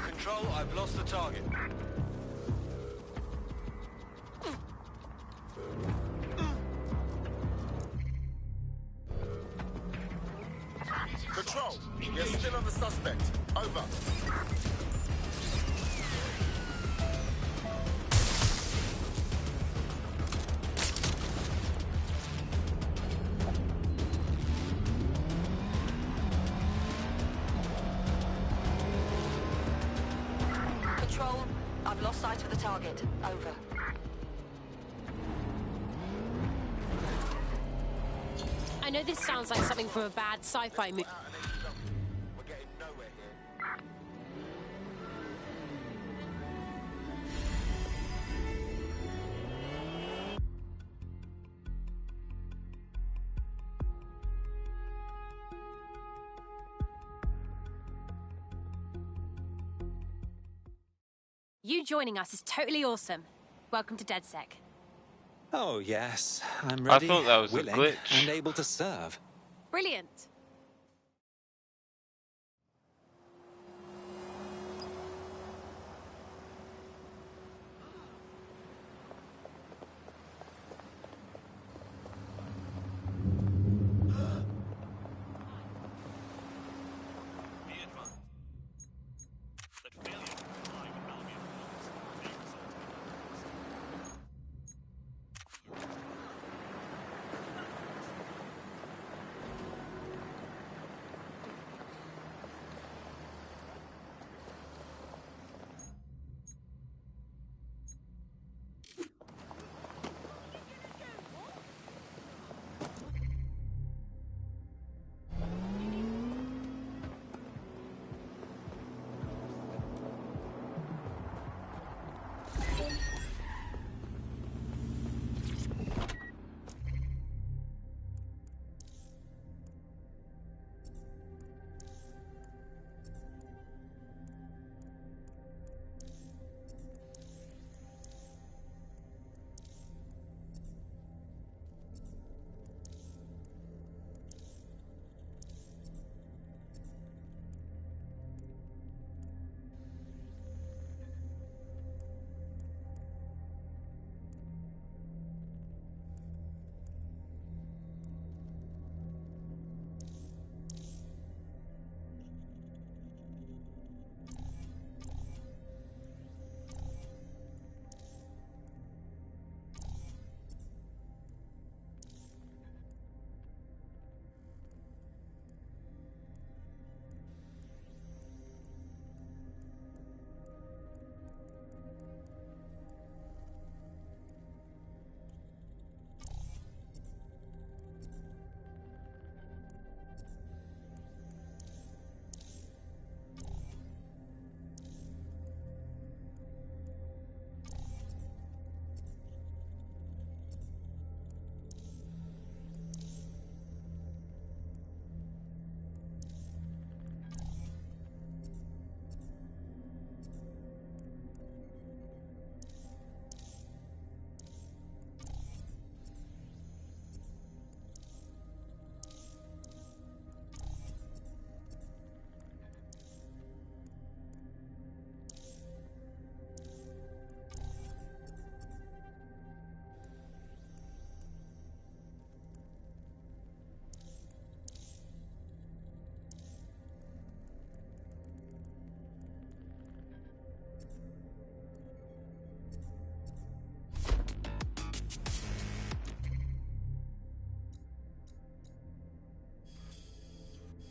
Control, I've lost the target. Control, we're still on the suspect. Over. Control, I've lost sight of the target. Over. I know this sounds like something from a bad sci-fi movie. We're getting nowhere here. You joining us is totally awesome. Welcome to DedSec. Oh, yes. I'm I ready, thought that was a willing, glitch. and able to serve. Brilliant.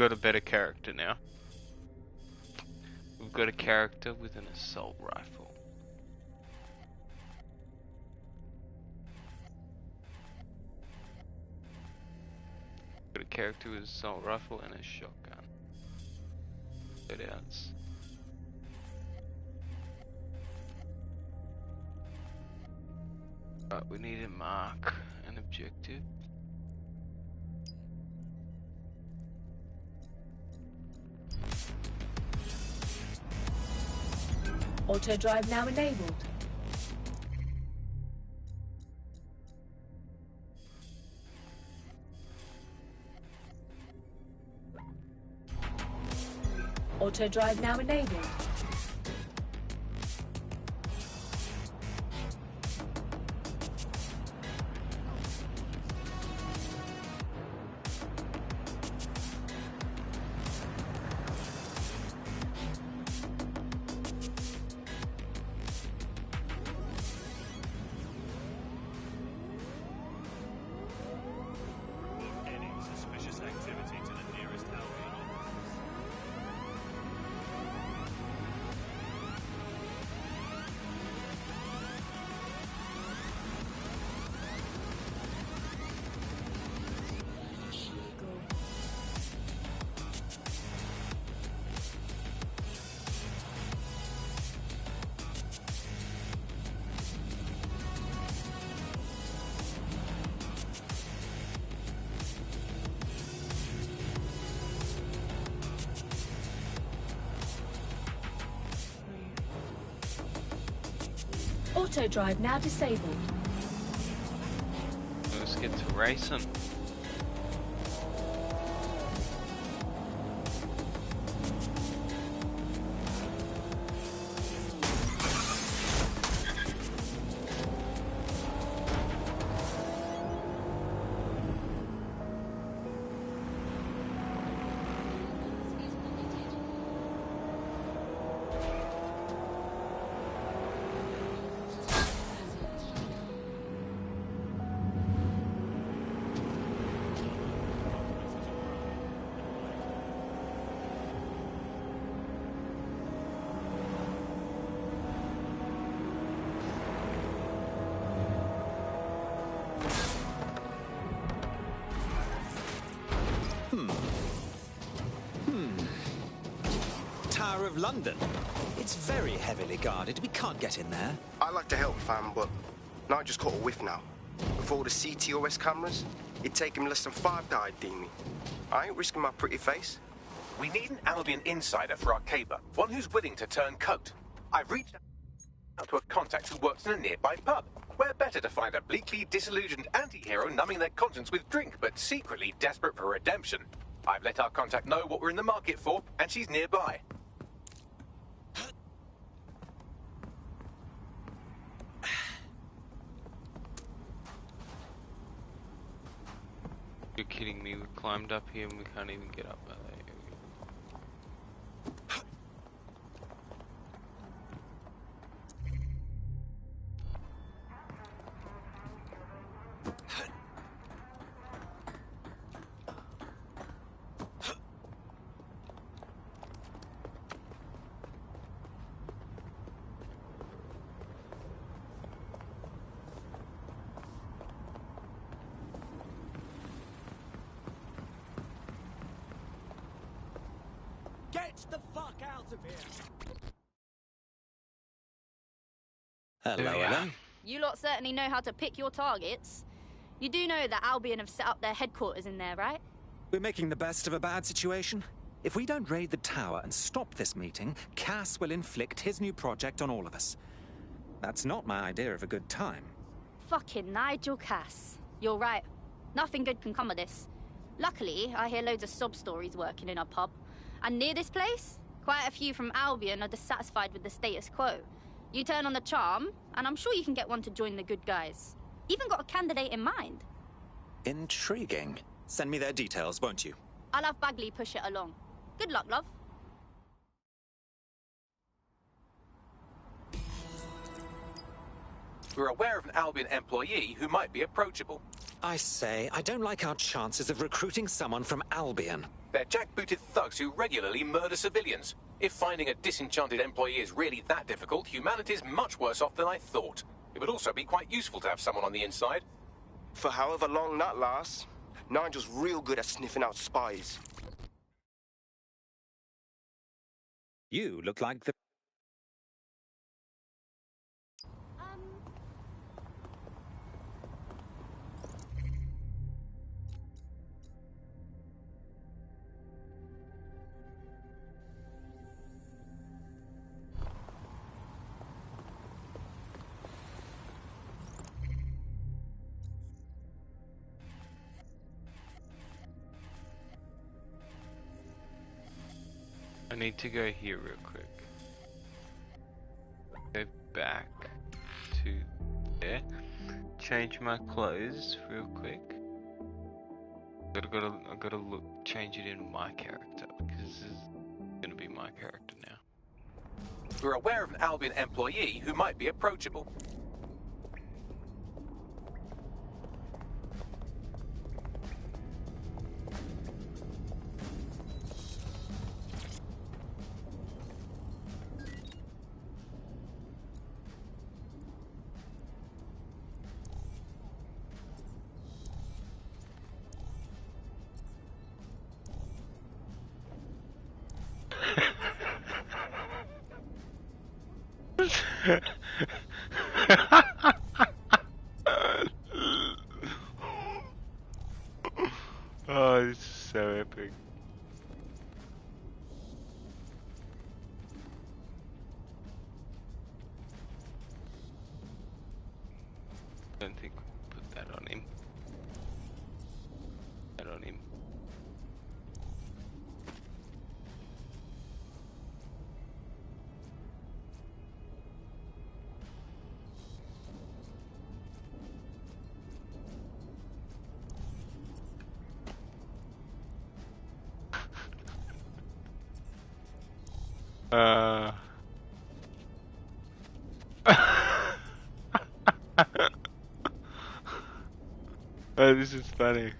Got a better character now. We've got a character with an assault rifle. Got a character with an assault rifle and a shotgun. Loadouts. Right, we need to mark an objective. Auto drive now enabled. Auto drive now enabled. Auto drive now disabled. Let's get to racing. Tower of London. It's very heavily guarded. We can't get in there. I'd like to help, fam, but I just caught a whiff now. With all the CTOS cameras, it'd take him less than 5 to ID me. I ain't risking my pretty face. We need an Albion insider for our caper, one who's willing to turn coat. I've reached out to a contact who works in a nearby pub. Where better to find a bleakly disillusioned anti-hero numbing their conscience with drink, but secretly desperate for redemption. I've let our contact know what we're in the market for, and she's nearby. You're kidding me, we climbed up here and we can't even get up there. Get the fuck out of here! Hello, hello. You lot certainly know how to pick your targets. You do know that Albion have set up their headquarters in there, right? We're making the best of a bad situation. If we don't raid the tower and stop this meeting, Cass will inflict his new project on all of us. That's not my idea of a good time. Fucking Nigel Cass. You're right. Nothing good can come of this. Luckily, I hear loads of sob stories working in our pub. And near this place, quite a few from Albion are dissatisfied with the status quo. You turn on the charm, and I'm sure you can get one to join the good guys. Even got a candidate in mind. Intriguing. Send me their details, won't you? I'll have Bagley push it along. Good luck, love. We're aware of an Albion employee who might be approachable. I say, I don't like our chances of recruiting someone from Albion. They're jackbooted thugs who regularly murder civilians. If finding a disenchanted employee is really that difficult, humanity's much worse off than I thought. It would also be quite useful to have someone on the inside. For however long that lasts, Nigel's real good at sniffing out spies. You look like the... I need to go here real quick. Go back to there. Change my clothes real quick. I gotta look, change it in my character because this is gonna be my character now. We're aware of an Albion employee who might be approachable. Oh, this is so epic. Don't think we'll put that on him. That on him. Oh, this is funny.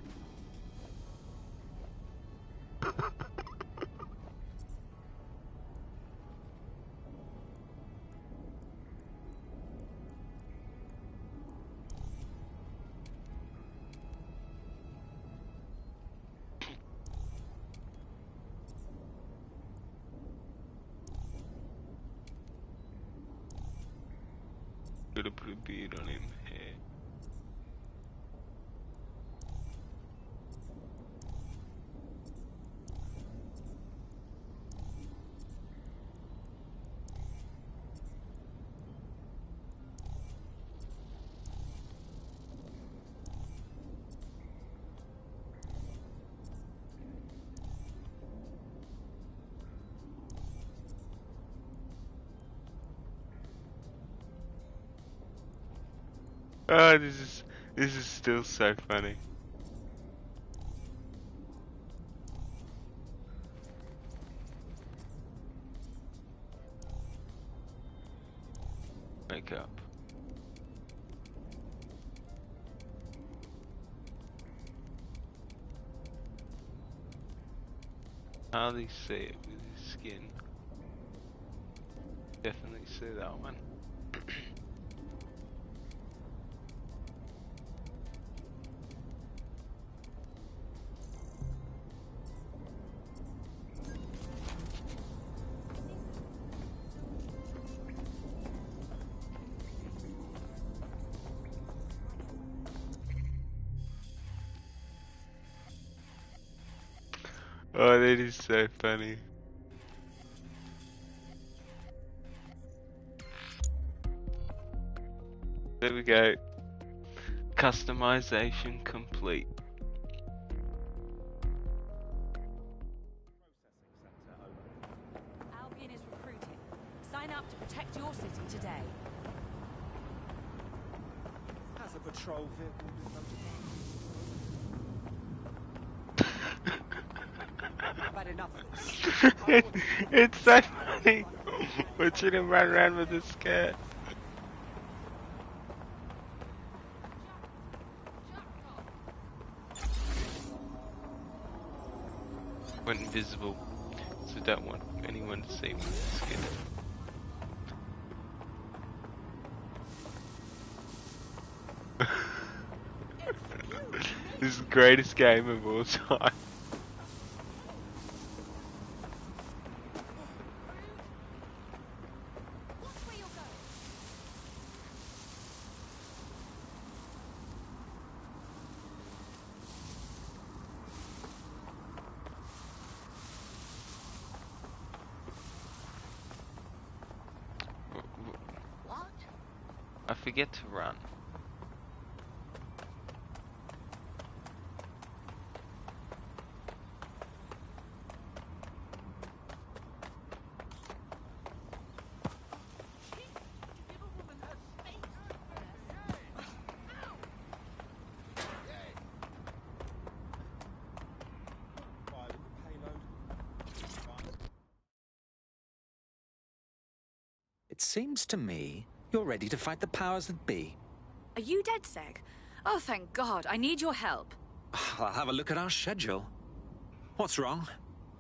Gotta put a beard on him. Hair. Oh, this is still so funny. Makeup. Hardly see it with his skin. Definitely see that one. Oh, that is so funny. There we go. Customization complete. Albion is recruiting. Sign up to protect your city today. Has a patrol vehicle been notified? I've had enough of this. It's so funny watching him run around with his skirt. Went invisible, so don't want anyone to see me. Scared. This is the greatest game of all time. I forget to run. It seems to me you're ready to fight the powers that be. Are you dead, Seg? Oh, thank God. I need your help. I'll have a look at our schedule. What's wrong?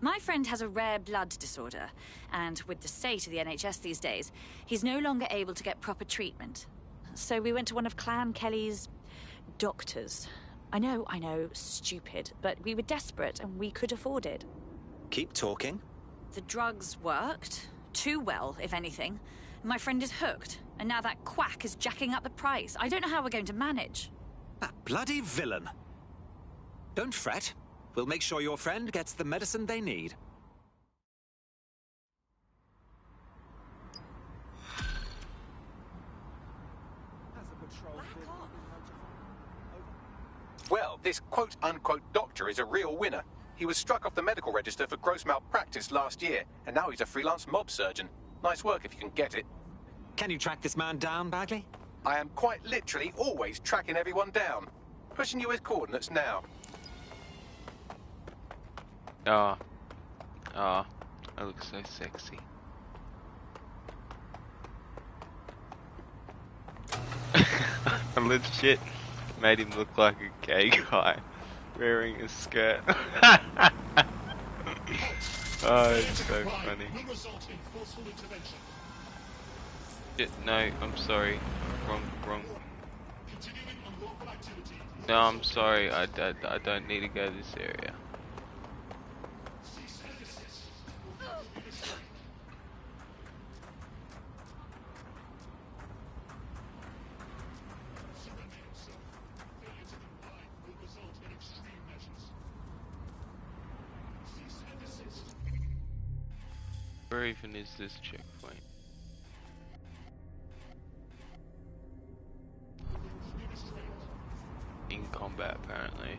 My friend has a rare blood disorder, and with the state of the NHS these days, he's no longer able to get proper treatment. So we went to one of Clan Kelly's doctors. I know, stupid, but we were desperate and we could afford it. Keep talking. The drugs worked. Too well, if anything. My friend is hooked, and now that quack is jacking up the price. I don't know how we're going to manage. That bloody villain. Don't fret. We'll make sure your friend gets the medicine they need. Well, this quote-unquote doctor is a real winner. He was struck off the medical register for gross malpractice last year, and now he's a freelance mob surgeon. Nice work if you can get it. Can you track this man down, Bagley? I am quite literally always tracking everyone down. Pushing you his coordinates now. I look so sexy. I legit made him look like a gay guy wearing a skirt. Oh, it's so funny. Shit, no, I'm sorry. Wrong. No, I'm sorry. I don't need to go to this area. Where even is this checkpoint? In combat, apparently.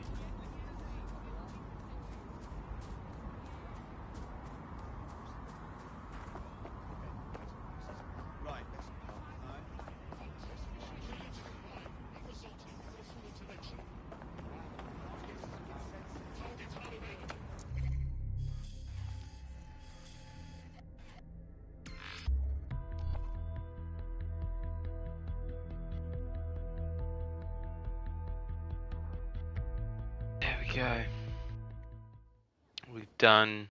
Go. We've done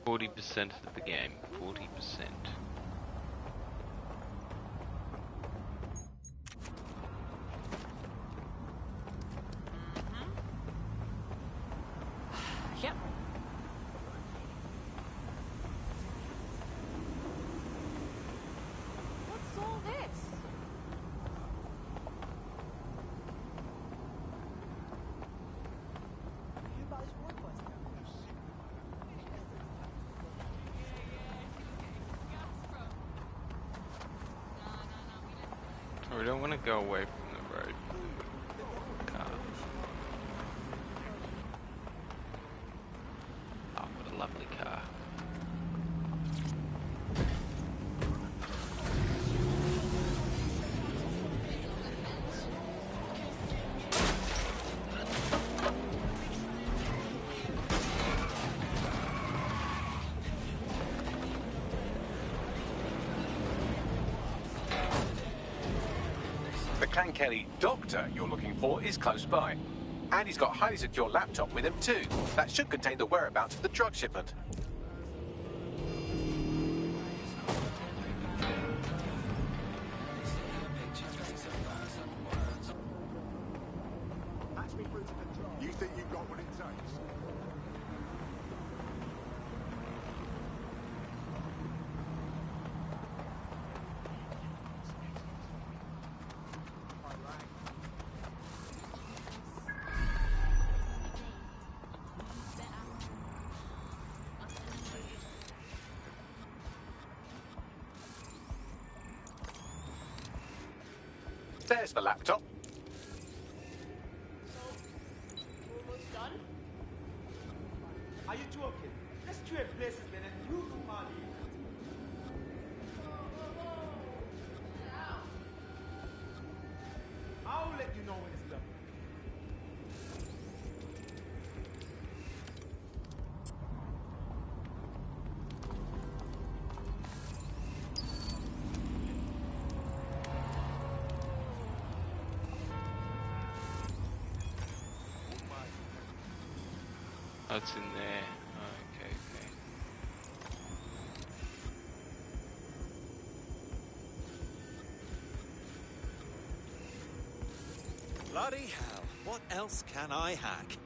40% of the game. 40%. Yep. What's all this? We don't want to go away from the road. Car. Oh, what a lovely car. The Clan Kelly doctor you're looking for is close by. And he's got a highly secure laptop with him too. That should contain the whereabouts of the drug shipment. You think you've got what it takes? There's the laptop. Almost done? Are you joking? Let's trade places, man, and you do Mali. I'll let you know when it's done. Oh, it's in there. Oh, okay, okay. Bloody hell, what else can I hack?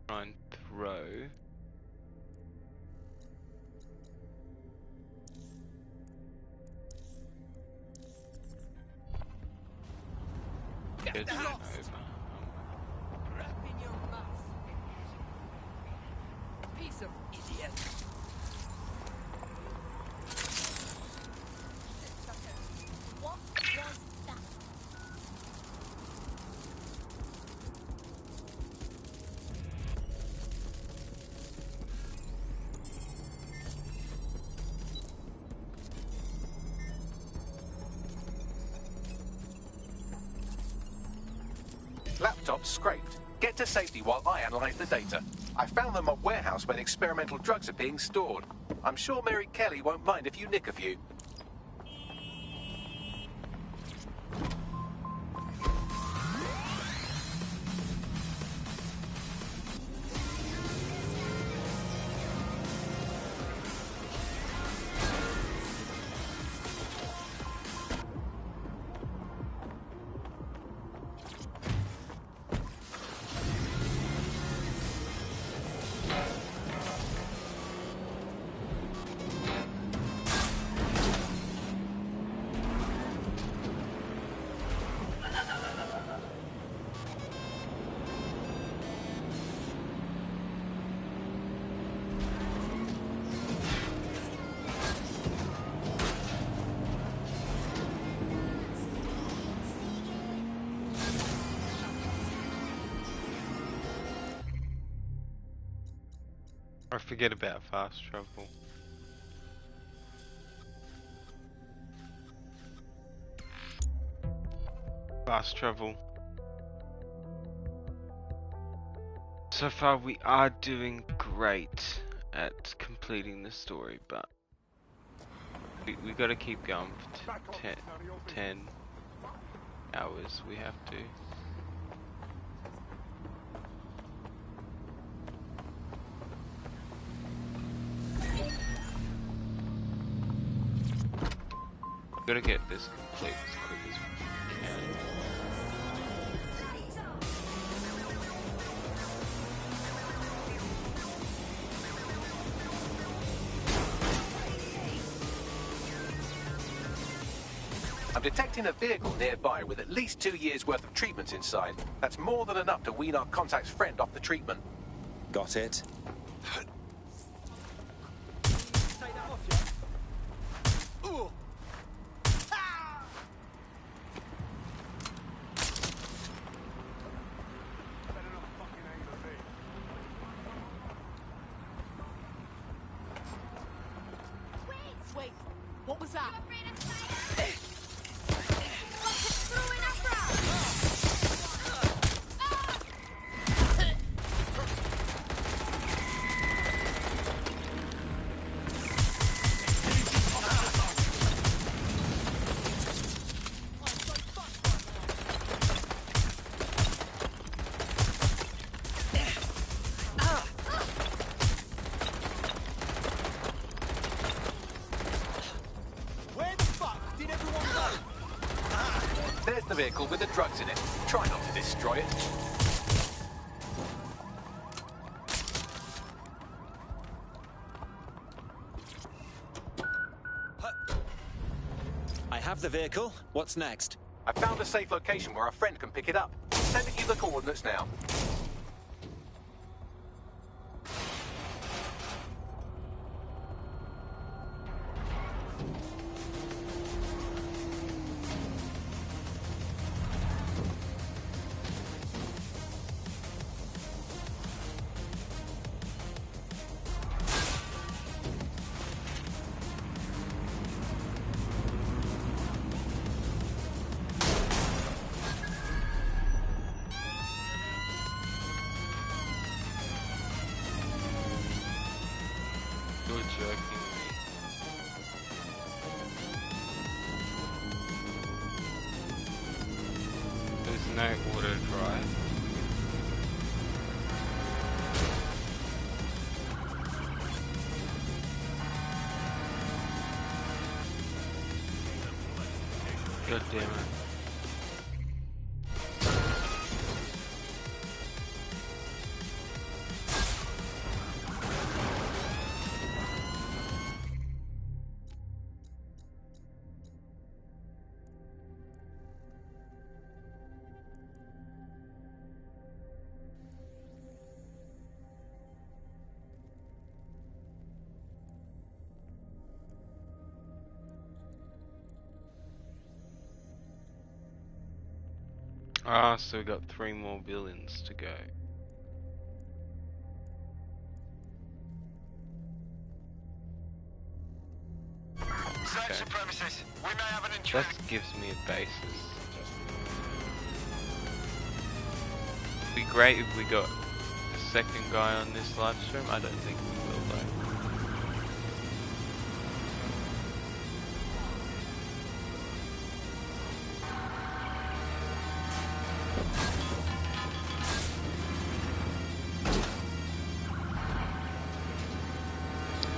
Try and throw. Get that over. Wrap in your mouth. Piece of idiot. What was that? Laptop scraped. Get to safety while I analyse the data. I found them at warehouse where the experimental drugs are being stored. I'm sure Mary Kelly won't mind if you nick a few. I forget about fast travel. Fast travel. So far we are doing great at completing the story, but we gotta keep going for 10 hours. We have to. Gotta get this complete as quick as we can. I'm detecting a vehicle nearby with at least 2 years' worth of treatments inside. That's more than enough to wean our contact's friend off the treatment. Got it. Take that off, yeah? vehicle with the drugs in it. Try not to destroy it. I have the vehicle. What's next? I found a safe location where a friend can pick it up. Sending you the coordinates now. There's no auto drive. God damn it. Ah, so we got 3 more billions to go. Search the premises. We may have an intruder. That gives me a basis. It'd be great if we got a second guy on this live stream. I don't think we will though.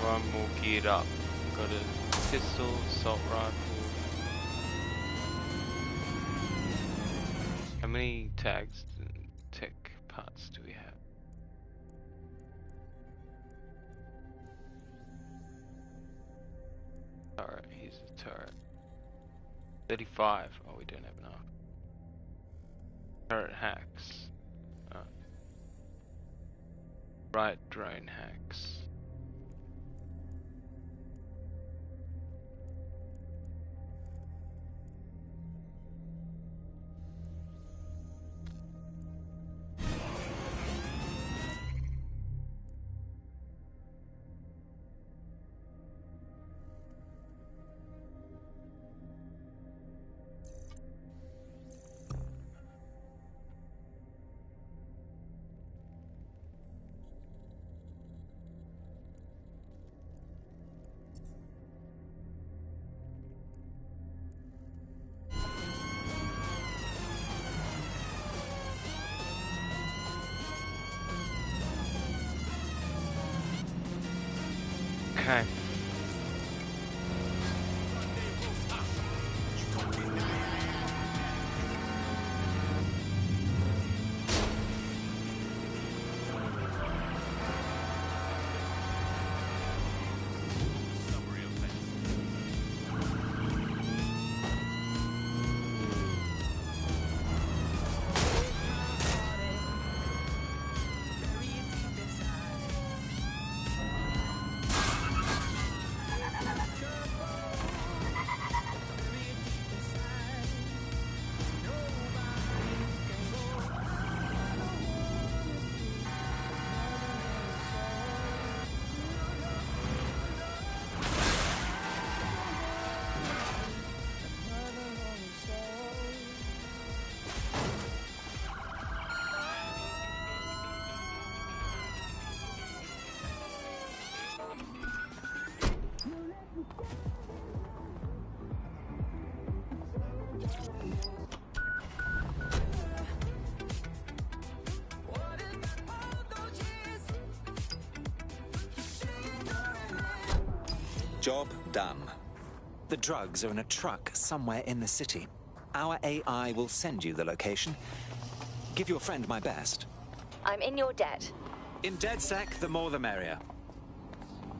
I'm all geared up. Got a pistol, assault rifle. How many tags, tech parts do we have? Alright, here's the turret. 35. Oh, we don't have enough. Turret hacks. Oh. Right, drone hacks. Okay. Job done. The drugs are in a truck somewhere in the city. our AI will send you the location. Give your friend my best. I'm in your debt. In DedSec, the more the merrier.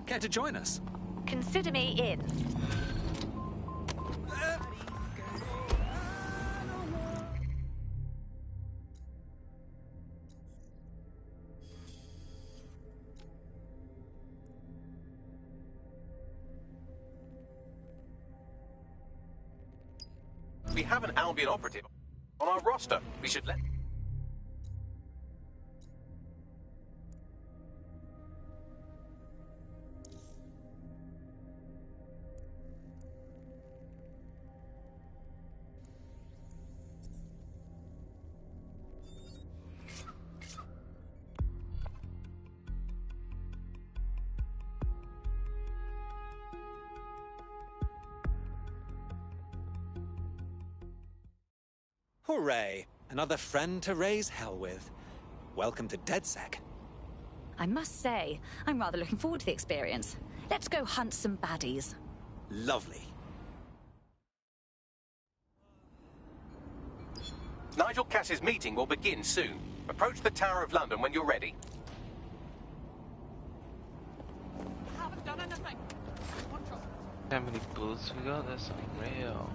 Care to join us? Consider me in. We have an Albion operative on our roster. We should let... Hooray! Another friend to raise hell with. Welcome to DedSec. I must say, I'm rather looking forward to the experience. Let's go hunt some baddies. Lovely. Nigel Cass's meeting will begin soon. Approach the Tower of London when you're ready. Haven't done anything. How many bullets we got? That's unreal.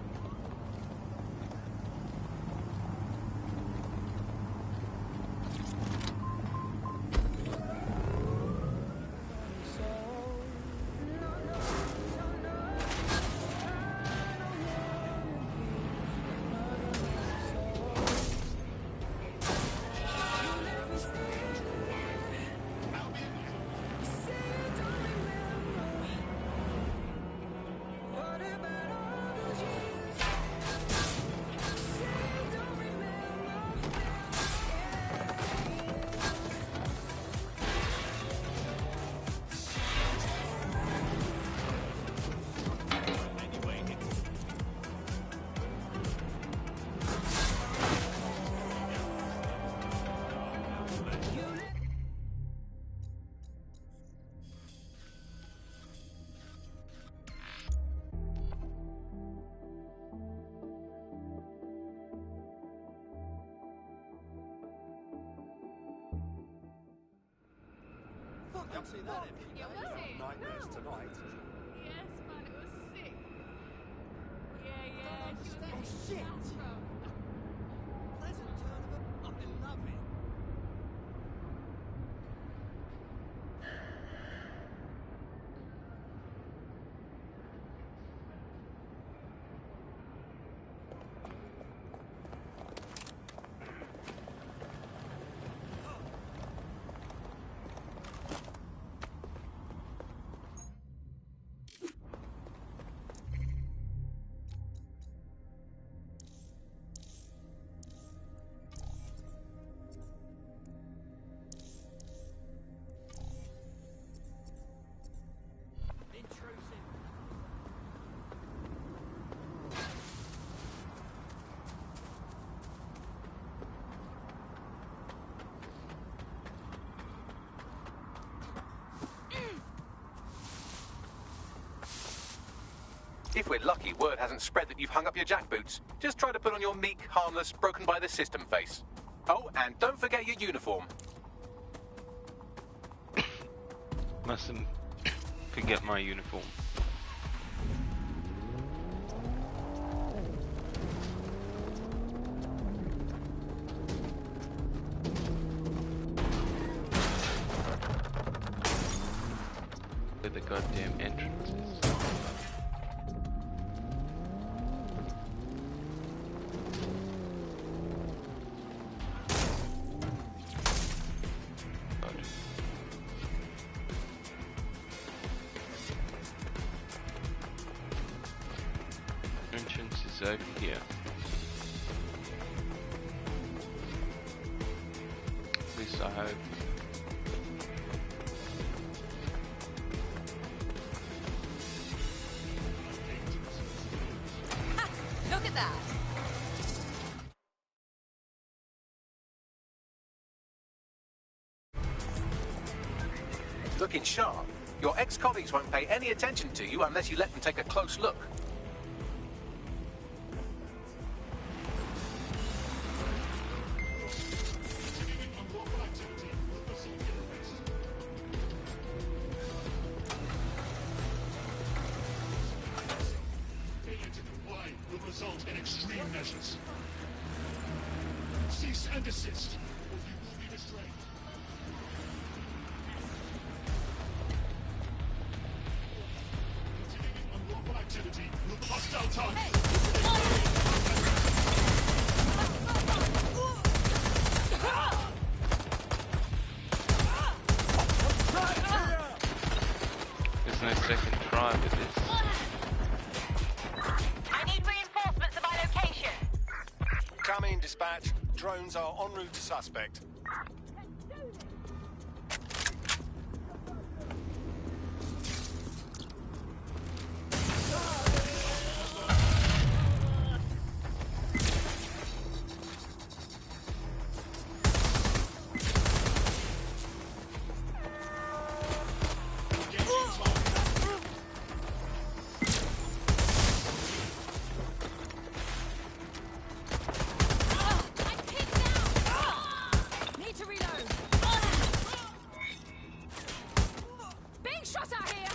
You'll see that in nightmares tonight. Yes, man, it was sick. Yeah, oh, shit! Pleasant turn of I love it. If we're lucky, word hasn't spread that you've hung up your jackboots. Just try to put on your meek, harmless, broken by the system face. Oh, and don't forget your uniform. Mustn't forget my uniform. Where the goddamn entrance is. Entrance is over here. At least I hope. Look at that! Looking sharp. Your ex-colleagues won't pay any attention to you unless you let them take a close look. assist, or you will be destroyed. Continuing unlawful activity. Look hostile target. There's no second try with this. I need reinforcements of my location. Come in, dispatch. Drones are en route to suspect. Need to reload. Being shot at here.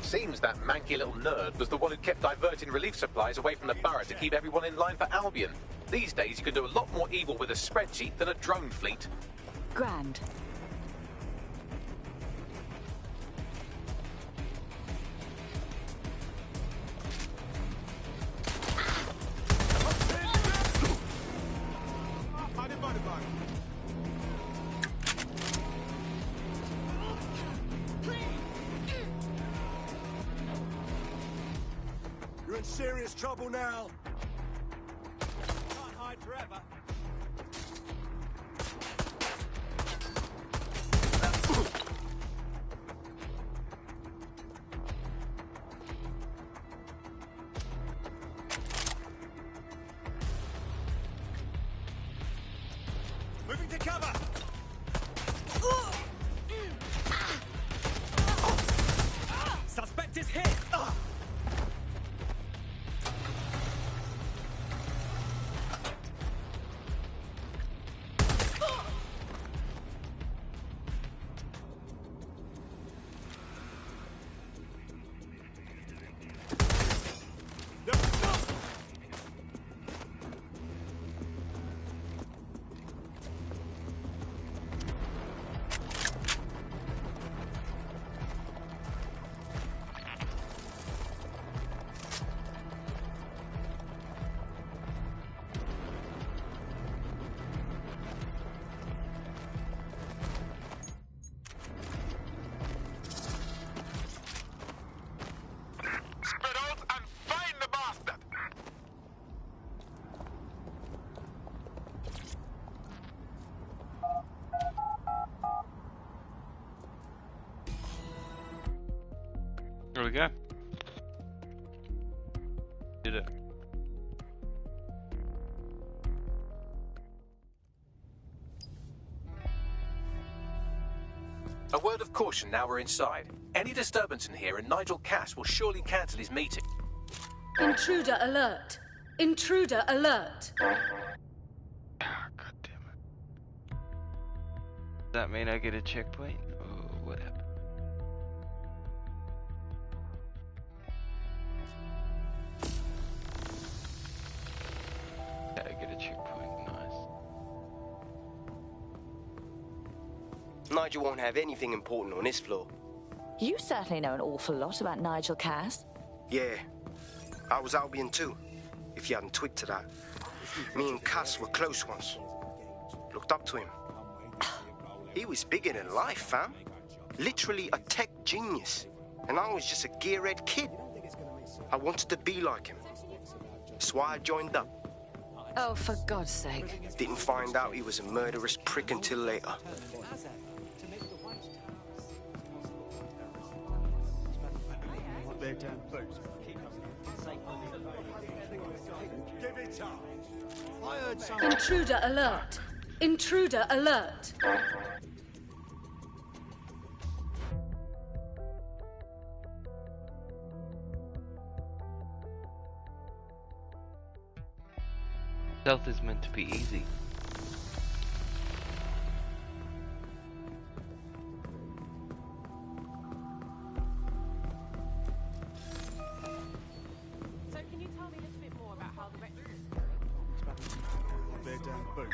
Seems that manky little nerd was the one who kept diverting relief supplies away from the borough to keep everyone in line for Albion. These days you can do a lot more evil with a spreadsheet than a drone fleet. Grand. You're in serious trouble now. Can't hide forever. Moving to cover. Suspect is hit. Spread out and find the bastard! There we go. Did it. A word of caution now we're inside. Any disturbance in here and Nigel Cass will surely cancel his meeting. Intruder alert. Intruder alert. Does that mean I get a checkpoint? Or what happened? Yeah, I get a checkpoint, nice. Nigel won't have anything important on this floor. You certainly know an awful lot about Nigel Cass. Yeah, I was Albion too, if you hadn't twigged to that. Me and Cass were close once. Looked up to him. He was bigger than life, fam. Literally a tech genius. And I was just a gearhead kid. I wanted to be like him. That's why I joined up. Oh, for God's sake. Didn't find out he was a murderous prick until later. Intruder alert. Intruder alert. Stealth is meant to be easy.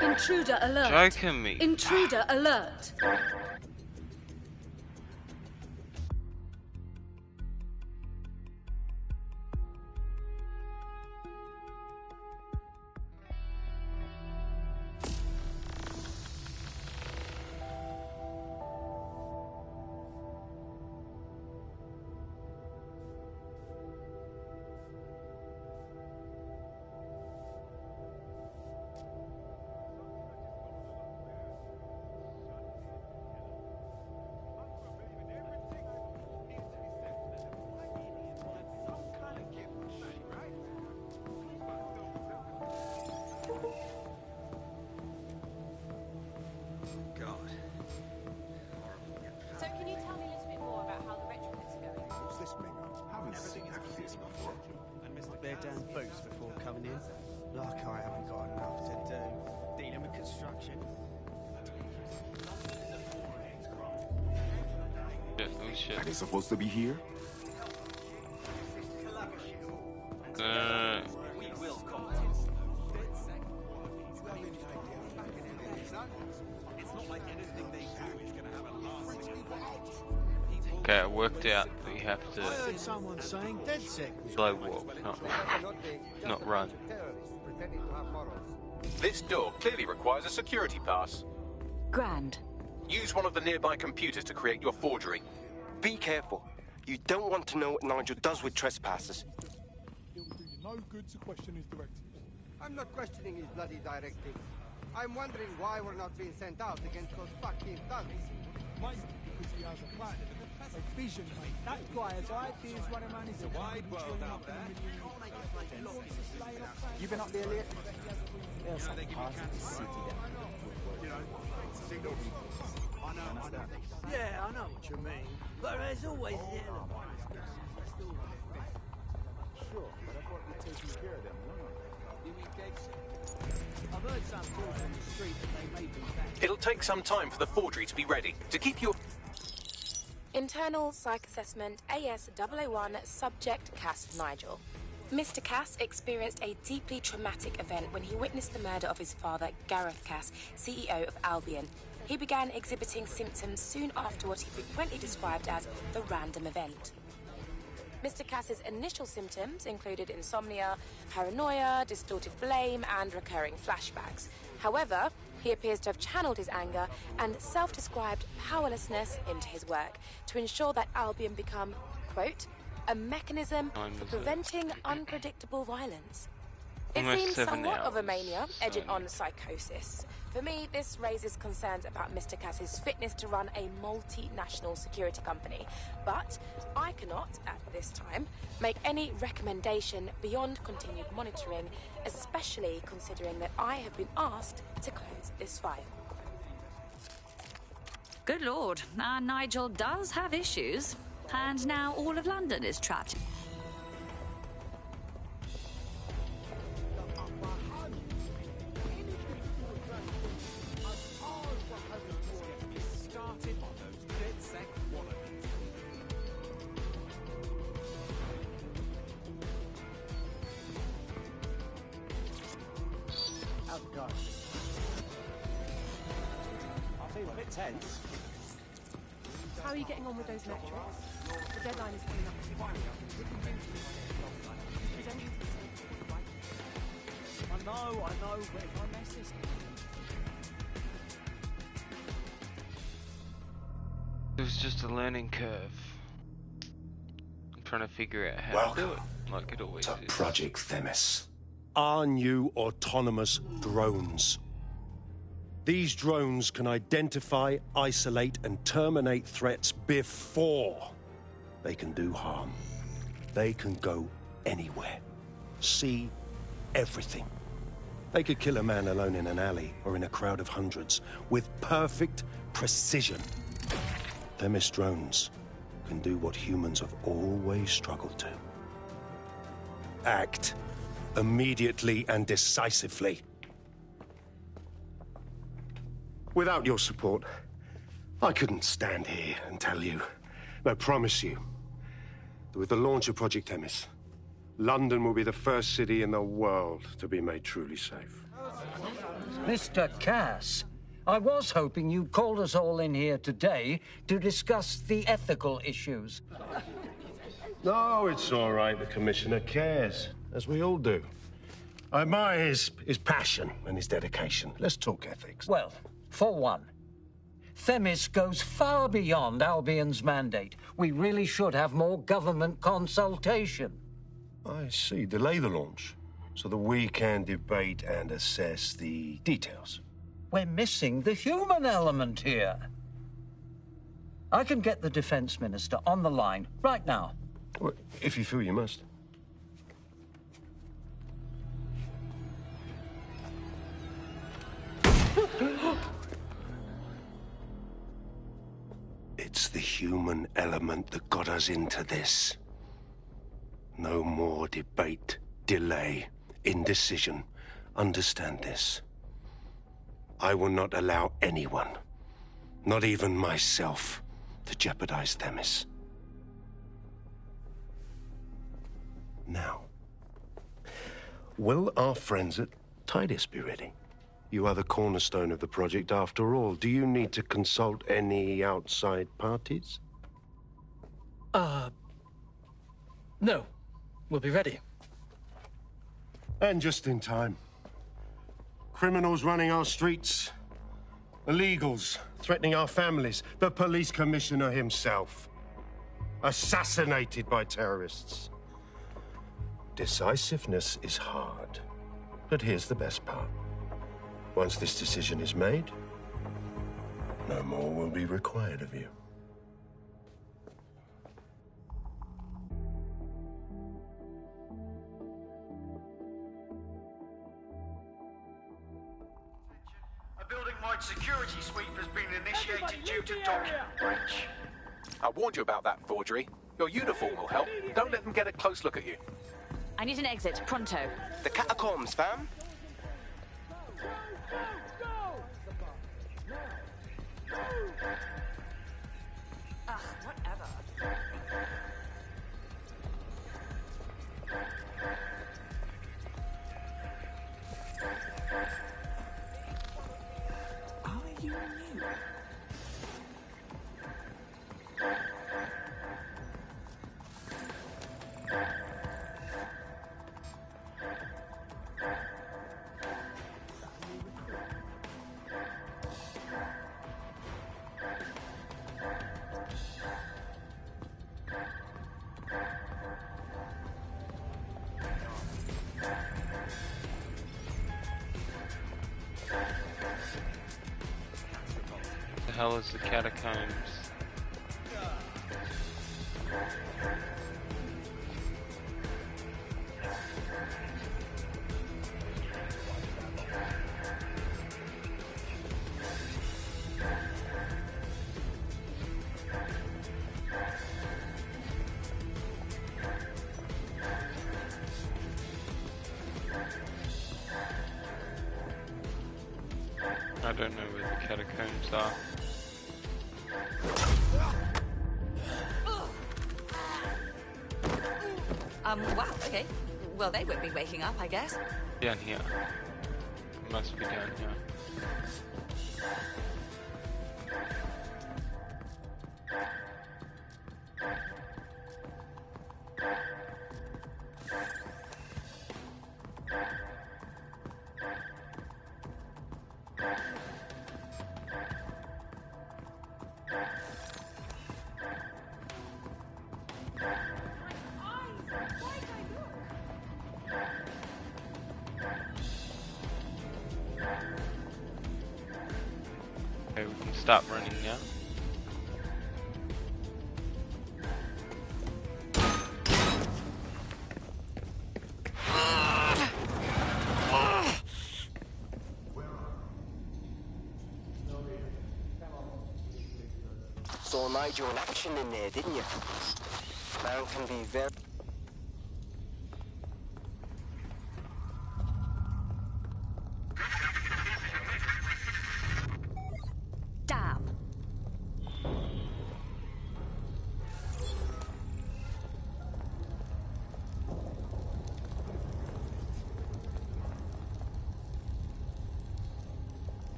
Intruder alert. Joking me. Intruder alert. So can you tell me a little bit more about how the retrofits are going? What's this, Mingo? Haven't seen this before. And Mr. Bear down boots before coming in. Like I haven't got enough to do. Dealing with construction. Oh shit. Are they supposed to be here? Okay, I worked out that we have I heard to someone saying DedSec was slow walk, not run. This door clearly requires a security pass. Grand. Use one of the nearby computers to create your forgery. Be careful. You don't want to know what Nigel does with trespassers. It will do you no good to question his directives. I'm not questioning his bloody directives. I'm wondering why we're not being sent out against those fucking thugs. Mate, because he has a plan. A vision, mate. That guy has ideas running around his wide world out there. You been up there, Elliot? There's some parts of the city Yeah, I know what you mean. But there's always the element. Sure, but I thought we'd taken care of them. I've heard some talk on the street that they may be back. It'll take some time for the forgery to be ready. To keep your... Internal Psych Assessment AS001 Subject Cass Nigel. Mr. Cass experienced a deeply traumatic event when he witnessed the murder of his father, Gareth Cass, CEO of Albion. He began exhibiting symptoms soon after what he frequently described as the random event. Mr. Cass's initial symptoms included insomnia, paranoia, distorted blame, and recurring flashbacks. However, he appears to have channeled his anger and self-described powerlessness into his work to ensure that Albion become, quote, a mechanism for preventing unpredictable violence. It Almost seems 7 somewhat of a hours, mania, edging so- on psychosis. For me, this raises concerns about Mr. Cass's fitness to run a multinational security company. But I cannot, at this time, make any recommendation beyond continued monitoring, especially considering that I have been asked to close this file. Good lord, our Nigel does have issues. And now all of London is trapped. Oh, God. I feel a bit tense. How are you getting on with those metrics? The deadline is coming up. I know, but if I mess this... It was just a learning curve. I'm trying to figure out how to do it, like it always is. Project Themis. Our new autonomous drones. These drones can identify, isolate, and terminate threats before they can do harm. They can go anywhere, see everything. They could kill a man alone in an alley or in a crowd of hundreds with perfect precision. Themis drones can do what humans have always struggled to. Act immediately and decisively. Without your support, I couldn't stand here and tell you, I promise you, that with the launch of Project Themis, London will be the first city in the world to be made truly safe. Mr. Cass, I was hoping you'd called us all in here today to discuss the ethical issues. No, it's all right. The Commissioner cares, as we all do. I admire his passion and his dedication. Let's talk ethics. Well, for one, Themis goes far beyond Albion's mandate. We really should have more government consultation. I see. Delay the launch so that we can debate and assess the details. We're missing the human element here. I can get the Defense Minister on the line right now. Well, if you feel you must. It's the human element that got us into this. No more debate, delay, indecision. Understand this. I will not allow anyone, not even myself, to jeopardize Themis. Now, will our friends at Titus be ready? You are the cornerstone of the project after all. Do you need to consult any outside parties? No. We'll be ready. And just in time. Criminals running our streets. Illegals threatening our families. The police commissioner himself. Assassinated by terrorists. Decisiveness is hard. But here's the best part. Once this decision is made, no more will be required of you. A building-wide security sweep has been initiated due to document breach. I warned you about that forgery. Your uniform will help. Don't let them get a close look at you. I need an exit, pronto. The catacombs, fam. Ugh, whatever. Are you new? The hell is the catacombs? I don't know where the catacombs are. Wow, okay. Well, they won't be waking up, I guess. Down here. It must be down here. Okay, we can stop running now. Saw Nigel in action in there, didn't you? Man can be very... Damn.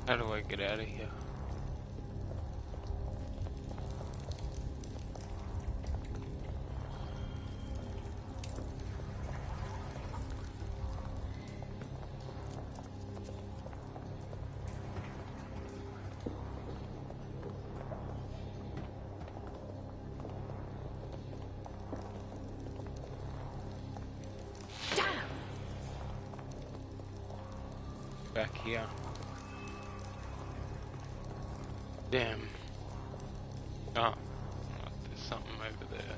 How do I get out of here? Back here. Damn. Oh, there's something over there.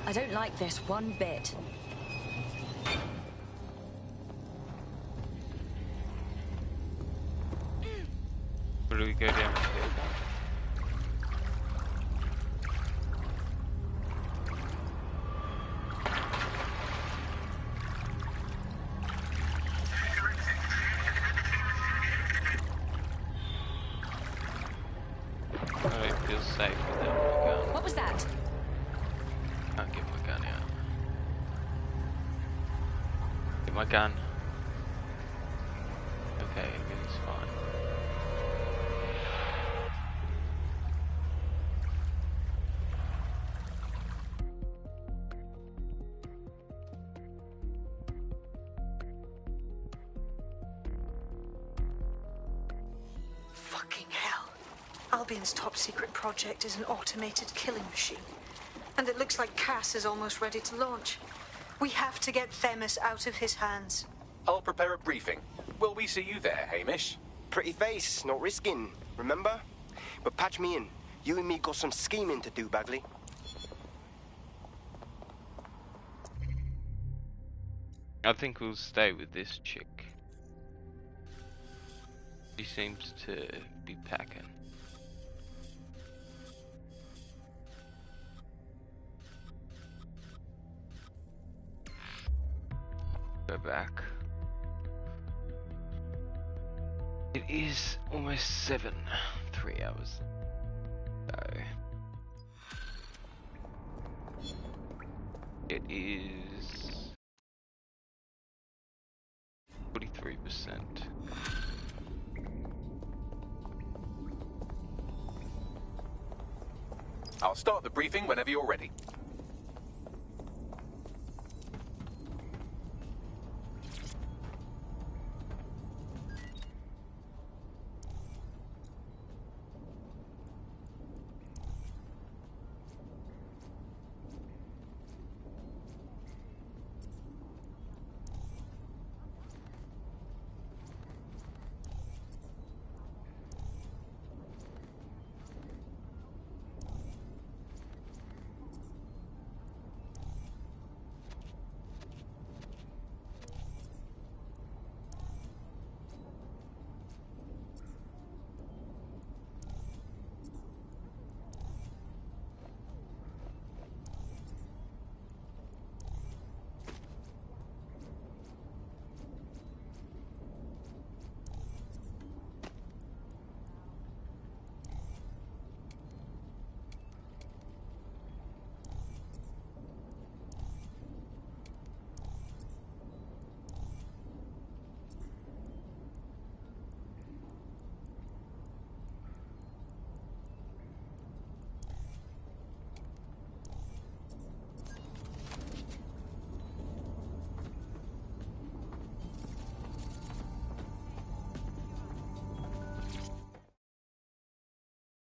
I don't like this one bit. Where do we go down here? I don't feel safe without my gun. What was that? Can't get my gun out. Get my gun. Okay, everything's fine. Fucking hell. Albion's top secret project is an automated killing machine. And it looks like Cass is almost ready to launch. We have to get Themis out of his hands. I'll prepare a briefing. Will we see you there, Hamish? Pretty face, not risking, remember? But patch me in. You and me got some scheming to do, Bagley. I think we'll stay with this chick. She seems to be packing. Go back. It is almost 7. 3 hours. So it is 43%. I'll start the briefing whenever you're ready.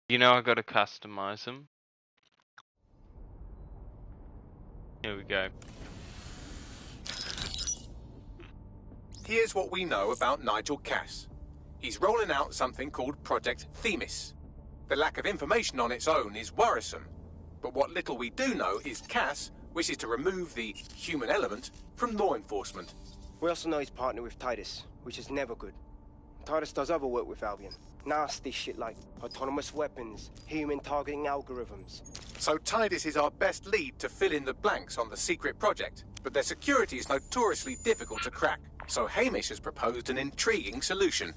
You know I gotta customize them. Here we go. Here's what we know about Nigel Cass. He's rolling out something called Project Themis. The lack of information on its own is worrisome. But what little we do know is Cass wishes to remove the human element from law enforcement. We also know he's partnered with Titus, which is never good. Titus does other work with Albion. Nasty shit like autonomous weapons, human targeting algorithms. So Titus is our best lead to fill in the blanks on the secret project, but their security is notoriously difficult to crack. So Hamish has proposed an intriguing solution.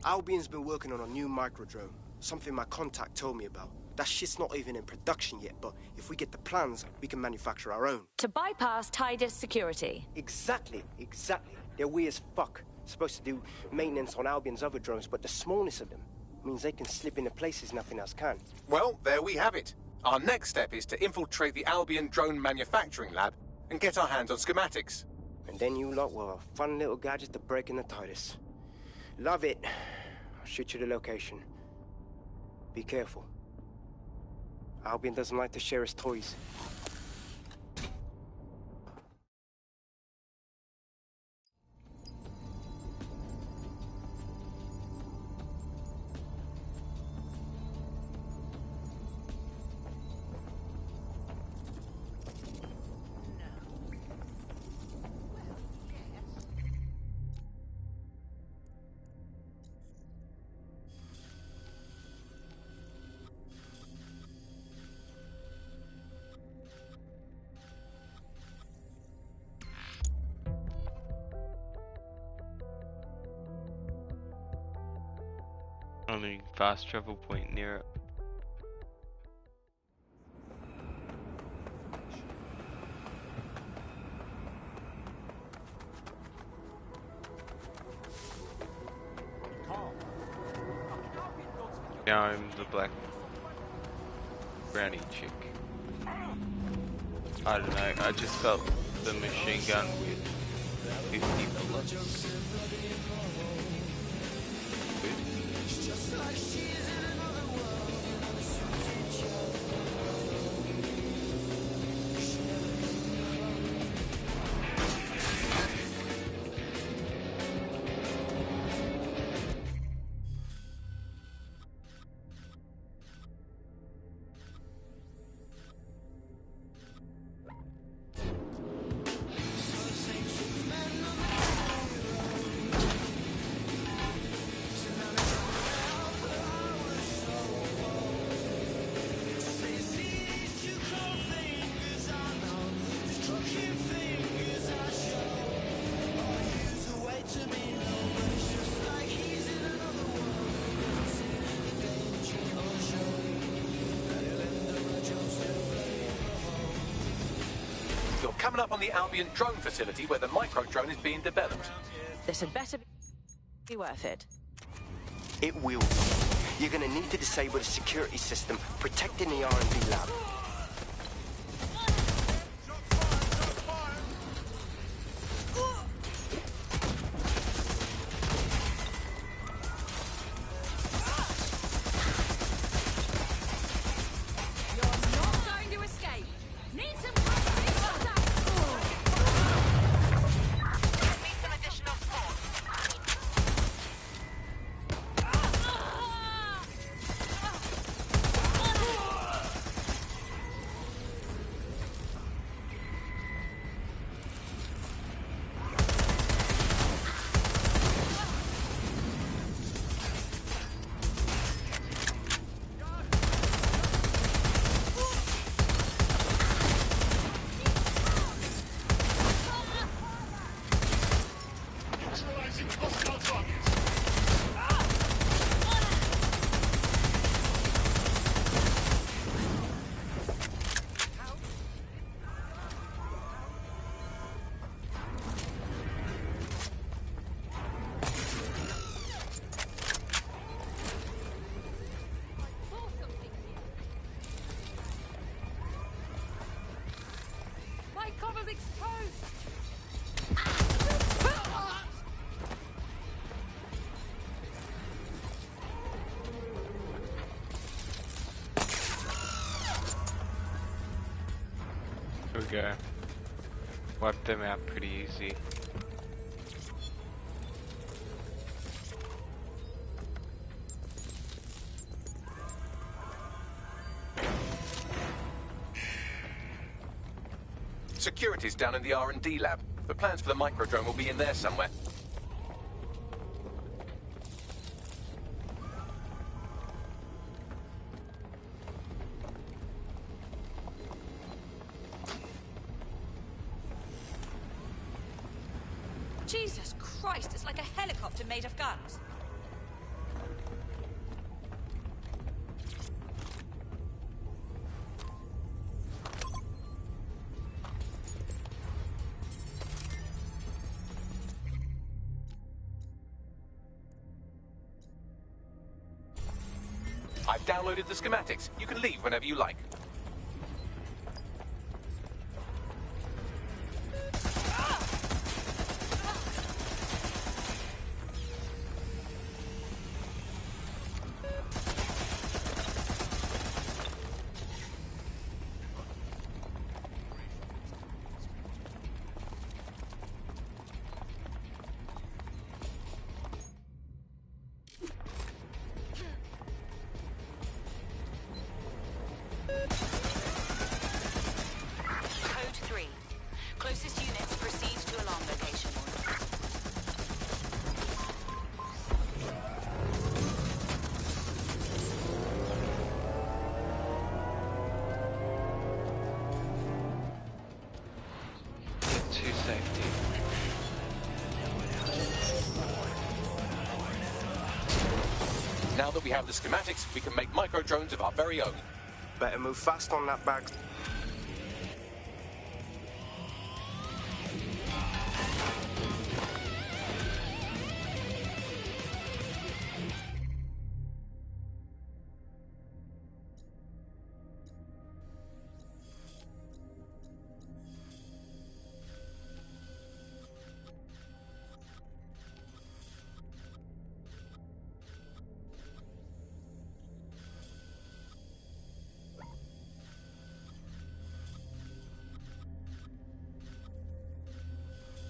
Albion's been working on a new microdrone. Something my contact told me about. That shit's not even in production yet, but if we get the plans, we can manufacture our own. To bypass Tidus security. Exactly. They're weird as fuck. Supposed to do maintenance on Albion's other drones, but the smallness of them means they can slip into places nothing else can. Well, there we have it. Our next step is to infiltrate the Albion drone manufacturing lab and get our hands on schematics. And then you lot will have a fun little gadget to break in the Tidus. Love it. I'll shoot you the location. Be careful. Albion doesn't like to share his toys. Only fast travel point near it. Now I'm the black brownie chick. I don't know, I just felt the machine gun with 50 bullets. You're coming up on the Albion drone facility where the micro drone is being developed. This had better be worth it. It will. You're gonna need to disable the security system protecting the R&D lab. Here we go. Wipe them out pretty easy. Security's down in the R&D lab. The plans for the microdrone will be in there somewhere. Jesus Christ, it's like a helicopter made of guns. I've downloaded the schematics. You can leave whenever you like. Code 3. Closest units proceed to alarm location. Get to safety. Now that we have the schematics, we can make micro-drones of our very own. Better move fast on that bag.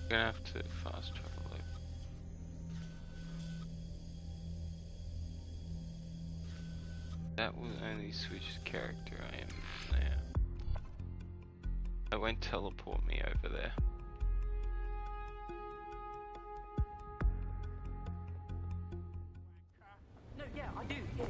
Gonna have to fast travel it. That will only switch character I am now. It won't teleport me over there. No, yeah, I do. Yeah.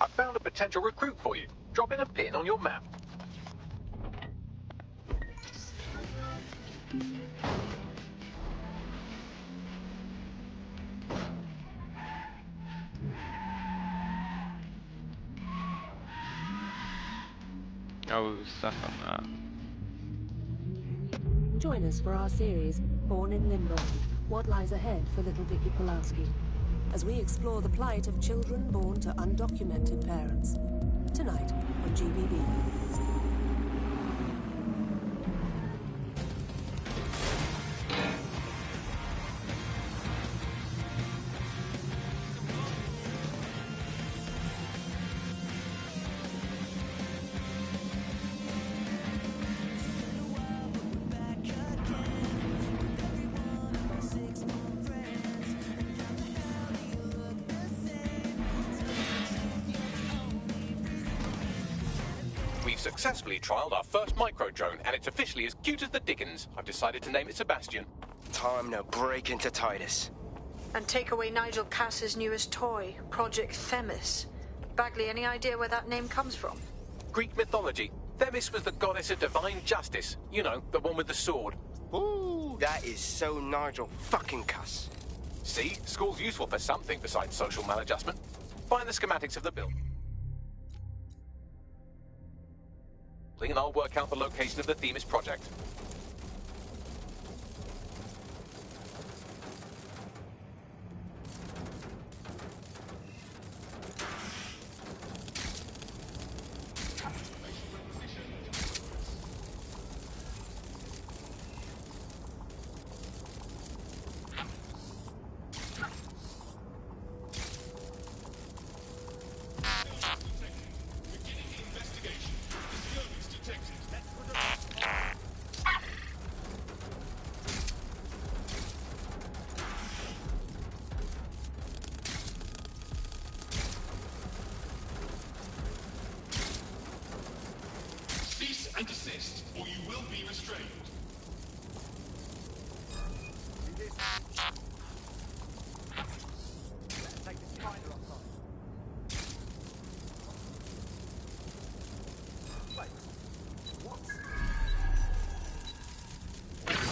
I found a potential recruit for you. Drop in a pin on your map. Oh, we were stuck on that. Join us for our series, Born in Limbo. What lies ahead for little Vicky Pulaski? As we explore the plight of children born to undocumented parents. Tonight on GBB. We've successfully trialed our first micro-drone, and it's officially as cute as the dickens. I've decided to name it Sebastian. Time to break into Titus. And take away Nigel Cass's newest toy, Project Themis. Bagley, any idea where that name comes from? Greek mythology. Themis was the goddess of divine justice. You know, the one with the sword. Ooh, that is so Nigel fucking Cass. See? School's useful for something besides social maladjustment. Find the schematics of the build. And I'll work out the location of the Themis project. be restrained. Take the spider outside. Wait, what?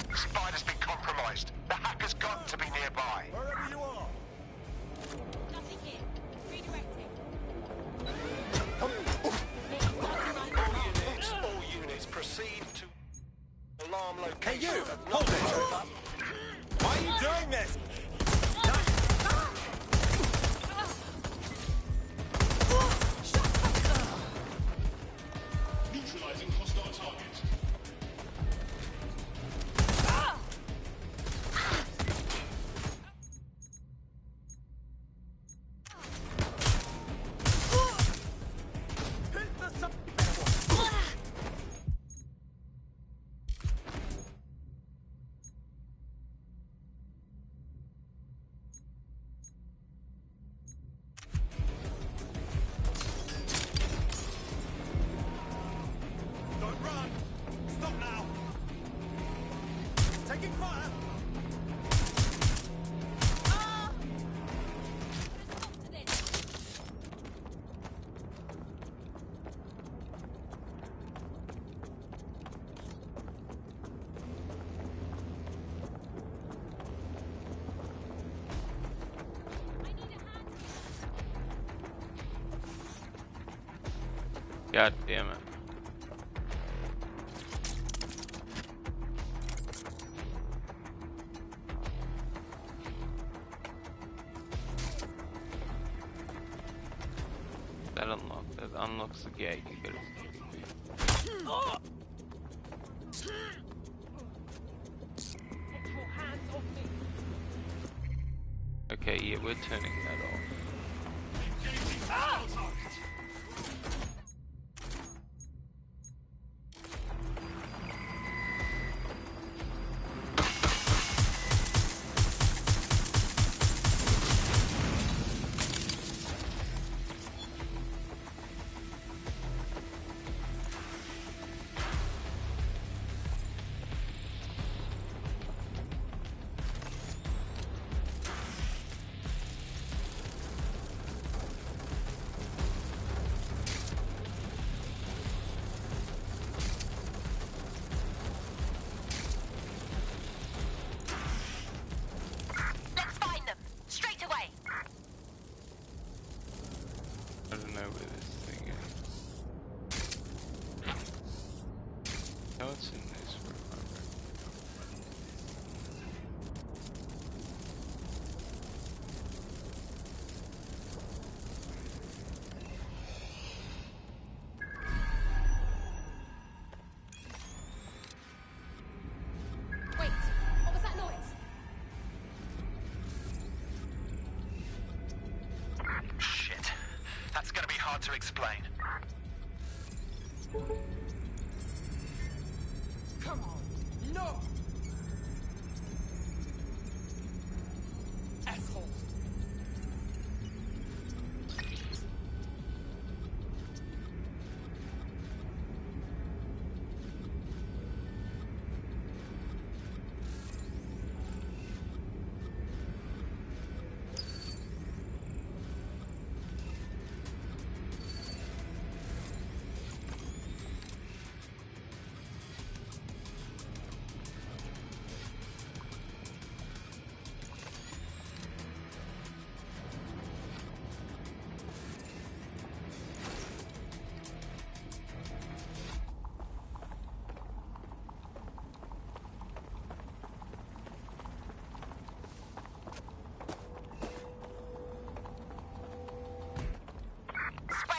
The spider's been compromised. The hacker's got to be nearby. Wherever you are. Nothing here. Redirecting. All units proceed to alarm location. Hey you! Hold it! Why are you doing this? Neutralizing hostile target. Hit the sub. Don't run! Stop now! Taking fire! God damn it. That unlocks the gate. You gotta fucking move. Okay, yeah, we're turning that off. Let's find them. Straight away. I don't know where this thing is. No, it's in this room. Wait, what was that noise? Shit. That's gonna be hard to explain. Come on! No! Asshole!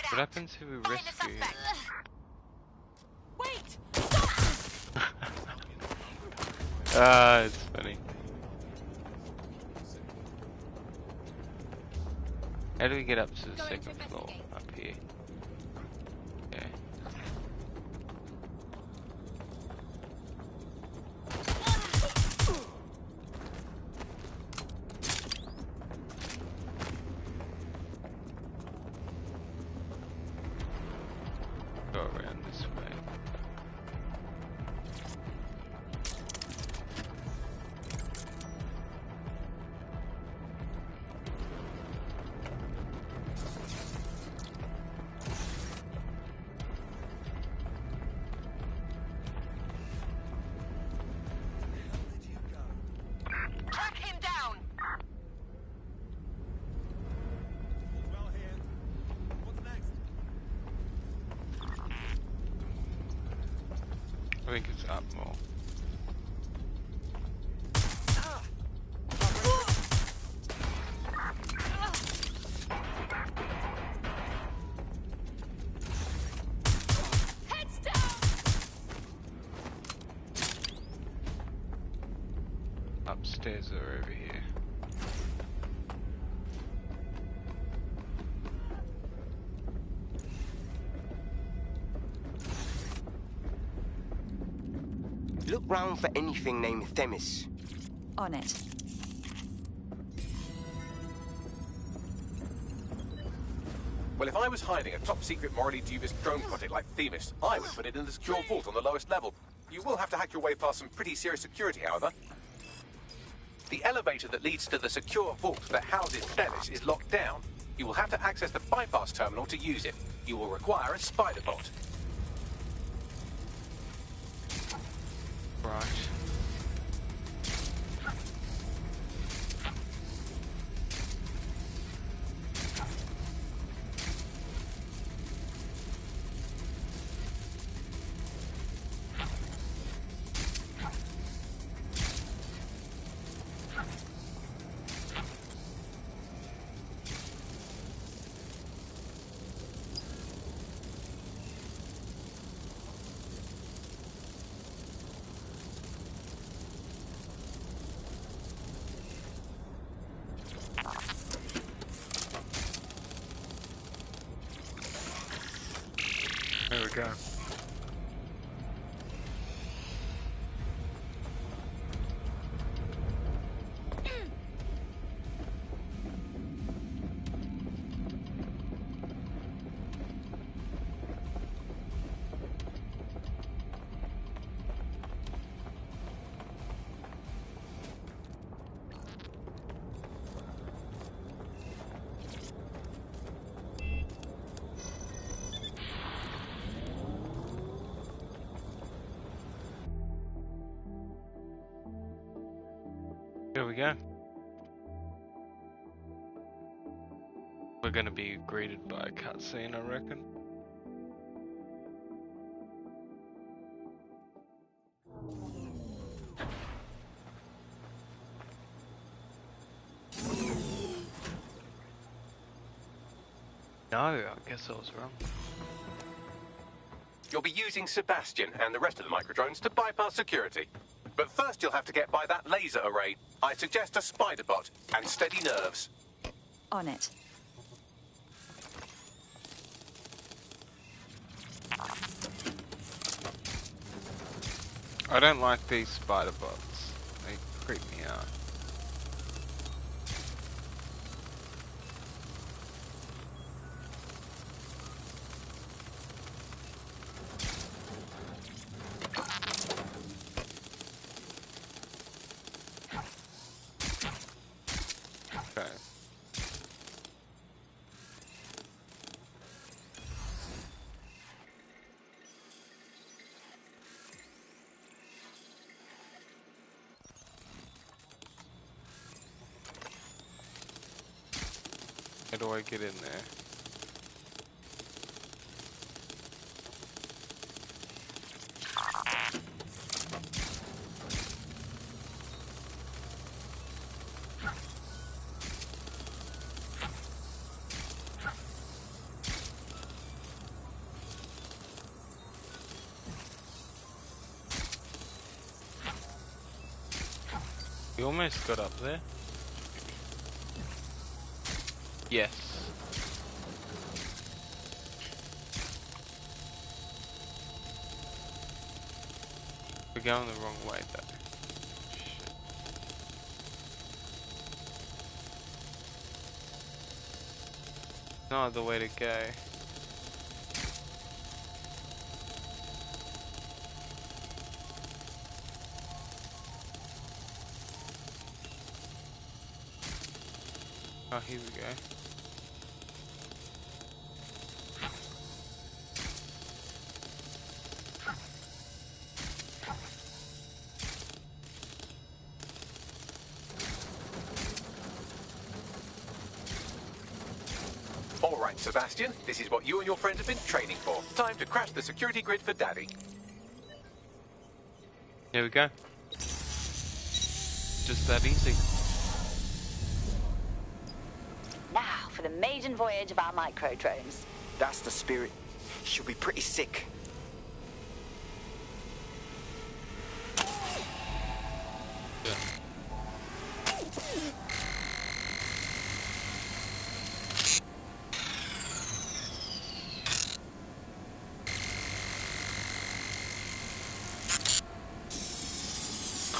What happens if we rescue? Wait! Ah, it's funny. How do we get up to the second floor? Up here. Okay. Go around this way. I think it's up more. Heads down! Upstairs or over here? Look round for anything named Themis. On it. Well, if I was hiding a top-secret, morally dubious drone project like Themis, I would put it in the secure vault on the lowest level. You will have to hack your way past some pretty serious security, however. The elevator that leads to the secure vault that houses Themis is locked down. You will have to access the bypass terminal to use it. You will require a spider bot. Right. There we go. Here we go. We're gonna be greeted by a cutscene, I reckon. No, I guess I was wrong. You'll be using Sebastian and the rest of the microdrones to bypass security. But first you'll have to get by that laser array. I suggest a spider bot and steady nerves. On it. I don't like these spider bots. They creep me out. Okay. How do I get in there? We almost got up there. Yes. We're going the wrong way though. Shit. No other way to go. Oh, here we go. All right, Sebastian, this is what you and your friends have been training for. Time to crash the security grid for Daddy. Here we go. Just that easy. Now for the maiden voyage of our micro drones. That's the spirit. She'll be pretty sick.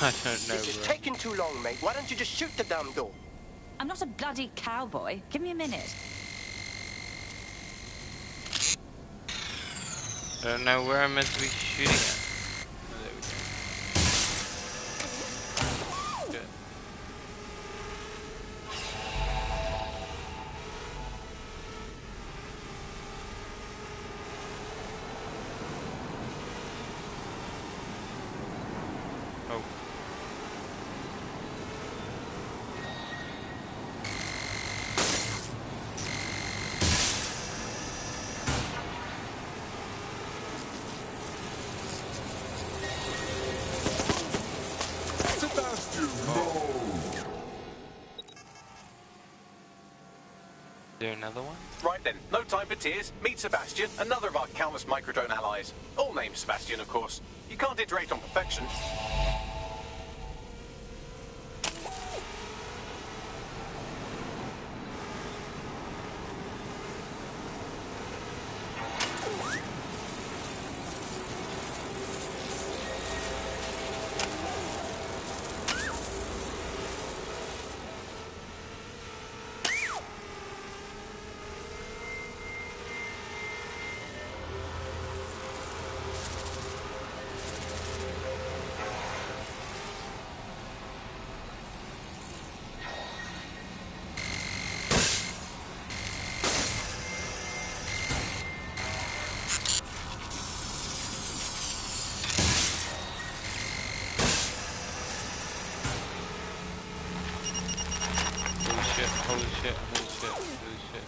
I don't know. This is taking too long, mate. Why don't you just shoot the damn door? I'm not a bloody cowboy. Give me a minute. I don't know where I'm meant to be shooting at. Oh, there we go. Good. Oh. Is there another one? Right then, no time for tears. Meet Sebastian, another of our countless microdrone allies. All named Sebastian, of course. You can't iterate on perfection. Holy shit, holy shit, holy shit.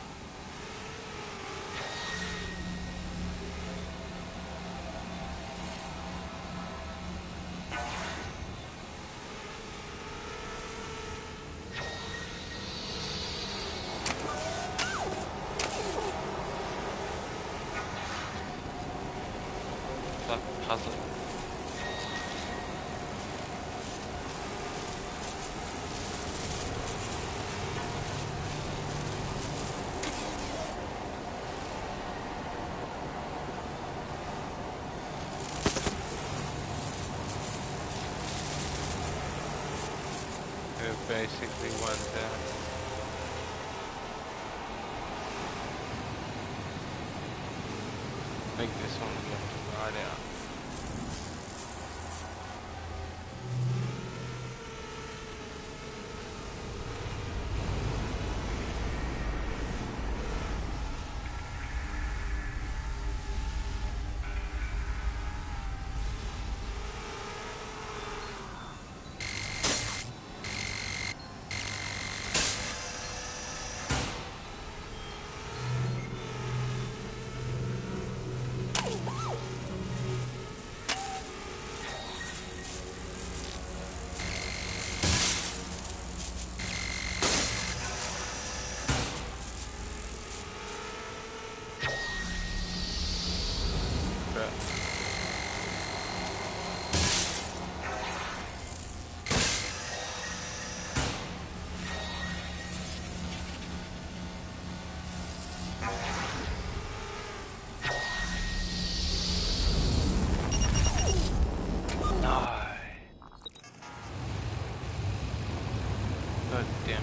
That puzzle. Basically one down. Make this one go right out. God damn it.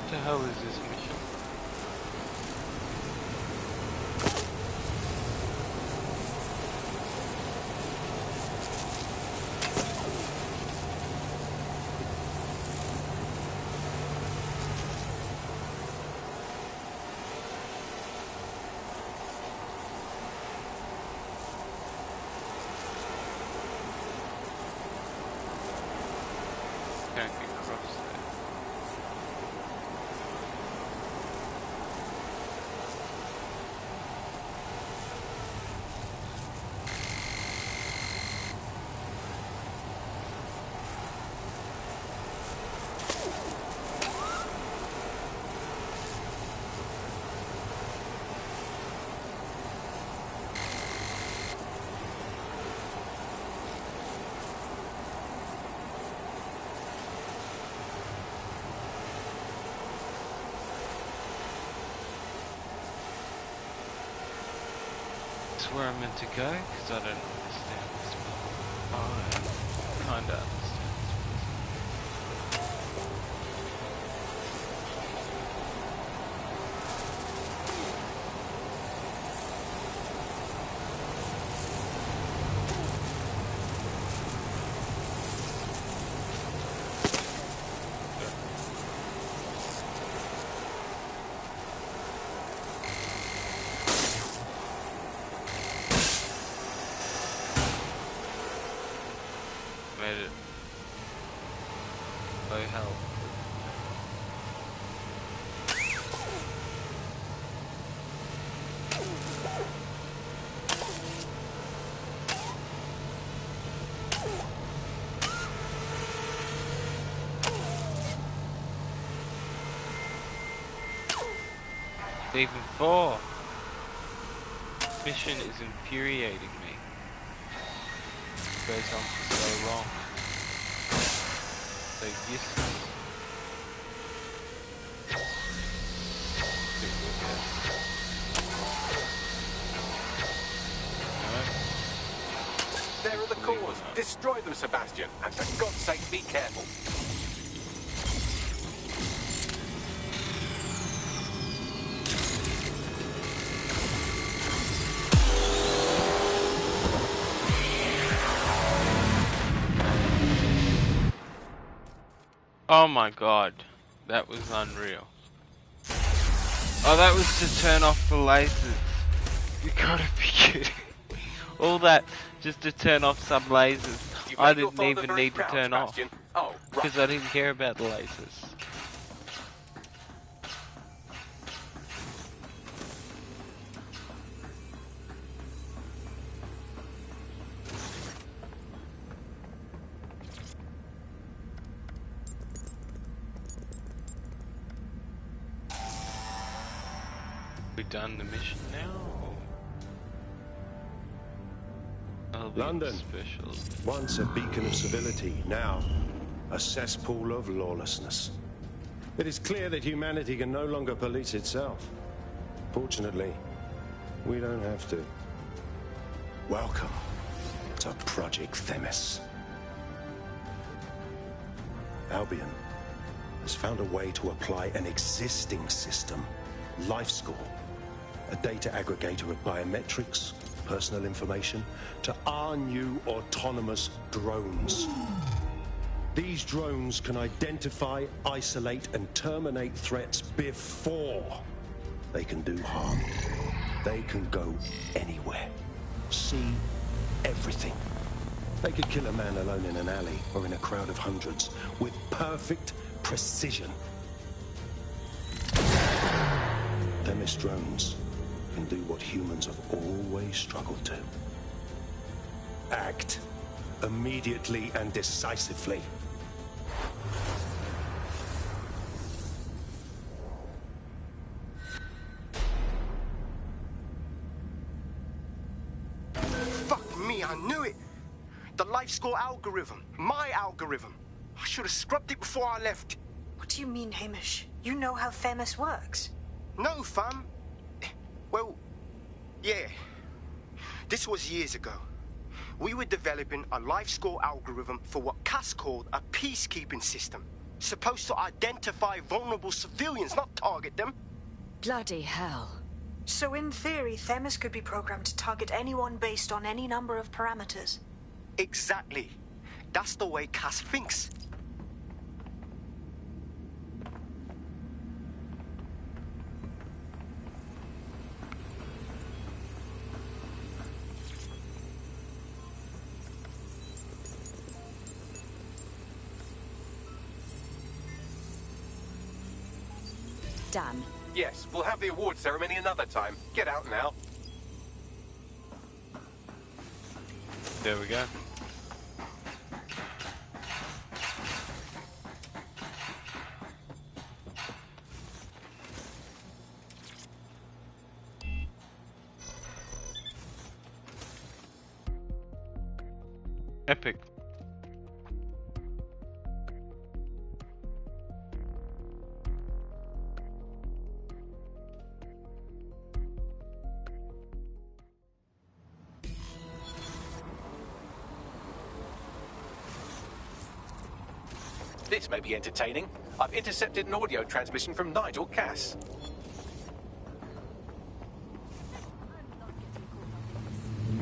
What the hell is this mission? Can't get across there. That's where I'm meant to go, because I don't understand this part. Oh, I kinda understand this. Made it. Oh hell. Even 4. Mission is infuriating me. It goes on for so long. So useless. There are the cores. Destroy them, Sebastian. And for God's sake, be careful. Oh my god, that was unreal. Oh, that was to turn off the lasers. You gotta be kidding. All that just to turn off some lasers. I didn't even need to turn off. Because I didn't care about the lasers. We done the mission now? London, once a beacon of civility, now a cesspool of lawlessness. It is clear that humanity can no longer police itself. Fortunately, we don't have to. Welcome to Project Themis. Albion has found a way to apply an existing system, LifeScore, a data aggregator of biometrics, personal information, to our new autonomous drones. These drones can identify, isolate, and terminate threats before they can do harm. They can go anywhere, see everything. They could kill a man alone in an alley or in a crowd of hundreds with perfect precision. Themis drones can do what humans have always struggled to. Act immediately and decisively. Fuck me, I knew it! The LifeScore algorithm. My algorithm. I should have scrubbed it before I left. What do you mean, Hamish? You know how Themis works. No, fam. Well, yeah. This was years ago. We were developing a LifeScore algorithm for what Cass called a peacekeeping system. Supposed to identify vulnerable civilians, not target them. Bloody hell. So in theory, Themis could be programmed to target anyone based on any number of parameters. Exactly. That's the way Cass thinks. Done. Yes, we'll have the award ceremony another time. Get out now. There we go. Epic. This may be entertaining. I've intercepted an audio transmission from Nigel Cass.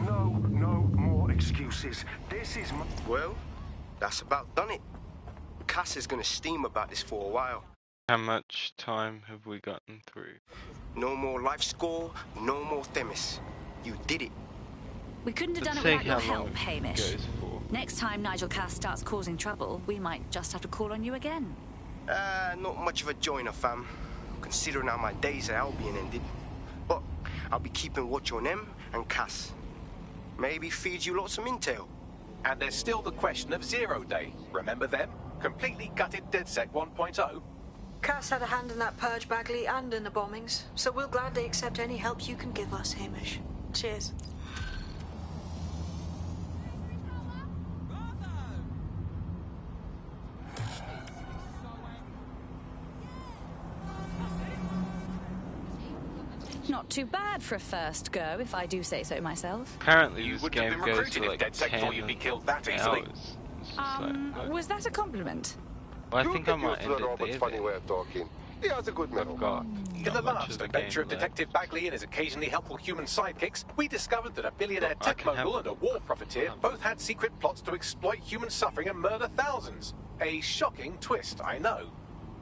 No more excuses. This is my... Well, that's about done it. Cass is gonna steam about this for a while. How much time have we gotten through? No more life score, no more Themis. You did it. We couldn't have done it without your help, Hamish. Next time Nigel Cass starts causing trouble, we might just have to call on you again. Not much of a joiner, fam. Considering how my days at Albion ended. But I'll be keeping watch on them and Cass. Maybe feed you lots of intel. And there's still the question of Zero Day. Remember them? Completely gutted DedSec 1.0. Cass had a hand in that purge, Bagley, and in the bombings, so we'll gladly accept any help you can give us, Hamish. Cheers. Not too bad for a first go, if I do say so myself. Apparently You this wouldn't have game been goes recruited for if like DedSec 10 thought you'd be killed that easily. hours. It's just like, Was that a compliment? well, I think I might end it Robert's there. funny way of talking. He has a good memory. I've got In the not much last of the adventure game of Detective Bagley and his occasionally helpful human sidekicks, we discovered that a billionaire Look, I tech can have mogul and a war profiteer both had secret plots to exploit human suffering and murder thousands. A shocking twist, I know.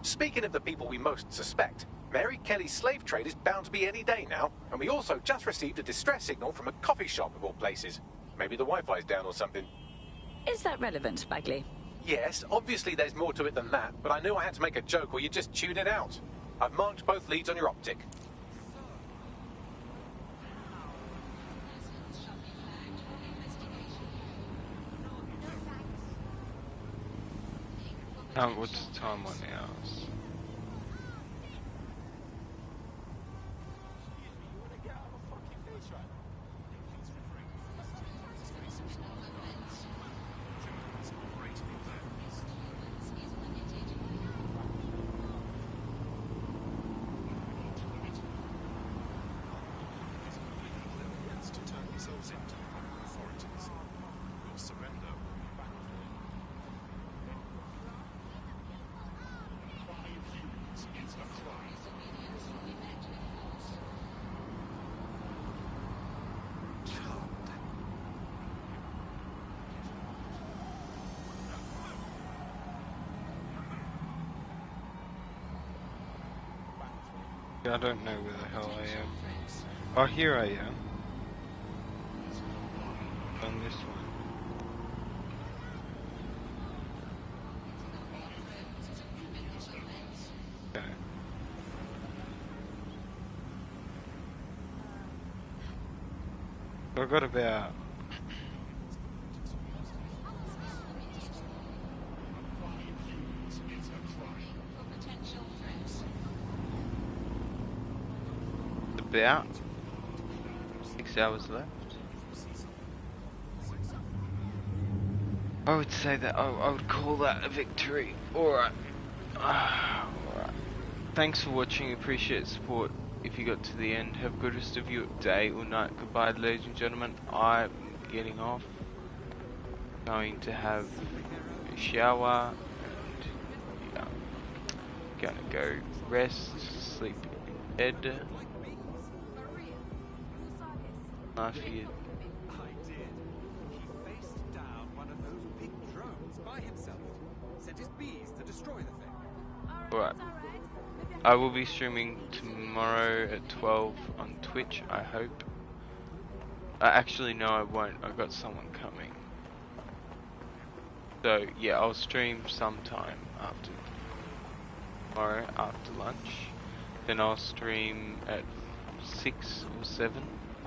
Speaking of the people we most suspect, Mary Kelly's slave trade is bound to be any day now, and we also just received a distress signal from a coffee shop of all places. Maybe the Wi-Fi's down or something. Is that relevant, Bagley? Yes, obviously there's more to it than that, but I knew I had to make a joke or you'd just tune it out. I've marked both leads on your optic. What's the time on the hours? I don't know where the hell I am. Oh, here I am. On this one. Okay. I've got about... about 6 hours left. I would say that I would call that a victory. Alright. Alright. Thanks for watching, appreciate support. If you got to the end, have a good rest of your day or night. Goodbye, ladies and gentlemen. I'm getting off. Going to have a shower and yeah. gonna go rest, sleep in bed. Life here. I did. He faced down one of those big drones by himself. Sent his bees to destroy the thing. Alright. I will be streaming tomorrow at 12 on Twitch, I hope. Actually, no, I won't. I've got someone coming. So, yeah, I'll stream sometime after tomorrow, after lunch. Then I'll stream at 6 or 7,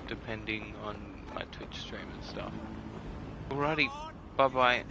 depending on my Twitch stream and stuff. Alrighty, bye-bye.